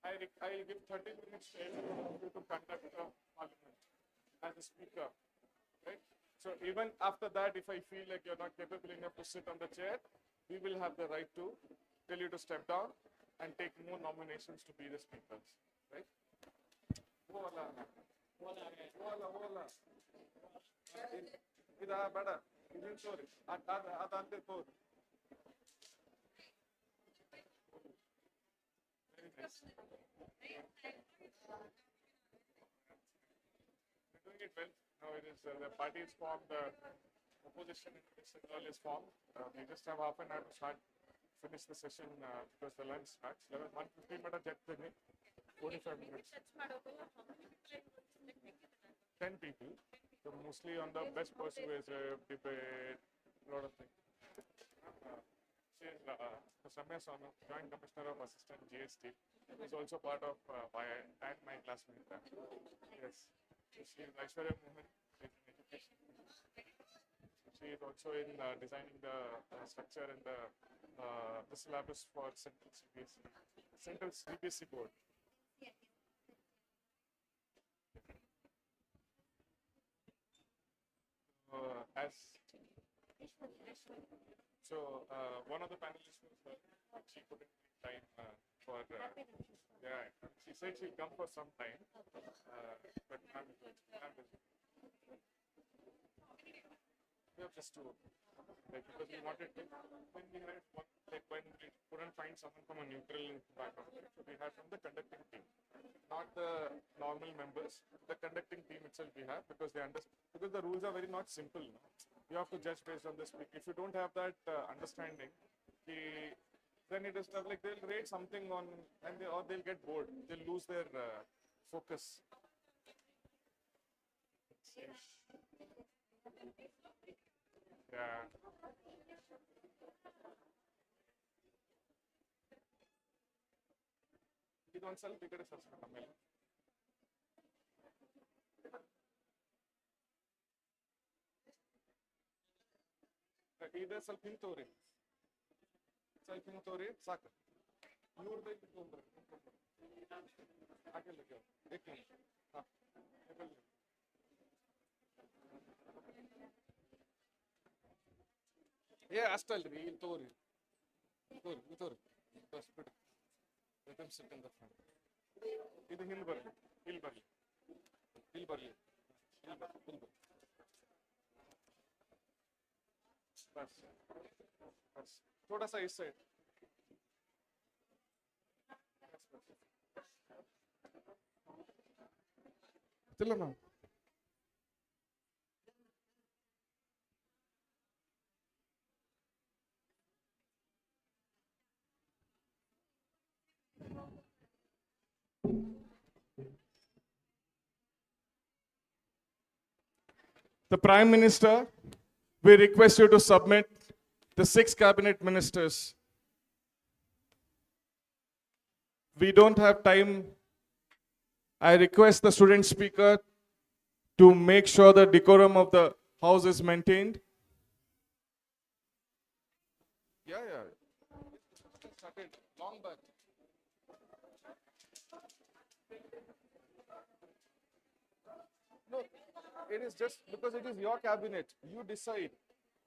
I give 30 minutes to everyone of you to conduct the parliament as a speaker. Right? So even after that, if I feel like you're not capable enough to sit on the chair, we will have the right to tell you to step down and take more nominations to be the speakers. Right? Voila. Voila. Ida bada. Idin sorry. Adante to. We're doing it well. Now it is the party is formed, the opposition is formed. We just have half an hour to finish the session because the lunch starts. 1:15 minutes jet 45 minutes. 10 people. So mostly on the best persuasive debate, a lot of things. Samya Sonu, Joint Commissioner of Assistant GST, is also part of my classmate. Yes. She is Aishwarya Mohan, in education. She is also in designing the structure and the syllabus for Central CBSE board. One of the panelists was she couldn't make time for she said she'll come for some time, but I'm busy. We have just two, because we wanted to when we couldn't find someone from a neutral background, so we had from the conducting team, not the normal members. The conducting team itself we have because because the rules are very not simple. No? You have to judge based on this. If you don't have that understanding, then it is like they'll rate something on, and they'll get bored. They'll lose their focus. Yeah. ಇದೊಂದು ಸ್ವಲ್ಪ ಈ ಕಡೆ ಸರ್ಸ್ಕೊಂಡು ಆಮೇಲೆ ಇದೆ ಸ್ವಲ್ಪ ಹಿಂಗೆ ತೋರಿ ಸಾಕು ಇವ್ರದ್ದು ತೊಗೊಂಡ್ರಿ ಹಾಕಿಲ್ಲ ಹಾಂ ಅಷ್ಟಲ್ರಿ ಇಲ್ಲಿ ತೋರಿ ಬಸ್ ಬಿಡು sit in the front. ಇದು ಹಿಂದೆ ಬರಲಿ बस थोड़ा सा इस साइड चलो ना The Prime Minister, we request you to submit the 6 cabinet ministers. We don't have time. I request the student speaker to make sure the decorum of the house is maintained. Yeah. Started long back. No, it is just because it is your cabinet. You decide.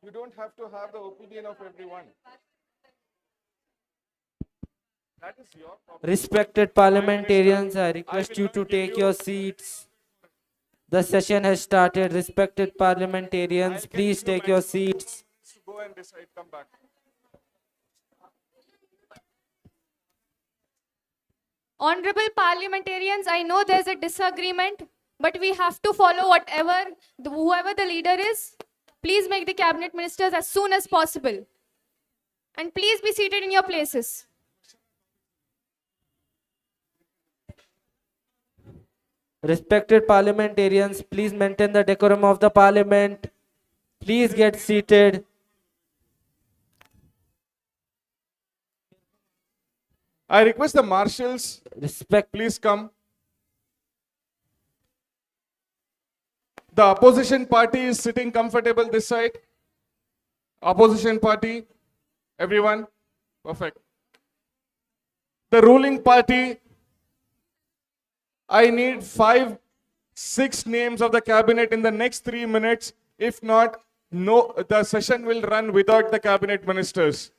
You don't have to have the opinion of everyone. That is your problem. Respected parliamentarians, I request you to take your seats. The session has started. Respected parliamentarians, please take your seats. Go and decide. Come back. Honorable parliamentarians, I know there's a disagreement, but we have to follow whoever the leader is. Please make the cabinet ministers as soon as possible. And please be seated in your places. Respected parliamentarians, please maintain the decorum of the parliament. Please get seated. I request the marshals, please come. The opposition party is sitting comfortable this side. Opposition party, everyone, perfect. The ruling party, I need 5, 6 names of the cabinet in the next 3 minutes. If not, no, the session will run without the cabinet ministers.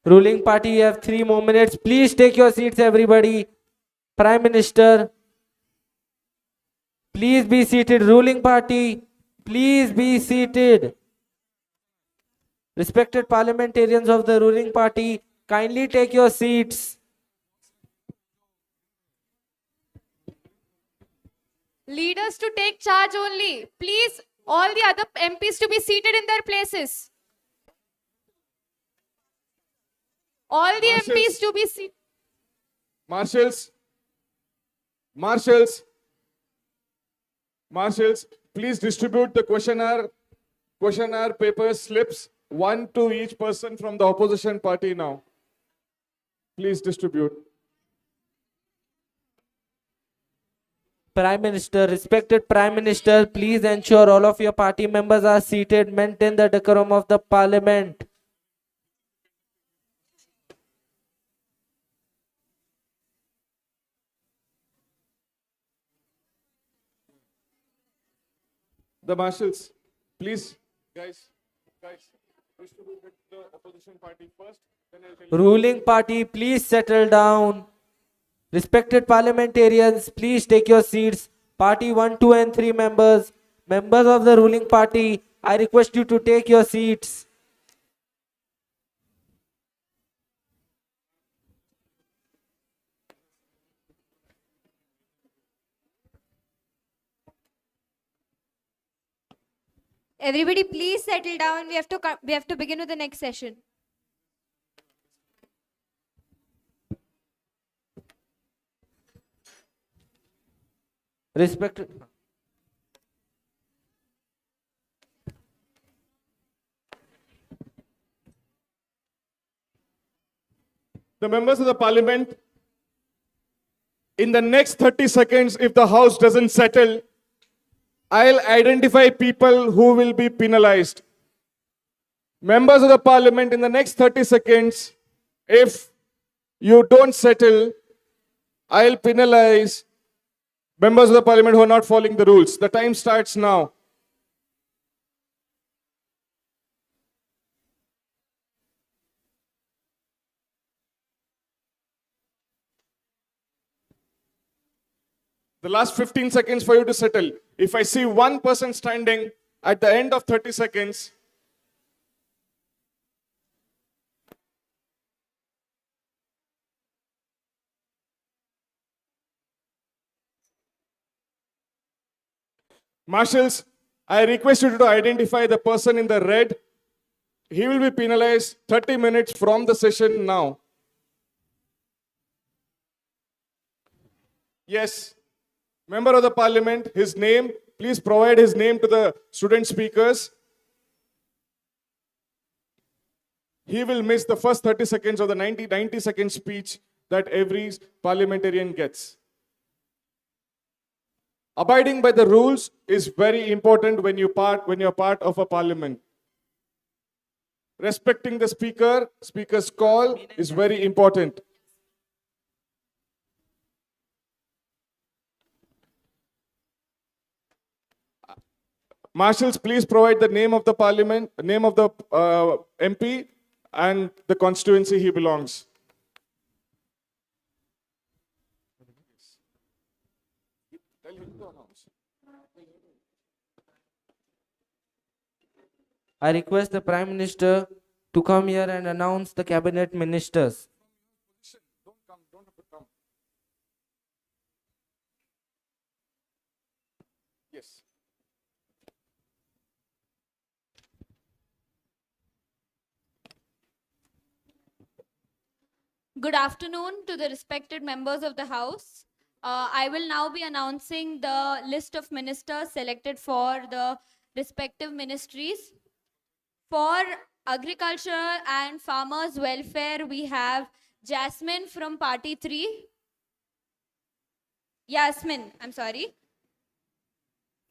Ruling party, you have 3 more minutes. Please take your seats, everybody. Prime Minister, please be seated. Ruling party, please be seated. Respected parliamentarians of the ruling party, kindly take your seats. Leaders to take charge only. Please, all the other MPs to be seated in their places. All the MPs to be seated. Marshals, please distribute the questionnaire paper slips, 1 to each person from the opposition party now. Please distribute. Prime Minister, respected Prime Minister, please ensure all of your party members are seated. Maintain the decorum of the parliament. The marshals, please, guys, distribute it to the opposition party first. Then I'll tell you. Ruling party, please settle down. Respected parliamentarians, please take your seats. Party 1, 2 and 3 members of the ruling party, I request you to take your seats. Everybody, please settle down. We have to begin with the next session. Respected. The members of the parliament, in the next 30 seconds, if the house doesn't settle, I'll identify people who will be penalized. Members of the parliament, in the next 30 seconds, if you don't settle, I'll penalize members of the parliament who are not following the rules. The time starts now. The last 15 seconds for you to settle. If I see one person standing at the end of 30 seconds, marshals, I request you to identify the person in the red. He will be penalized 30 minutes from the session now. Yes. Member of the Parliament, his name, please provide his name to the student speakers. He will miss the first 30 seconds of the 90-second speech that every parliamentarian gets. Abiding by the rules is very important when you're part of a parliament. Respecting the speaker's call is very important. Marshals, please provide the name of the parliament, name of the MP and the constituency he belongs. I request the Prime Minister to come here and announce the cabinet ministers. Yes. Good afternoon to the respected members of the House. I will now be announcing the list of ministers selected for the respective ministries. For agriculture and farmers welfare, we have Jasmine from Party 3. Yasmin, I'm sorry.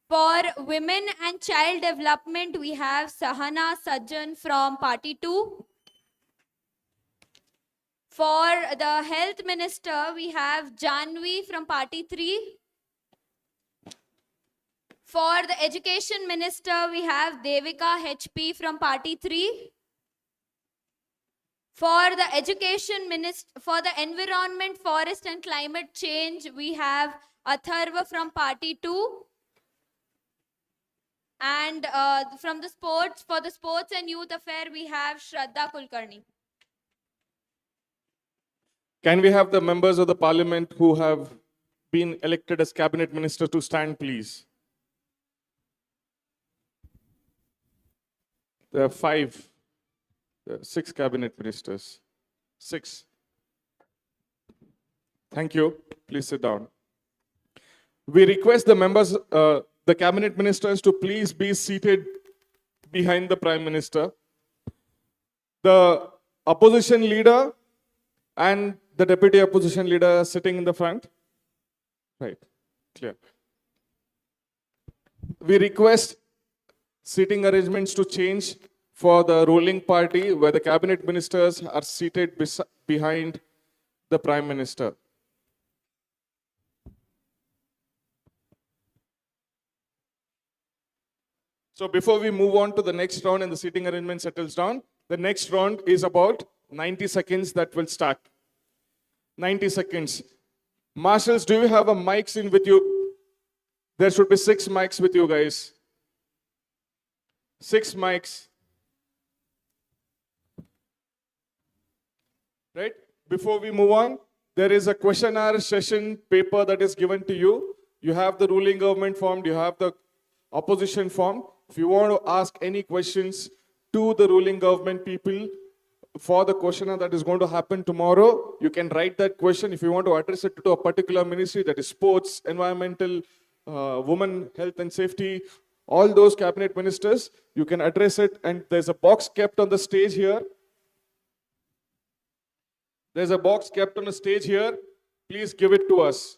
For women and child development, we have Sahana Sajjan from Party 2. For the health minister, we have Janvi from Party 3. For the education minister, we have Devika HP from Party 3. For the education minister, for the environment, forest and climate change, we have Atharva from Party 2. And from the sports, for the sports and youth affair, we have Shraddha Kulkarni. Can we have the members of the parliament who have been elected as cabinet minister to stand, please? There are 6 cabinet ministers. 6. Thank you. Please sit down. We request the members, the cabinet ministers, to please be seated behind the Prime Minister. The opposition leader and the deputy opposition leader are sitting in the front. Right. Clear. We request seating arrangements to change for the ruling party, where the cabinet ministers are seated behind the Prime Minister. So before we move on to the next round and the seating arrangement settles down, the next round is about 90 seconds that will start. 90 seconds. Marshals, do you have a mics in with you? There should be 6 mics with you guys. 6 mics. Right? Before we move on, there is a questionnaire session paper that is given to you. You have the ruling government form, you have the opposition form. If you want to ask any questions to the ruling government people for the questionnaire that is going to happen tomorrow, you can write that question. If you want to address it to a particular ministry, that is sports, environmental, women, health and safety, all those cabinet ministers, you can address it. And there's a box kept on the stage here. There's a box kept on the stage here. Please give it to us.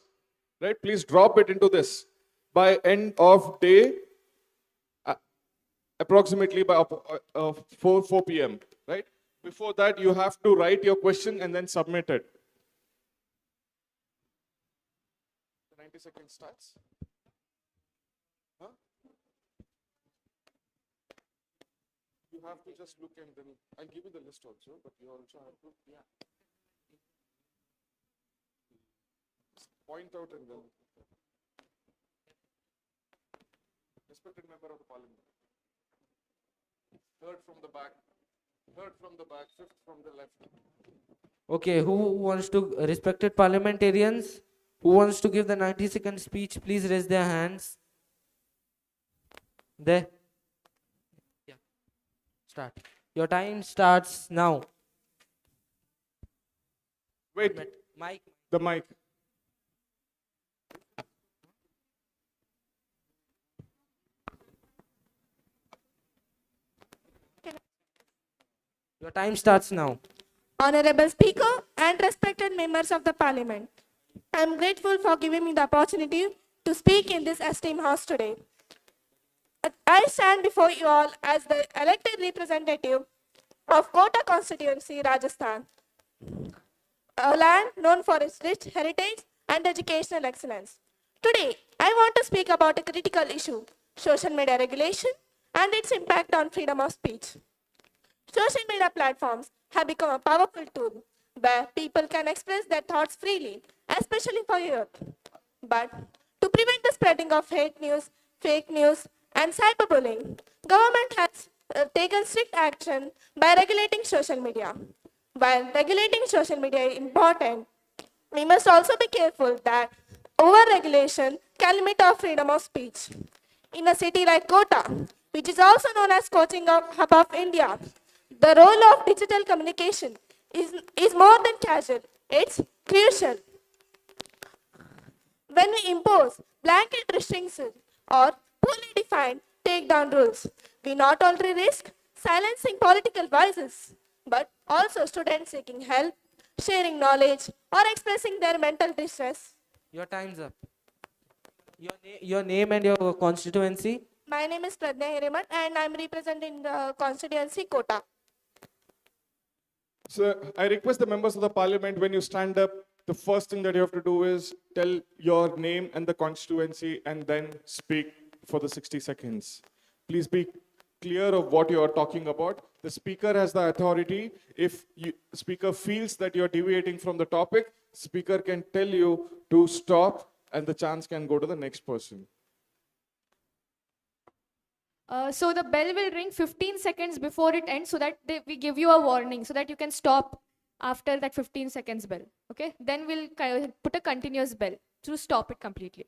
Right? Please drop it into this. By end of day, approximately by 4 p.m. Right? Before that, you have to write your question and then submit it. The 90 seconds starts. Huh? You have to just look and then I'll give you the list also, but you also have to point out and then. Respected member of the parliament. Third from the back, fifth from the left. Okay, who wants to, respected parliamentarians, who wants to give the 90-second speech, please raise their hands. There. Yeah. Start. Your time starts now. Wait. Mic. The mic. Your time starts now. Honorable Speaker and respected members of the Parliament, I am grateful for giving me the opportunity to speak in this esteemed house today. I stand before you all as the elected representative of Kota constituency, Rajasthan, a land known for its rich heritage and educational excellence. Today, I want to speak about a critical issue, social media regulation and its impact on freedom of speech. Social media platforms have become a powerful tool where people can express their thoughts freely, especially for youth. But to prevent the spreading of hate news, fake news, and cyberbullying, government has taken strict action by regulating social media. While regulating social media is important, we must also be careful that over-regulation can limit our freedom of speech. In a city like Kota, which is also known as coaching hub of India, the role of digital communication is more than casual, it's crucial. When we impose blanket restrictions or poorly defined takedown rules, we not only risk silencing political voices, but also students seeking help, sharing knowledge, or expressing their mental distress. Your time's up. Your name and your constituency. My name is Pradnya Hirimat and I'm representing the constituency Kota. So I request the members of the parliament, when you stand up, the first thing that you have to do is tell your name and the constituency and then speak for the 60 seconds. Please be clear of what you are talking about. The speaker has the authority. If the speaker feels that you're deviating from the topic, speaker can tell you to stop and the chance can go to the next person. So the bell will ring 15 seconds before it ends so that we give you a warning so that you can stop after that 15 seconds bell. Okay? Then we'll put a continuous bell to stop it completely.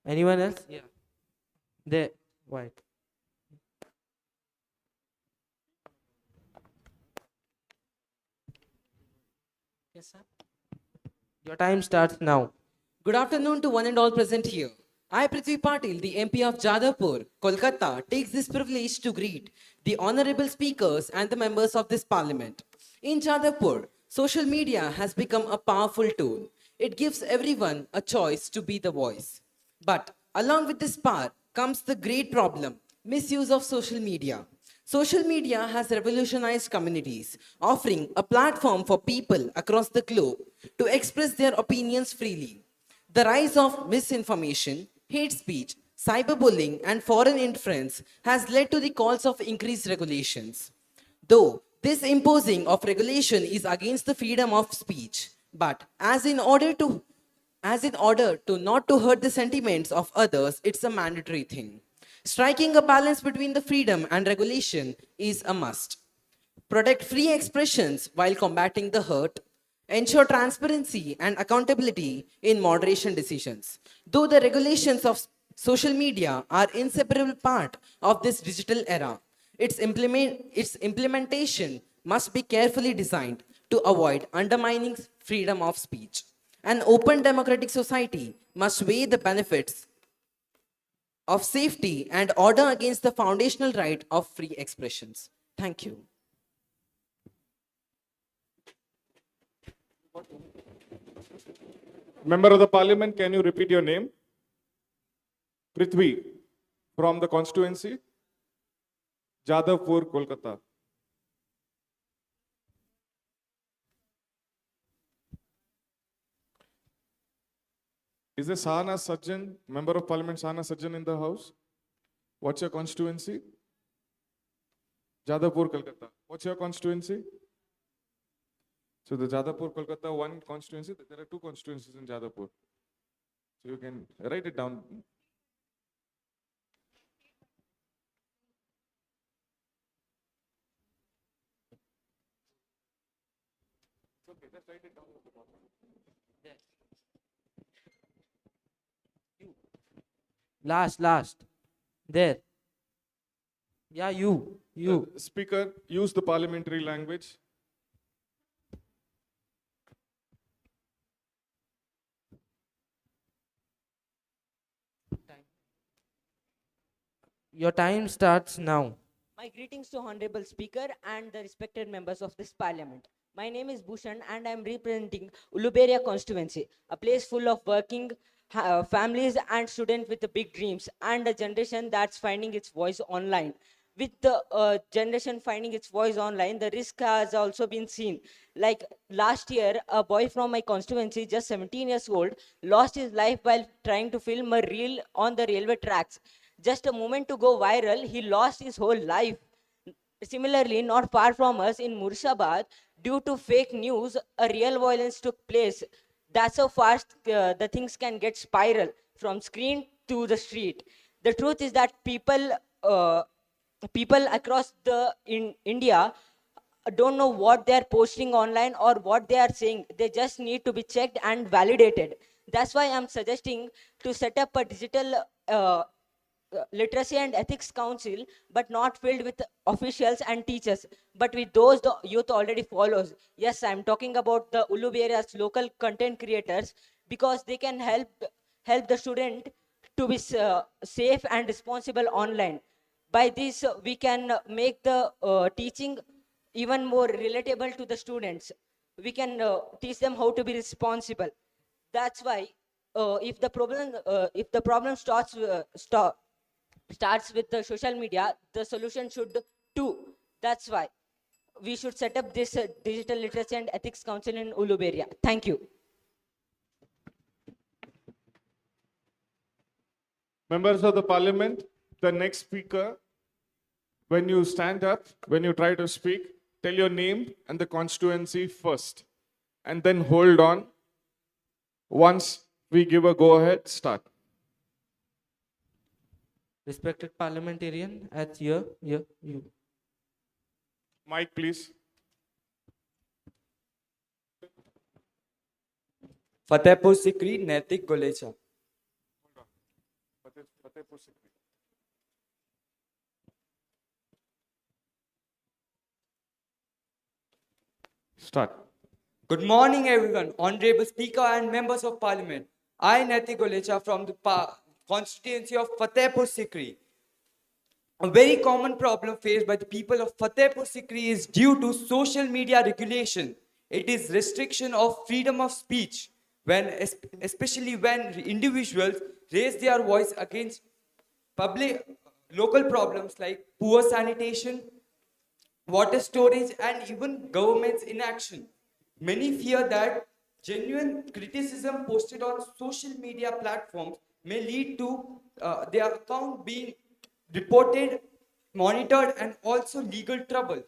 Anyone else? Yeah. There. White. Yes, sir. Your time starts now. Good afternoon to one and all present here. I, Prithvi Patil, the MP of Jadavpur, Kolkata, takes this privilege to greet the honorable speakers and the members of this parliament. In Jadavpur, social media has become a powerful tool. It gives everyone a choice to be the voice. But along with this power comes the great problem, misuse of social media. Social media has revolutionized communities, offering a platform for people across the globe to express their opinions freely. The rise of misinformation, hate speech, cyberbullying, and foreign influence has led to the calls of increased regulations. Though this imposing of regulation is against the freedom of speech, but as in order to not to hurt the sentiments of others, it's a mandatory thing. Striking a balance between the freedom and regulation is a must. Protect free expressions while combating the hurt. Ensure transparency and accountability in moderation decisions. Though the regulations of social media are inseparable part of this digital era, its implementation must be carefully designed to avoid undermining freedom of speech. An open democratic society must weigh the benefits of safety and order against the foundational right of free expressions. Thank you. Member of the parliament, can you repeat your name? Prithvi, from the constituency? Jadavpur, Kolkata. Is there Sahana Sajjan, Member of Parliament Sahana Sajjan in the house? What's your constituency? Jadavpur, Kolkata. What's your constituency? So the Jadavpur, Kolkata, one constituency. There are two constituencies in Jadavpur. So you can write it down. It's okay, just write it down at the bottom. Last. There. Yeah, you. Speaker, use the parliamentary language. Your time starts now. My greetings to Honorable Speaker and the respected members of this Parliament. My name is Bhushan and I am representing Uluberia constituency, a place full of working families and students with big dreams and a generation that's finding its voice online. With the generation finding its voice online, the risk has also been seen. Like last year, a boy from my constituency, just 17 years old, lost his life while trying to film a reel on the railway tracks. Just a moment to go viral, he lost his whole life. Similarly, not far from us in Murshidabad, due to fake news, a real violence took place. That's how fast the things can get spiral from screen to the street. The truth is that people across in India don't know what they're posting online or what they are saying. They just need to be checked and validated. That's why I'm suggesting to set up a digital literacy and ethics council, but not filled with officials and teachers, but with those the youth already follows. Yes, I'm talking about the Uluberia's local content creators, because they can help the student to be safe and responsible online. By this, we can make the teaching even more relatable to the students. We can teach them how to be responsible. That's why if the problem starts with the social media, the solution should too. That's why we should set up this digital literacy and ethics council in Uluberia. Thank you. Members of the parliament, the next speaker, when you stand up, when you try to speak, tell your name and the constituency first, and then hold on. Once we give a go-ahead, start. Respected parliamentarian, at you. Mic, please. Fatehpur Sikri, Naitik Golecha. Start. Good morning, everyone, Honorable Speaker and members of Parliament. I, Naitik Golecha, from the constituency of Fatehpur Sikri. A very common problem faced by the people of Fatehpur Sikri is due to social media regulation. It is restriction of freedom of speech, especially when individuals raise their voice against local problems like poor sanitation, water storage, and even government's inaction. Many fear that genuine criticism posted on social media platforms may lead to their account being reported, monitored, and also legal trouble.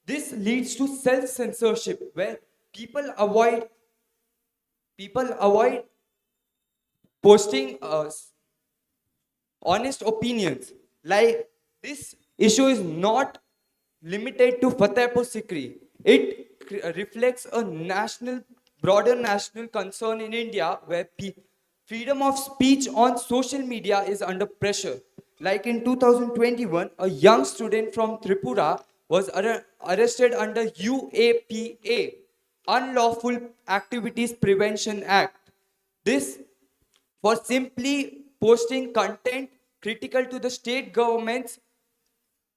This leads to self-censorship, where people avoid posting honest opinions. Like, this issue is not limited to Fatehpur Sikri. It reflects a broader national concern in India, where freedom of speech on social media is under pressure. Like in 2021, a young student from Tripura was arrested under UAPA, Unlawful Activities Prevention Act. This for simply posting content critical to the state government's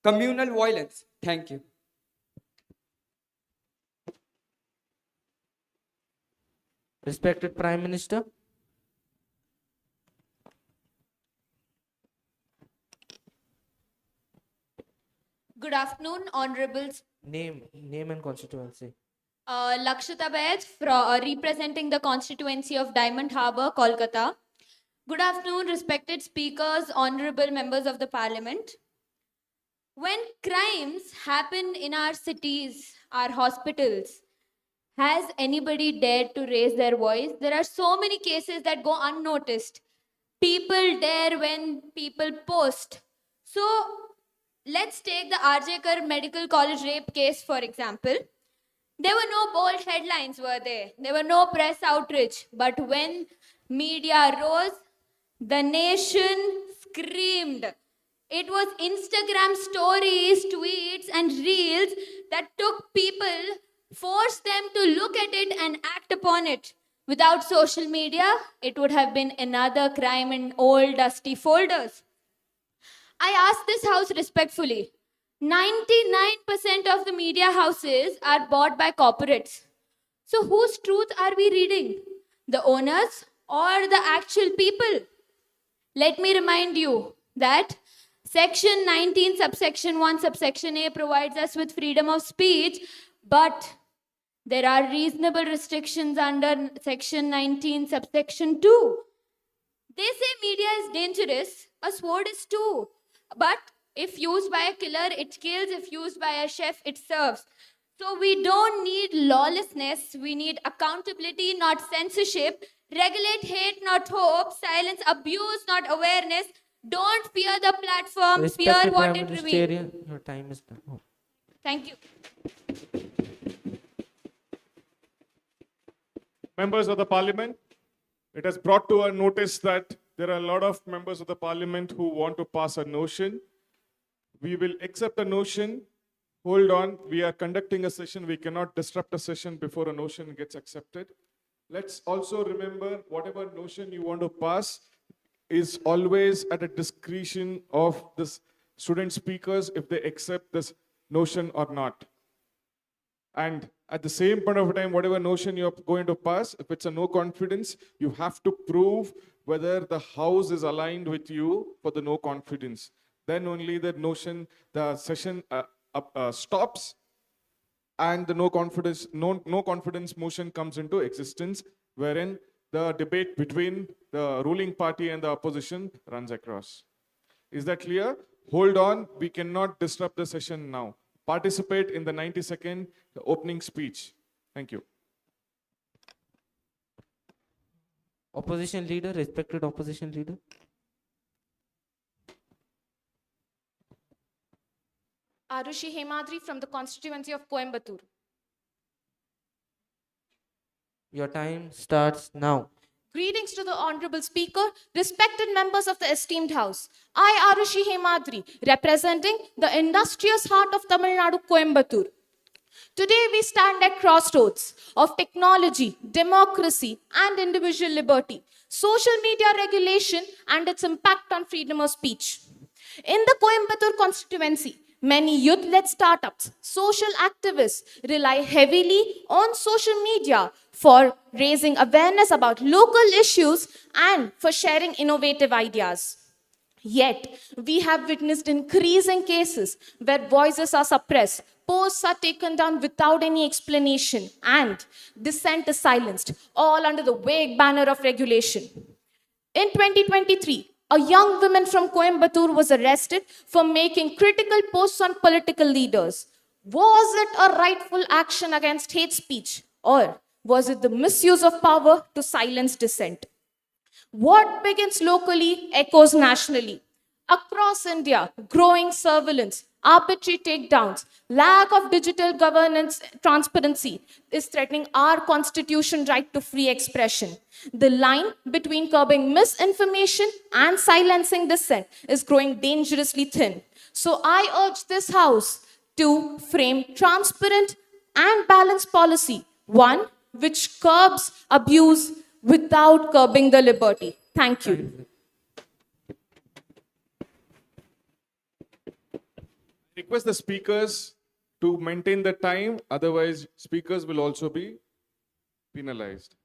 communal violence. Thank you. Respected Prime Minister. Good afternoon, Honorables. Name and constituency. Lakshita Baid, representing the constituency of Diamond Harbour, Kolkata. Good afternoon, respected speakers, honorable members of the parliament. When crimes happen in our cities, our hospitals, has anybody dared to raise their voice? There are so many cases that go unnoticed. People dare when people post. So let's take the RJ Medical College rape case, for example. There were no bold headlines, were there? There were no press outreach. But when media rose, the nation screamed. It was Instagram stories, tweets, and reels that took people, forced them to look at it and act upon it. Without social media, it would have been another crime in old dusty folders. I ask this house respectfully. 99% of the media houses are bought by corporates. So whose truth are we reading? The owners or the actual people? Let me remind you that Section 19, subsection 1, subsection A provides us with freedom of speech, but there are reasonable restrictions under Section 19, subsection 2. They say media is dangerous, a sword is too. But if used by a killer, it kills. If used by a chef, it serves. So we don't need lawlessness. We need accountability, not censorship. Regulate hate, not hope. Silence abuse, not awareness. Don't fear the platform, fear Respected what Prime it reveals. Ministerial, your time is done. Oh. Thank you. Members of the parliament, it has brought to our notice that there are a lot of members of the parliament who want to pass a notion. We will accept a notion. Hold on, we are conducting a session. We cannot disrupt a session before a notion gets accepted. Let's also remember whatever notion you want to pass is always at a discretion of the student speakers if they accept this notion or not. And at the same point of time, whatever notion you're going to pass, if it's a no confidence, you have to prove whether the house is aligned with you for the no confidence. Then only the notion, the session stops and the no confidence motion comes into existence, wherein the debate between the ruling party and the opposition runs across. Is that clear? Hold on, we cannot disrupt the session now. Participate in the 90-second opening speech. Thank you. Opposition leader, respected opposition leader. Arushi Hemadri from the constituency of Coimbatore. Your time starts now. Greetings to the Honorable Speaker, respected members of the esteemed House. I, Arushi Hemadri, representing the industrious heart of Tamil Nadu, Coimbatore. Today we stand at crossroads of technology, democracy, and individual liberty, social media regulation, and its impact on freedom of speech. In the Coimbatore constituency, many youth-led startups, social activists rely heavily on social media for raising awareness about local issues and for sharing innovative ideas. Yet, we have witnessed increasing cases where voices are suppressed, posts are taken down without any explanation, and dissent is silenced, all under the vague banner of regulation. In 2023, a young woman from Coimbatore was arrested for making critical posts on political leaders. Was it a rightful action against hate speech, or was it the misuse of power to silence dissent? What begins locally echoes nationally. Across India, growing surveillance, arbitrary takedowns, lack of digital governance transparency is threatening our constitution right to free expression. The line between curbing misinformation and silencing dissent is growing dangerously thin. So I urge this House to frame transparent and balanced policy, one which curbs abuse without curbing the liberty. Thank you. Request the speakers to maintain the time, otherwise speakers will also be penalized.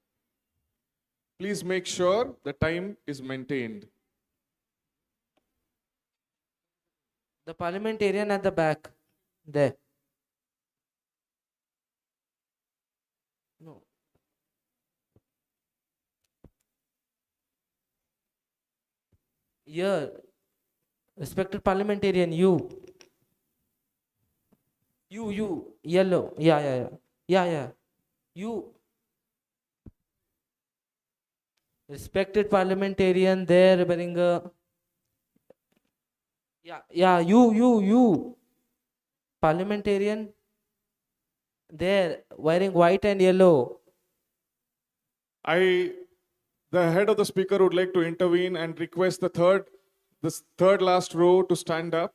Please make sure the time is maintained. The parliamentarian at the back, there. No. Here, respected parliamentarian, you, yellow, yeah, you. Respected parliamentarian there wearing a, you. Parliamentarian there wearing white and yellow. The head of the speaker would like to intervene and request the third last row to stand up.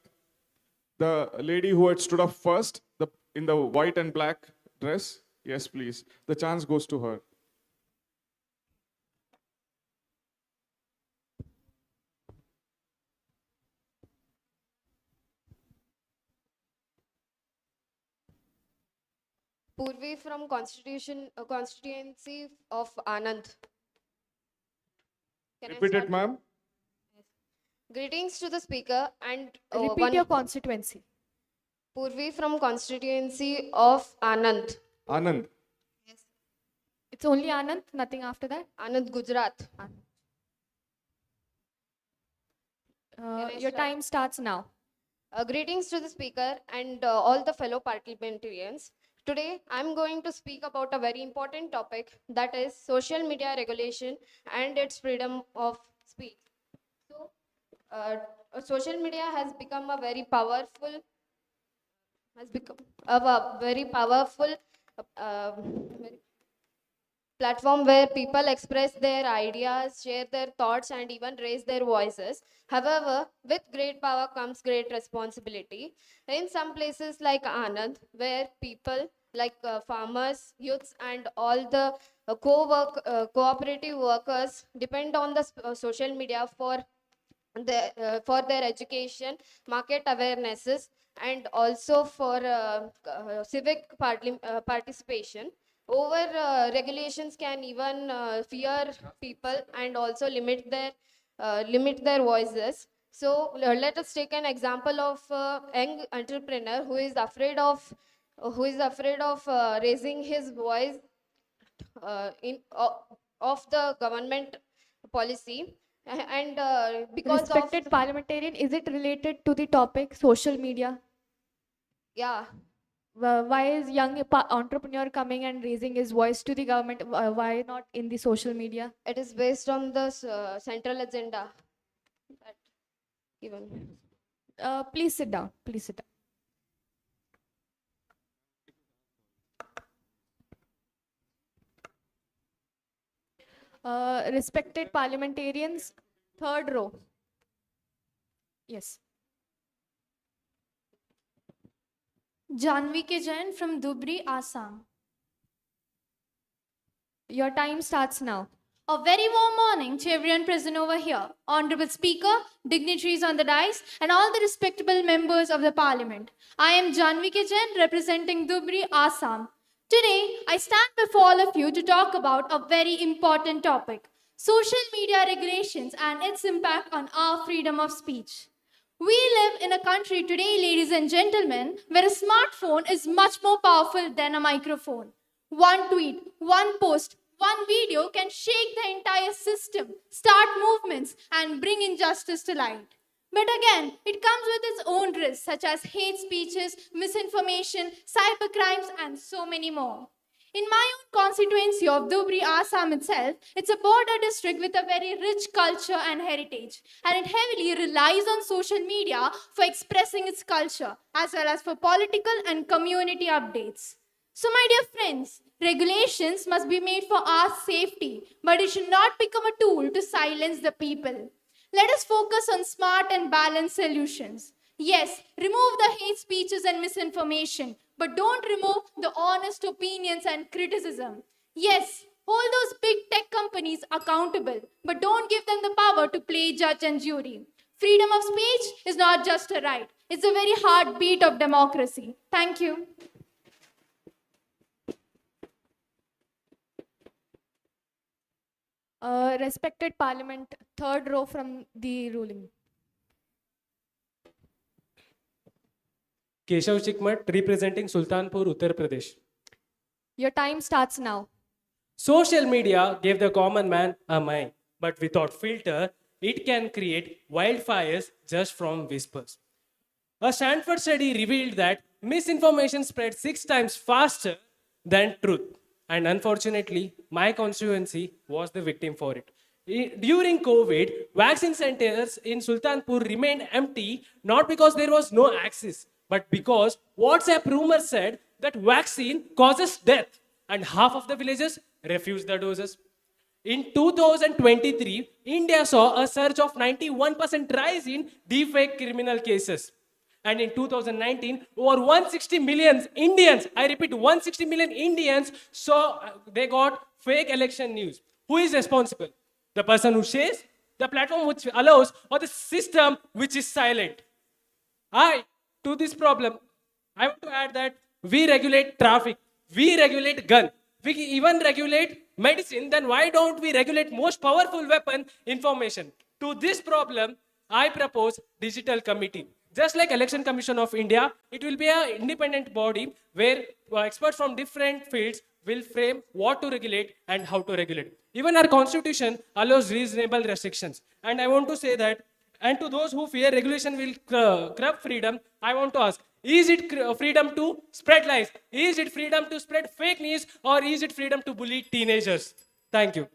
The lady who had stood up first, in the white and black dress, yes, please. The chance goes to her. Purvi from constituency of Anand. Can I Repeat it, start? ma'am. Greetings to the speaker and Repeat your constituency. Purvi from constituency of Anand. Anand. It's only Anand, nothing after that? Anand, Gujarat. Your time starts now. Greetings to the speaker and all the fellow parliamentarians. Today, I'm going to speak about a very important topic, that is social media regulation and its freedom of speech. So, social media has become a very powerful, uh, platform where people express their ideas, share their thoughts, and even raise their voices. However, with great power comes great responsibility. In some places like Anand, where people like farmers, youths, and all the cooperative workers depend on the social media for their education, market awarenesses, and also for civic participation. Over regulations can even fear people and also limit their voices. So let us take an example of a young entrepreneur who is afraid of raising his voice of the government policy, and because of Respected parliamentarian, is it related to the topic social media? yeah. Why is young entrepreneur coming and raising his voice to the government? Why not in the social media? It is based on the central agenda that given. Please sit down. Please sit down. Respected parliamentarians, third row. Yes. Janvi K. Jain from Dhubri, Assam. Your time starts now. A very warm morning to everyone present over here, Honorable Speaker, dignitaries on the dais, and all the respectable members of the Parliament. I am Janvi K. Jain, representing Dhubri, Assam. Today, I stand before all of you to talk about a very important topic, social media regulations and its impact on our freedom of speech. We live in a country today, ladies and gentlemen, where a smartphone is much more powerful than a microphone. One tweet, one post, one video can shake the entire system, start movements, and bring injustice to light. But again, it comes with its own risks, such as hate speeches, misinformation, cybercrimes, and so many more. In my own constituency of Dhubri, Assam itself, it's a border district with a very rich culture and heritage, and it heavily relies on social media for expressing its culture, as well as for political and community updates. So, my dear friends, regulations must be made for our safety, but it should not become a tool to silence the people. Let us focus on smart and balanced solutions. Yes, remove the hate speeches and misinformation, but don't remove the honest opinions and criticism. Yes, hold those big tech companies accountable, but don't give them the power to play judge and jury. Freedom of speech is not just a right, it's a very heartbeat of democracy. Thank you. Respected Parliament, third row from the ruling. Keshav Chikmat, representing Sultanpur, Uttar Pradesh. Your time starts now. Social media gave the common man a mind, but without filter, it can create wildfires just from whispers. A Stanford study revealed that misinformation spread 6 times faster than truth. And unfortunately, my constituency was the victim for it. During COVID, vaccine centers in Sultanpur remained empty, not because there was no access, but because WhatsApp rumors said that vaccine causes death, and half of the villagers refused the doses. In 2023, India saw a surge of 91% rise in deepfake criminal cases. And in 2019, over 160 million Indians, I repeat, 160 million Indians they got fake election news. Who is responsible? The person who shares, the platform which allows, or the system which is silent? To this problem, I want to add that we regulate traffic, we regulate gun. We even regulate medicine. Then why don't we regulate most powerful weapon, information? To this problem, I propose digital committee. Just like Election Commission of India, it will be an independent body where experts from different fields will frame what to regulate and how to regulate. Even our constitution allows reasonable restrictions. And I want to say that, and to those who fear regulation will curb freedom, I want to ask, is it freedom to spread lies? Is it freedom to spread fake news? Or is it freedom to bully teenagers? Thank you.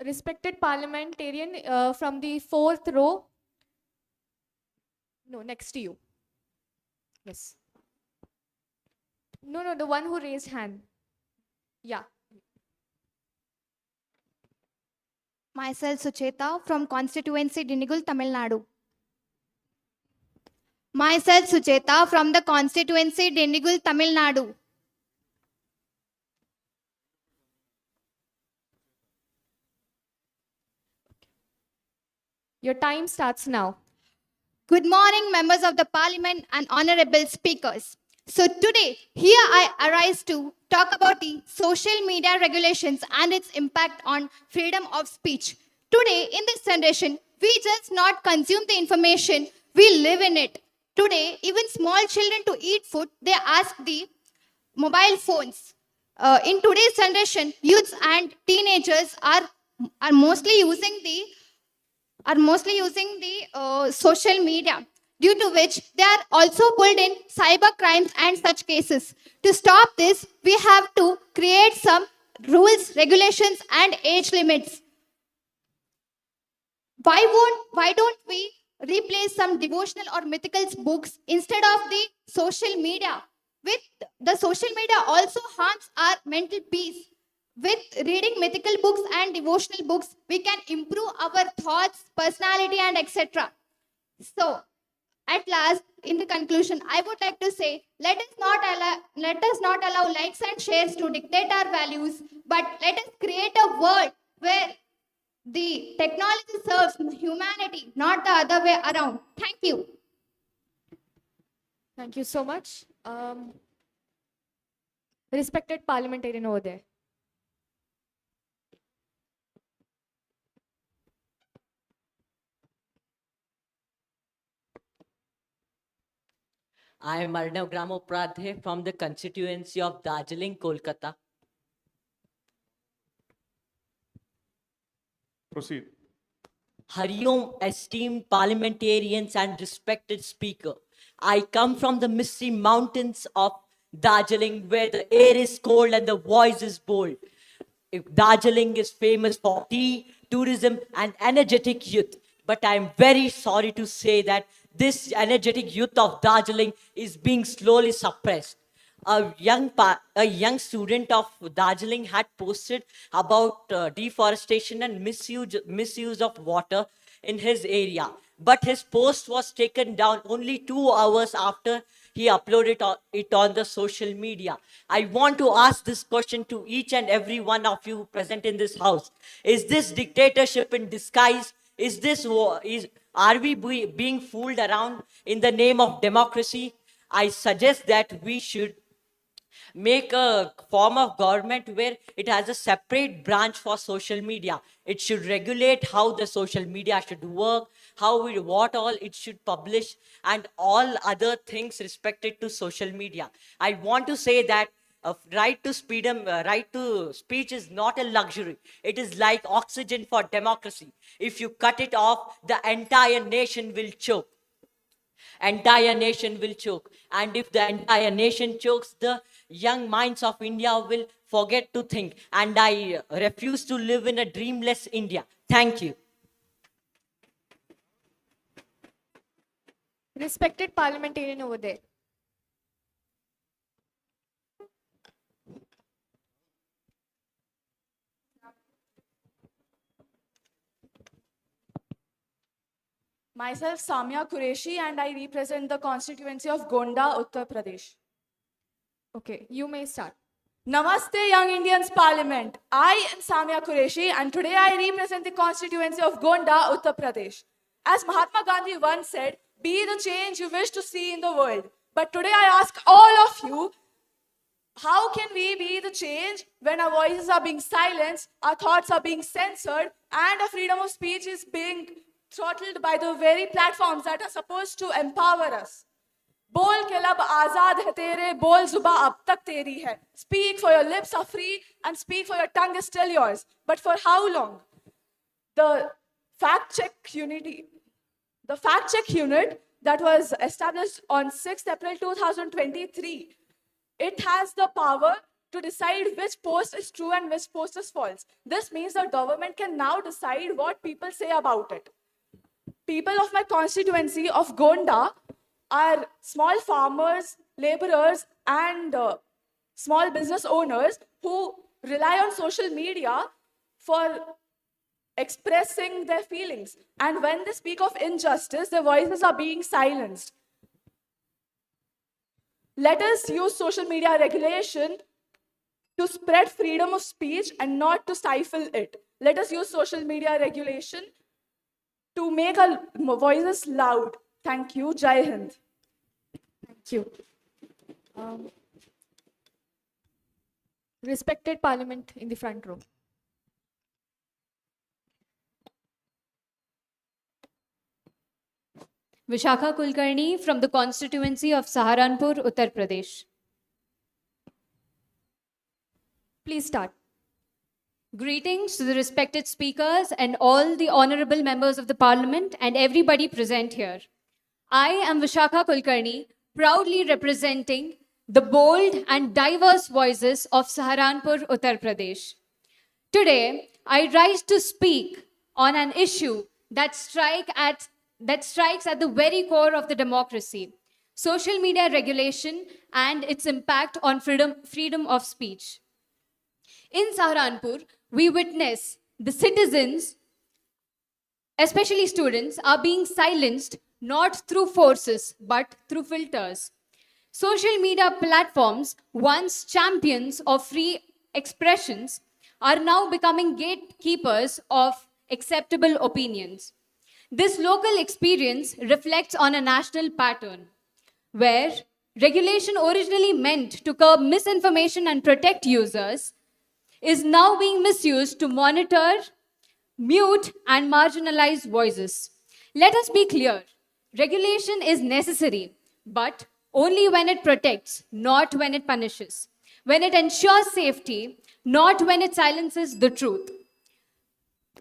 Respected parliamentarian from the fourth row. No, next to you. Yes. No, the one who raised hand. Yeah. Myself Sucheta from constituency Dinigul, Tamil Nadu. Myself Sucheta from the constituency Dinigul, Tamil Nadu. Your time starts now. Good morning, members of the parliament and honorable speakers. So today, here I arise to talk about the social media regulations and its impact on freedom of speech. Today, in this generation, we just not consume the information, we live in it. Today, even small children to eat food, they ask the mobile phones. In today's generation, youths and teenagers are mostly using the social media, due to which they are also pulled in cyber crimes and such cases. To stop this, we have to create some rules, regulations, and age limits. Why don't we replace some devotional or mythical books instead of the social media? With the social media also harms our mental peace. With reading mythical books and devotional books, we can improve our thoughts, personality, and etc. So, at last, in the conclusion, I would like to say, let us not allow likes and shares to dictate our values, but let us create a world where the technology serves humanity, not the other way around. Thank you. Thank you so much. Respected parliamentarian over there. I am Arnav Gramopradhe from the constituency of Darjeeling, Kolkata. Proceed. Hariom, esteemed parliamentarians and respected speaker. I come from the misty mountains of Darjeeling, where the air is cold and the voice is bold. Darjeeling is famous for tea, tourism, and energetic youth. But I am very sorry to say that this energetic youth of Darjeeling is being slowly suppressed. A young student of Darjeeling had posted about deforestation and misuse of water in his area. But his post was taken down only 2 hours after he uploaded it on the social media. I want to ask this question to each and every one of you present in this house. Is this dictatorship in disguise? Are we being fooled around in the name of democracy? I suggest that we should make a form of government where it has a separate branch for social media. It should regulate how the social media should work, what all it should publish, and all other things respected to social media. I want to say that right to speech is not a luxury. It is like oxygen for democracy. If you cut it off, the entire nation will choke. Entire nation will choke. And if the entire nation chokes, the young minds of India will forget to think. And I refuse to live in a dreamless India. Thank you. Respected parliamentarian over there. Myself, Samia Qureshi, and I represent the constituency of Gonda, Uttar Pradesh. Okay, you may start. Namaste, Young Indians Parliament. I am Samia Qureshi, and today I represent the constituency of Gonda, Uttar Pradesh. As Mahatma Gandhi once said, be the change you wish to see in the world. But today I ask all of you, how can we be the change when our voices are being silenced, our thoughts are being censored, and our freedom of speech is being throttled by the very platforms that are supposed to empower us? बोल के लब आजाद है तेरे, बोल जुबा अब तक तेरी है. Speak for your lips are free and speak for your tongue is still yours. But for how long? The fact check unit that was established on 6th April 2023, it has the power to decide which post is true and which post is false. This means the government can now decide what people say about it. People of my constituency of Gonda are small farmers, laborers, and small business owners who rely on social media for expressing their feelings. And when they speak of injustice, their voices are being silenced. Let us use social media regulation to spread freedom of speech and not to stifle it. Let us use social media regulation to make our voices loud. Thank you. Jai Hind. Thank you. Respected Parliament in the front row. Vishakha Kulkarni from the constituency of Saharanpur, Uttar Pradesh. Please start. Greetings to the respected speakers and all the honorable members of the Parliament and everybody present here. I am Vishakha Kulkarni, proudly representing the bold and diverse voices of Saharanpur, Uttar Pradesh. Today, I rise to speak on an issue that strikes at the very core of the democracy: social media regulation and its impact on freedom of speech. In Saharanpur, we witness the citizens, especially students, are being silenced not through forces but through filters. Social media platforms, once champions of free expressions, are now becoming gatekeepers of acceptable opinions. This local experience reflects on a national pattern, where regulation originally meant to curb misinformation and protect users is now being misused to monitor, mute, and marginalize voices. Let us be clear, regulation is necessary, but only when it protects, not when it punishes. When it ensures safety, not when it silences the truth.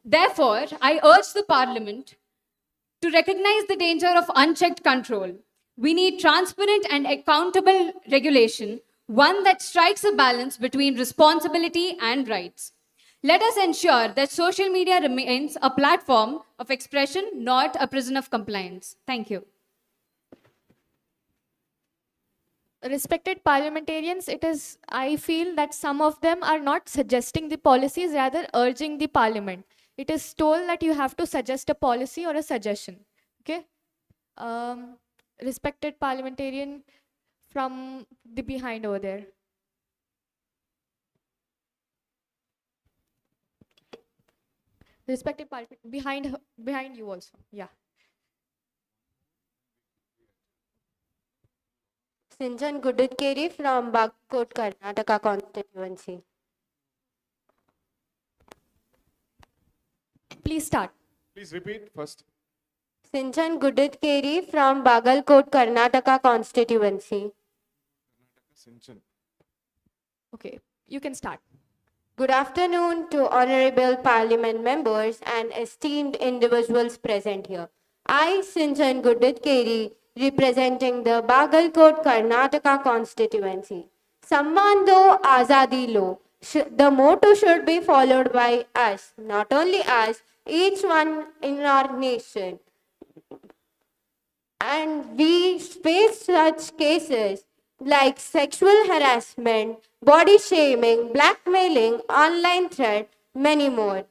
Therefore, I urge the Parliament to recognize the danger of unchecked control. We need transparent and accountable regulation, one that strikes a balance between responsibility and rights. Let us ensure that social media remains a platform of expression, not a prison of compliance. Thank you. Respected parliamentarians, I feel that some of them are not suggesting the policies, rather urging the parliament. It is told that you have to suggest a policy or a suggestion. Okay? Respected parliamentarian from the behind over there. Respected parliament, behind you also. Yeah. Sinjan Gududkeri from Bagkot, Karnataka constituency. Please start. Please repeat first. Sinjan Gududkeri from Bagalkot, Karnataka constituency. Okay, you can start. Good afternoon to honorable parliament members and esteemed individuals present here. I, Sinjan Gududkeri, representing the Bagalkot, Karnataka constituency. Sammando Azadi Lo. The motto should be followed by us, not only us, each one in our nation. And we face such cases like sexual harassment, body shaming, blackmailing, online threat, many more,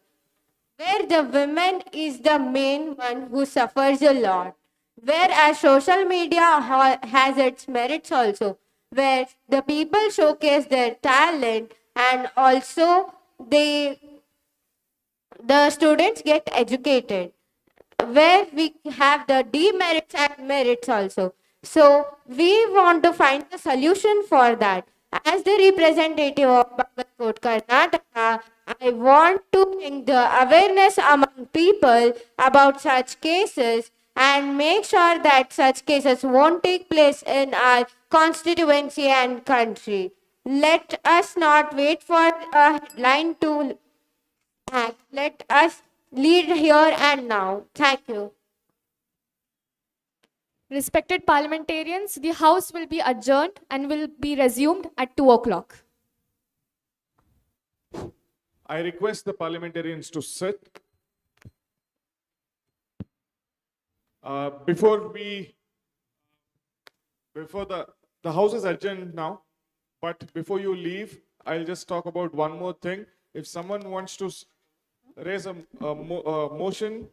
where the woman is the main one who suffers a lot. Whereas social media has its merits also, where the people showcase their talent and also the students get educated. where we have the demerits and merits also. So we want to find a solution for that. As the representative of Bagalkot, Karnataka, I want to bring the awareness among people about such cases and make sure that such cases won't take place in our constituency and country. Let us not wait for a headline to act. Let us lead here and now. Thank you. Respected parliamentarians, the House will be adjourned and will be resumed at 2 o'clock. I request the parliamentarians to sit. Before the House is adjourned now, but before you leave, I'll just talk about one more thing. If someone wants to raise a motion,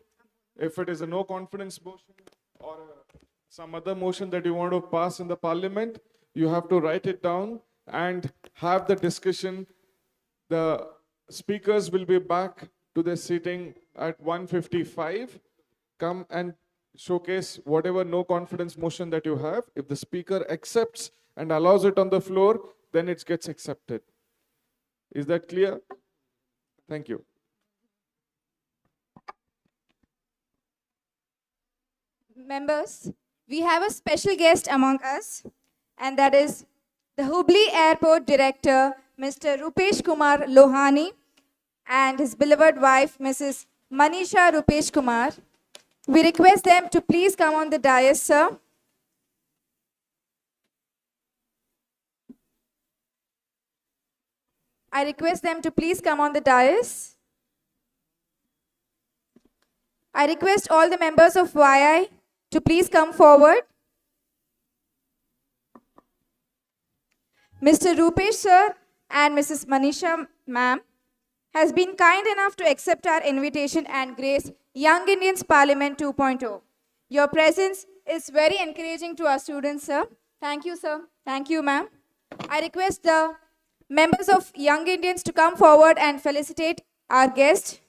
if it is a no confidence motion or some other motion that you want to pass in the parliament, you have to write it down and have the discussion. The speakers will be back to their seating at 1:55. Come and showcase whatever no confidence motion that you have. If the speaker accepts and allows it on the floor, then it gets accepted. Is that clear? Thank you. Members, we have a special guest among us, and that is the Hubballi Airport Director, Mr. Rupesh Kumar Lohani, and his beloved wife, Mrs. Manisha Rupesh Kumar. We request them to please come on the dais, sir. I request them to please come on the dais. I request all the members of YI to please come forward. Mr. Rupesh sir and Mrs. Manisha ma'am has been kind enough to accept our invitation and grace Young Indians Parliament 2.0. Your presence is very encouraging to our students, sir. Thank you, sir. Thank you, ma'am. I request the members of Young Indians to come forward and felicitate our guest.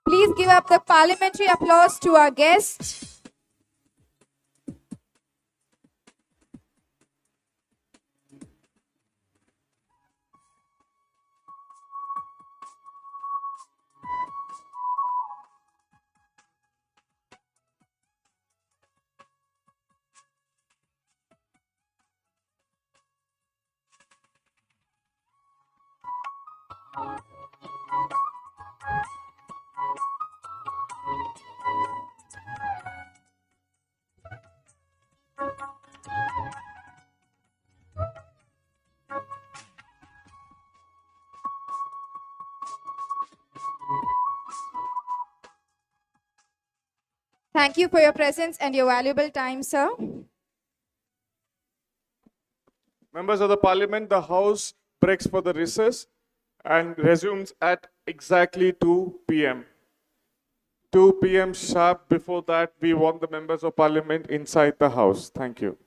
Please give up the parliamentary applause to our guest. Thank you for your presence and your valuable time, sir. Members of the Parliament, the House breaks for the recess and resumes at exactly 2 p.m. 2 p.m. sharp. Before that, we want the members of Parliament inside the House. Thank you.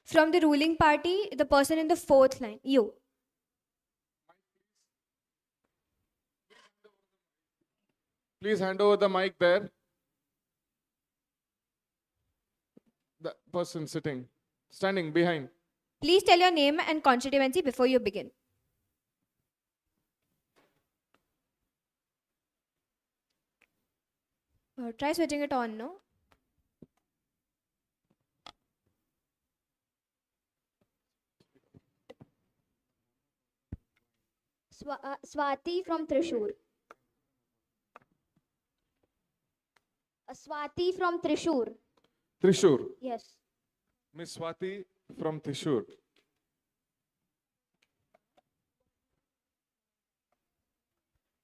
From the ruling party, the person in the fourth line, you. Please hand over the mic there. The person standing behind. Please tell your name and constituency before you begin. Try switching it on, no? Swati from Trishur. Swati from Trishur. Trishur. Yes. Miss Swati from Trishur.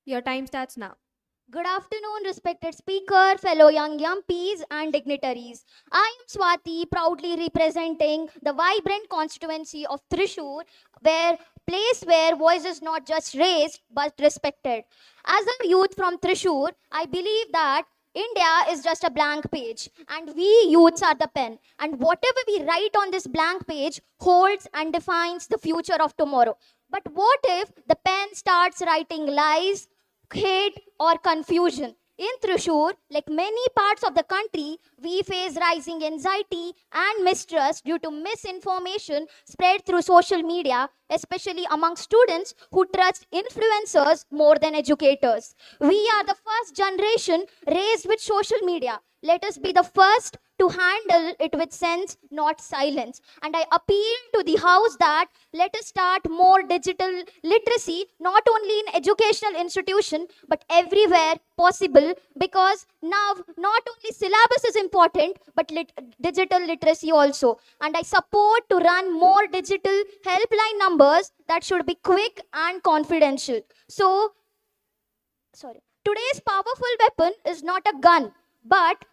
Your time starts now. Good afternoon, respected speaker, fellow young yumpies and dignitaries. I am Swati, proudly representing the vibrant constituency of Trishur, place where voice is not just raised but respected. As a youth from Trishur, I believe that India is just a blank page and we youths are the pen. And whatever we write on this blank page holds and defines the future of tomorrow. But what if the pen starts writing lies, hate, or confusion? In Trishur, like many parts of the country, we face rising anxiety and mistrust due to misinformation spread through social media, especially among students who trust influencers more than educators. We are the first generation raised with social media. Let us be the first to handle it with sense, not silence. And I appeal to the House that let us start more digital literacy, not only in educational institution, but everywhere possible, because now not only syllabus is important, but digital literacy also. And I support to run more digital helpline numbers that should be quick and confidential. So, today's powerful weapon is not a gun, but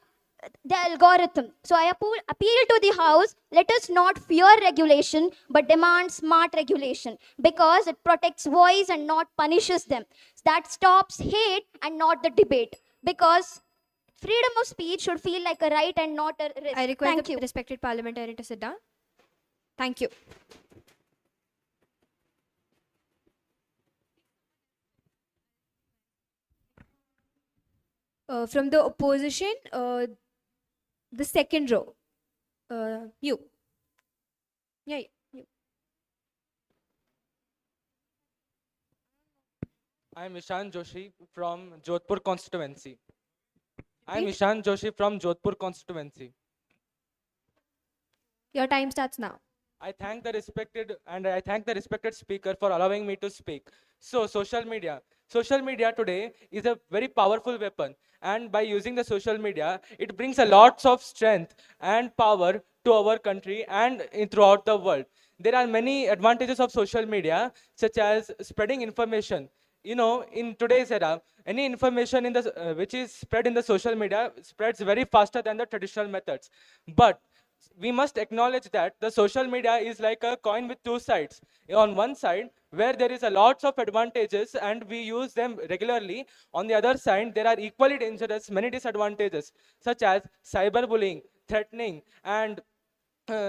the algorithm. So I appeal to the House, let us not fear regulation, but demand smart regulation, because it protects voice and not punishes them. That stops hate and not the debate, because freedom of speech should feel like a right and not a risk. I request Thank the you. respected parliamentarian to sit down. Thank you. From the opposition, the second row, you. Yeah, you. I'm Ishan Joshi from Jodhpur constituency. I'm Repeat. Ishan Joshi from Jodhpur constituency. Your time starts now. I thank the respected speaker for allowing me to speak. So social media today is a very powerful weapon, and by using the social media, it brings a lots of strength and power to our country and throughout the world. There are many advantages of social media, such as spreading information. You know, in today's era, any information which is spread in the social media spreads very faster than the traditional methods. But we must acknowledge that the social media is like a coin with two sides. On one side, where there is a lots of advantages and we use them regularly, on the other side, there are equally dangerous many disadvantages, such as cyberbullying, threatening, and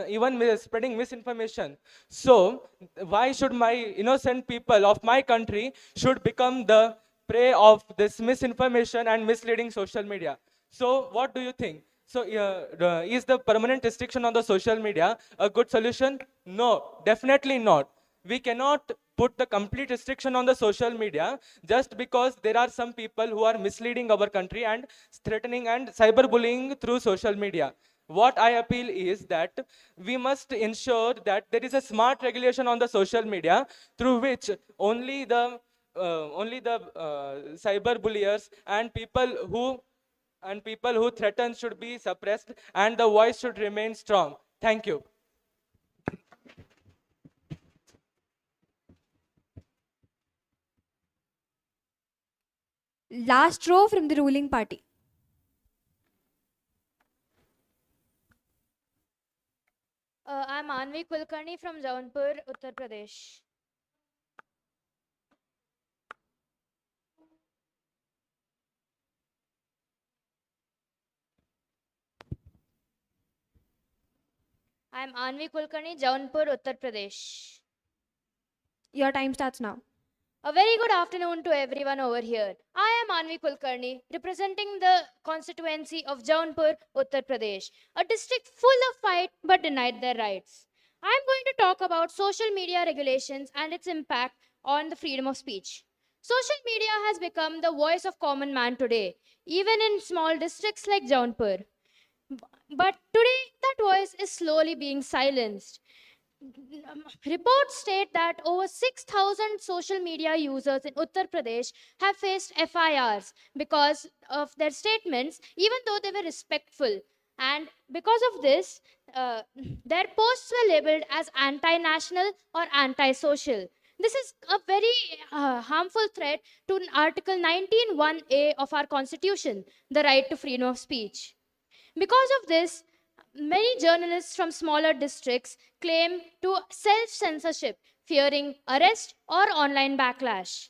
even spreading misinformation. So why should my innocent people of my country should become the prey of this misinformation and misleading social media? So what do you think? So is the permanent restriction on the social media a good solution? No, definitely not. We cannot put the complete restriction on the social media just because there are some people who are misleading our country and threatening and cyberbullying through social media. What I appeal is that we must ensure that there is a smart regulation on the social media through which only the cyber bulliers and people who threaten should be suppressed and the voice should remain strong. Thank you. Last row from the ruling party. I'm Anvi Kulkarni from Jaunpur, Uttar Pradesh. I am Anvi Kulkarni, Jaunpur, Uttar Pradesh. Your time starts now. A very good afternoon to everyone over here. I am Anvi Kulkarni, representing the constituency of Jaunpur, Uttar Pradesh, a district full of fight but denied their rights. I am going to talk about social media regulations and its impact on the freedom of speech. Social media has become the voice of common man today, even in small districts like Jaunpur. But today, that voice is slowly being silenced. Reports state that over 6,000 social media users in Uttar Pradesh have faced FIRs because of their statements, even though they were respectful. And because of this, their posts were labeled as anti national or anti social. This is a very harmful threat to Article 19(1)(a) of our Constitution, the right to freedom of speech. Because of this, many journalists from smaller districts claim to self censorship, fearing arrest or online backlash.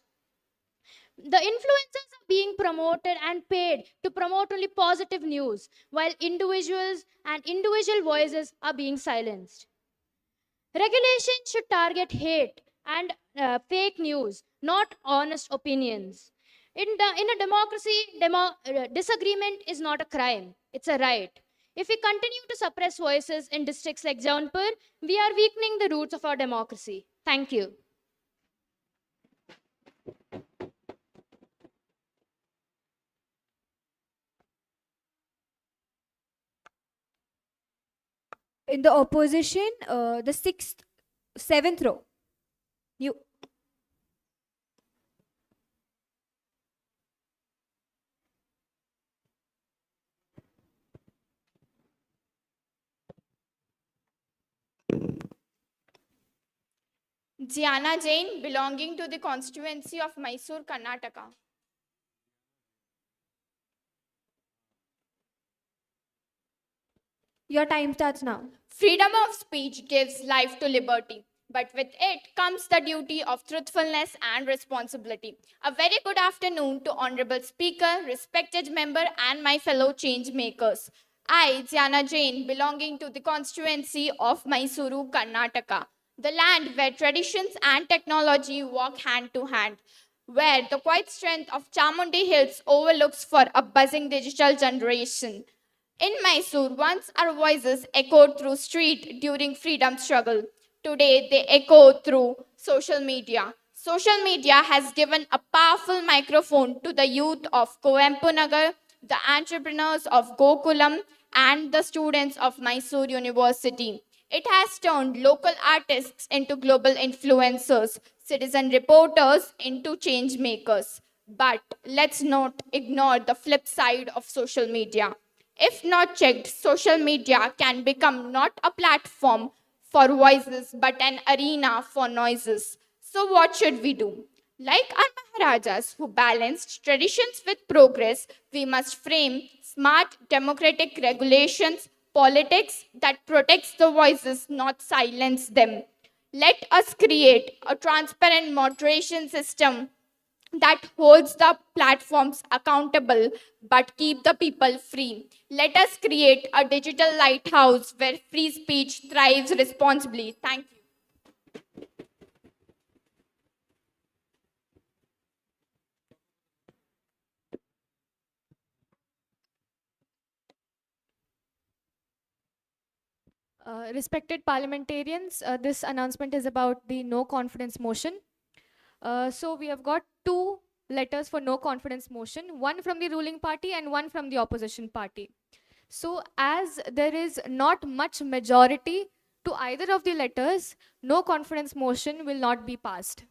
The influencers are being promoted and paid to promote only positive news, while individuals and individual voices are being silenced. Regulation should target hate and fake news, not honest opinions. In a democracy, disagreement is not a crime, it's a right. If we continue to suppress voices in districts like Jaunpur, we are weakening the roots of our democracy. Thank you. In the opposition, the seventh row. You. Gianna Jain, belonging to the constituency of Mysore, Karnataka. Your time starts now. Freedom of speech gives life to liberty, but with it comes the duty of truthfulness and responsibility. A very good afternoon to Honorable Speaker, respected member, and my fellow change makers. I, Gianna Jain, belonging to the constituency of Mysuru, Karnataka, the land where traditions and technology walk hand to hand, where the quiet strength of Chamundi Hills overlooks for a buzzing digital generation. In Mysore, once our voices echoed through street during freedom struggle. Today, they echo through social media. Social media has given a powerful microphone to the youth of Coimbatore Nagar, the entrepreneurs of Gokulam, and the students of Mysore University. It has turned local artists into global influencers, citizen reporters into change makers. But let's not ignore the flip side of social media. If not checked, social media can become not a platform for voices but an arena for noises. So, what should we do? Like our Maharajas who balanced traditions with progress, we must frame smart democratic regulations, politics that protects the voices, not silence them. Let us create a transparent moderation system that holds the platforms accountable but keep the people free. Let us create a digital lighthouse where free speech thrives responsibly. Thank you. Respected parliamentarians, this announcement is about the no confidence motion. So we have got two letters for no confidence motion, one from the ruling party and one from the opposition party. So as there is not much majority to either of the letters, no confidence motion will not be passed.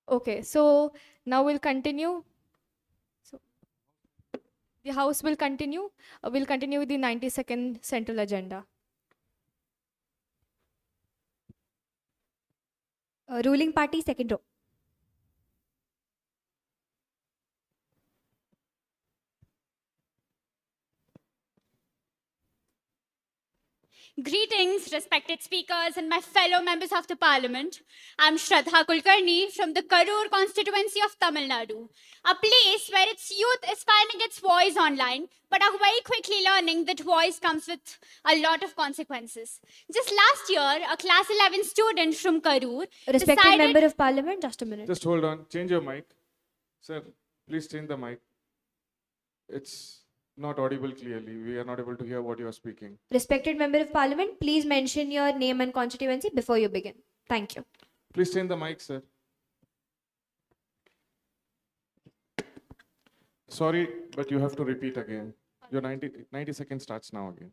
Okay, so now we'll continue. So the House will continue. We'll continue with the 92nd Central Agenda. Ruling party, second row. Greetings, respected speakers and my fellow members of the parliament. I'm Shraddha Kulkarni from the Karur constituency of Tamil Nadu, a place where its youth is finding its voice online, but are very quickly learning that voice comes with a lot of consequences. Just last year, a class 11 student from Karur Respected member of parliament, just a minute. Just hold on. Change your mic. Sir, please change the mic. It's not audible clearly. We are not able to hear what you are speaking. Respected member of parliament, please mention your name and constituency before you begin. Thank you. Please change the mic, sir. Sorry, but you have to repeat again. Your 90 seconds starts now again.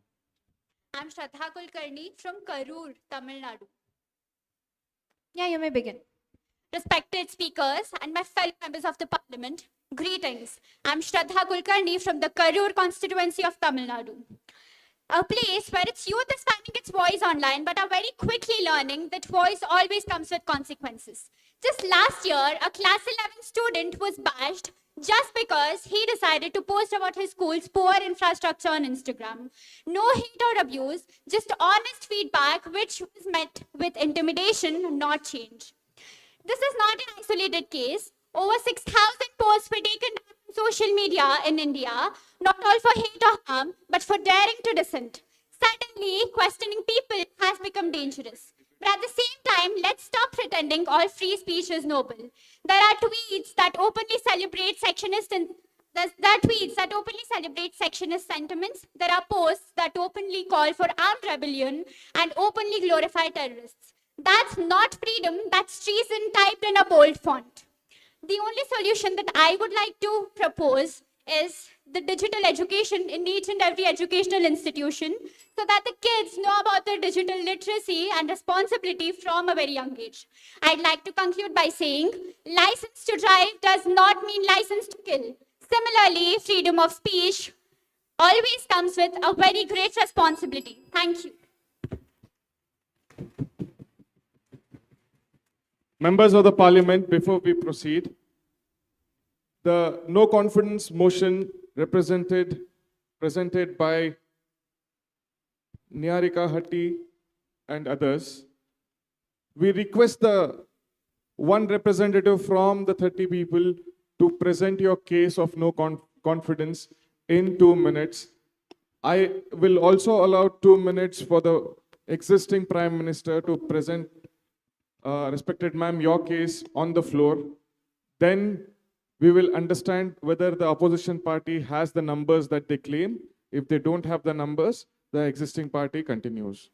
I'm Shraddha Kulkarni from Karur, Tamil Nadu. Yeah, you may begin. Respected speakers and my fellow members of the parliament, greetings. I'm Shraddha Kulkarni from the Karur constituency of Tamil Nadu, a place where its youth is finding its voice online but are very quickly learning that voice always comes with consequences. Just last year, a class 11 student was bashed just because he decided to post about his school's poor infrastructure on Instagram. No hate or abuse, just honest feedback which was met with intimidation, not change. This is not an isolated case. Over 6,000 posts were taken down on social media in India, not all for hate or harm, but for daring to dissent. Suddenly, questioning people has become dangerous. But at the same time, let's stop pretending all free speech is noble. There are tweets that openly celebrate sectionist sentiments. There are posts that openly call for armed rebellion and openly glorify terrorists. That's not freedom, that's treason typed in a bold font. The only solution that I would like to propose is the digital education in each and every educational institution so that the kids know about their digital literacy and responsibility from a very young age. I'd like to conclude by saying, license to drive does not mean license to kill. Similarly, freedom of speech always comes with a very great responsibility. Thank you. Members of the parliament, before we proceed, the no confidence motion presented by Niharika Hatti and others, we request the one representative from the 30 people to present your case of no confidence in 2 minutes. I will also allow 2 minutes for the existing Prime Minister to present, respected ma'am, your case on the floor. Then we will understand whether the opposition party has the numbers that they claim. If they don't have the numbers, the existing party continues.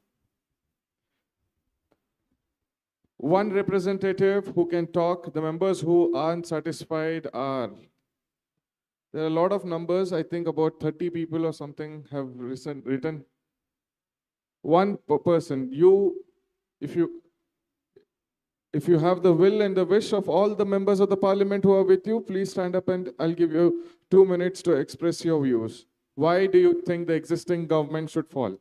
One representative who can talk. The members who aren't satisfied are, there are a lot of numbers. I think about 30 people or something have written. One person. If you have the will and the wish of all the members of the parliament who are with you, please stand up and I'll give you 2 minutes to express your views. Why do you think the existing government should fall?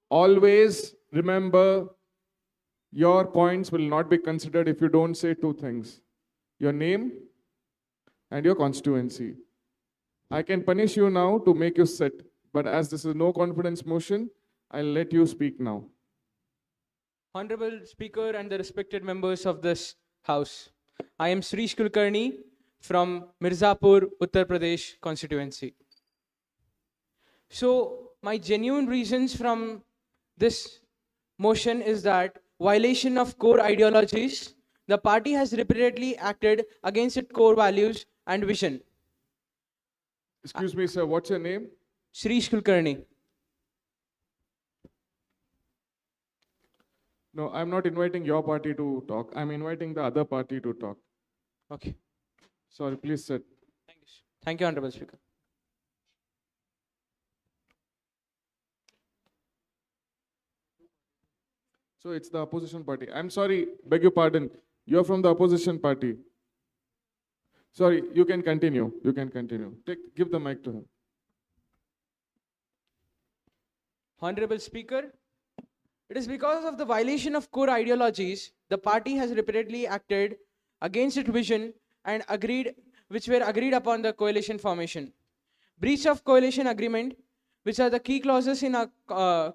Always remember, your points will not be considered if you don't say 2 things. Your name and your constituency. I can punish you now to make you sit, but as this is no confidence motion, I'll let you speak now. Honorable Speaker and the respected members of this House, I am Srish Kulkarni from Mirzapur, Uttar Pradesh constituency. So, my genuine reasons from this motion is that violation of core ideologies, the party has repeatedly acted against its core values and vision. Excuse me, sir, what's your name? Srish Kulkarni. No, I'm not inviting your party to talk. I'm inviting the other party to talk. Okay. Sorry, please sit. Thank you, Honorable Speaker. So it's the opposition party. I'm sorry, beg your pardon. You're from the opposition party. Sorry, you can continue. You can continue. Give the mic to him. Honorable Speaker, it is because of the violation of core ideologies, the party has repeatedly acted against its vision and which were agreed upon the coalition formation. breach of coalition agreement, which are the key clauses in a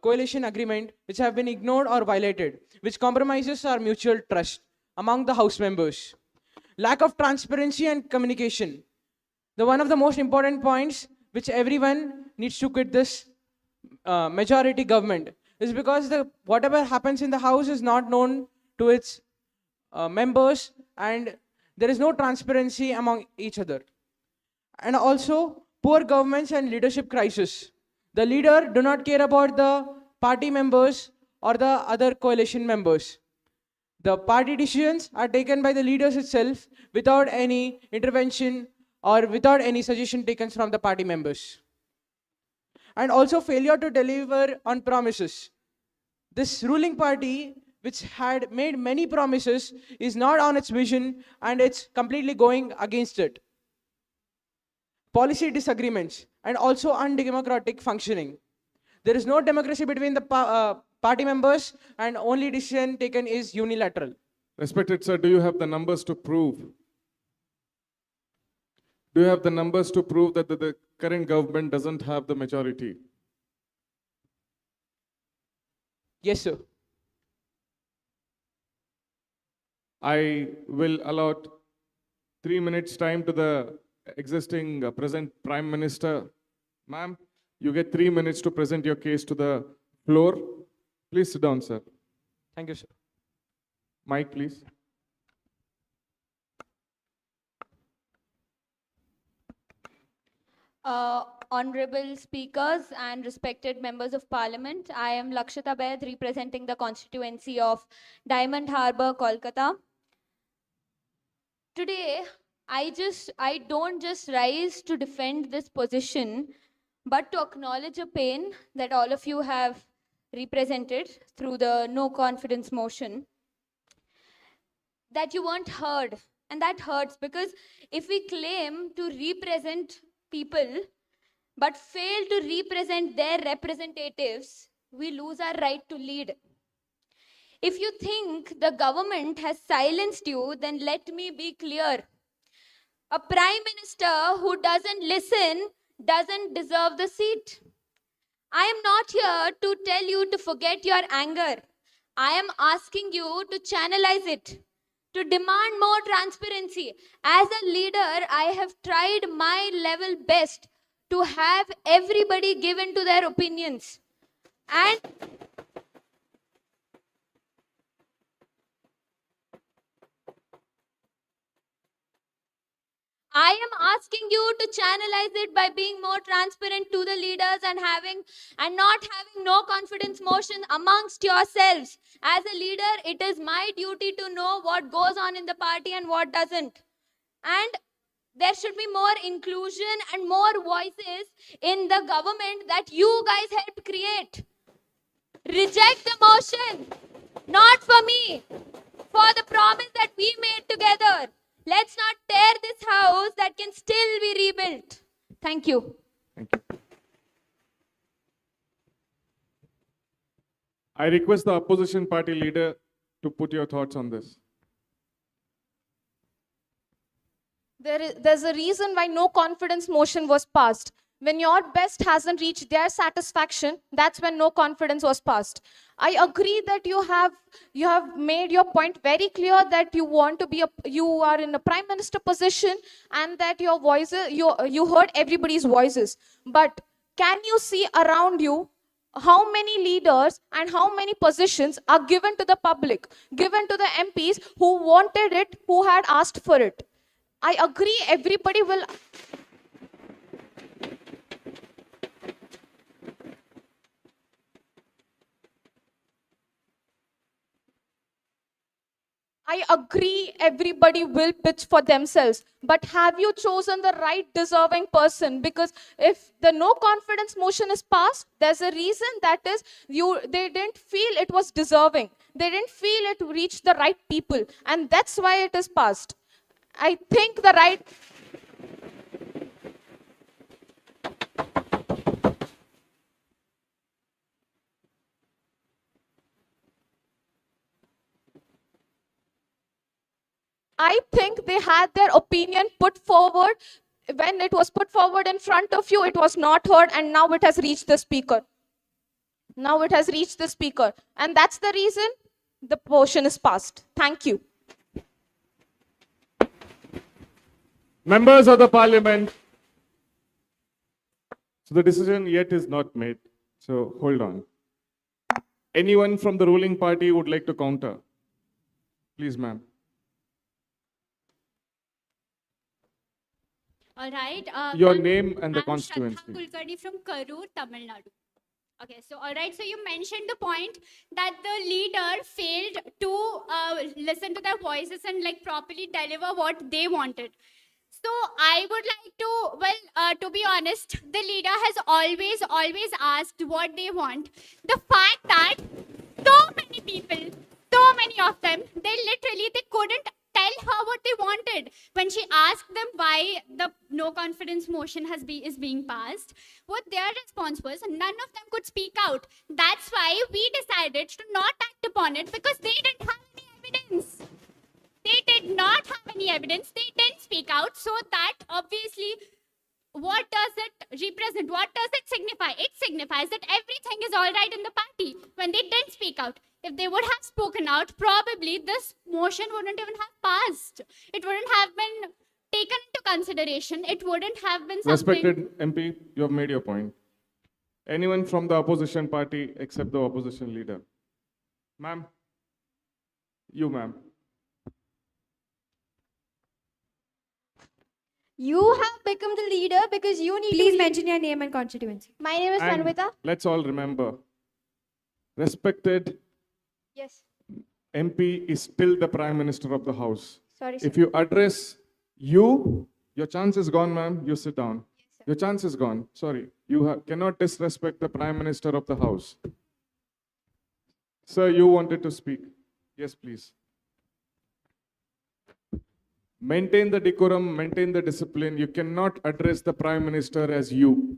coalition agreement which have been ignored or violated, which compromises our mutual trust among the House members. Lack of transparency and communication. One of the most important points which everyone needs to quit this majority government is because whatever happens in the House is not known to its members, and there is no transparency among each other. And also poor governance and leadership crisis. The leader do not care about the party members or the other coalition members. The party decisions are taken by the leaders itself without any intervention or without any suggestion taken from the party members. And also failure to deliver on promises. This ruling party, which had made many promises, is not on its vision and it's completely going against it. Policy disagreements and also undemocratic functioning. There is no democracy between the party members, and only decision taken is unilateral. Respected sir, do you have the numbers to prove? Do you have the numbers to prove that the current government doesn't have the majority? Yes, sir. I will allot 3 minutes time to the existing present Prime Minister. Ma'am, you get 3 minutes to present your case to the floor. Please sit down, sir. Thank you, sir. Mic, please. Honorable speakers and respected members of parliament, I am Lakshita Baid representing the constituency of Diamond Harbour, Kolkata. Today, I don't just rise to defend this position, but to acknowledge a pain that all of you have represented through the no confidence motion, that you weren't heard. And that hurts, because if we claim to represent people but fail to represent their representatives, we lose our right to lead. If you think the government has silenced you, then let me be clear. A prime minister who doesn't listen doesn't deserve the seat. I am not here to tell you to forget your anger. I am asking you to channelize it, to demand more transparency. As a leader, I have tried my level best to have everybody give in to their opinions. And I am asking you to channelize it by being more transparent to the leaders and not having no confidence motion amongst yourselves. As a leader, it is my duty to know what goes on in the party and what doesn't. And there should be more inclusion and more voices in the government that you guys helped create. Reject the motion, not for me, for the promise that we made together. Let's not tear this house that can still be rebuilt. Thank you. I request the opposition party leader to put your thoughts on this. There's a reason why no confidence motion was passed. When your best hasn't reached their satisfaction, that's when no confidence was passed. I agree that you have made your point very clear that you are in a prime minister position and that your voices, you heard everybody's voices. But can you see around you how many leaders and how many positions are given to the public, given to the MPs who wanted it, who had asked for it? I agree everybody will. I agree everybody will pitch for themselves, but have you chosen the right deserving person? Because if the no confidence motion is passed, there's a reason, that is they didn't feel it was deserving. They didn't feel it reached the right people, and that's why it is passed. I think the right... I think they had their opinion put forward when it was put forward in front of you, it was not heard, and now it has reached the speaker. Now it has reached the speaker. And that's the reason the motion is passed. Thank you. Members of the parliament. So the decision yet is not made. So hold on. Anyone from the ruling party would like to counter? Please, ma'am. All right. Your Ma'am, name and the I'm constituency. Shraddha Kulkarni from Karur, Tamil Nadu. Okay, so all right, so you mentioned the point that the leader failed to listen to their voices and like properly deliver what they wanted. So I would like to, to be honest, the leader has always asked what they want. The fact that so many people, so many of them, they couldn't tell her what they wanted. When she asked them why the no confidence motion is being passed, what their response was, none of them could speak out. That's why we decided to not act upon it because they didn't have any evidence. They did not have any evidence. They didn't speak out. So that obviously, what does it represent? What does it signify? It signifies that everything is all right in the party when they didn't speak out. If they would have spoken out, probably this motion wouldn't even have passed. It wouldn't have been taken into consideration. It wouldn't have been something. Respected MP, you have made your point. Anyone from the opposition party except the opposition leader? Ma'am? You, ma'am. You have become the leader because you need Please mention your name and constituency. My name is And Manvita. let's all remember, respected Yes. MP is still the Prime Minister of the House. Sorry, If sir. you address your chance is gone, ma'am. You sit down. Your chance is gone. Sorry. You cannot disrespect the Prime Minister of the House. Sir, you wanted to speak. Yes, please. Maintain the decorum, maintain the discipline. You cannot address the Prime Minister as you.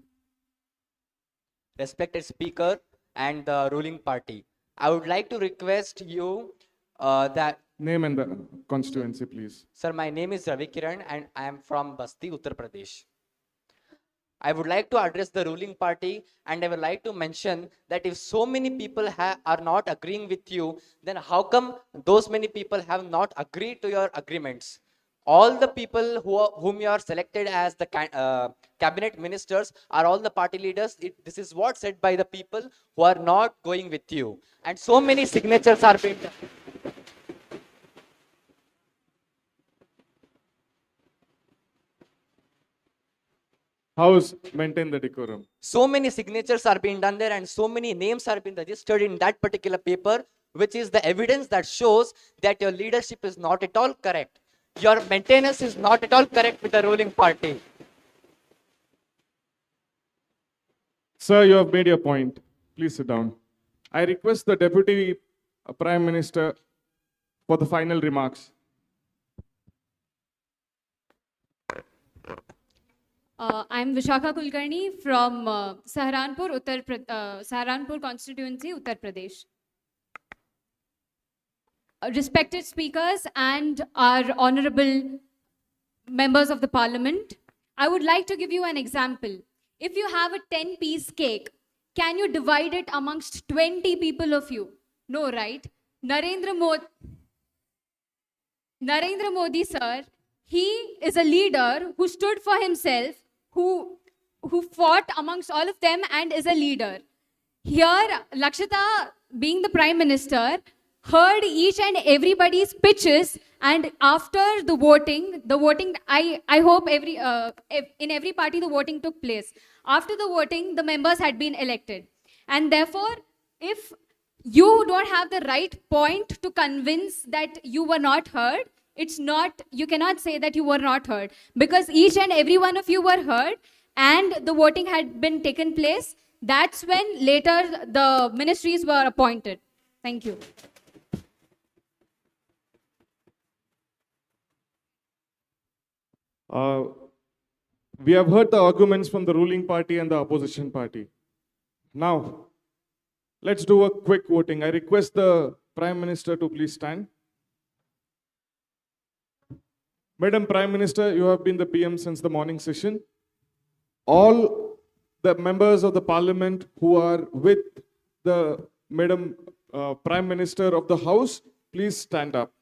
Respected Speaker and the ruling party, I would like to request you that... Name and the constituency, please. Sir, my name is Ravi Kiran and I am from Basti, Uttar Pradesh. I would like to address the ruling party and I would like to mention that if so many people are not agreeing with you, then how come those many people have not agreed to your agreements? All the people whom you are selected as the cabinet ministers are all the party leaders. This is what said by the people who are not going with you. And so many signatures are being done. House, maintain the decorum. So many signatures are being done there and so many names are being registered in that particular paper, which is the evidence that shows that your leadership is not at all correct. Your maintenance is not at all correct with the ruling party. Sir, you have made your point. Please sit down. I request the Deputy Prime Minister for the final remarks. I'm Vishakha Kulkarni from Saharanpur constituency, Uttar Pradesh. Respected speakers and our honorable members of the parliament, I would like to give you an example. If you have a 10-piece cake, can you divide it amongst 20 people of you? No, right? Narendra Modi, sir, he is a leader who stood for himself, who fought amongst all of them and is a leader. Here, Lakshita, being the Prime Minister, heard each and everybody's pitches, and after the voting, I hope in every party the voting took place. After the voting, the members had been elected. And therefore, if you don't have the right point to convince that you were not heard, you cannot say that you were not heard, because each and every one of you were heard and the voting had been taken place. That's when later the ministries were appointed. Thank you. We have heard the arguments from the ruling party and the opposition party. Now, let's do a quick voting. I request the Prime Minister to please stand. Madam Prime Minister, you have been the PM since the morning session. All the members of the Parliament who are with the Madam Prime Minister of the House, please stand up.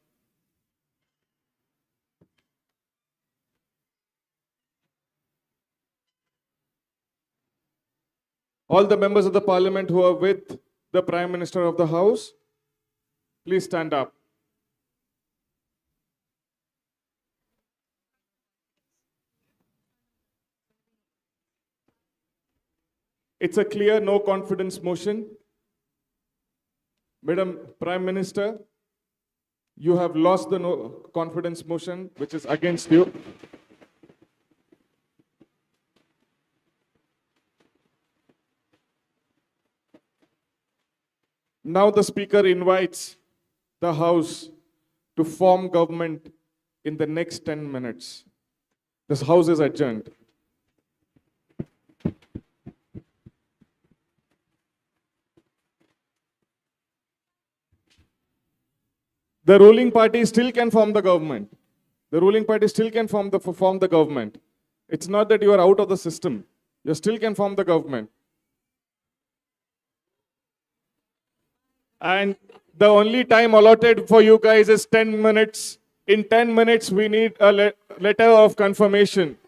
All the members of the Parliament who are with the Prime Minister of the House, please stand up. It's a clear no confidence motion. Madam Prime Minister, you have lost the no confidence motion, which is against you. Now the Speaker invites the House to form government in the next 10 minutes. This House is adjourned. The ruling party still can form the government. The ruling party still can form the government. It's not that you are out of the system. You still can form the government. And the only time allotted for you guys is 10 minutes. In 10 minutes, we need a letter of confirmation.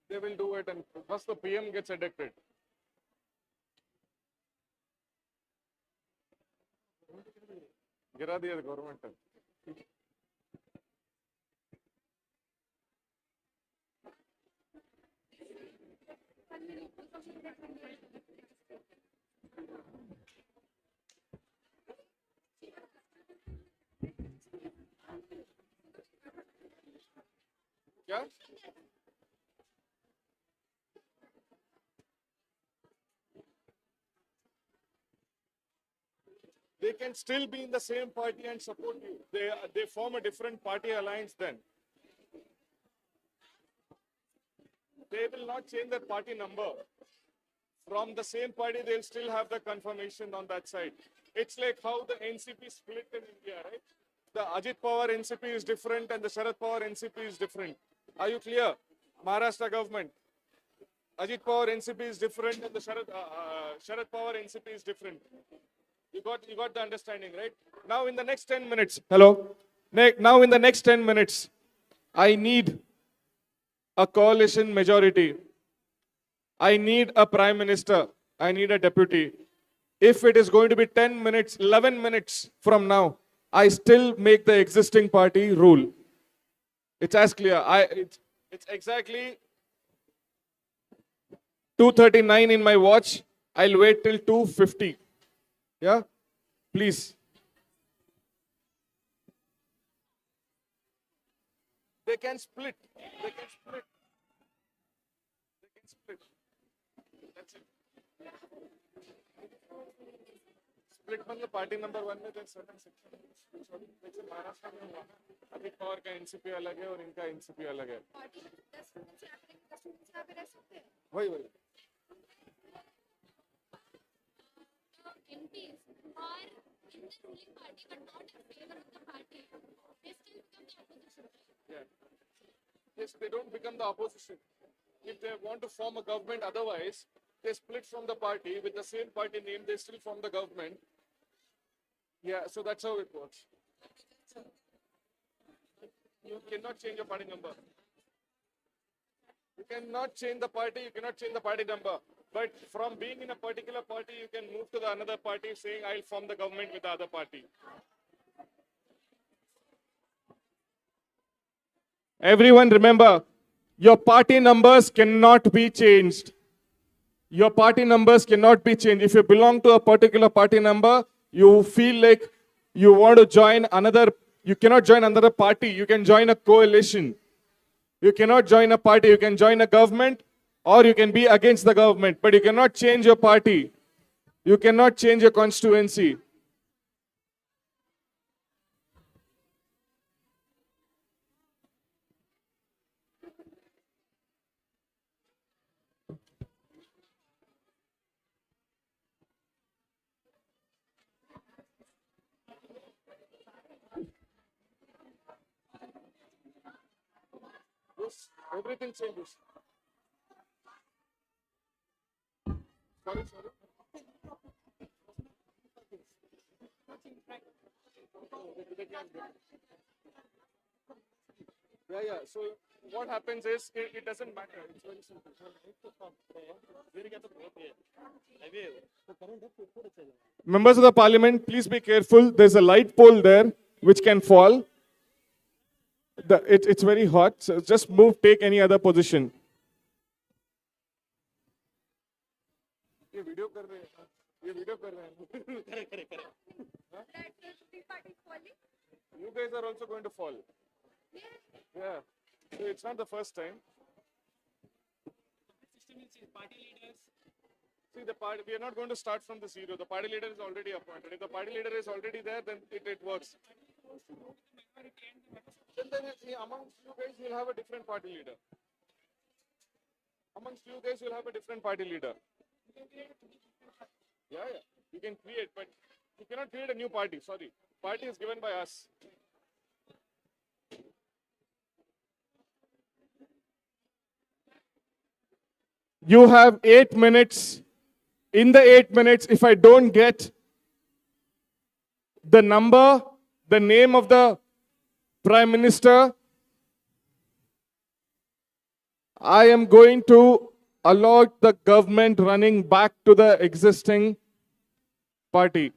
They will do it, and first the PM gets elected. गिरा दिया government. क्या? They can still be in the same party and support you. They form a different party alliance then. They will not change their party number. From the same party, they'll still have the confirmation on that side. It's like how the NCP split in India, right? The Ajit Pawar NCP is different and the Sharad Pawar NCP is different. Are you clear? Maharashtra government. Ajit Pawar NCP is different and the Sharad Pawar NCP is different. You got the understanding, right? Now in the next 10 minutes, now in the next 10 minutes, I need a coalition majority. I need a prime minister. I need a deputy. If it is going to be 10 minutes, 11 minutes from now, I still make the existing party rule. It's as clear. It's exactly 2:39 in my watch. I'll wait till 2:50. Yeah, please. They can split. They can split. They can split. That's it. Split from the party number 1 में then certain section. जैसे महाराष्ट्र में हुआ ना, अजित पवार का NCP अलग है और इनका एनसीपी अलग है. वही वही. MPs are in the ruling party but not in favor of the party, they still become the opposition. Yeah. Yes, they don't become the opposition. If they want to form a government, otherwise, they split from the party with the same party name, they still form the government. Yeah, so that's how it works. You cannot change your party number. You cannot change the party, you cannot change the party number. But from being in a particular party, you can move to the another party saying, I'll form the government with the other party. Everyone remember, your party numbers cannot be changed. Your party numbers cannot be changed. If you belong to a particular party number, you feel like you want to join another, you cannot join another party. You can join a coalition. You cannot join a party. You can join a government or you can be against the government, but you cannot change your party. You cannot change your constituency. Yes, everything changes. Sorry. Yeah. So what happens is it doesn't matter. It's very simple. Members of the parliament, please be careful. There's a light pole there which can fall. It's very hot. So just move, take any other position. You guys are also going to fall. Yeah. So it's not the first time. See, the party, we are not going to start from the zero. The party leader is already appointed. If the party leader is already there, then it works. Then amongst you guys, you'll have a different party leader. Amongst you guys, you'll have a different party leader. Yeah. You can create, but you cannot create a new party. Sorry. Party is given by us. You have 8 minutes. In the 8 minutes, if I don't get the number, the name of the Prime Minister, I am going to allot the government running back to the existing party.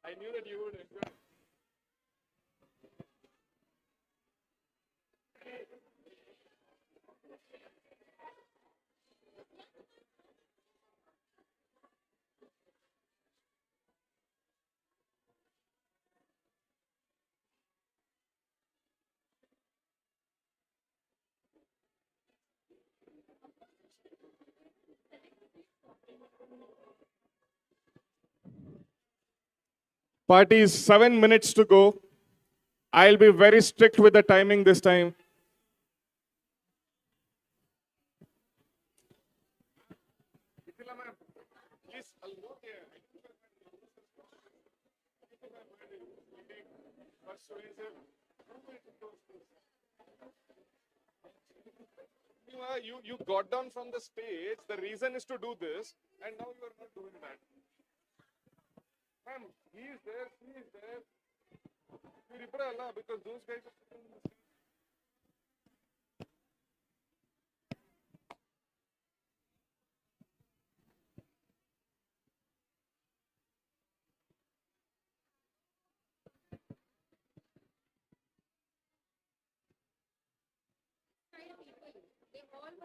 I knew that you would enjoy. Party is 7 minutes to go. I'll be very strict with the timing this time. You got down from the stage. The reason is to do this, and now you are not doing that. Ma'am, he is there, she is there. You reply Allah because those guys are sitting in the stage.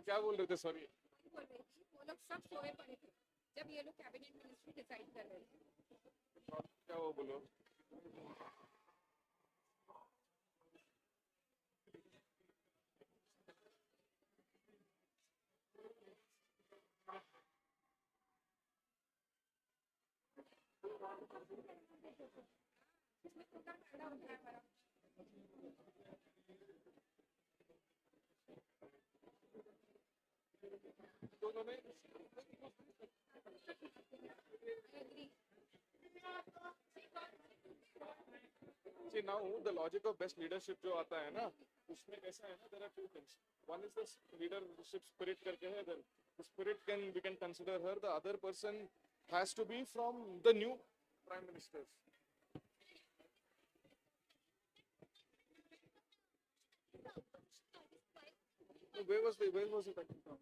क्या बोल रहे थे sorry वो लोग सब सोए पड़े थे जब ये लोग कैबिनेट मिनिस्ट्री डिसाइड कर रहे थे क्या वो बोलो See, now the logic of best leadership जो आता है ना, उसमें कैसा है ना, there are two things. One is the leadership spirit करके है, then the spirit we can consider her. The other person has to be from the new prime ministers. Where was it coming from?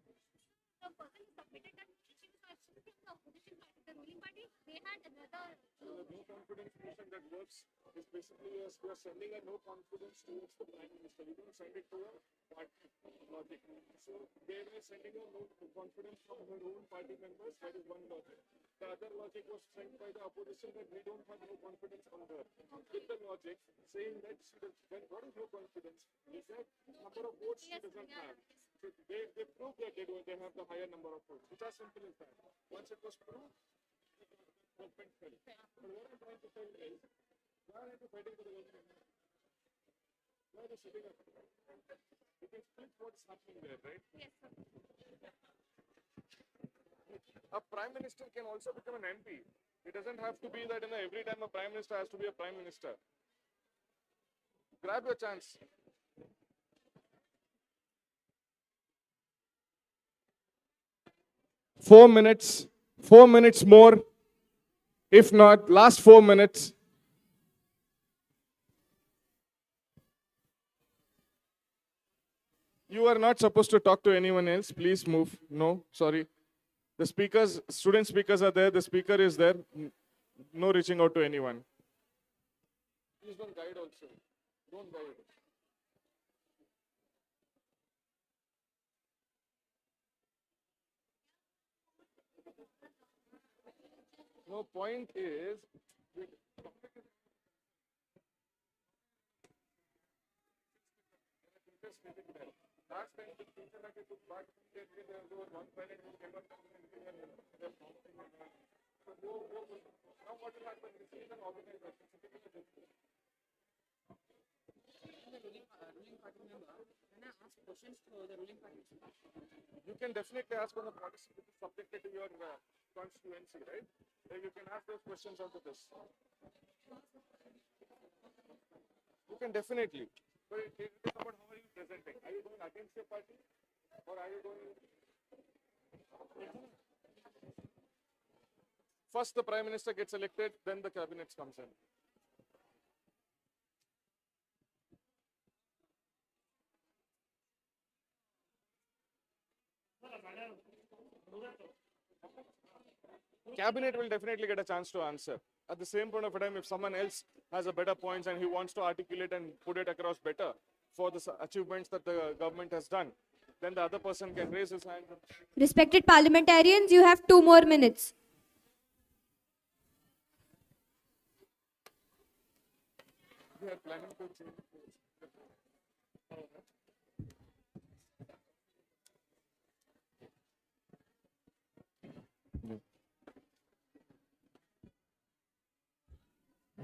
The no confidence motion that works is basically you are sending a no confidence towards the prime minister. You don't send it to a party logic. So they were sending a no confidence from her own party members. That is one logic. The other logic was sent by the opposition that we don't have no confidence on her. With the logic saying that she does, then what is no confidence? Is that number of votes she doesn't have. So they proved that they have the higher number of votes. It's as simple as that. Once it was proved, government fell. But what I'm trying to tell is, why are you fighting for the government? Why are you sitting up? You can split what's happening there, right? Yes, sir. A prime minister can also become an MP. It doesn't have to be that every time a prime minister has to be a prime minister. Grab your chance. Four minutes more. If not, last 4 minutes. You are not supposed to talk to anyone else. Please move. No, sorry. The speakers, student speakers are there. The speaker is there. No reaching out to anyone. Please don't guide also. Don't guide. No, point is, last time the teacher that took part in there was one parent who came up now what will happen? This is an organization. You can definitely ask on the policy which is subjected to your constituency, right? You can ask those questions onto this. You can definitely. But it is about how are you presenting. Are you going against your party? Or are you going... First the Prime Minister gets elected, then the cabinet comes in. Cabinet will definitely get a chance to answer. At the same point of time, if someone else has a better points and he wants to articulate and put it across better for the achievements that the government has done, then the other person can raise his hand. Respected parliamentarians, you have 2 more minutes. We are planning to change.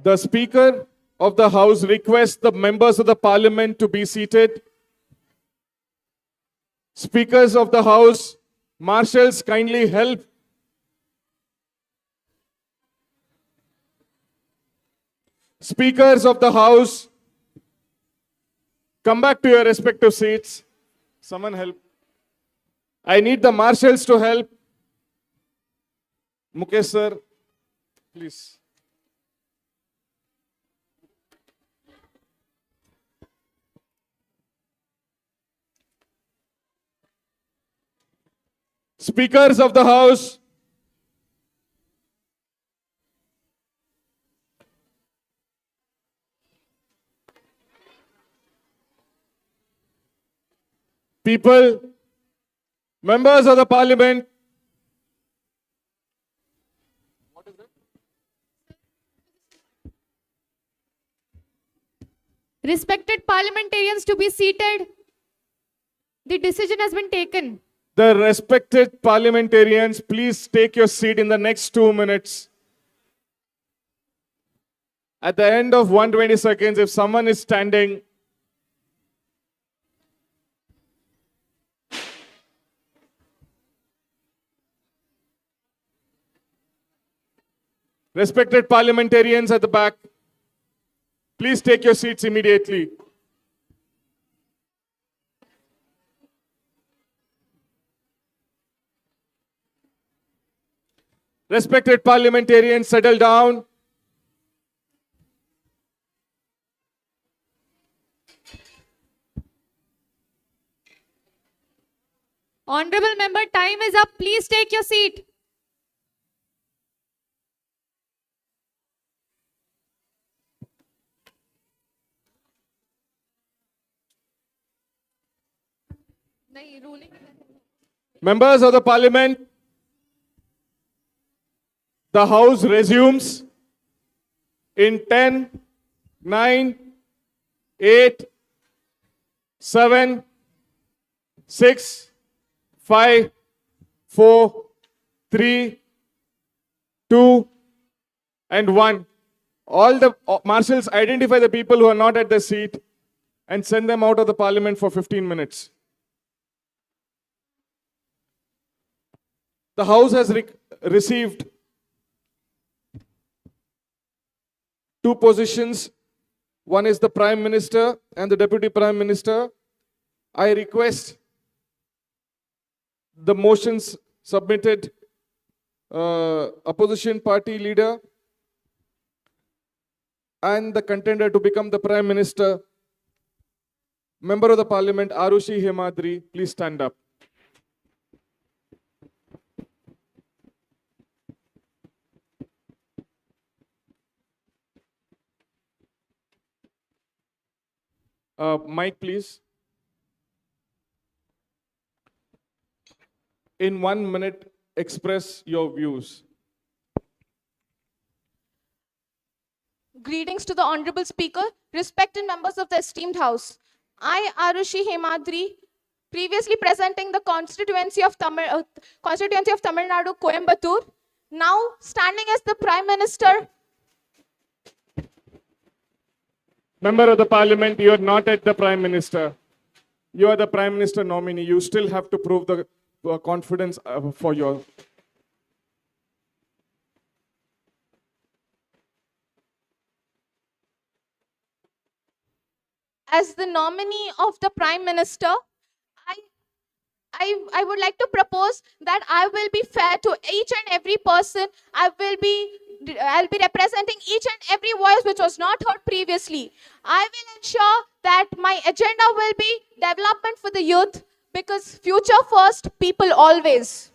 The Speaker of the House requests the members of the Parliament to be seated. Speakers of the House, marshals, kindly help. Speakers of the House, come back to your respective seats. Someone help. I need the marshals to help. Mukesh sir, please. Speakers of the House, people, members of the Parliament. What is it? Respected parliamentarians to be seated. The decision has been taken. The respected parliamentarians, please take your seat in the next 2 minutes. At the end of 120 seconds, if someone is standing, Respected parliamentarians at the back, please take your seats immediately. Respected parliamentarians, settle down. Honorable member, time is up. Please take your seat. Members of the parliament, the house resumes in 10, 9, 8, 7, 6, 5, 4, 3, 2, and 1. All the marshals identify the people who are not at their seat and send them out of the parliament for 15 minutes. The house has received 2 positions. One is the Prime Minister and the Deputy Prime Minister. I request the motions submitted, opposition party leader and the contender to become the Prime Minister, Member of the Parliament Arushi Hemadri, please stand up. Mike, please. In 1 minute, express your views. Greetings to the Honorable Speaker, respected members of the esteemed House. I, Arushi Hemadri, previously presenting the constituency of Tamil Nadu, Coimbatore, now standing as the Prime Minister. Member of the Parliament, you are not at the Prime Minister. You are the Prime Minister nominee. You still have to prove the confidence for your... As the nominee of the Prime Minister, I would like to propose that I will be fair to each and every person. I'll be representing each and every voice which was not heard previously. I will ensure that my agenda will be development for the youth, because future first, people always.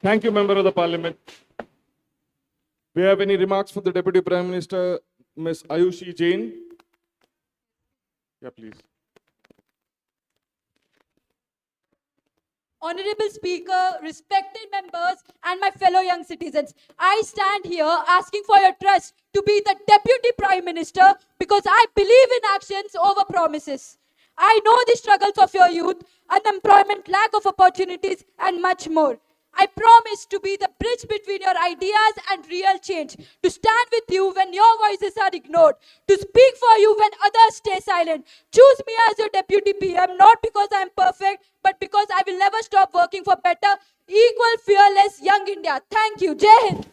Thank you, Member of the Parliament. Do you have any remarks for the Deputy Prime Minister, Ms. Ayushi Jain? Yeah, please. Honorable Speaker, respected members, and my fellow young citizens, I stand here asking for your trust to be the Deputy Prime Minister because I believe in actions over promises. I know the struggles of your youth, unemployment, lack of opportunities, and much more. I promise to be the bridge between your ideas and real change, to stand with you when your voices are ignored, to speak for you when others stay silent. Choose me as your Deputy PM, not because I am perfect, but because I will never stop working for better, equal, fearless, young India. Thank you. Jai Hind.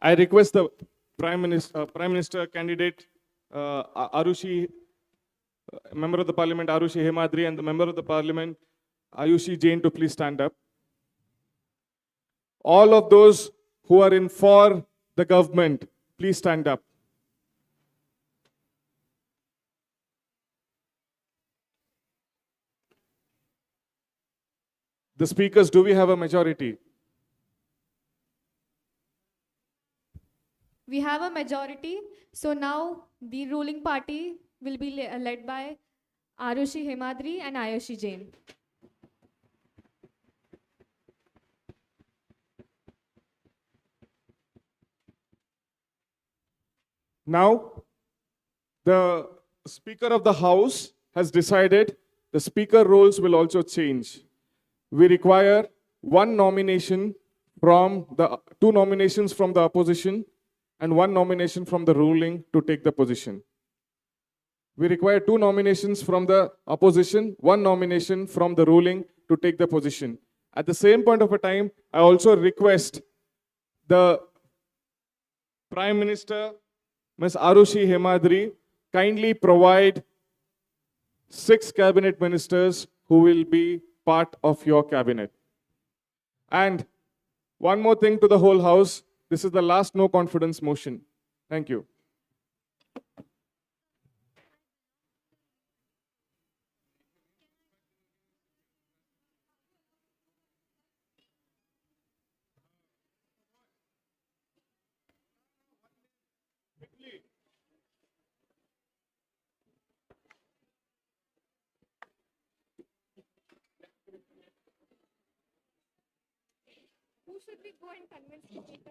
I request the Prime Minister candidate Arushi, Member of the Parliament Arushi Hemadri, and the Member of the Parliament Ayushi Jain to please stand up. All of those who are in for the government, please stand up. The speakers, do we have a majority? We have a majority, so now the ruling party will be led by Arushi Hemadri and Ayushi Jain. Now, the Speaker of the House has decided the Speaker roles will also change. We require 1 nomination from the 2 nominations from the opposition and 1 nomination from the ruling to take the position. we require 2 nominations from the opposition, 1 nomination from the ruling to take the position. At the same point of a time, I also request the Prime Minister, Ms. Arushi Hemadri, kindly provide 6 cabinet ministers who will be part of your cabinet. And one more thing to the whole House, this is the last no confidence motion. Thank you. Who should we go and convince to take the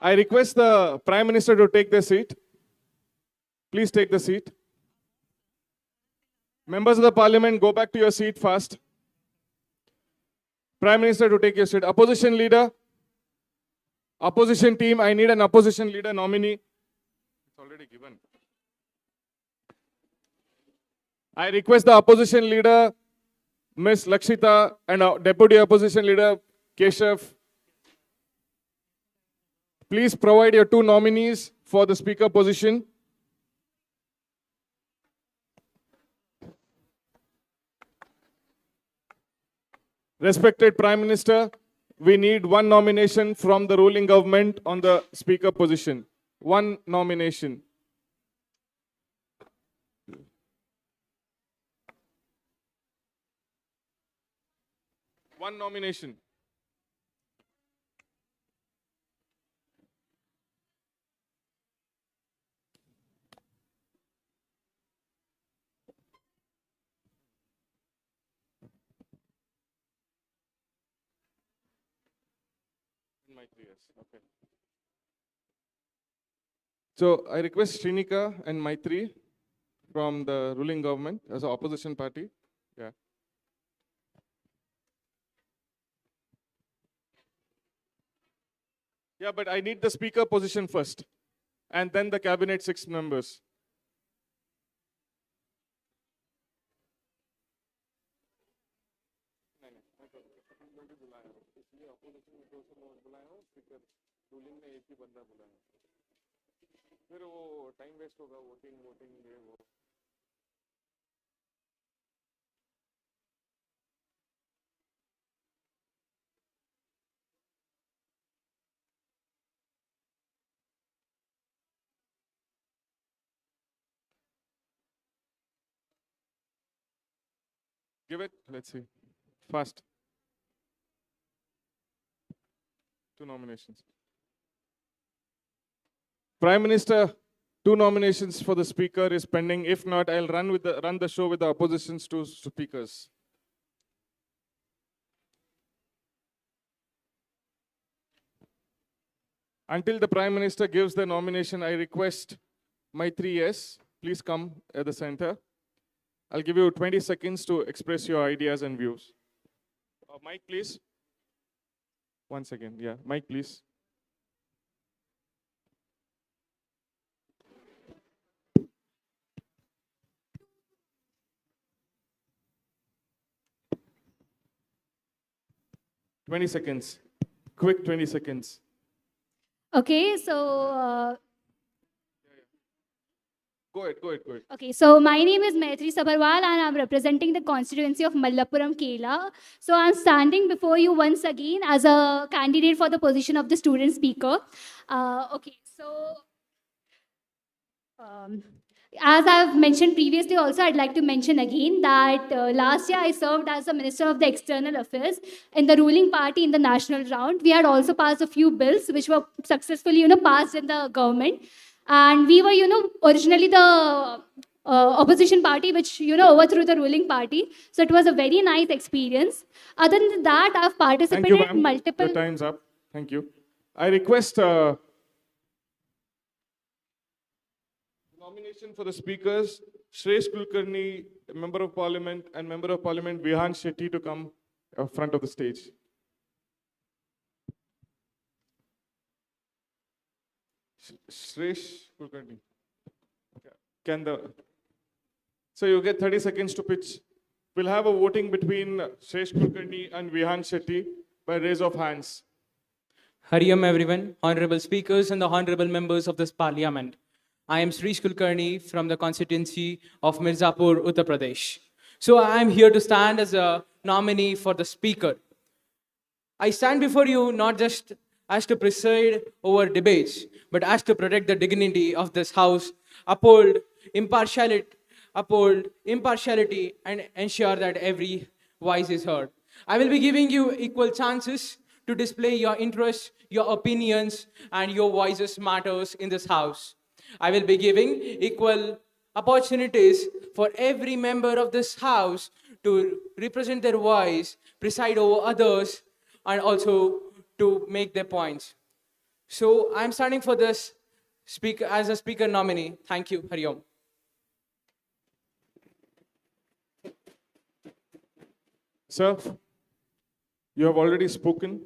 I request the Prime Minister to take the seat. Please take the seat. Members of the Parliament, go back to your seat fast. Prime Minister to take your seat. Opposition leader, opposition team, I need an opposition leader nominee. It's already given. I request the opposition leader, Ms. Lakshita, and our deputy opposition leader, Keshav. Please provide your 2 nominees for the speaker position. Respected Prime Minister, we need 1 nomination from the ruling government on the speaker position. 1 nomination. One nomination. In my 3 years. Okay. So I request Srinika and Maitri from the ruling government as an opposition party. Yeah. Yeah, but I need the speaker position first, and then the cabinet 6 members. फिर वो time waste होगा voting voting ये वो Give it. Let's see. Fast. 2 nominations. Prime Minister, 2 nominations for the speaker is pending. If not, I'll run the show with the opposition's 2 speakers. Until the Prime Minister gives the nomination, I request my 3S, please come at the center. I'll give you 20 seconds to express your ideas and views. Mike, please. 1 second. Yeah, Mike, please. Twenty seconds. Quick 20 seconds. Okay, so Go ahead. okay, so my name is Maitri Sabharwal and I'm representing the constituency of Mallapuram Kela. So I'm standing before you once again as a candidate for the position of the student speaker. Okay, so as I've mentioned previously also, I'd like to mention again that last year I served as the Minister of the External Affairs in the ruling party in the national round. We had also passed a few bills which were successfully, passed in the government. And we were, originally the opposition party which, overthrew the ruling party. So it was a very nice experience. Other than that, I've participated Thank you, in multiple... Your time's up. Thank you. I request nomination for the speakers, Shresh Kulkarni, Member of Parliament, and Member of Parliament Vihan Shetty to come front of the stage. Shresh Kulkarni. So you get 30 seconds to pitch. We'll have a voting between Shresh Kulkarni and Vihan Shetty by raise of hands. Hariyam everyone, honorable speakers and the honorable members of this parliament. I am Shresh Kulkarni from the constituency of Mirzapur, Uttar Pradesh. So I am here to stand as a nominee for the speaker. I stand before you not just as to preside over debates, but as to protect the dignity of this house, uphold impartiality, and ensure that every voice is heard. I will be giving you equal chances to display your interests, your opinions, and your voices matters in this house. I will be giving equal opportunities for every member of this house to represent their voice, preside over others, and also to make their points. So I'm standing for this speaker as a speaker nominee. Thank you. Hariom. Sir, you have already spoken.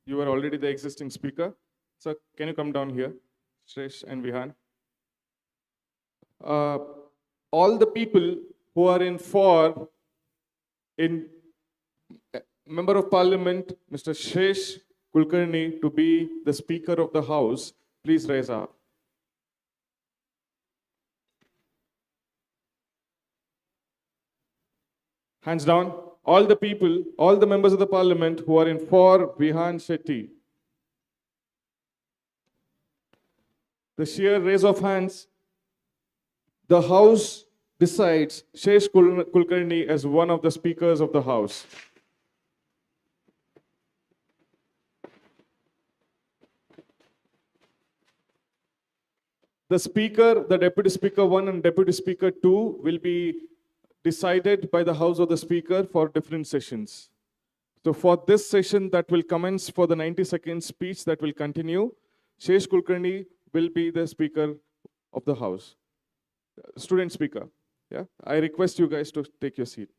You are already the existing speaker. Sir, can you come down here? Shresh and Vihan. All the people who are in Member of Parliament, Mr. Shresh Kulkarni, to be the Speaker of the House, please raise up. Hands down. All the people, all the members of the Parliament who are for Vihan Shetty. The sheer raise of hands. The House decides Shresh Kulkarni as one of the speakers of the House. The Speaker, the Deputy Speaker 1 and Deputy Speaker 2 will be decided by the House of the Speaker for different sessions. So for this session that will commence for the 90-second speech that will continue, Shresh Kulkarni will be the Speaker of the House. Student speaker. Yeah, I request you guys to take your seat.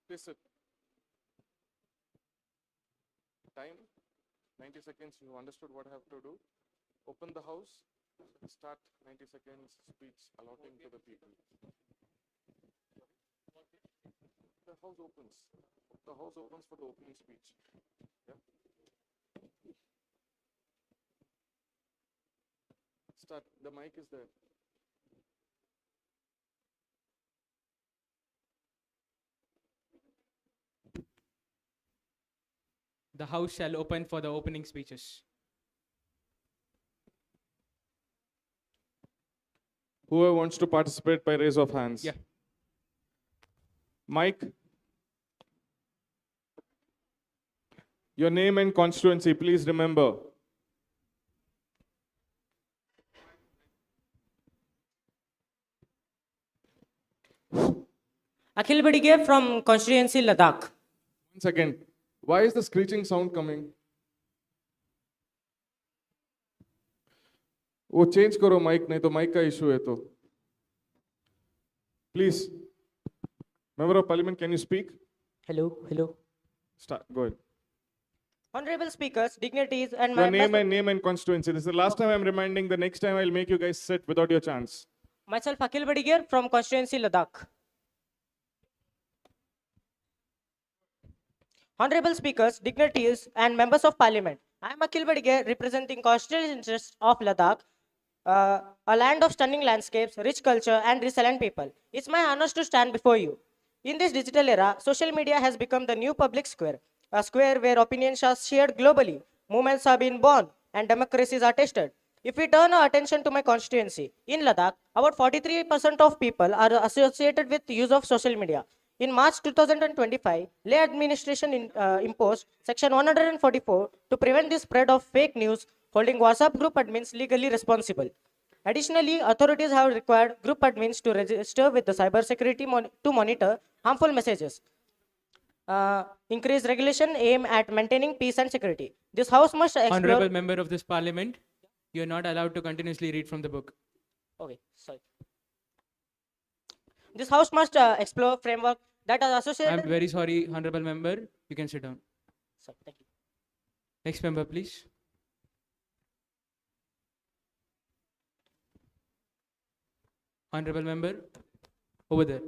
Please sit. Time 90 seconds. You understood what I have to do. Open the House. Start 90 seconds speech allotting to the people. The House opens. The House opens for the opening speech. Yeah. Start. The mic is there. the House shall open for the opening speeches. Whoever wants to participate by raise of hands. Yeah. Mike, your name and constituency, please remember. Akhil Badige from constituency Ladakh. Once again, why is the screeching sound coming? वो change करो mic, नहीं तो mic का issue है तो. Please, member of parliament, can you speak? Hello. Start. Go ahead. Honorable speakers, dignitaries, and Your name and constituency. This is the last time I'm reminding. The next time I'll make you guys sit without your chance. Myself, Akhil Badige from constituency Ladakh. Honorable speakers, dignitaries, and members of parliament. I am Akhil Badige representing constituency interests of Ladakh, a land of stunning landscapes, rich culture, and resilient people. It's my honor to stand before you. In this digital era, social media has become the new public square, a square where opinions are shared globally, movements are being born, and democracies are tested. If we turn our attention to my constituency, in Ladakh, about 43% of people are associated with the use of social media. In March 2025, Leh administration imposed Section 144 to prevent the spread of fake news, holding WhatsApp group admins legally responsible. Additionally, authorities have required group admins to register with the cybersecurity to monitor harmful messages. Increased regulation aim at maintaining peace and security. This house must explore... Honorable member of this parliament, you are not allowed to continuously read from the book. Okay, sorry. This house must explore framework that are associated... I'm very sorry, honorable member. You can sit down. Sorry, thank you. Next member, please. Honorable member, over there.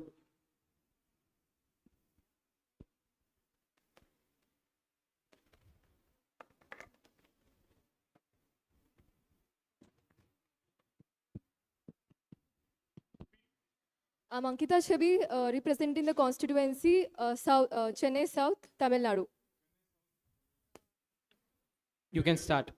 I'm Ankita Chabi, representing the constituency Chennai South, Tamil Nadu. You can start.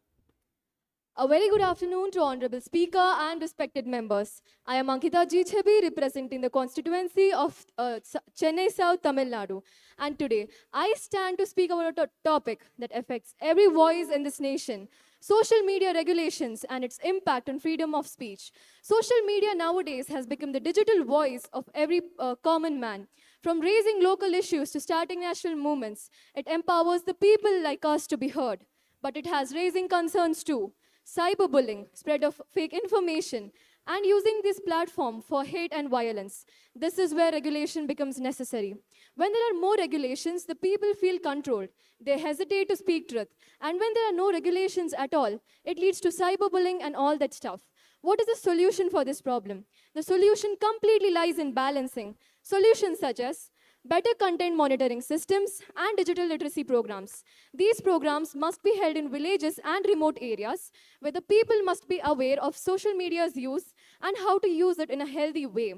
A very good afternoon to Honorable Speaker and respected members. I am Ankita G. Chabi, representing the constituency of Chennai South, Tamil Nadu. And today, I stand to speak about a topic that affects every voice in this nation: social media regulations and its impact on freedom of speech. Social media nowadays has become the digital voice of every common man. From raising local issues to starting national movements, it empowers the people like us to be heard. But it has raising concerns too. Cyberbullying, spread of fake information, and using this platform for hate and violence. This is where regulation becomes necessary. When there are more regulations, the people feel controlled. They hesitate to speak truth. And when there are no regulations at all, it leads to cyberbullying and all that stuff. What is the solution for this problem? The solution completely lies in balancing. Solutions such as better content monitoring systems and digital literacy programs. These programs must be held in villages and remote areas where the people must be aware of social media's use and how to use it in a healthy way.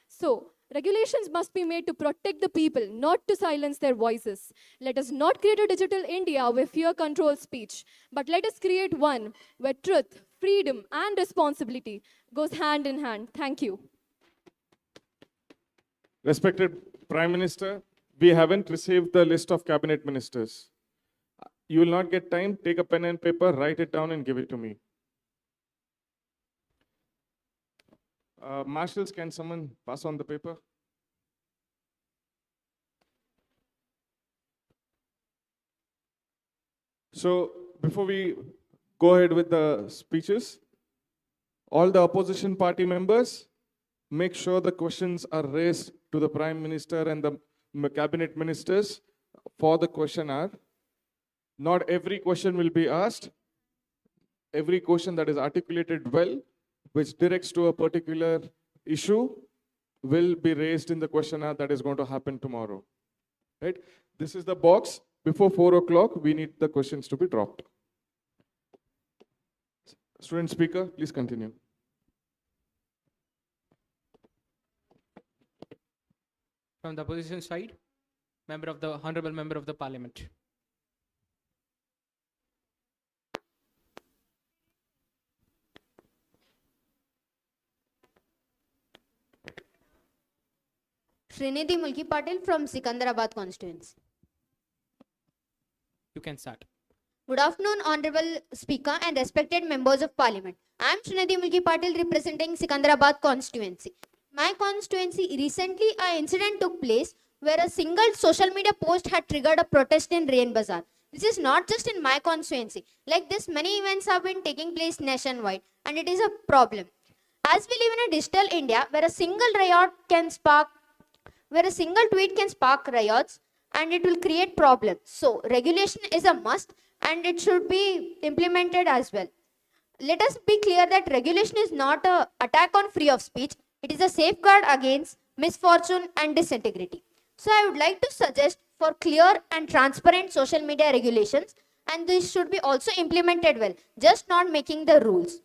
So, regulations must be made to protect the people, not to silence their voices. Let us not create a digital India where fear controls speech, but let us create one where truth, freedom, and responsibility goes hand in hand. Thank you. Respected Prime Minister, we haven't received the list of cabinet ministers. You will not get time. Take a pen and paper, write it down and give it to me. Marshals, can someone pass on the paper? So before we go ahead with the speeches, all the opposition party members, make sure the questions are raised to the Prime Minister and the cabinet ministers for the question hour. Not every question will be asked. Every question that is articulated well, which directs to a particular issue, will be raised in the question hour that is going to happen tomorrow. Right? This is the box. Before 4 o'clock, we need the questions to be dropped. Student Speaker, please continue. From the opposition side, honorable member of the parliament. Srinidhi Mulki Patil from Sikandrabad constituency. You can start. Good afternoon, Honorable Speaker and respected members of Parliament. I am Srinidhi Mulki Patil representing Sikandrabad constituency. My constituency, recently an incident took place where a single social media post had triggered a protest in Rain Bazaar. This is not just in my constituency. Like this, many events have been taking place nationwide and it is a problem. As we live in a digital India where a single tweet can spark riots and it will create problems. So regulation is a must and it should be implemented as well. Let us be clear that regulation is not an attack on free of speech. It is a safeguard against misfortune and disintegrity. So I would like to suggest for clear and transparent social media regulations, and this should be also implemented well, just not making the rules.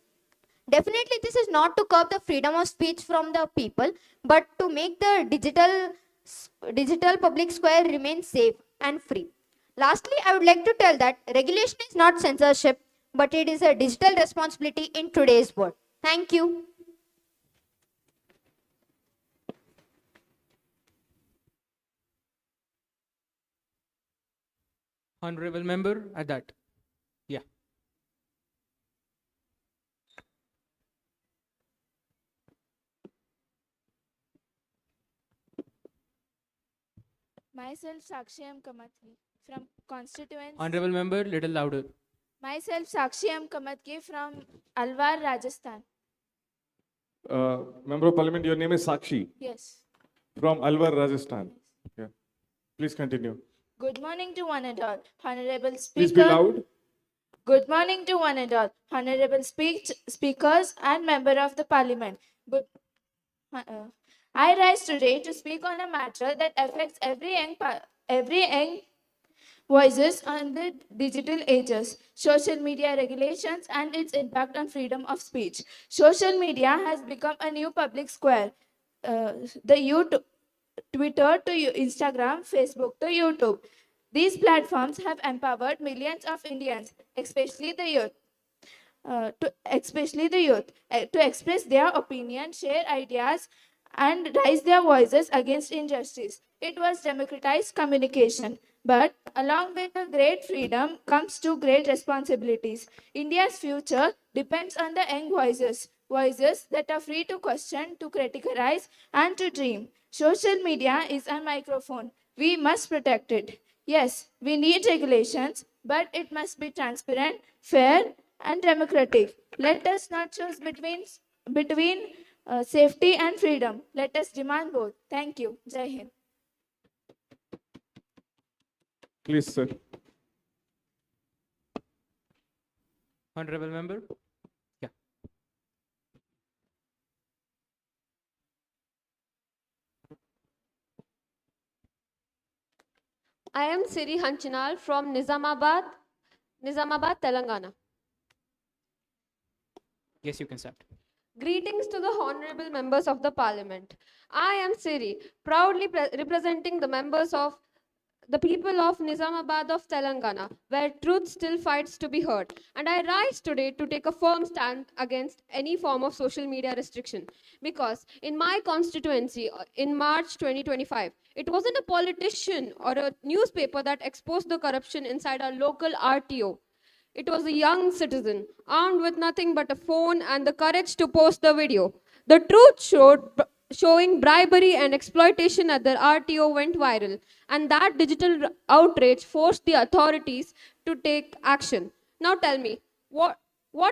Definitely this is not to curb the freedom of speech from the people, but to make the digital public square remain safe and free. Lastly, I would like to tell that regulation is not censorship, but it is a digital responsibility in today's world. Thank you. Honorable member at that. Yeah. Myself Sakshi M. Kamatki from constituency. Honorable member, little louder. Myself Sakshi M. Kamatki from Alwar, Rajasthan. Member of Parliament, your name is Sakshi Yes. from Alwar, Rajasthan. Yeah. Please continue. Good morning to one and all. Honorable Speaker. Please be loud. Good morning to one and all. Honorable speakers and member of the Parliament. I rise today to speak on a matter that affects every young voices on the digital ages, social media regulations and its impact on freedom of speech. Social media has become a new public square. Twitter to Instagram, Facebook to YouTube. These platforms have empowered millions of Indians, especially the youth, to express their opinion, share ideas, and raise their voices against injustice. It was democratized communication. But along with the great freedom comes to great responsibilities. India's future depends on the young voices that are free to question, to criticize, and to dream. Social media is a microphone. We must protect it. Yes, we need regulations, but it must be transparent, fair, and democratic. Let us not choose between safety and freedom. Let us demand both. Thank you. Jai Hind. Please, sir. Honorable member. Yeah. I am Siri Hanchinal from Nizamabad, Telangana. Yes, you can start. Greetings to the honorable members of the parliament. I am Siri, proudly representing the people of Nizamabad of Telangana, where truth still fights to be heard. And I rise today to take a firm stand against any form of social media restriction. Because in my constituency, in March 2025, it wasn't a politician or a newspaper that exposed the corruption inside our local RTO. It was a young citizen, armed with nothing but a phone and the courage to post the video. The truth showing bribery and exploitation at the RTO went viral, and that digital outrage forced the authorities to take action. Now tell me, what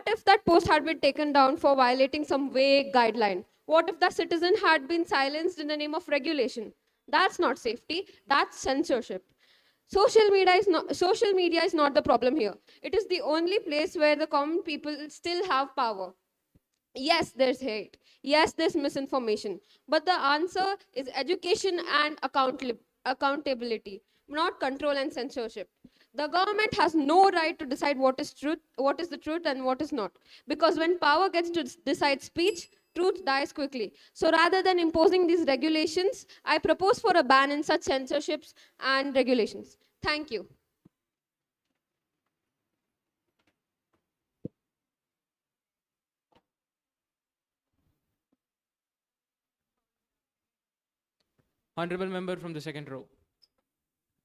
if that post had been taken down for violating some vague guideline? What if that citizen had been silenced in the name of regulation? That's not safety, that's censorship. Social media is not the problem here. It is the only place where the common people still have power. Yes, there's hate. Yes, there's misinformation. But the answer is education and accountability, not control and censorship. The government has no right to decide what is the truth and what is not. Because when power gets to decide speech, truth dies quickly. So rather than imposing these regulations, I propose for a ban in such censorships and regulations. Thank you. Honorable member from the second row.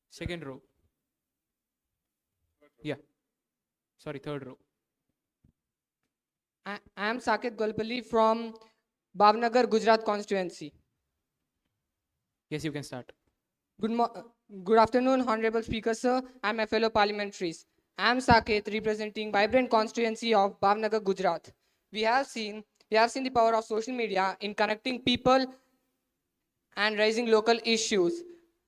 Second row. Yeah. Sorry, third row. I am Saket Golpalli from Bhavnagar, Gujarat constituency. Yes, you can start. Good afternoon, Honorable Speaker, sir, and my fellow parliamentaries. I am Saket, representing vibrant constituency of Bhavnagar, Gujarat. We have seen the power of social media in connecting people and raising local issues,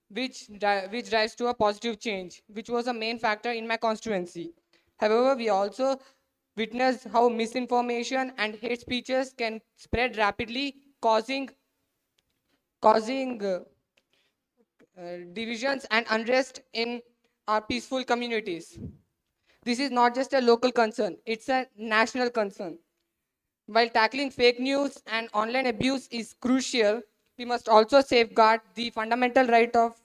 which drives to a positive change, which was a main factor in my constituency. However, we also witnessed how misinformation and hate speeches can spread rapidly, causing divisions and unrest in our peaceful communities. This is not just a local concern, it's a national concern. While tackling fake news and online abuse is crucial, we must also safeguard the fundamental right of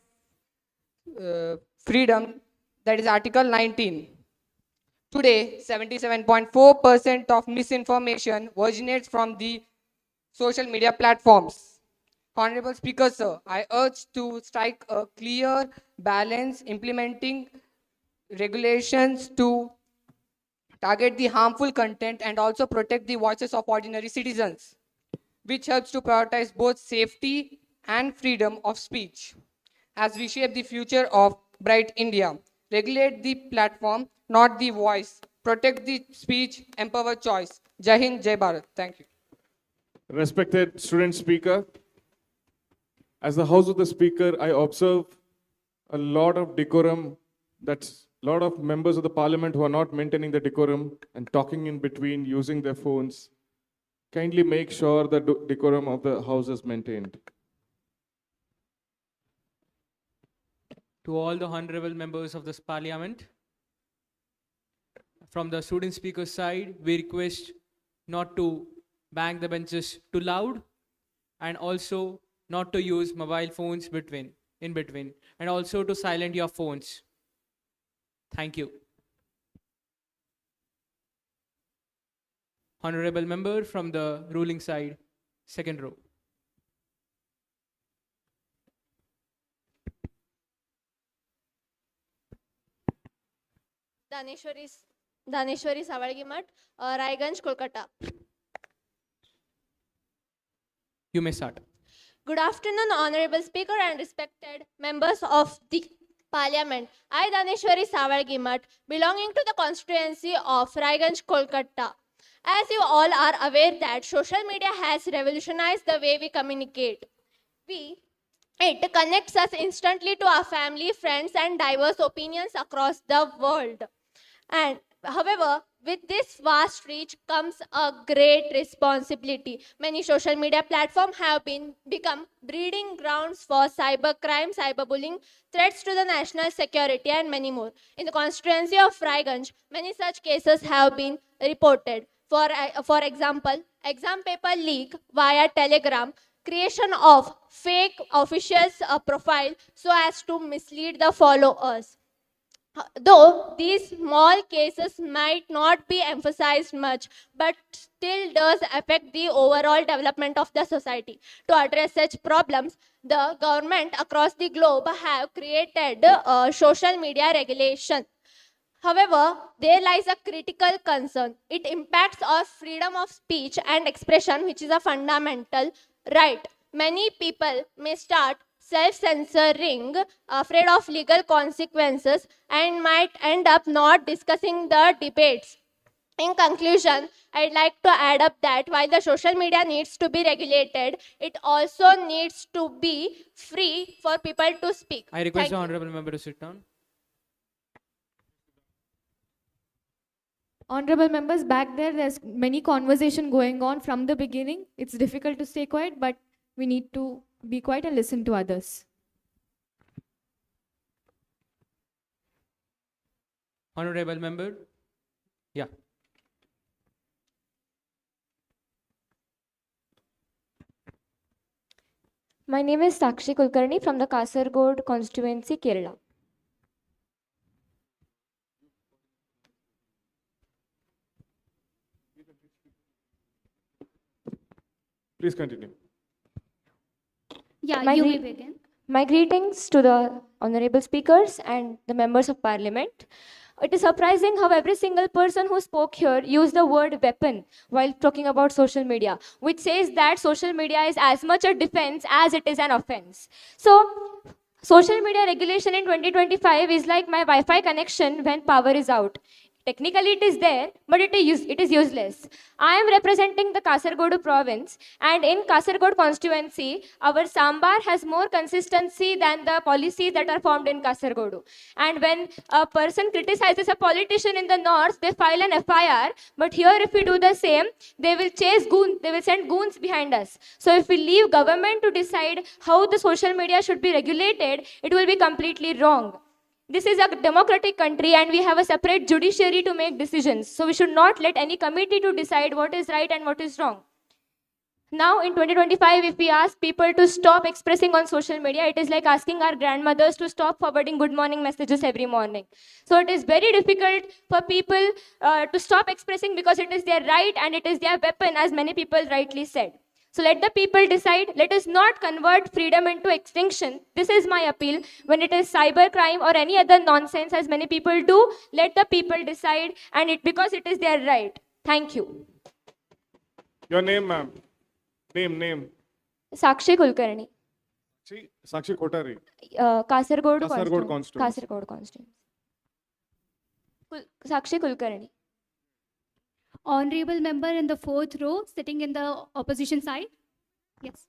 freedom, that is Article 19. Today, 77.4% of misinformation originates from the social media platforms. Honorable Speaker, sir, I urge to strike a clear balance implementing regulations to target the harmful content and also protect the voices of ordinary citizens, which helps to prioritize both safety and freedom of speech. As we shape the future of bright India, regulate the platform, not the voice. Protect the speech, empower choice. Jai Hind, Jai Bharat. Thank you. Respected student speaker, as the House of the Speaker, I observe a lot of decorum. That's a lot of members of the parliament who are not maintaining the decorum and talking in between, using their phones. Kindly make sure the decorum of the House is maintained. To all the honorable members of this parliament, from the student speaker side, we request not to bang the benches too loud and also not to use mobile phones in between and also to silent your phones. Thank you. Honorable member from the ruling side, second row. Daneshwari Savalgi Mat, Raiganj, Kolkata. You may start. Good afternoon, Honorable Speaker and respected members of the Parliament. I, Daneshwari Savalgi Mat, belonging to the constituency of Raiganj, Kolkata. As you all are aware that social media has revolutionized the way we communicate. It connects us instantly to our family, friends, and diverse opinions across the world. And however, with this vast reach comes a great responsibility. Many social media platforms have become breeding grounds for cybercrime, cyberbullying, threats to the national security, and many more. In the constituency of Raiganj, many such cases have been reported. For example, exam paper leak via Telegram, creation of fake officials' profile so as to mislead the followers. Though these small cases might not be emphasized much, but still does affect the overall development of the society. To address such problems, the government across the globe have created social media regulation. However, there lies a critical concern. It impacts our freedom of speech and expression, which is a fundamental right. Many people may start self-censoring, afraid of legal consequences, and might end up not discussing the debates. In conclusion, I'd like to add up that while the social media needs to be regulated, it also needs to be free for people to speak. I request the honorable member to sit down. Honorable members, back there's many conversation going on from the beginning. It's difficult to stay quiet, but we need to be quiet and listen to others. Honorable member. Yeah. My name is Sakshi Kulkarni from the Kasargod constituency, Kerala. Please continue. Yeah, You may begin. My greetings to the honorable speakers and the members of parliament. It is surprising how every single person who spoke here used the word weapon while talking about social media, which says that social media is as much a defense as it is an offense. So, social media regulation in 2025 is like my Wi-Fi connection when power is out. Technically, it is there, but it is useless. I am representing the Kasargodu province, and in Kasargod constituency, our sambar has more consistency than the policies that are formed in Kasargodu. And when a person criticizes a politician in the north, they file an FIR. But here, if we do the same, they will they will send goons behind us. So if we leave government to decide how the social media should be regulated, it will be completely wrong. This is a democratic country and we have a separate judiciary to make decisions. So we should not let any committee to decide what is right and what is wrong. Now in 2025, if we ask people to stop expressing on social media, it is like asking our grandmothers to stop forwarding good morning messages every morning. So it is very difficult for people to stop expressing because it is their right and it is their weapon, as many people rightly said. So let the people decide. Let us not convert freedom into extinction. This is my appeal. When it is cybercrime or any other nonsense, as many people do, let the people decide, and because it is their right. Thank you. Your name, ma'am. Name. Sakshi Kulkarni. Sakshi Kotari. Kasargod constituency. Kasargod constituency. Sakshi Kulkarni. Honorable member in the fourth row, sitting in the opposition side. Yes.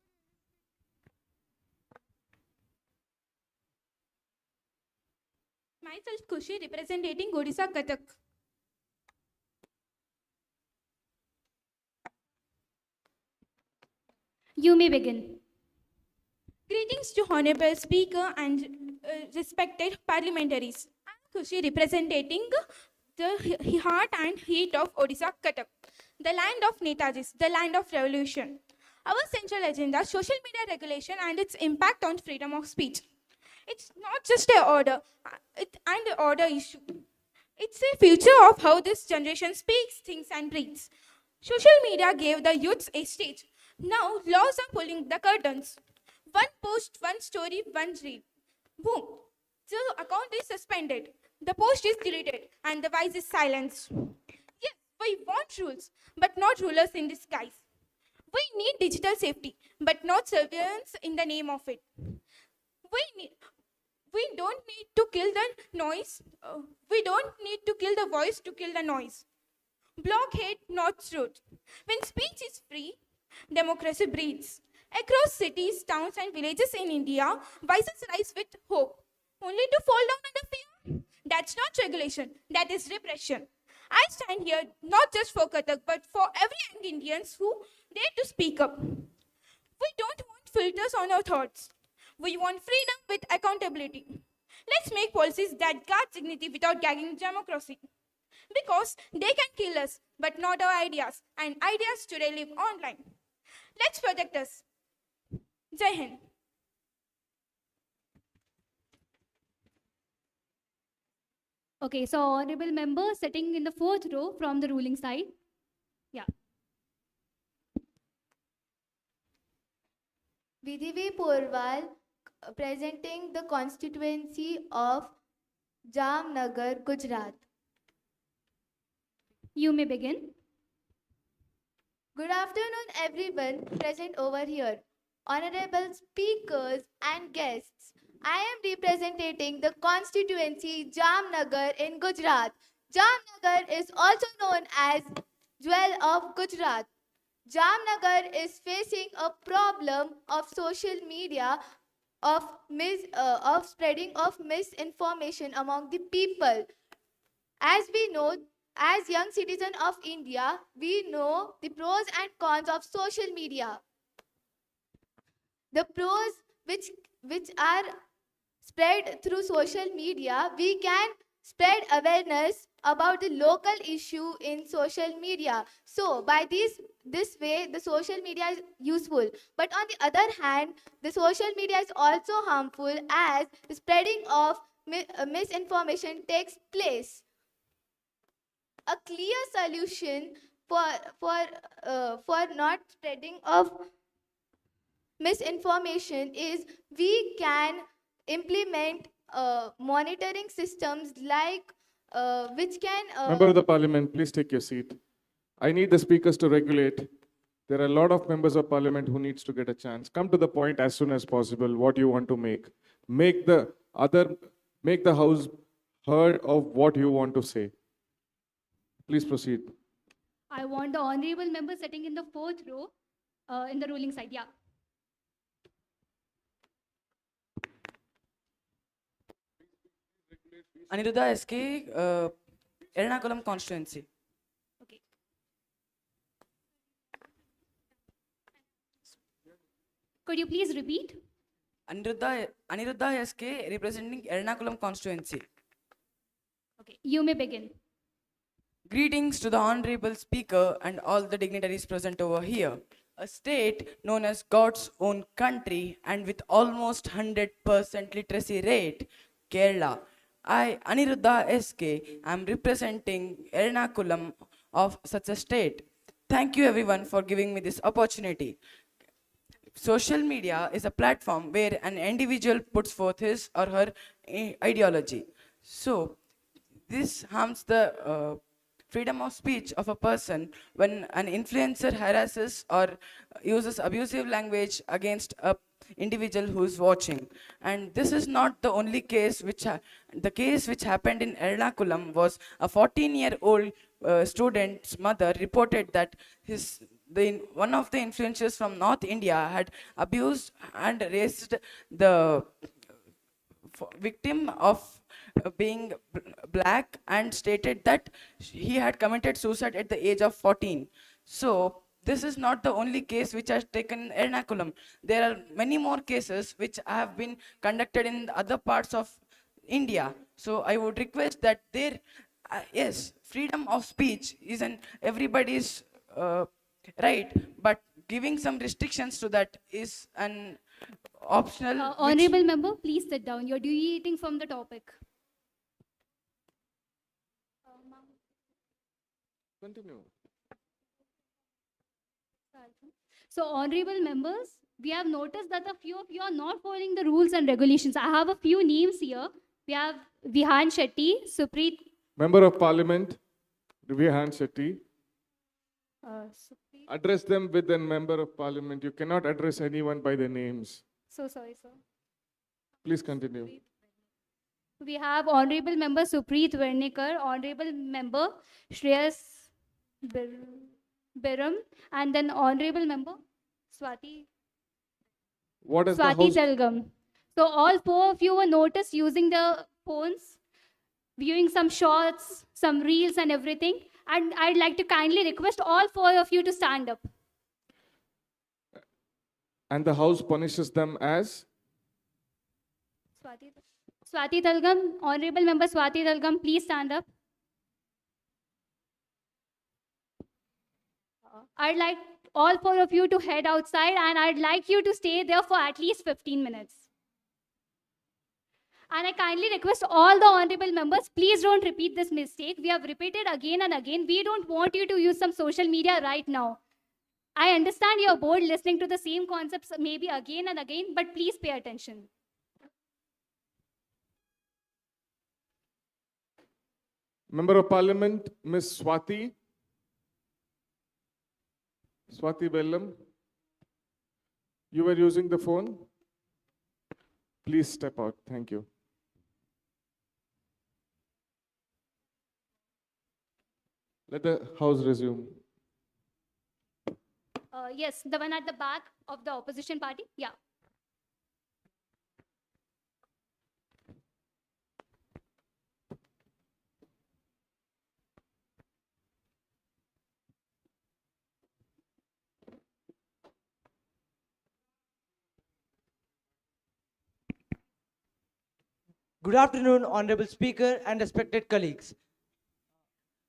Myself Kushi, representing Odisha Kathak. You may begin. Greetings to Honorable Speaker and respected parliamentaries. I am Kushi, representing the heart and heat of Odisha Kathak, the land of Netajis, the land of revolution. Our central agenda, social media regulation and its impact on freedom of speech. It's not just an order and order issue. It's a future of how this generation speaks, thinks and breathes. Social media gave the youths a stage. Now laws are pulling the curtains. One post, one story, one reel. Boom. The account is suspended. The post is deleted and the voice is silenced. Yes, we want rules, but not rulers in disguise. We need digital safety, but not surveillance in the name of it. We don't need to kill the noise. We don't need to kill the voice to kill the noise. Block hate, not truth. When speech is free, democracy breathes. Across cities, towns, and villages in India, voices rise with hope, only to fall down under fear. That's not regulation, that is repression. I stand here not just for Kathak, but for every young Indians who dare to speak up. We don't want filters on our thoughts. We want freedom with accountability. Let's make policies that guard dignity without gagging democracy. Because they can kill us, but not our ideas, and ideas today live online. Let's protect us. Jai Hind. Okay, so honorable member sitting in the fourth row from the ruling side. Yeah. Vidhivi Porwal, presenting the constituency of Jamnagar, Gujarat. You may begin. Good afternoon, everyone present over here. Honorable speakers and guests, I am representing the constituency Jamnagar in Gujarat. Jamnagar is also known as Jewel of Gujarat. Jamnagar is facing a problem of social media of spreading of misinformation among the people. As we know, as young citizens of India, we know the pros and cons of social media. The pros which are spread through social media, we can spread awareness about the local issue in social media. So by this way, the social media is useful. But on the other hand, the social media is also harmful as the spreading of misinformation takes place. A clear solution for not spreading of misinformation is we can implement monitoring systems like which can Member of the Parliament, please take your seat. I need the speakers to regulate. There are a lot of members of Parliament who needs to get a chance. Come to the point as soon as possible. What you want to make. Make the House heard of what you want to say. Please proceed. I want the honorable member sitting in the fourth row in the ruling side. Yeah. Aniruddha SK, Ernakulam constituency. Could you please repeat? Aniruddha SK representing Ernakulam constituency. Okay, you may begin. Greetings to the Honorable Speaker and all the dignitaries present over here. A state known as God's own country and with almost 100% literacy rate, Kerala. I, Aniruddha SK, am representing Ernakulam of such a state. Thank you everyone for giving me this opportunity. Social media is a platform where an individual puts forth his or her ideology. So, this harms the freedom of speech of a person when an influencer harasses or uses abusive language against a individual who is watching. And this is not the only case the case which happened in Ernakulam was a 14-year-old student's mother reported that one of the influencers from North India had abused and raised the victim of being black and stated that he had committed suicide at the age of 14. So this is not the only case which has taken in Ernakulam. There are many more cases which have been conducted in other parts of India. So I would request that yes, freedom of speech is everybody's right, but giving some restrictions to that is an optional. Honorable member, please sit down. You're deviating from the topic. Continue. So, honorable members, we have noticed that a few of you are not following the rules and regulations. I have a few names here. We have Vihan Shetty, Supreet. Member of Parliament, Vihan Shetty. Address them with a member of Parliament. You cannot address anyone by their names. So sorry, sir. Please continue. We have Honorable Member Supreet Vernikar, Honorable Member Shreyas Biram, and then Honorable Member Swati Telgam. So all four of you were noticed using the phones, viewing some shorts, some reels and everything. And I'd like to kindly request all four of you to stand up. And the House punishes them as? Swati Talgam, Honorable Member Swati Talgam, please stand up. I'd like all four of you to head outside and I'd like you to stay there for at least 15 minutes. And I kindly request all the honorable members, please don't repeat this mistake. We have repeated again and again. We don't want you to use some social media right now. I understand you're bored listening to the same concepts maybe again and again, but please pay attention. Member of Parliament, Ms. Swati Bellam, you were using the phone. Please step out. Thank you. Let the House resume. Yes, the one at the back of the opposition party. Yeah. Good afternoon, Honorable Speaker and respected colleagues.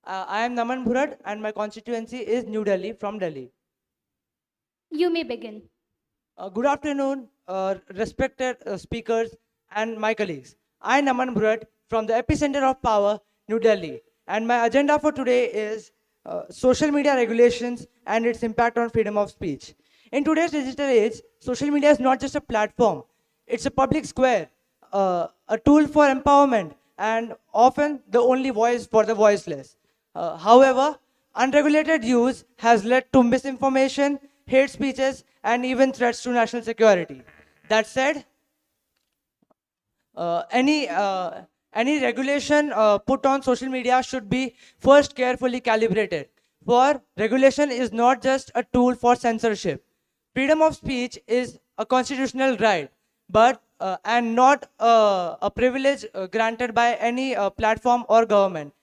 I am Naman Bhurat and my constituency is New Delhi from Delhi. You may begin. Good afternoon, respected speakers and my colleagues. I am Naman Bhurat from the epicenter of power, New Delhi. And my agenda for today is social media regulations and its impact on freedom of speech. In today's digital age, social media is not just a platform, it's a public square, a tool for empowerment, and often the only voice for the voiceless. However, unregulated use has led to misinformation, hate speeches, and even threats to national security. That said, any regulation put on social media should be first carefully calibrated. For regulation is not just a tool for censorship. Freedom of speech is a constitutional right, but and not a privilege granted by any platform or government.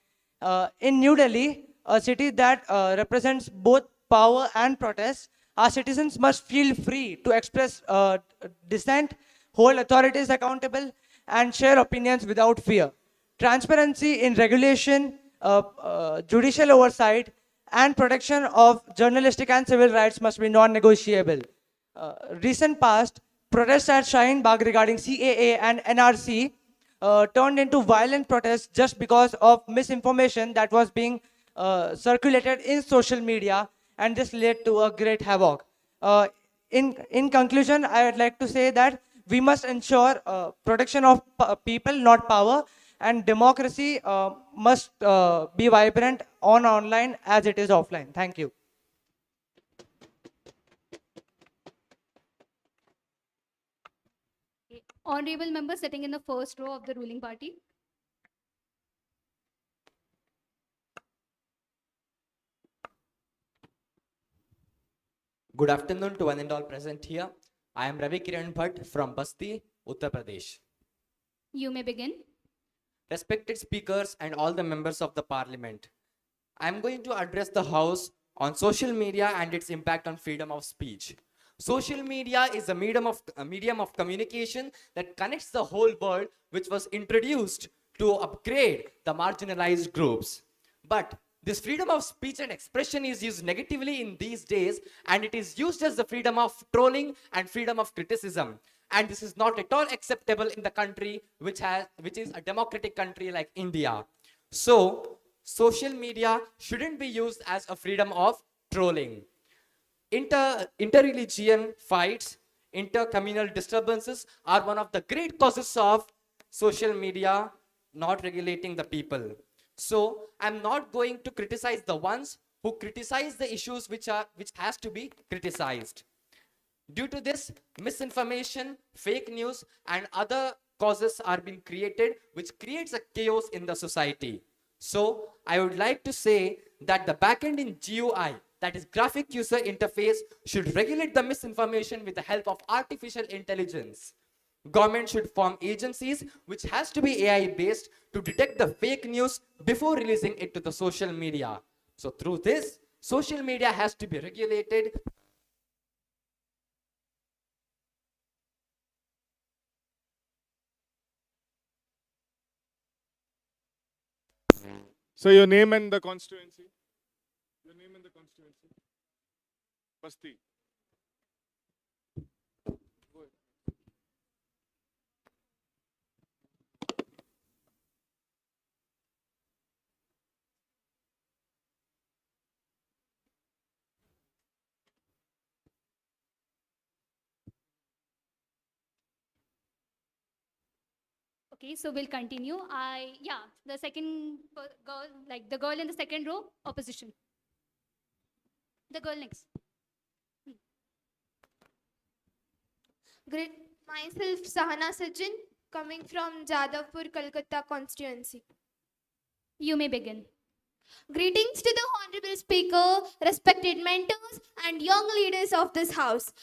In New Delhi, a city that represents both power and protest, our citizens must feel free to express dissent, hold authorities accountable, and share opinions without fear. Transparency in regulation, judicial oversight, and protection of journalistic and civil rights must be non-negotiable. Recent past, protests at Shaheen Bagh regarding CAA and NRC turned into violent protests just because of misinformation that was being circulated in social media, and this led to a great havoc. In conclusion, I would like to say that we must ensure protection of people, not power, and democracy must be vibrant on online as it is offline. Thank you. Honorable member sitting in the first row of the ruling party. Good afternoon to one and all present here. I am Ravi Kiran Bhatt from Basti, Uttar Pradesh. You may begin. Respected speakers and all the members of the parliament, I am going to address the House on social media and its impact on freedom of speech. Social media is a medium of communication that connects the whole world, which was introduced to upgrade the marginalized groups. But this freedom of speech and expression is used negatively in these days, and it is used as the freedom of trolling and freedom of criticism. And this is not at all acceptable in the country which is a democratic country like India. So, social media shouldn't be used as a freedom of trolling. Interreligion fights, intercommunal disturbances are one of the great causes of social media not regulating the people. So I'm not going to criticize the ones who criticize the issues which has to be criticized. Due to this, misinformation, fake news, and other causes are being created, which creates a chaos in the society. So I would like to say that the backend in GUI, that is graphic user interface, should regulate the misinformation with the help of artificial intelligence. Government should form agencies which has to be AI based to detect the fake news before releasing it to the social media. So through this, social media has to be regulated. So your name and the constituency? Your name and the constituency? Basti. Okay, so we'll continue. The second girl, like the girl in the second row, opposition. The girl next. Great. Myself, Sahana Sajjan, coming from Jadavpur, Kolkata constituency. You may begin. Greetings to the Honorable Speaker, respected mentors, and young leaders of this House.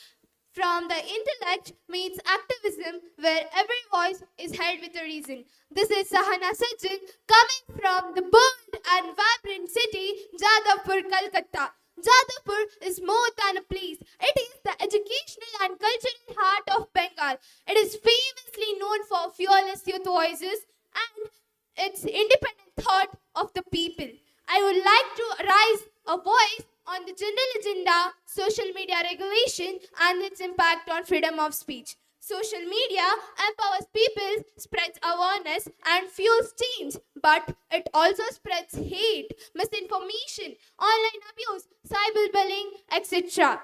From the intellect meets activism, where every voice is held with a reason. This is Sahana Sajjan, coming from the bold and vibrant city, Jadavpur, Kolkata. Jadavpur is more than a place. It is the educational and cultural heart of Bengal. It is famously known for fearless youth voices and its independent thought of the people. I would like to raise a voice on the general agenda, social media regulation, and its impact on freedom of speech. Social media empowers people, spreads awareness, and fuels change, but it also spreads hate, misinformation, online abuse, cyberbullying, etc.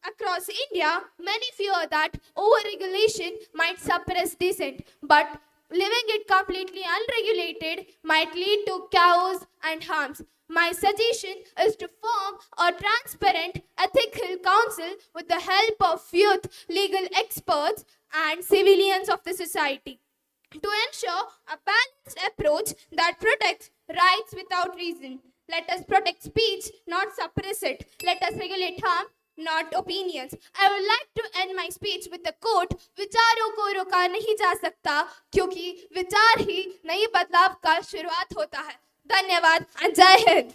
Across India, many fear that overregulation might suppress dissent, but leaving it completely unregulated might lead to chaos and harms. My suggestion is to form a transparent ethical council with the help of youth, legal experts, and civilians of the society to ensure a balanced approach that protects rights without reason. Let us protect speech, not suppress it. Let us regulate harm, not opinions. I would like to end my speech with a quote, विचारों को रोका नहीं जा सकता क्योंकि विचार ही नई बदलाव का शुरुआत होता है. धन्यवाद and जय Hind.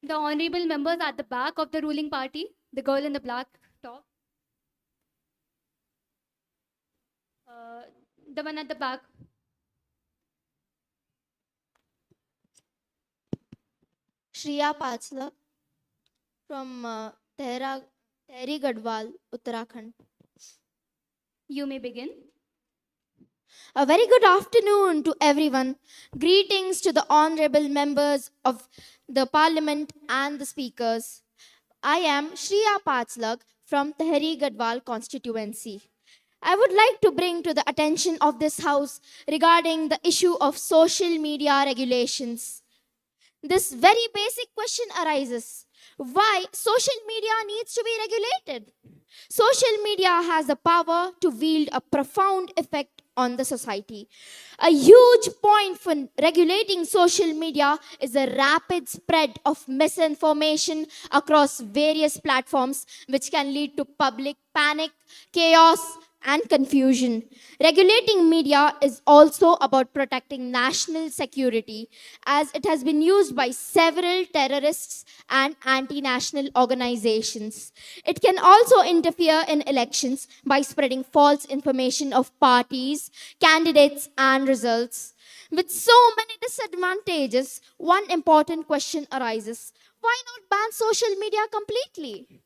The honorable members at the back of the ruling party, the girl in the black top. The one at the back. Shriya Pachlak from Tehri Gadwal, Uttarakhand. You may begin. A very good afternoon to everyone. Greetings to the honorable members of the parliament and the speakers. I am Shriya Pachlak from Tehri Gadwal constituency. I would like to bring to the attention of this house regarding the issue of social media regulations. This very basic question arises: why social media needs to be regulated? Social media has the power to wield a profound effect on the society. A huge point for regulating social media is the rapid spread of misinformation across various platforms, which can lead to public panic, chaos, and confusion. Regulating media is also about protecting national security, as it has been used by several terrorists and anti-national organizations. It can also interfere in elections by spreading false information of parties, candidates, and results. With so many disadvantages, one important question arises: why not ban social media completely?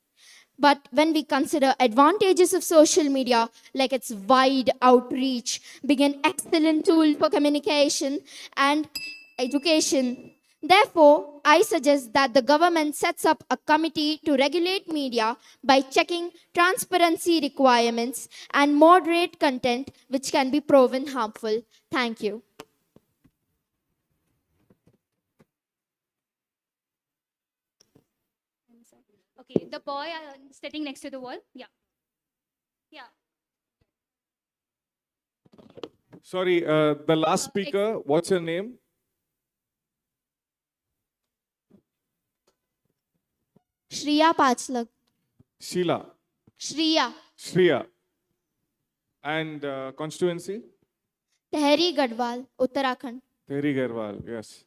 But when we consider advantages of social media, like its wide outreach, being an excellent tool for communication and education, therefore, I suggest that the government sets up a committee to regulate media by checking transparency requirements and moderate content which can be proven harmful. Thank you. Okay, the boy sitting next to the wall. Yeah. Yeah. Sorry, the last speaker, what's your name? Shriya Pachlak. Sheila. Shriya. Shriya. And constituency? Tehri Gadwal, Uttarakhand. Tehri Garhwal, yes.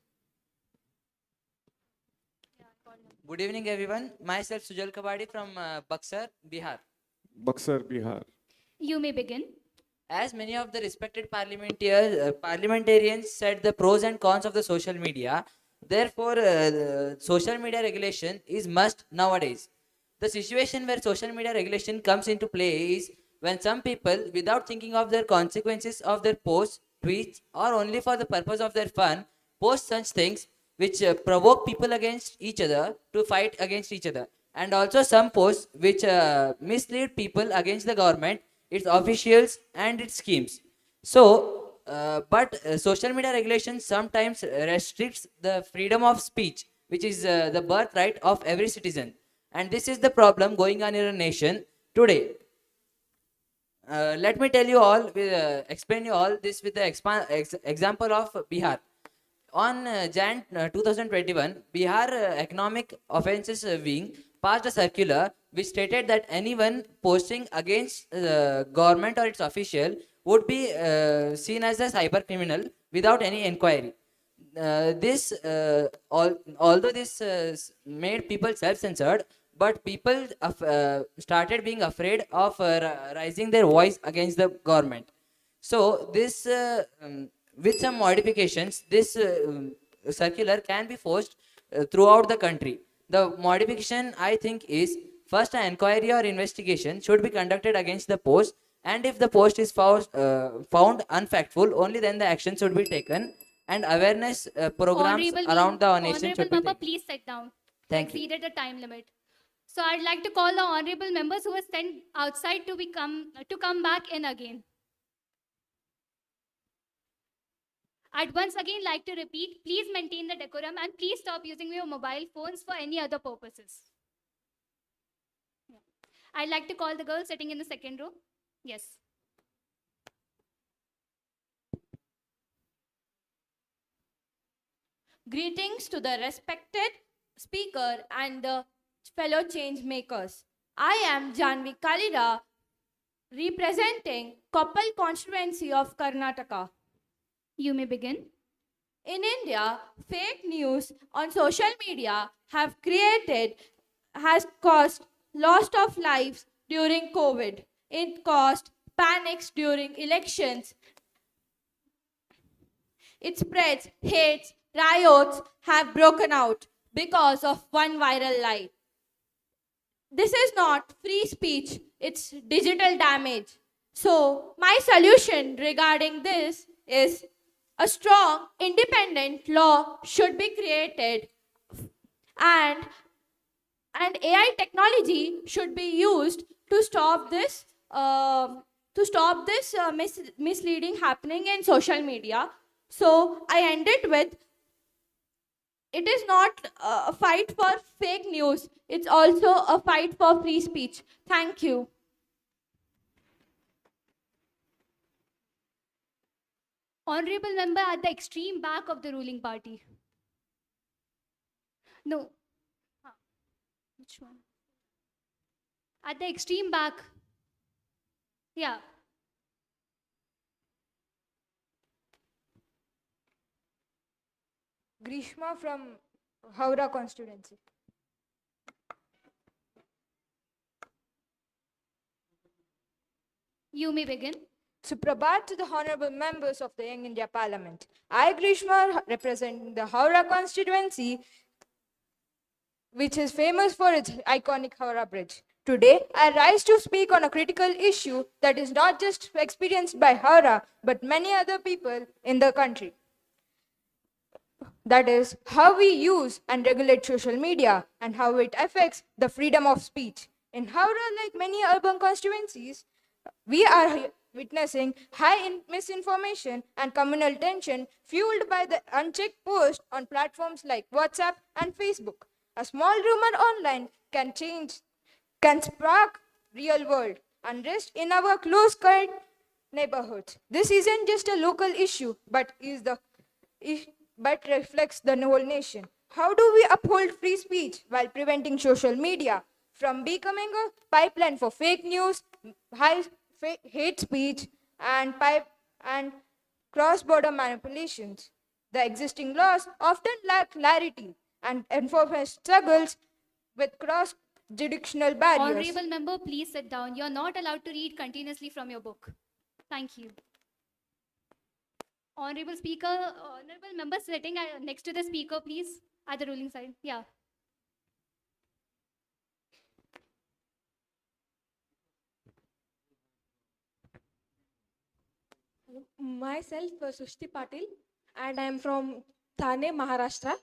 Good evening, everyone. Myself, Sujal Kabadi from Buxar, Bihar. Buxar, Bihar. You may begin. As many of the respected parliamentarians said the pros and cons of the social media, therefore, social media regulation is must nowadays. The situation where social media regulation comes into play is when some people, without thinking of their consequences of their posts, tweets, or only for the purpose of their fun, post such things which provoke people against each other to fight against each other. And also some posts which mislead people against the government, its officials, and its schemes. So, social media regulation sometimes restricts the freedom of speech, which is the birthright of every citizen. And this is the problem going on in our nation today. Let me tell you all, explain you all this with the example of Bihar. On Jan 2021, Bihar Economic Offences Wing passed a circular which stated that anyone posting against the government or its official would be seen as a cyber criminal without any inquiry. Although this made people self-censored, but people started being afraid of raising their voice against the government. So this, with some modifications, this circular can be forced throughout the country. The modification, I think, is first an inquiry or investigation should be conducted against the post, and if the post is found unfactful, only then the action should be taken, and awareness programs Honorable around the nation Honorable should be member, taken. please sit down. Thank you. exceeded the time limit. So I'd like to call the honorable members who were sent outside to come back in again. I'd once again like to repeat, please maintain the decorum and please stop using your mobile phones for any other purposes. Yeah. I'd like to call the girl sitting in the second row. Yes. Greetings to the respected speaker and the fellow change makers. I am Janvi Kalira, representing Koppal constituency of Karnataka. You may begin. In India, fake news on social media has caused loss of lives during COVID. It caused panics during elections. It spreads hates, riots have broken out because of one viral lie. This is not free speech, it's digital damage. So, my solution regarding this is a strong, independent law should be created, and AI technology should be used to stop this misleading happening in social media. So I end it with, it is not a fight for fake news, it's also a fight for free speech. Thank you. Honorable member at the extreme back of the ruling party. No. Which one? At the extreme back. Yeah. Grishma from Howrah constituency. You may begin. Suprabhat to the honorable members of the Young India Parliament. I, Grishma, represent the Howrah constituency, which is famous for its iconic Howrah Bridge. Today, I rise to speak on a critical issue that is not just experienced by Howrah, but many other people in the country. That is, how we use and regulate social media and how it affects the freedom of speech. In Howrah, like many urban constituencies, we are witnessing high misinformation and communal tension fueled by the unchecked posts on platforms like WhatsApp and Facebook. A small rumor online can spark real world unrest in our close neighborhoods. This isn't just a local issue, but reflects the whole nation. How do we uphold free speech while preventing social media from becoming a pipeline for fake news, hate speech, and cross-border manipulations? The existing laws often lack clarity and enforcement struggles with cross-jurisdictional barriers. Honorable member, please sit down. You're not allowed to read continuously from your book. Thank you. Honorable speaker, honorable member sitting next to the speaker, please, at the ruling side. Yeah. Myself, Sushti Patil, and I am from Thane, Maharashtra.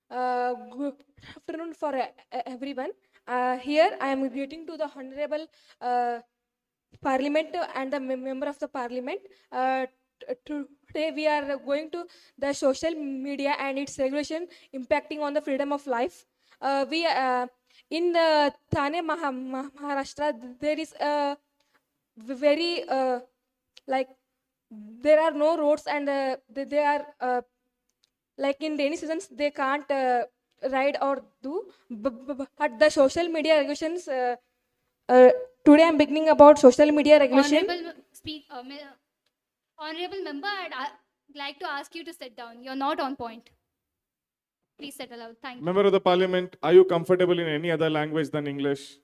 Good afternoon for everyone. Here I am greeting to the Honorable Parliament and the member of the Parliament. Today we are going to the social media and its regulation impacting on the freedom of life. In the Thane, Maharashtra, there is a very there are no roads, and they are like in rainy seasons they can't ride or do. But the social media regulations. Today I'm beginning about social media regulation. Honorable member, I'd like to ask you to sit down. You're not on point. Please settle out. Thank you. Member of the Parliament, are you comfortable in any other language than English?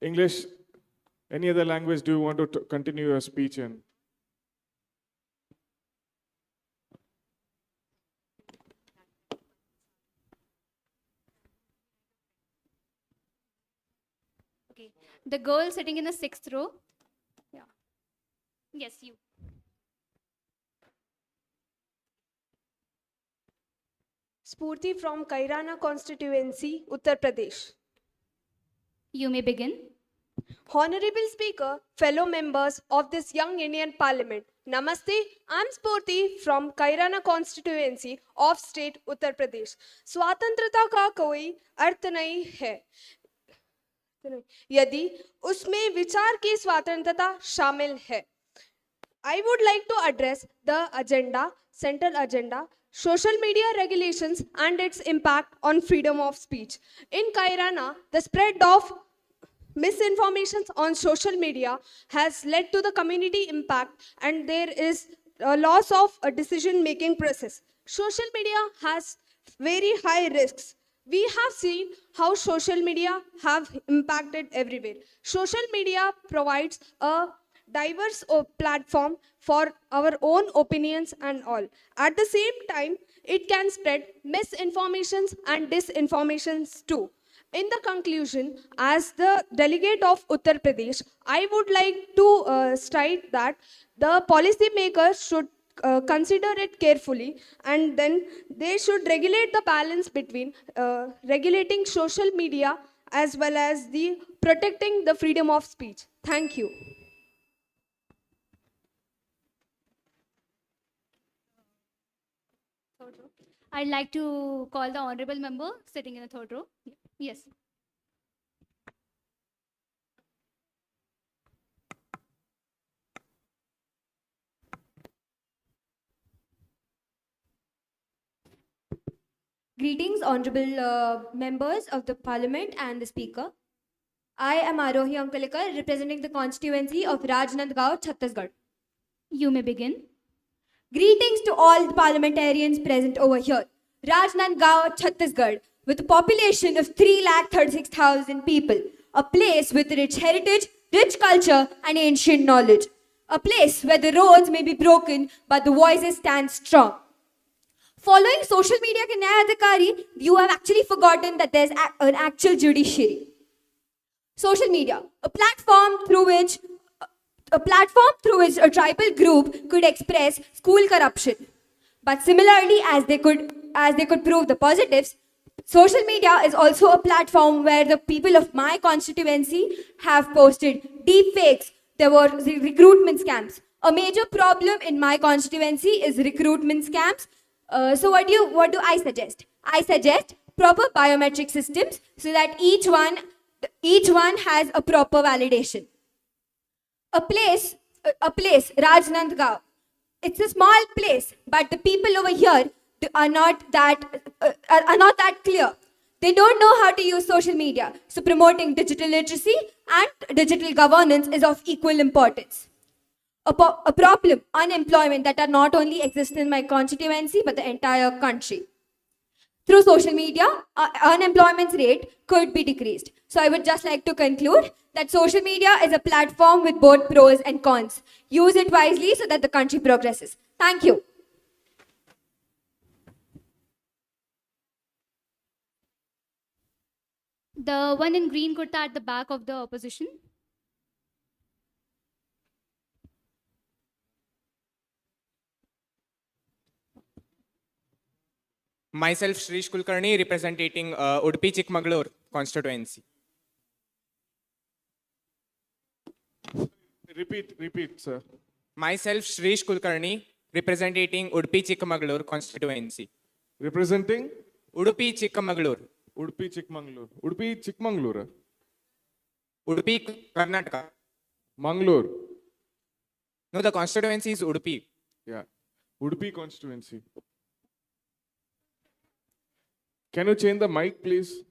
English, any other language do you want to continue your speech in? Okay. The girl sitting in the 6th row. Yeah. Yes, you. . Spurti from Kairana constituency, Uttar Pradesh. You may begin. Honorable Speaker, fellow members of this young Indian Parliament, Namaste, I'm Spurti from Kairana constituency of state Uttar Pradesh. स्वातंत्रता का कोई अर्थ नहीं है यदि उसमें विचार की स्वतंत्रता शामिल है. I would like to address the agenda, central agenda, social media regulations and its impact on freedom of speech. In Kairana, the spread of misinformation on social media has led to the community impact and there is a loss of a decision-making process. Social media has very high risks. We have seen how social media have impacted everywhere. Social media provides a diverse platform for our own opinions and all. At the same time, it can spread misinformations and disinformations too. In the conclusion, as the delegate of Uttar Pradesh, I would like to state that the policymakers should consider it carefully and then they should regulate the balance between regulating social media as well as the protecting the freedom of speech. Thank you. I'd like to call the honorable member sitting in the third row. Yes. Greetings, honorable members of the Parliament and the Speaker. I am Arohi Ankalekar, representing the constituency of Rajnandgaon, Chhattisgarh. You may begin. Greetings to all the parliamentarians present over here. Rajnandgaon, Chhattisgarh, with a population of 336,000 people, a place with rich heritage, rich culture, and ancient knowledge. A place where the roads may be broken, but the voices stand strong. Following social media ke Nyaya Adhikari, you have actually forgotten that there's an actual judiciary. Social media, a platform through which a tribal group could express school corruption. But similarly, as they could prove the positives, social media is also a platform where the people of my constituency have posted deep fakes. There were recruitment scams. A major problem in my constituency is recruitment scams. So what do I suggest? I suggest proper biometric systems so that each one has a proper validation. A place, Rajnandgaon. It's a small place, but the people over here are not that clear. They don't know how to use social media. So promoting digital literacy and digital governance is of equal importance. A problem, unemployment that are not only exist in my constituency, but the entire country. Through social media, unemployment rate could be decreased. So I would just like to conclude that social media is a platform with both pros and cons. Use it wisely so that the country progresses. Thank you. The one in green kurta at the back of the opposition. Myself, Shrish Kulkarni, representing Udupi Chikmagalur constituency. Repeat, sir. Myself, Shrish Kulkarni, representing Udupi Chikmagalur constituency. Representing? Udupi Chikmagalur. Udupi Chikmagalur. Udupi Chikmagalur. Udupi, Karnataka. Mangalore. No, the constituency is Udupi. Yeah. Udupi constituency. Can you change the mic, please?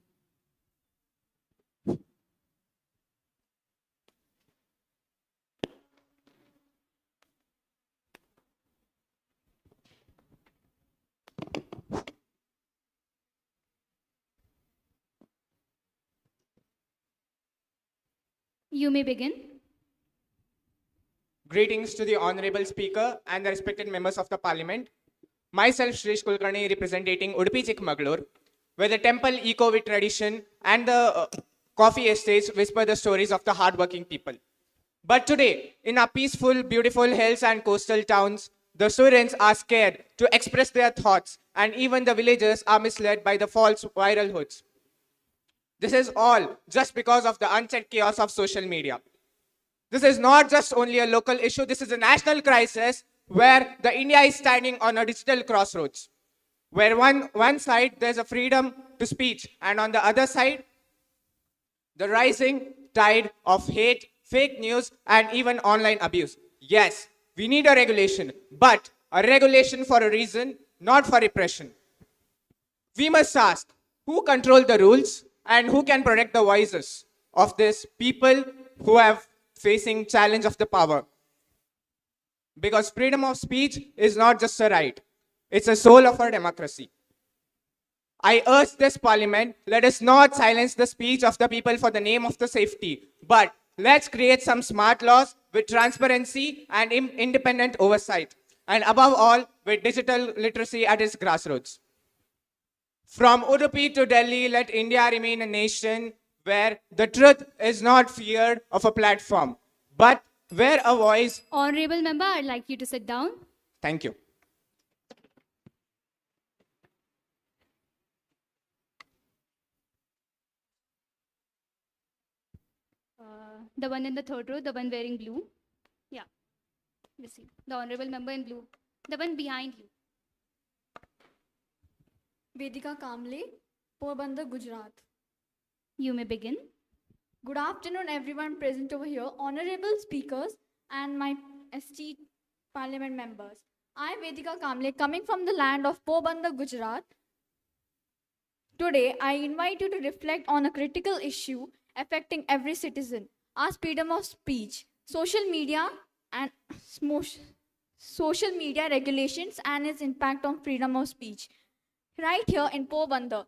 You may begin. Greetings to the Honorable Speaker and the respected members of the Parliament. Myself, Shrish Kulkarni, representing Udupi Chikmagalur, where the temple echo with tradition and the coffee estates whisper the stories of the hardworking people. But today, in our peaceful, beautiful hills and coastal towns, the students are scared to express their thoughts, and even the villagers are misled by the false viral hoods. This is all just because of the unchecked chaos of social media. This is not just only a local issue, this is a national crisis where the India is standing on a digital crossroads. Where one side there's a freedom to speech, and on the other side, the rising tide of hate, fake news, and even online abuse. Yes, we need a regulation, but a regulation for a reason, not for repression. We must ask, who control the rules and who can protect the voices of these people who have facing challenge of the power? Because freedom of speech is not just a right, it's a soul of our democracy. I urge this parliament, let us not silence the speech of the people for the name of the safety, but let's create some smart laws with transparency and independent oversight, and above all, with digital literacy at its grassroots. From Udupi to Delhi, let India remain a nation where the truth is not feared of a platform, but where a voice. Honorable member, I'd like you to sit down. Thank you. The one in the third row, the one wearing blue. Yeah. You see, the honorable member in blue. The one behind you. Vedika Kamble, Porbandar, Gujarat. You may begin. Good afternoon, everyone present over here, honorable speakers and my esteemed parliament members. I am Vedika Kamble, coming from the land of Porbandar, Gujarat. Today, I invite you to reflect on a critical issue affecting every citizen: our freedom of speech, social media regulations, and its impact on freedom of speech. Right here in Porbandar,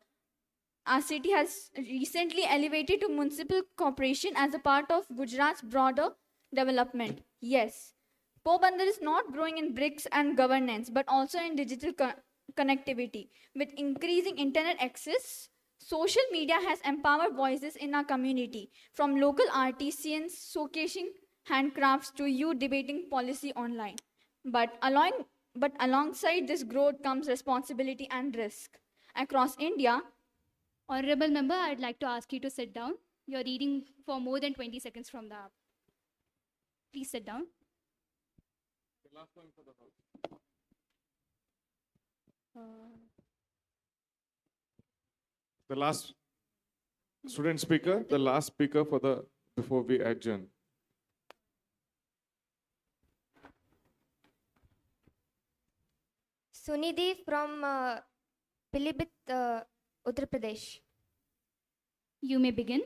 our city has recently elevated to municipal corporation as a part of Gujarat's broader development. Yes, Porbandar is not growing in bricks and governance, but also in digital connectivity. With increasing internet access, social media has empowered voices in our community, from local artisans showcasing handcrafts to youth debating policy online. But alongside this growth comes responsibility and risk. Across India, Honorable member, I'd like to ask you to sit down. You're reading for more than 20 seconds from the app. Please sit down. The last one for the house. The last student speaker, the last speaker for the before we adjourn. Sunidhi from Pilibhit, Uttar Pradesh. You may begin.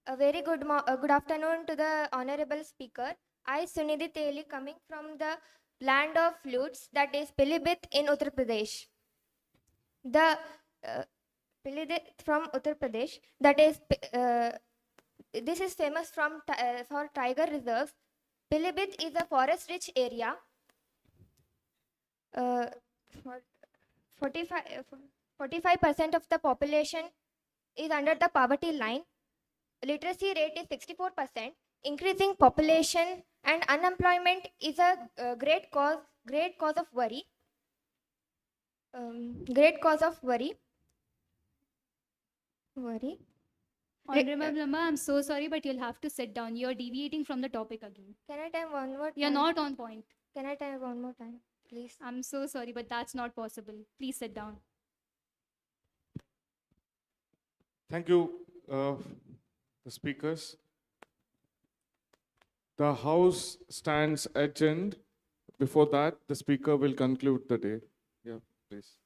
A very good afternoon to the honorable speaker. I, Sunidhi Teli, coming from the land of flutes, that is Pilibhit in Uttar Pradesh. The Pilibhit from Uttar Pradesh, that is, this is famous for tiger reserves. Pilibhit is a forest-rich area. 45% of the population is under the poverty line. Literacy rate is 64%. Increasing population and unemployment is a great cause of worry. Honorable member, I'm so sorry, but you'll have to sit down. You're deviating from the topic again. Can I time one more time? You're not on point. Can I time one more time, please? I'm so sorry, but that's not possible. Please sit down. Thank you, the speakers. The House stands adjourned. Before that, the speaker will conclude the day. Yeah, please.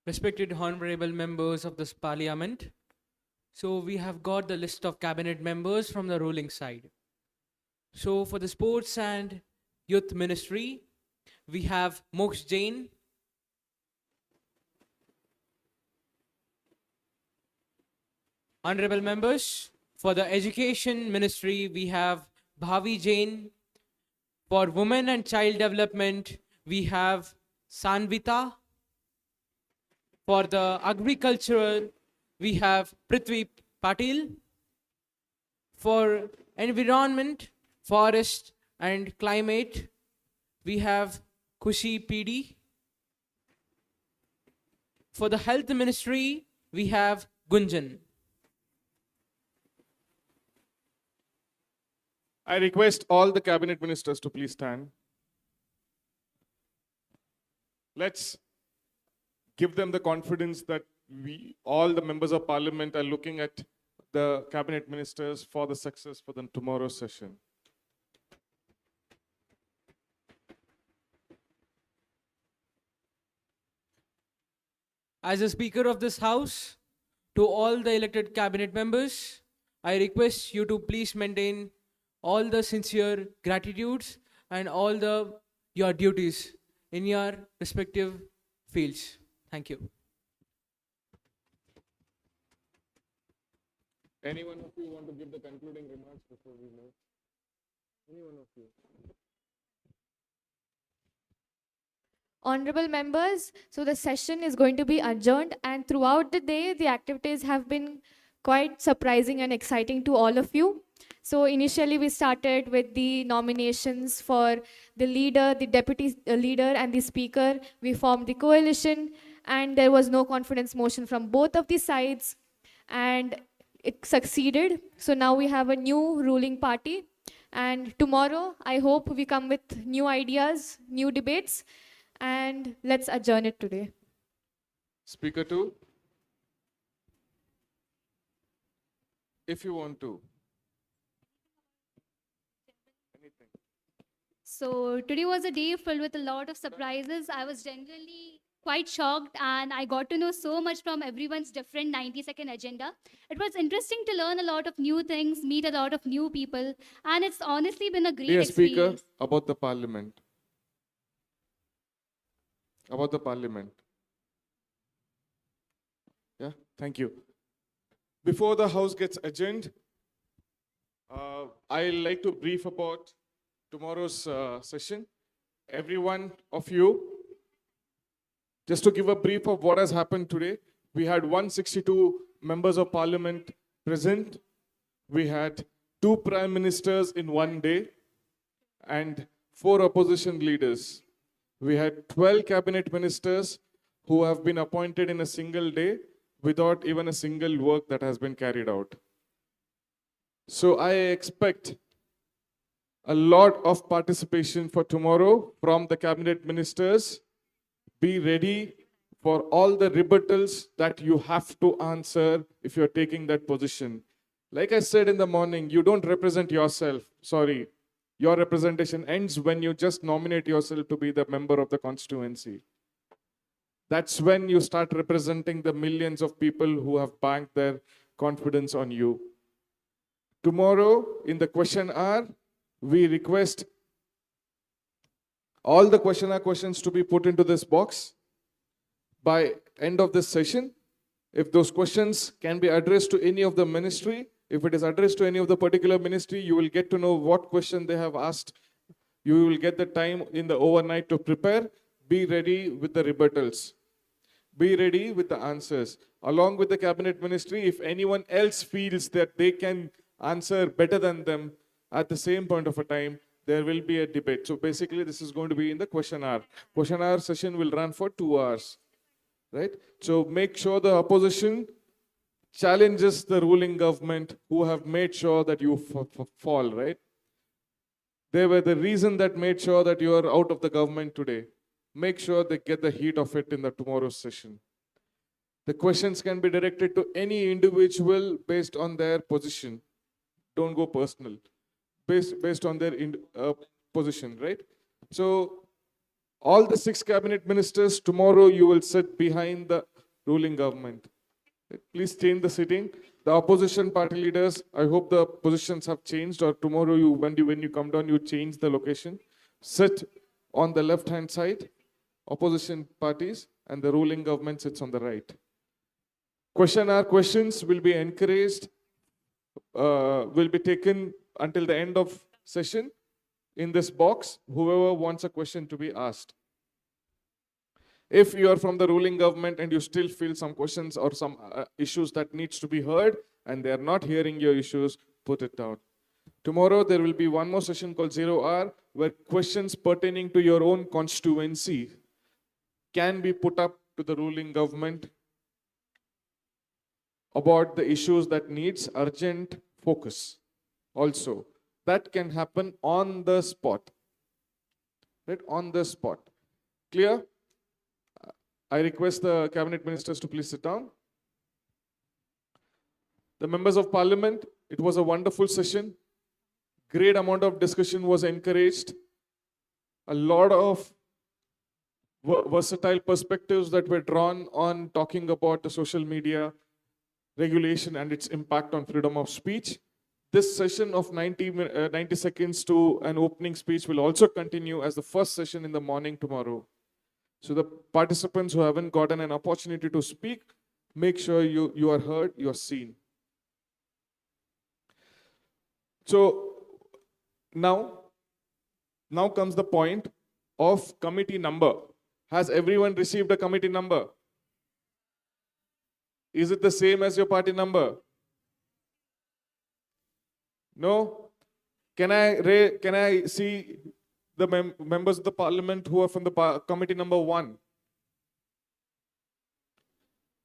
Respected honorable members of this parliament, so we have got the list of cabinet members from the ruling side. So for the sports and youth ministry, we have Moksha Jain. Honorable members, for the education ministry, we have Bhavi Jain. For women and child development, we have Sanvita. For the agricultural, we have Prithvi Patil. For environment, forest and climate, we have Kushi PD. For the Health Ministry, we have Gunjan. I request all the cabinet ministers to please stand. Let's give them the confidence that all the members of parliament are looking at the cabinet ministers for the success for the tomorrow's session. As a Speaker of this House, to all the elected cabinet members, I request you to please maintain all the sincere gratitudes and all your duties in your respective fields. Thank you. Anyone of you want to give the concluding remarks before we move? Anyone of you? Honorable members, so the session is going to be adjourned, and throughout the day, the activities have been quite surprising and exciting to all of you. So initially, we started with the nominations for the leader, the deputy leader, and the speaker. We formed the coalition, and there was no confidence motion from both of the sides, and it succeeded. So now we have a new ruling party, and tomorrow, I hope we come with new ideas, new debates, and let's adjourn it today. Speaker 2, if you want to. Anything. So today was a day filled with a lot of surprises. I was genuinely quite shocked, and I got to know so much from everyone's different 90-second agenda. It was interesting to learn a lot of new things, meet a lot of new people, and it's honestly been a great Dear experience. Speaker, about the parliament. About the parliament. Yeah, thank you. Before the house gets adjourned, I'd like to brief about tomorrow's session. Every one of you, just to give a brief of what has happened today, we had 162 members of parliament present. We had 2 prime ministers in one day and 4 opposition leaders. We had 12 cabinet ministers who have been appointed in a single day without even a single work that has been carried out. So I expect a lot of participation for tomorrow from the cabinet ministers. Be ready for all the rebuttals that you have to answer if you're taking that position. Like I said in the morning, you don't represent yourself. Sorry. Your representation ends when you just nominate yourself to be the member of the constituency. That's when you start representing the millions of people who have banked their confidence on you. Tomorrow, in the question hour, we request all the questions to be put into this box. By end of this session, if those questions can be addressed to any of the ministry, if it is addressed to any of the particular ministry, you will get to know what question they have asked. You will get the time in the overnight to prepare. Be ready with the rebuttals. Be ready with the answers. Along with the cabinet ministry, if anyone else feels that they can answer better than them at the same point of a time, there will be a debate. So basically, this is going to be in the question hour. Question hour session will run for 2 hours. Right? So make sure the opposition challenges the ruling government who have made sure that you fall, right? They were the reason that made sure that you are out of the government today. Make sure they get the heat of it in the tomorrow's session. The questions can be directed to any individual based on their position. Don't go personal. Based on their position, right? So all the 6 cabinet ministers, tomorrow you will sit behind the ruling government. Please change the sitting. The opposition party leaders, I hope the positions have changed, or tomorrow when you come down, you change the location. Sit on the left-hand side, opposition parties, and the ruling government sits on the right. Question hour questions will be encouraged, will be taken until the end of session in this box, whoever wants a question to be asked. If you are from the ruling government and you still feel some questions or some issues that needs to be heard and they are not hearing your issues, put it down. Tomorrow there will be one more session called 0R, where questions pertaining to your own constituency can be put up to the ruling government about the issues that needs urgent focus. Also, that can happen on the spot. Right? On the spot. Clear? I request the cabinet ministers to please sit down. The members of parliament, it was a wonderful session. Great amount of discussion was encouraged. A lot of versatile perspectives that were drawn on talking about the social media regulation and its impact on freedom of speech. This session of 90 seconds to an opening speech will also continue as the first session in the morning tomorrow. So the participants who haven't gotten an opportunity to speak, make sure you are heard, you are seen. So now comes the point of committee number. Has everyone received a committee number? Is it the same as your party number? No? Can I see the members of the parliament who are from the committee number 1?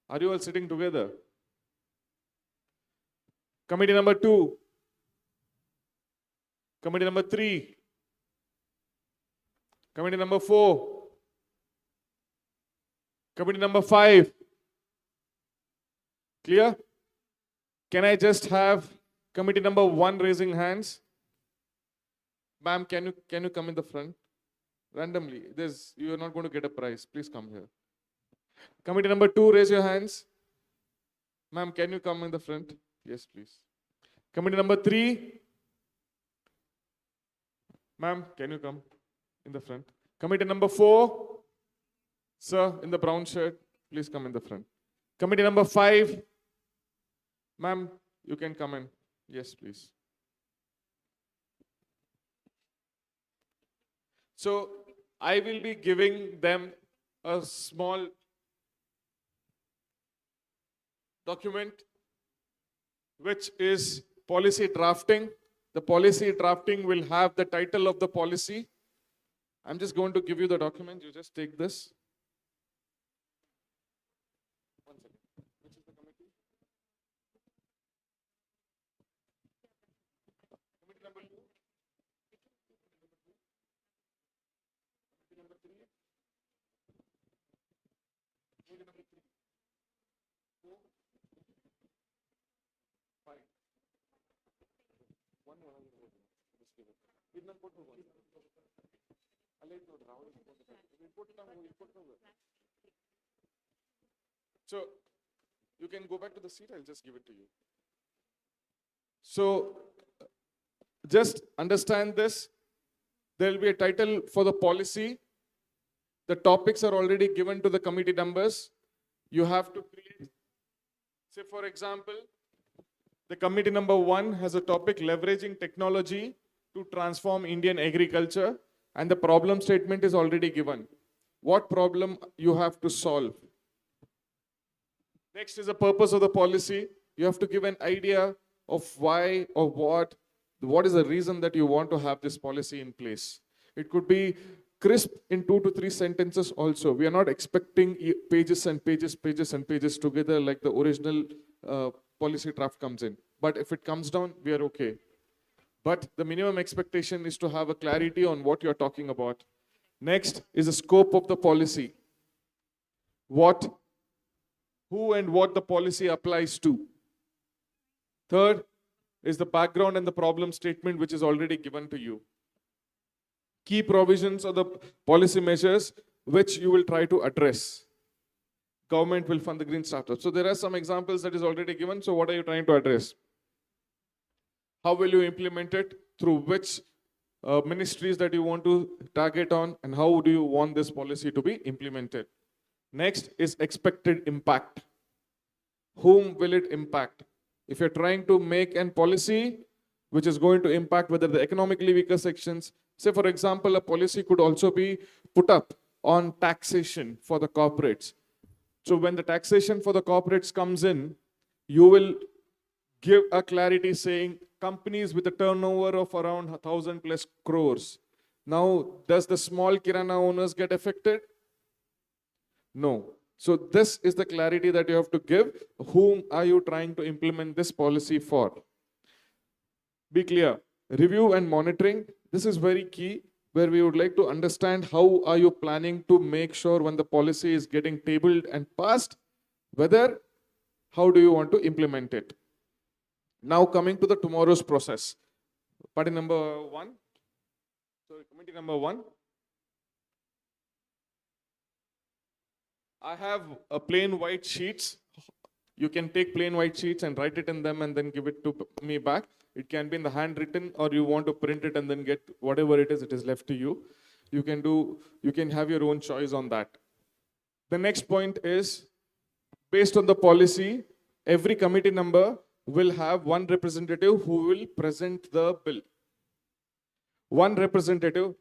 Are you all sitting together? Committee number 2? Committee number 3? Committee number 4? Committee number 5? Clear? Can I just have committee number 1 raising hands? Ma'am, can you come in the front? Randomly. You are not going to get a prize. Please come here. Committee number 2, raise your hands. Ma'am, can you come in the front? Yes, please. Committee number 3. Ma'am, can you come in the front? Committee number 4. Sir, in the brown shirt, please come in the front. Committee number 5. Ma'am, you can come in. Yes, please. So I will be giving them a small document which is policy drafting. The policy drafting will have the title of the policy. I'm just going to give you the document. You just take this. One second. Which is the committee? Committee number 2. Committee number 3. Committee number 3. 4. 5. One. Just give it. Idna put one. So you can go back to the seat. I'll just give it to you. So just understand this. There will be a title for the policy. The topics are already given to the committee members. You have to create, say for example, the committee number 1 has a topic leveraging technology to transform Indian agriculture, and the problem statement is already given. What problem you have to solve? Next is the purpose of the policy. You have to give an idea of why or what is the reason that you want to have this policy in place. It could be crisp in 2 to 3 sentences also. We are not expecting pages and pages together like the original policy draft comes in. But if it comes down, we are okay. But the minimum expectation is to have a clarity on what you're talking about. Next is the scope of the policy. Who and what the policy applies to. Third is the background and the problem statement, which is already given to you. Key provisions of the policy measures which you will try to address. Government will fund the green startups. So there are some examples that is already given. So what are you trying to address? How will you implement it? Through which ministries that you want to target on, and how do you want this policy to be implemented? Next is expected impact. Whom will it impact? If you're trying to make a policy which is going to impact whether the economically weaker sections, say for example, a policy could also be put up on taxation for the corporates. So when the taxation for the corporates comes in, you will give a clarity saying companies with a turnover of around 1,000 plus crores. Now, does the small kirana owners get affected? No. So this is the clarity that you have to give. Whom are you trying to implement this policy for? Be clear. Review and monitoring. This is very key, where we would like to understand how are you planning to make sure when the policy is getting tabled and passed, whether how do you want to implement it. Now coming to the tomorrow's process. Party number 1. Sorry, committee number 1. I have a plain white sheets. You can take plain white sheets and write it in them and then give it to me back. It can be in the handwritten, or you want to print it and then get whatever it is left to you. You can have your own choice on that. The next point is, based on the policy, every committee member will have one representative who will present the bill. One representative.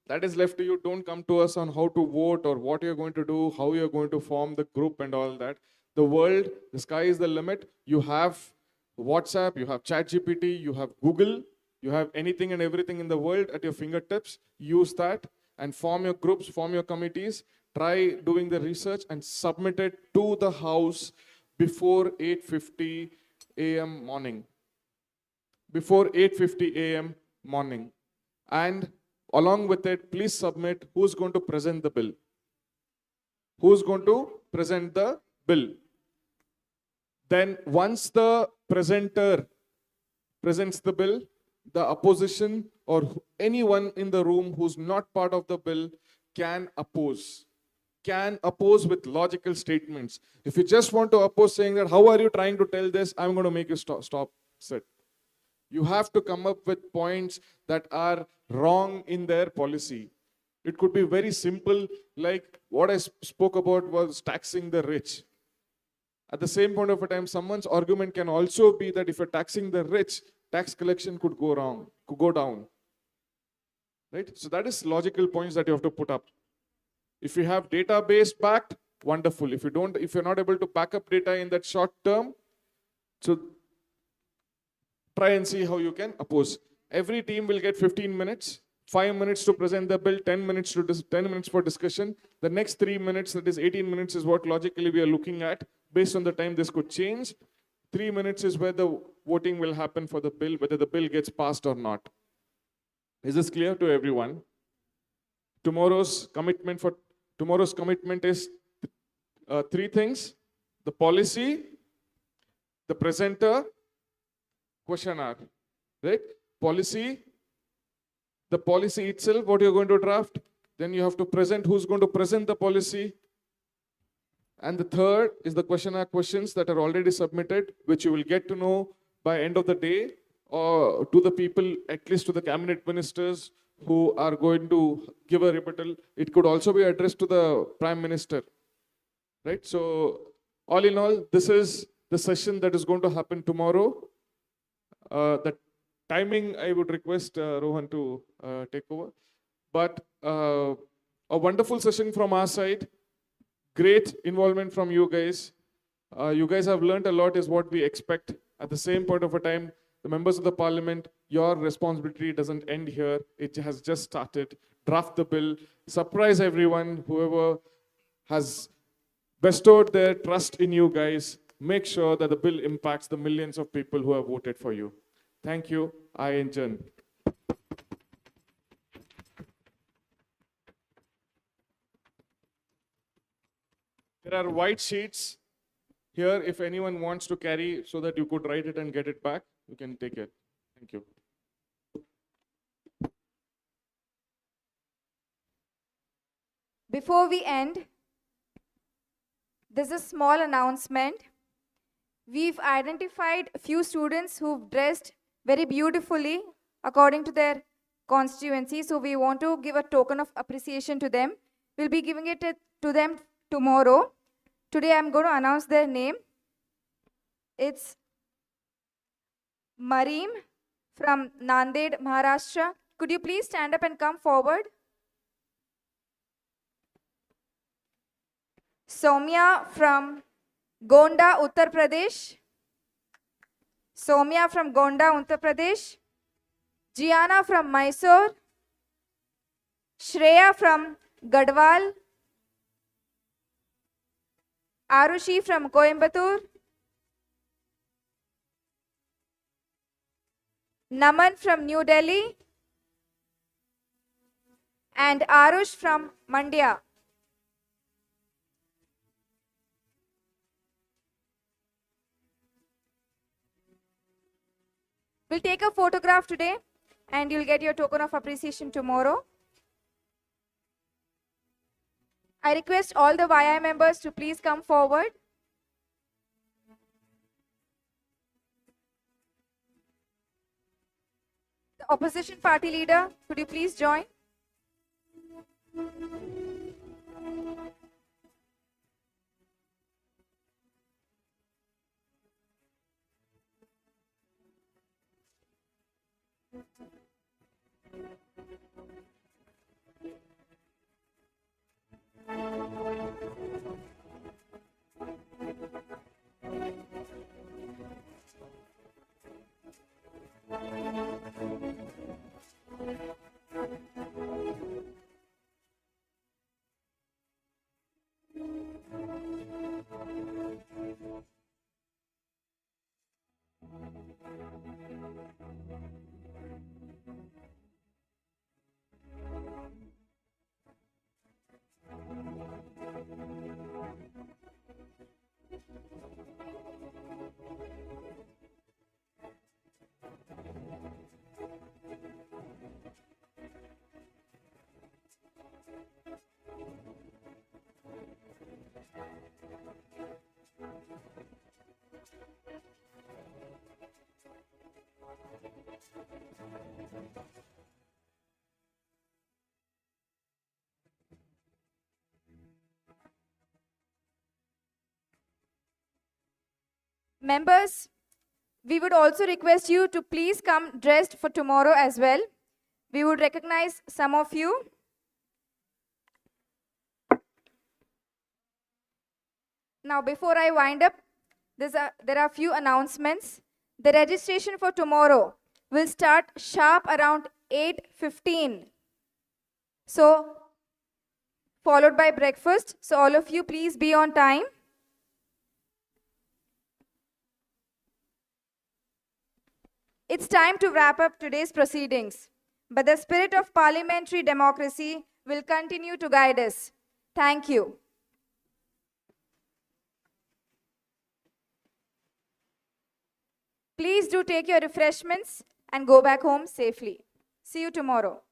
That is left to you. Don't come to us on how to vote or what you're going to do, how you're going to form the group and all that. The sky is the limit. You have WhatsApp, you have ChatGPT, you have Google, you have anything and everything in the world at your fingertips. Use that and form your groups, form your committees. Try doing the research and submit it to the House before 8:50 a.m. morning. Before 8:50 a.m. morning. And along with it, please submit who's going to present the bill. Who's going to present the bill? Then once the presenter presents the bill, the opposition or anyone in the room who's not part of the bill can oppose. Can oppose with logical statements. If you just want to oppose saying that, how are you trying to tell this? I'm going to make you stop, sit. You have to come up with points that are wrong in their policy. It could be very simple, like what I spoke about was taxing the rich. At the same point of a time, someone's argument can also be that if you're taxing the rich, tax collection could go down. Right? So that is logical points that you have to put up. If you have database backed, wonderful. If you're not able to back up data in that short term, so try and see how you can oppose. Every team will get 15 minutes, 5 minutes to present the bill, 10 minutes for discussion. The next 3 minutes, that is 18 minutes, is what logically we are looking at. Based on the time, this could change. 3 minutes is where the voting will happen for the bill, whether the bill gets passed or not. Is this clear to everyone? Tomorrow's commitment is 3 things: the policy, the presenter, question hour. Right? Policy, the policy itself, what you're going to draft. Then you have to present who's going to present the policy. And the third is the questions that are already submitted, which you will get to know by end of the day, or to the people, at least to the cabinet ministers who are going to give a rebuttal. It could also be addressed to the Prime Minister. Right? So all in all, this is the session that is going to happen tomorrow. The timing, I would request Rohan to take over. But a wonderful session from our side. Great involvement from you guys. You guys have learned a lot is what we expect. At the same point of a time, the members of the parliament, your responsibility doesn't end here. It has just started. Draft the bill. Surprise everyone, whoever has bestowed their trust in you guys. Make sure that the bill impacts the millions of people who have voted for you. Thank you. I adjourn. There are white sheets here if anyone wants to carry so that you could write it and get it back. You can take it. Thank you. Before we end, there's a small announcement. We've identified a few students who've dressed very beautifully according to their constituency. So we want to give a token of appreciation to them. We'll be giving it to them tomorrow. Today I'm going to announce their name. It's Mareem from Nanded, Maharashtra. Could you please stand up and come forward? Soumya from Gonda, Uttar Pradesh. Soumya from Gonda, Uttar Pradesh, Gianna from Mysore, Shreya from Gadwal, Arushi from Coimbatore, Naman from New Delhi, and Arush from Mandya. We'll take a photograph today and you'll get your token of appreciation tomorrow. I request all the YI members to please come forward. The opposition party leader, could you please join? Members, we would also request you to please come dressed for tomorrow as well. We would recognize some of you. Now, before I wind up, there are a few announcements. The registration for tomorrow will start sharp around 8:15. So, followed by breakfast. So, all of you, please be on time. It's time to wrap up today's proceedings, but the spirit of parliamentary democracy will continue to guide us. Thank you. Please do take your refreshments and go back home safely. See you tomorrow.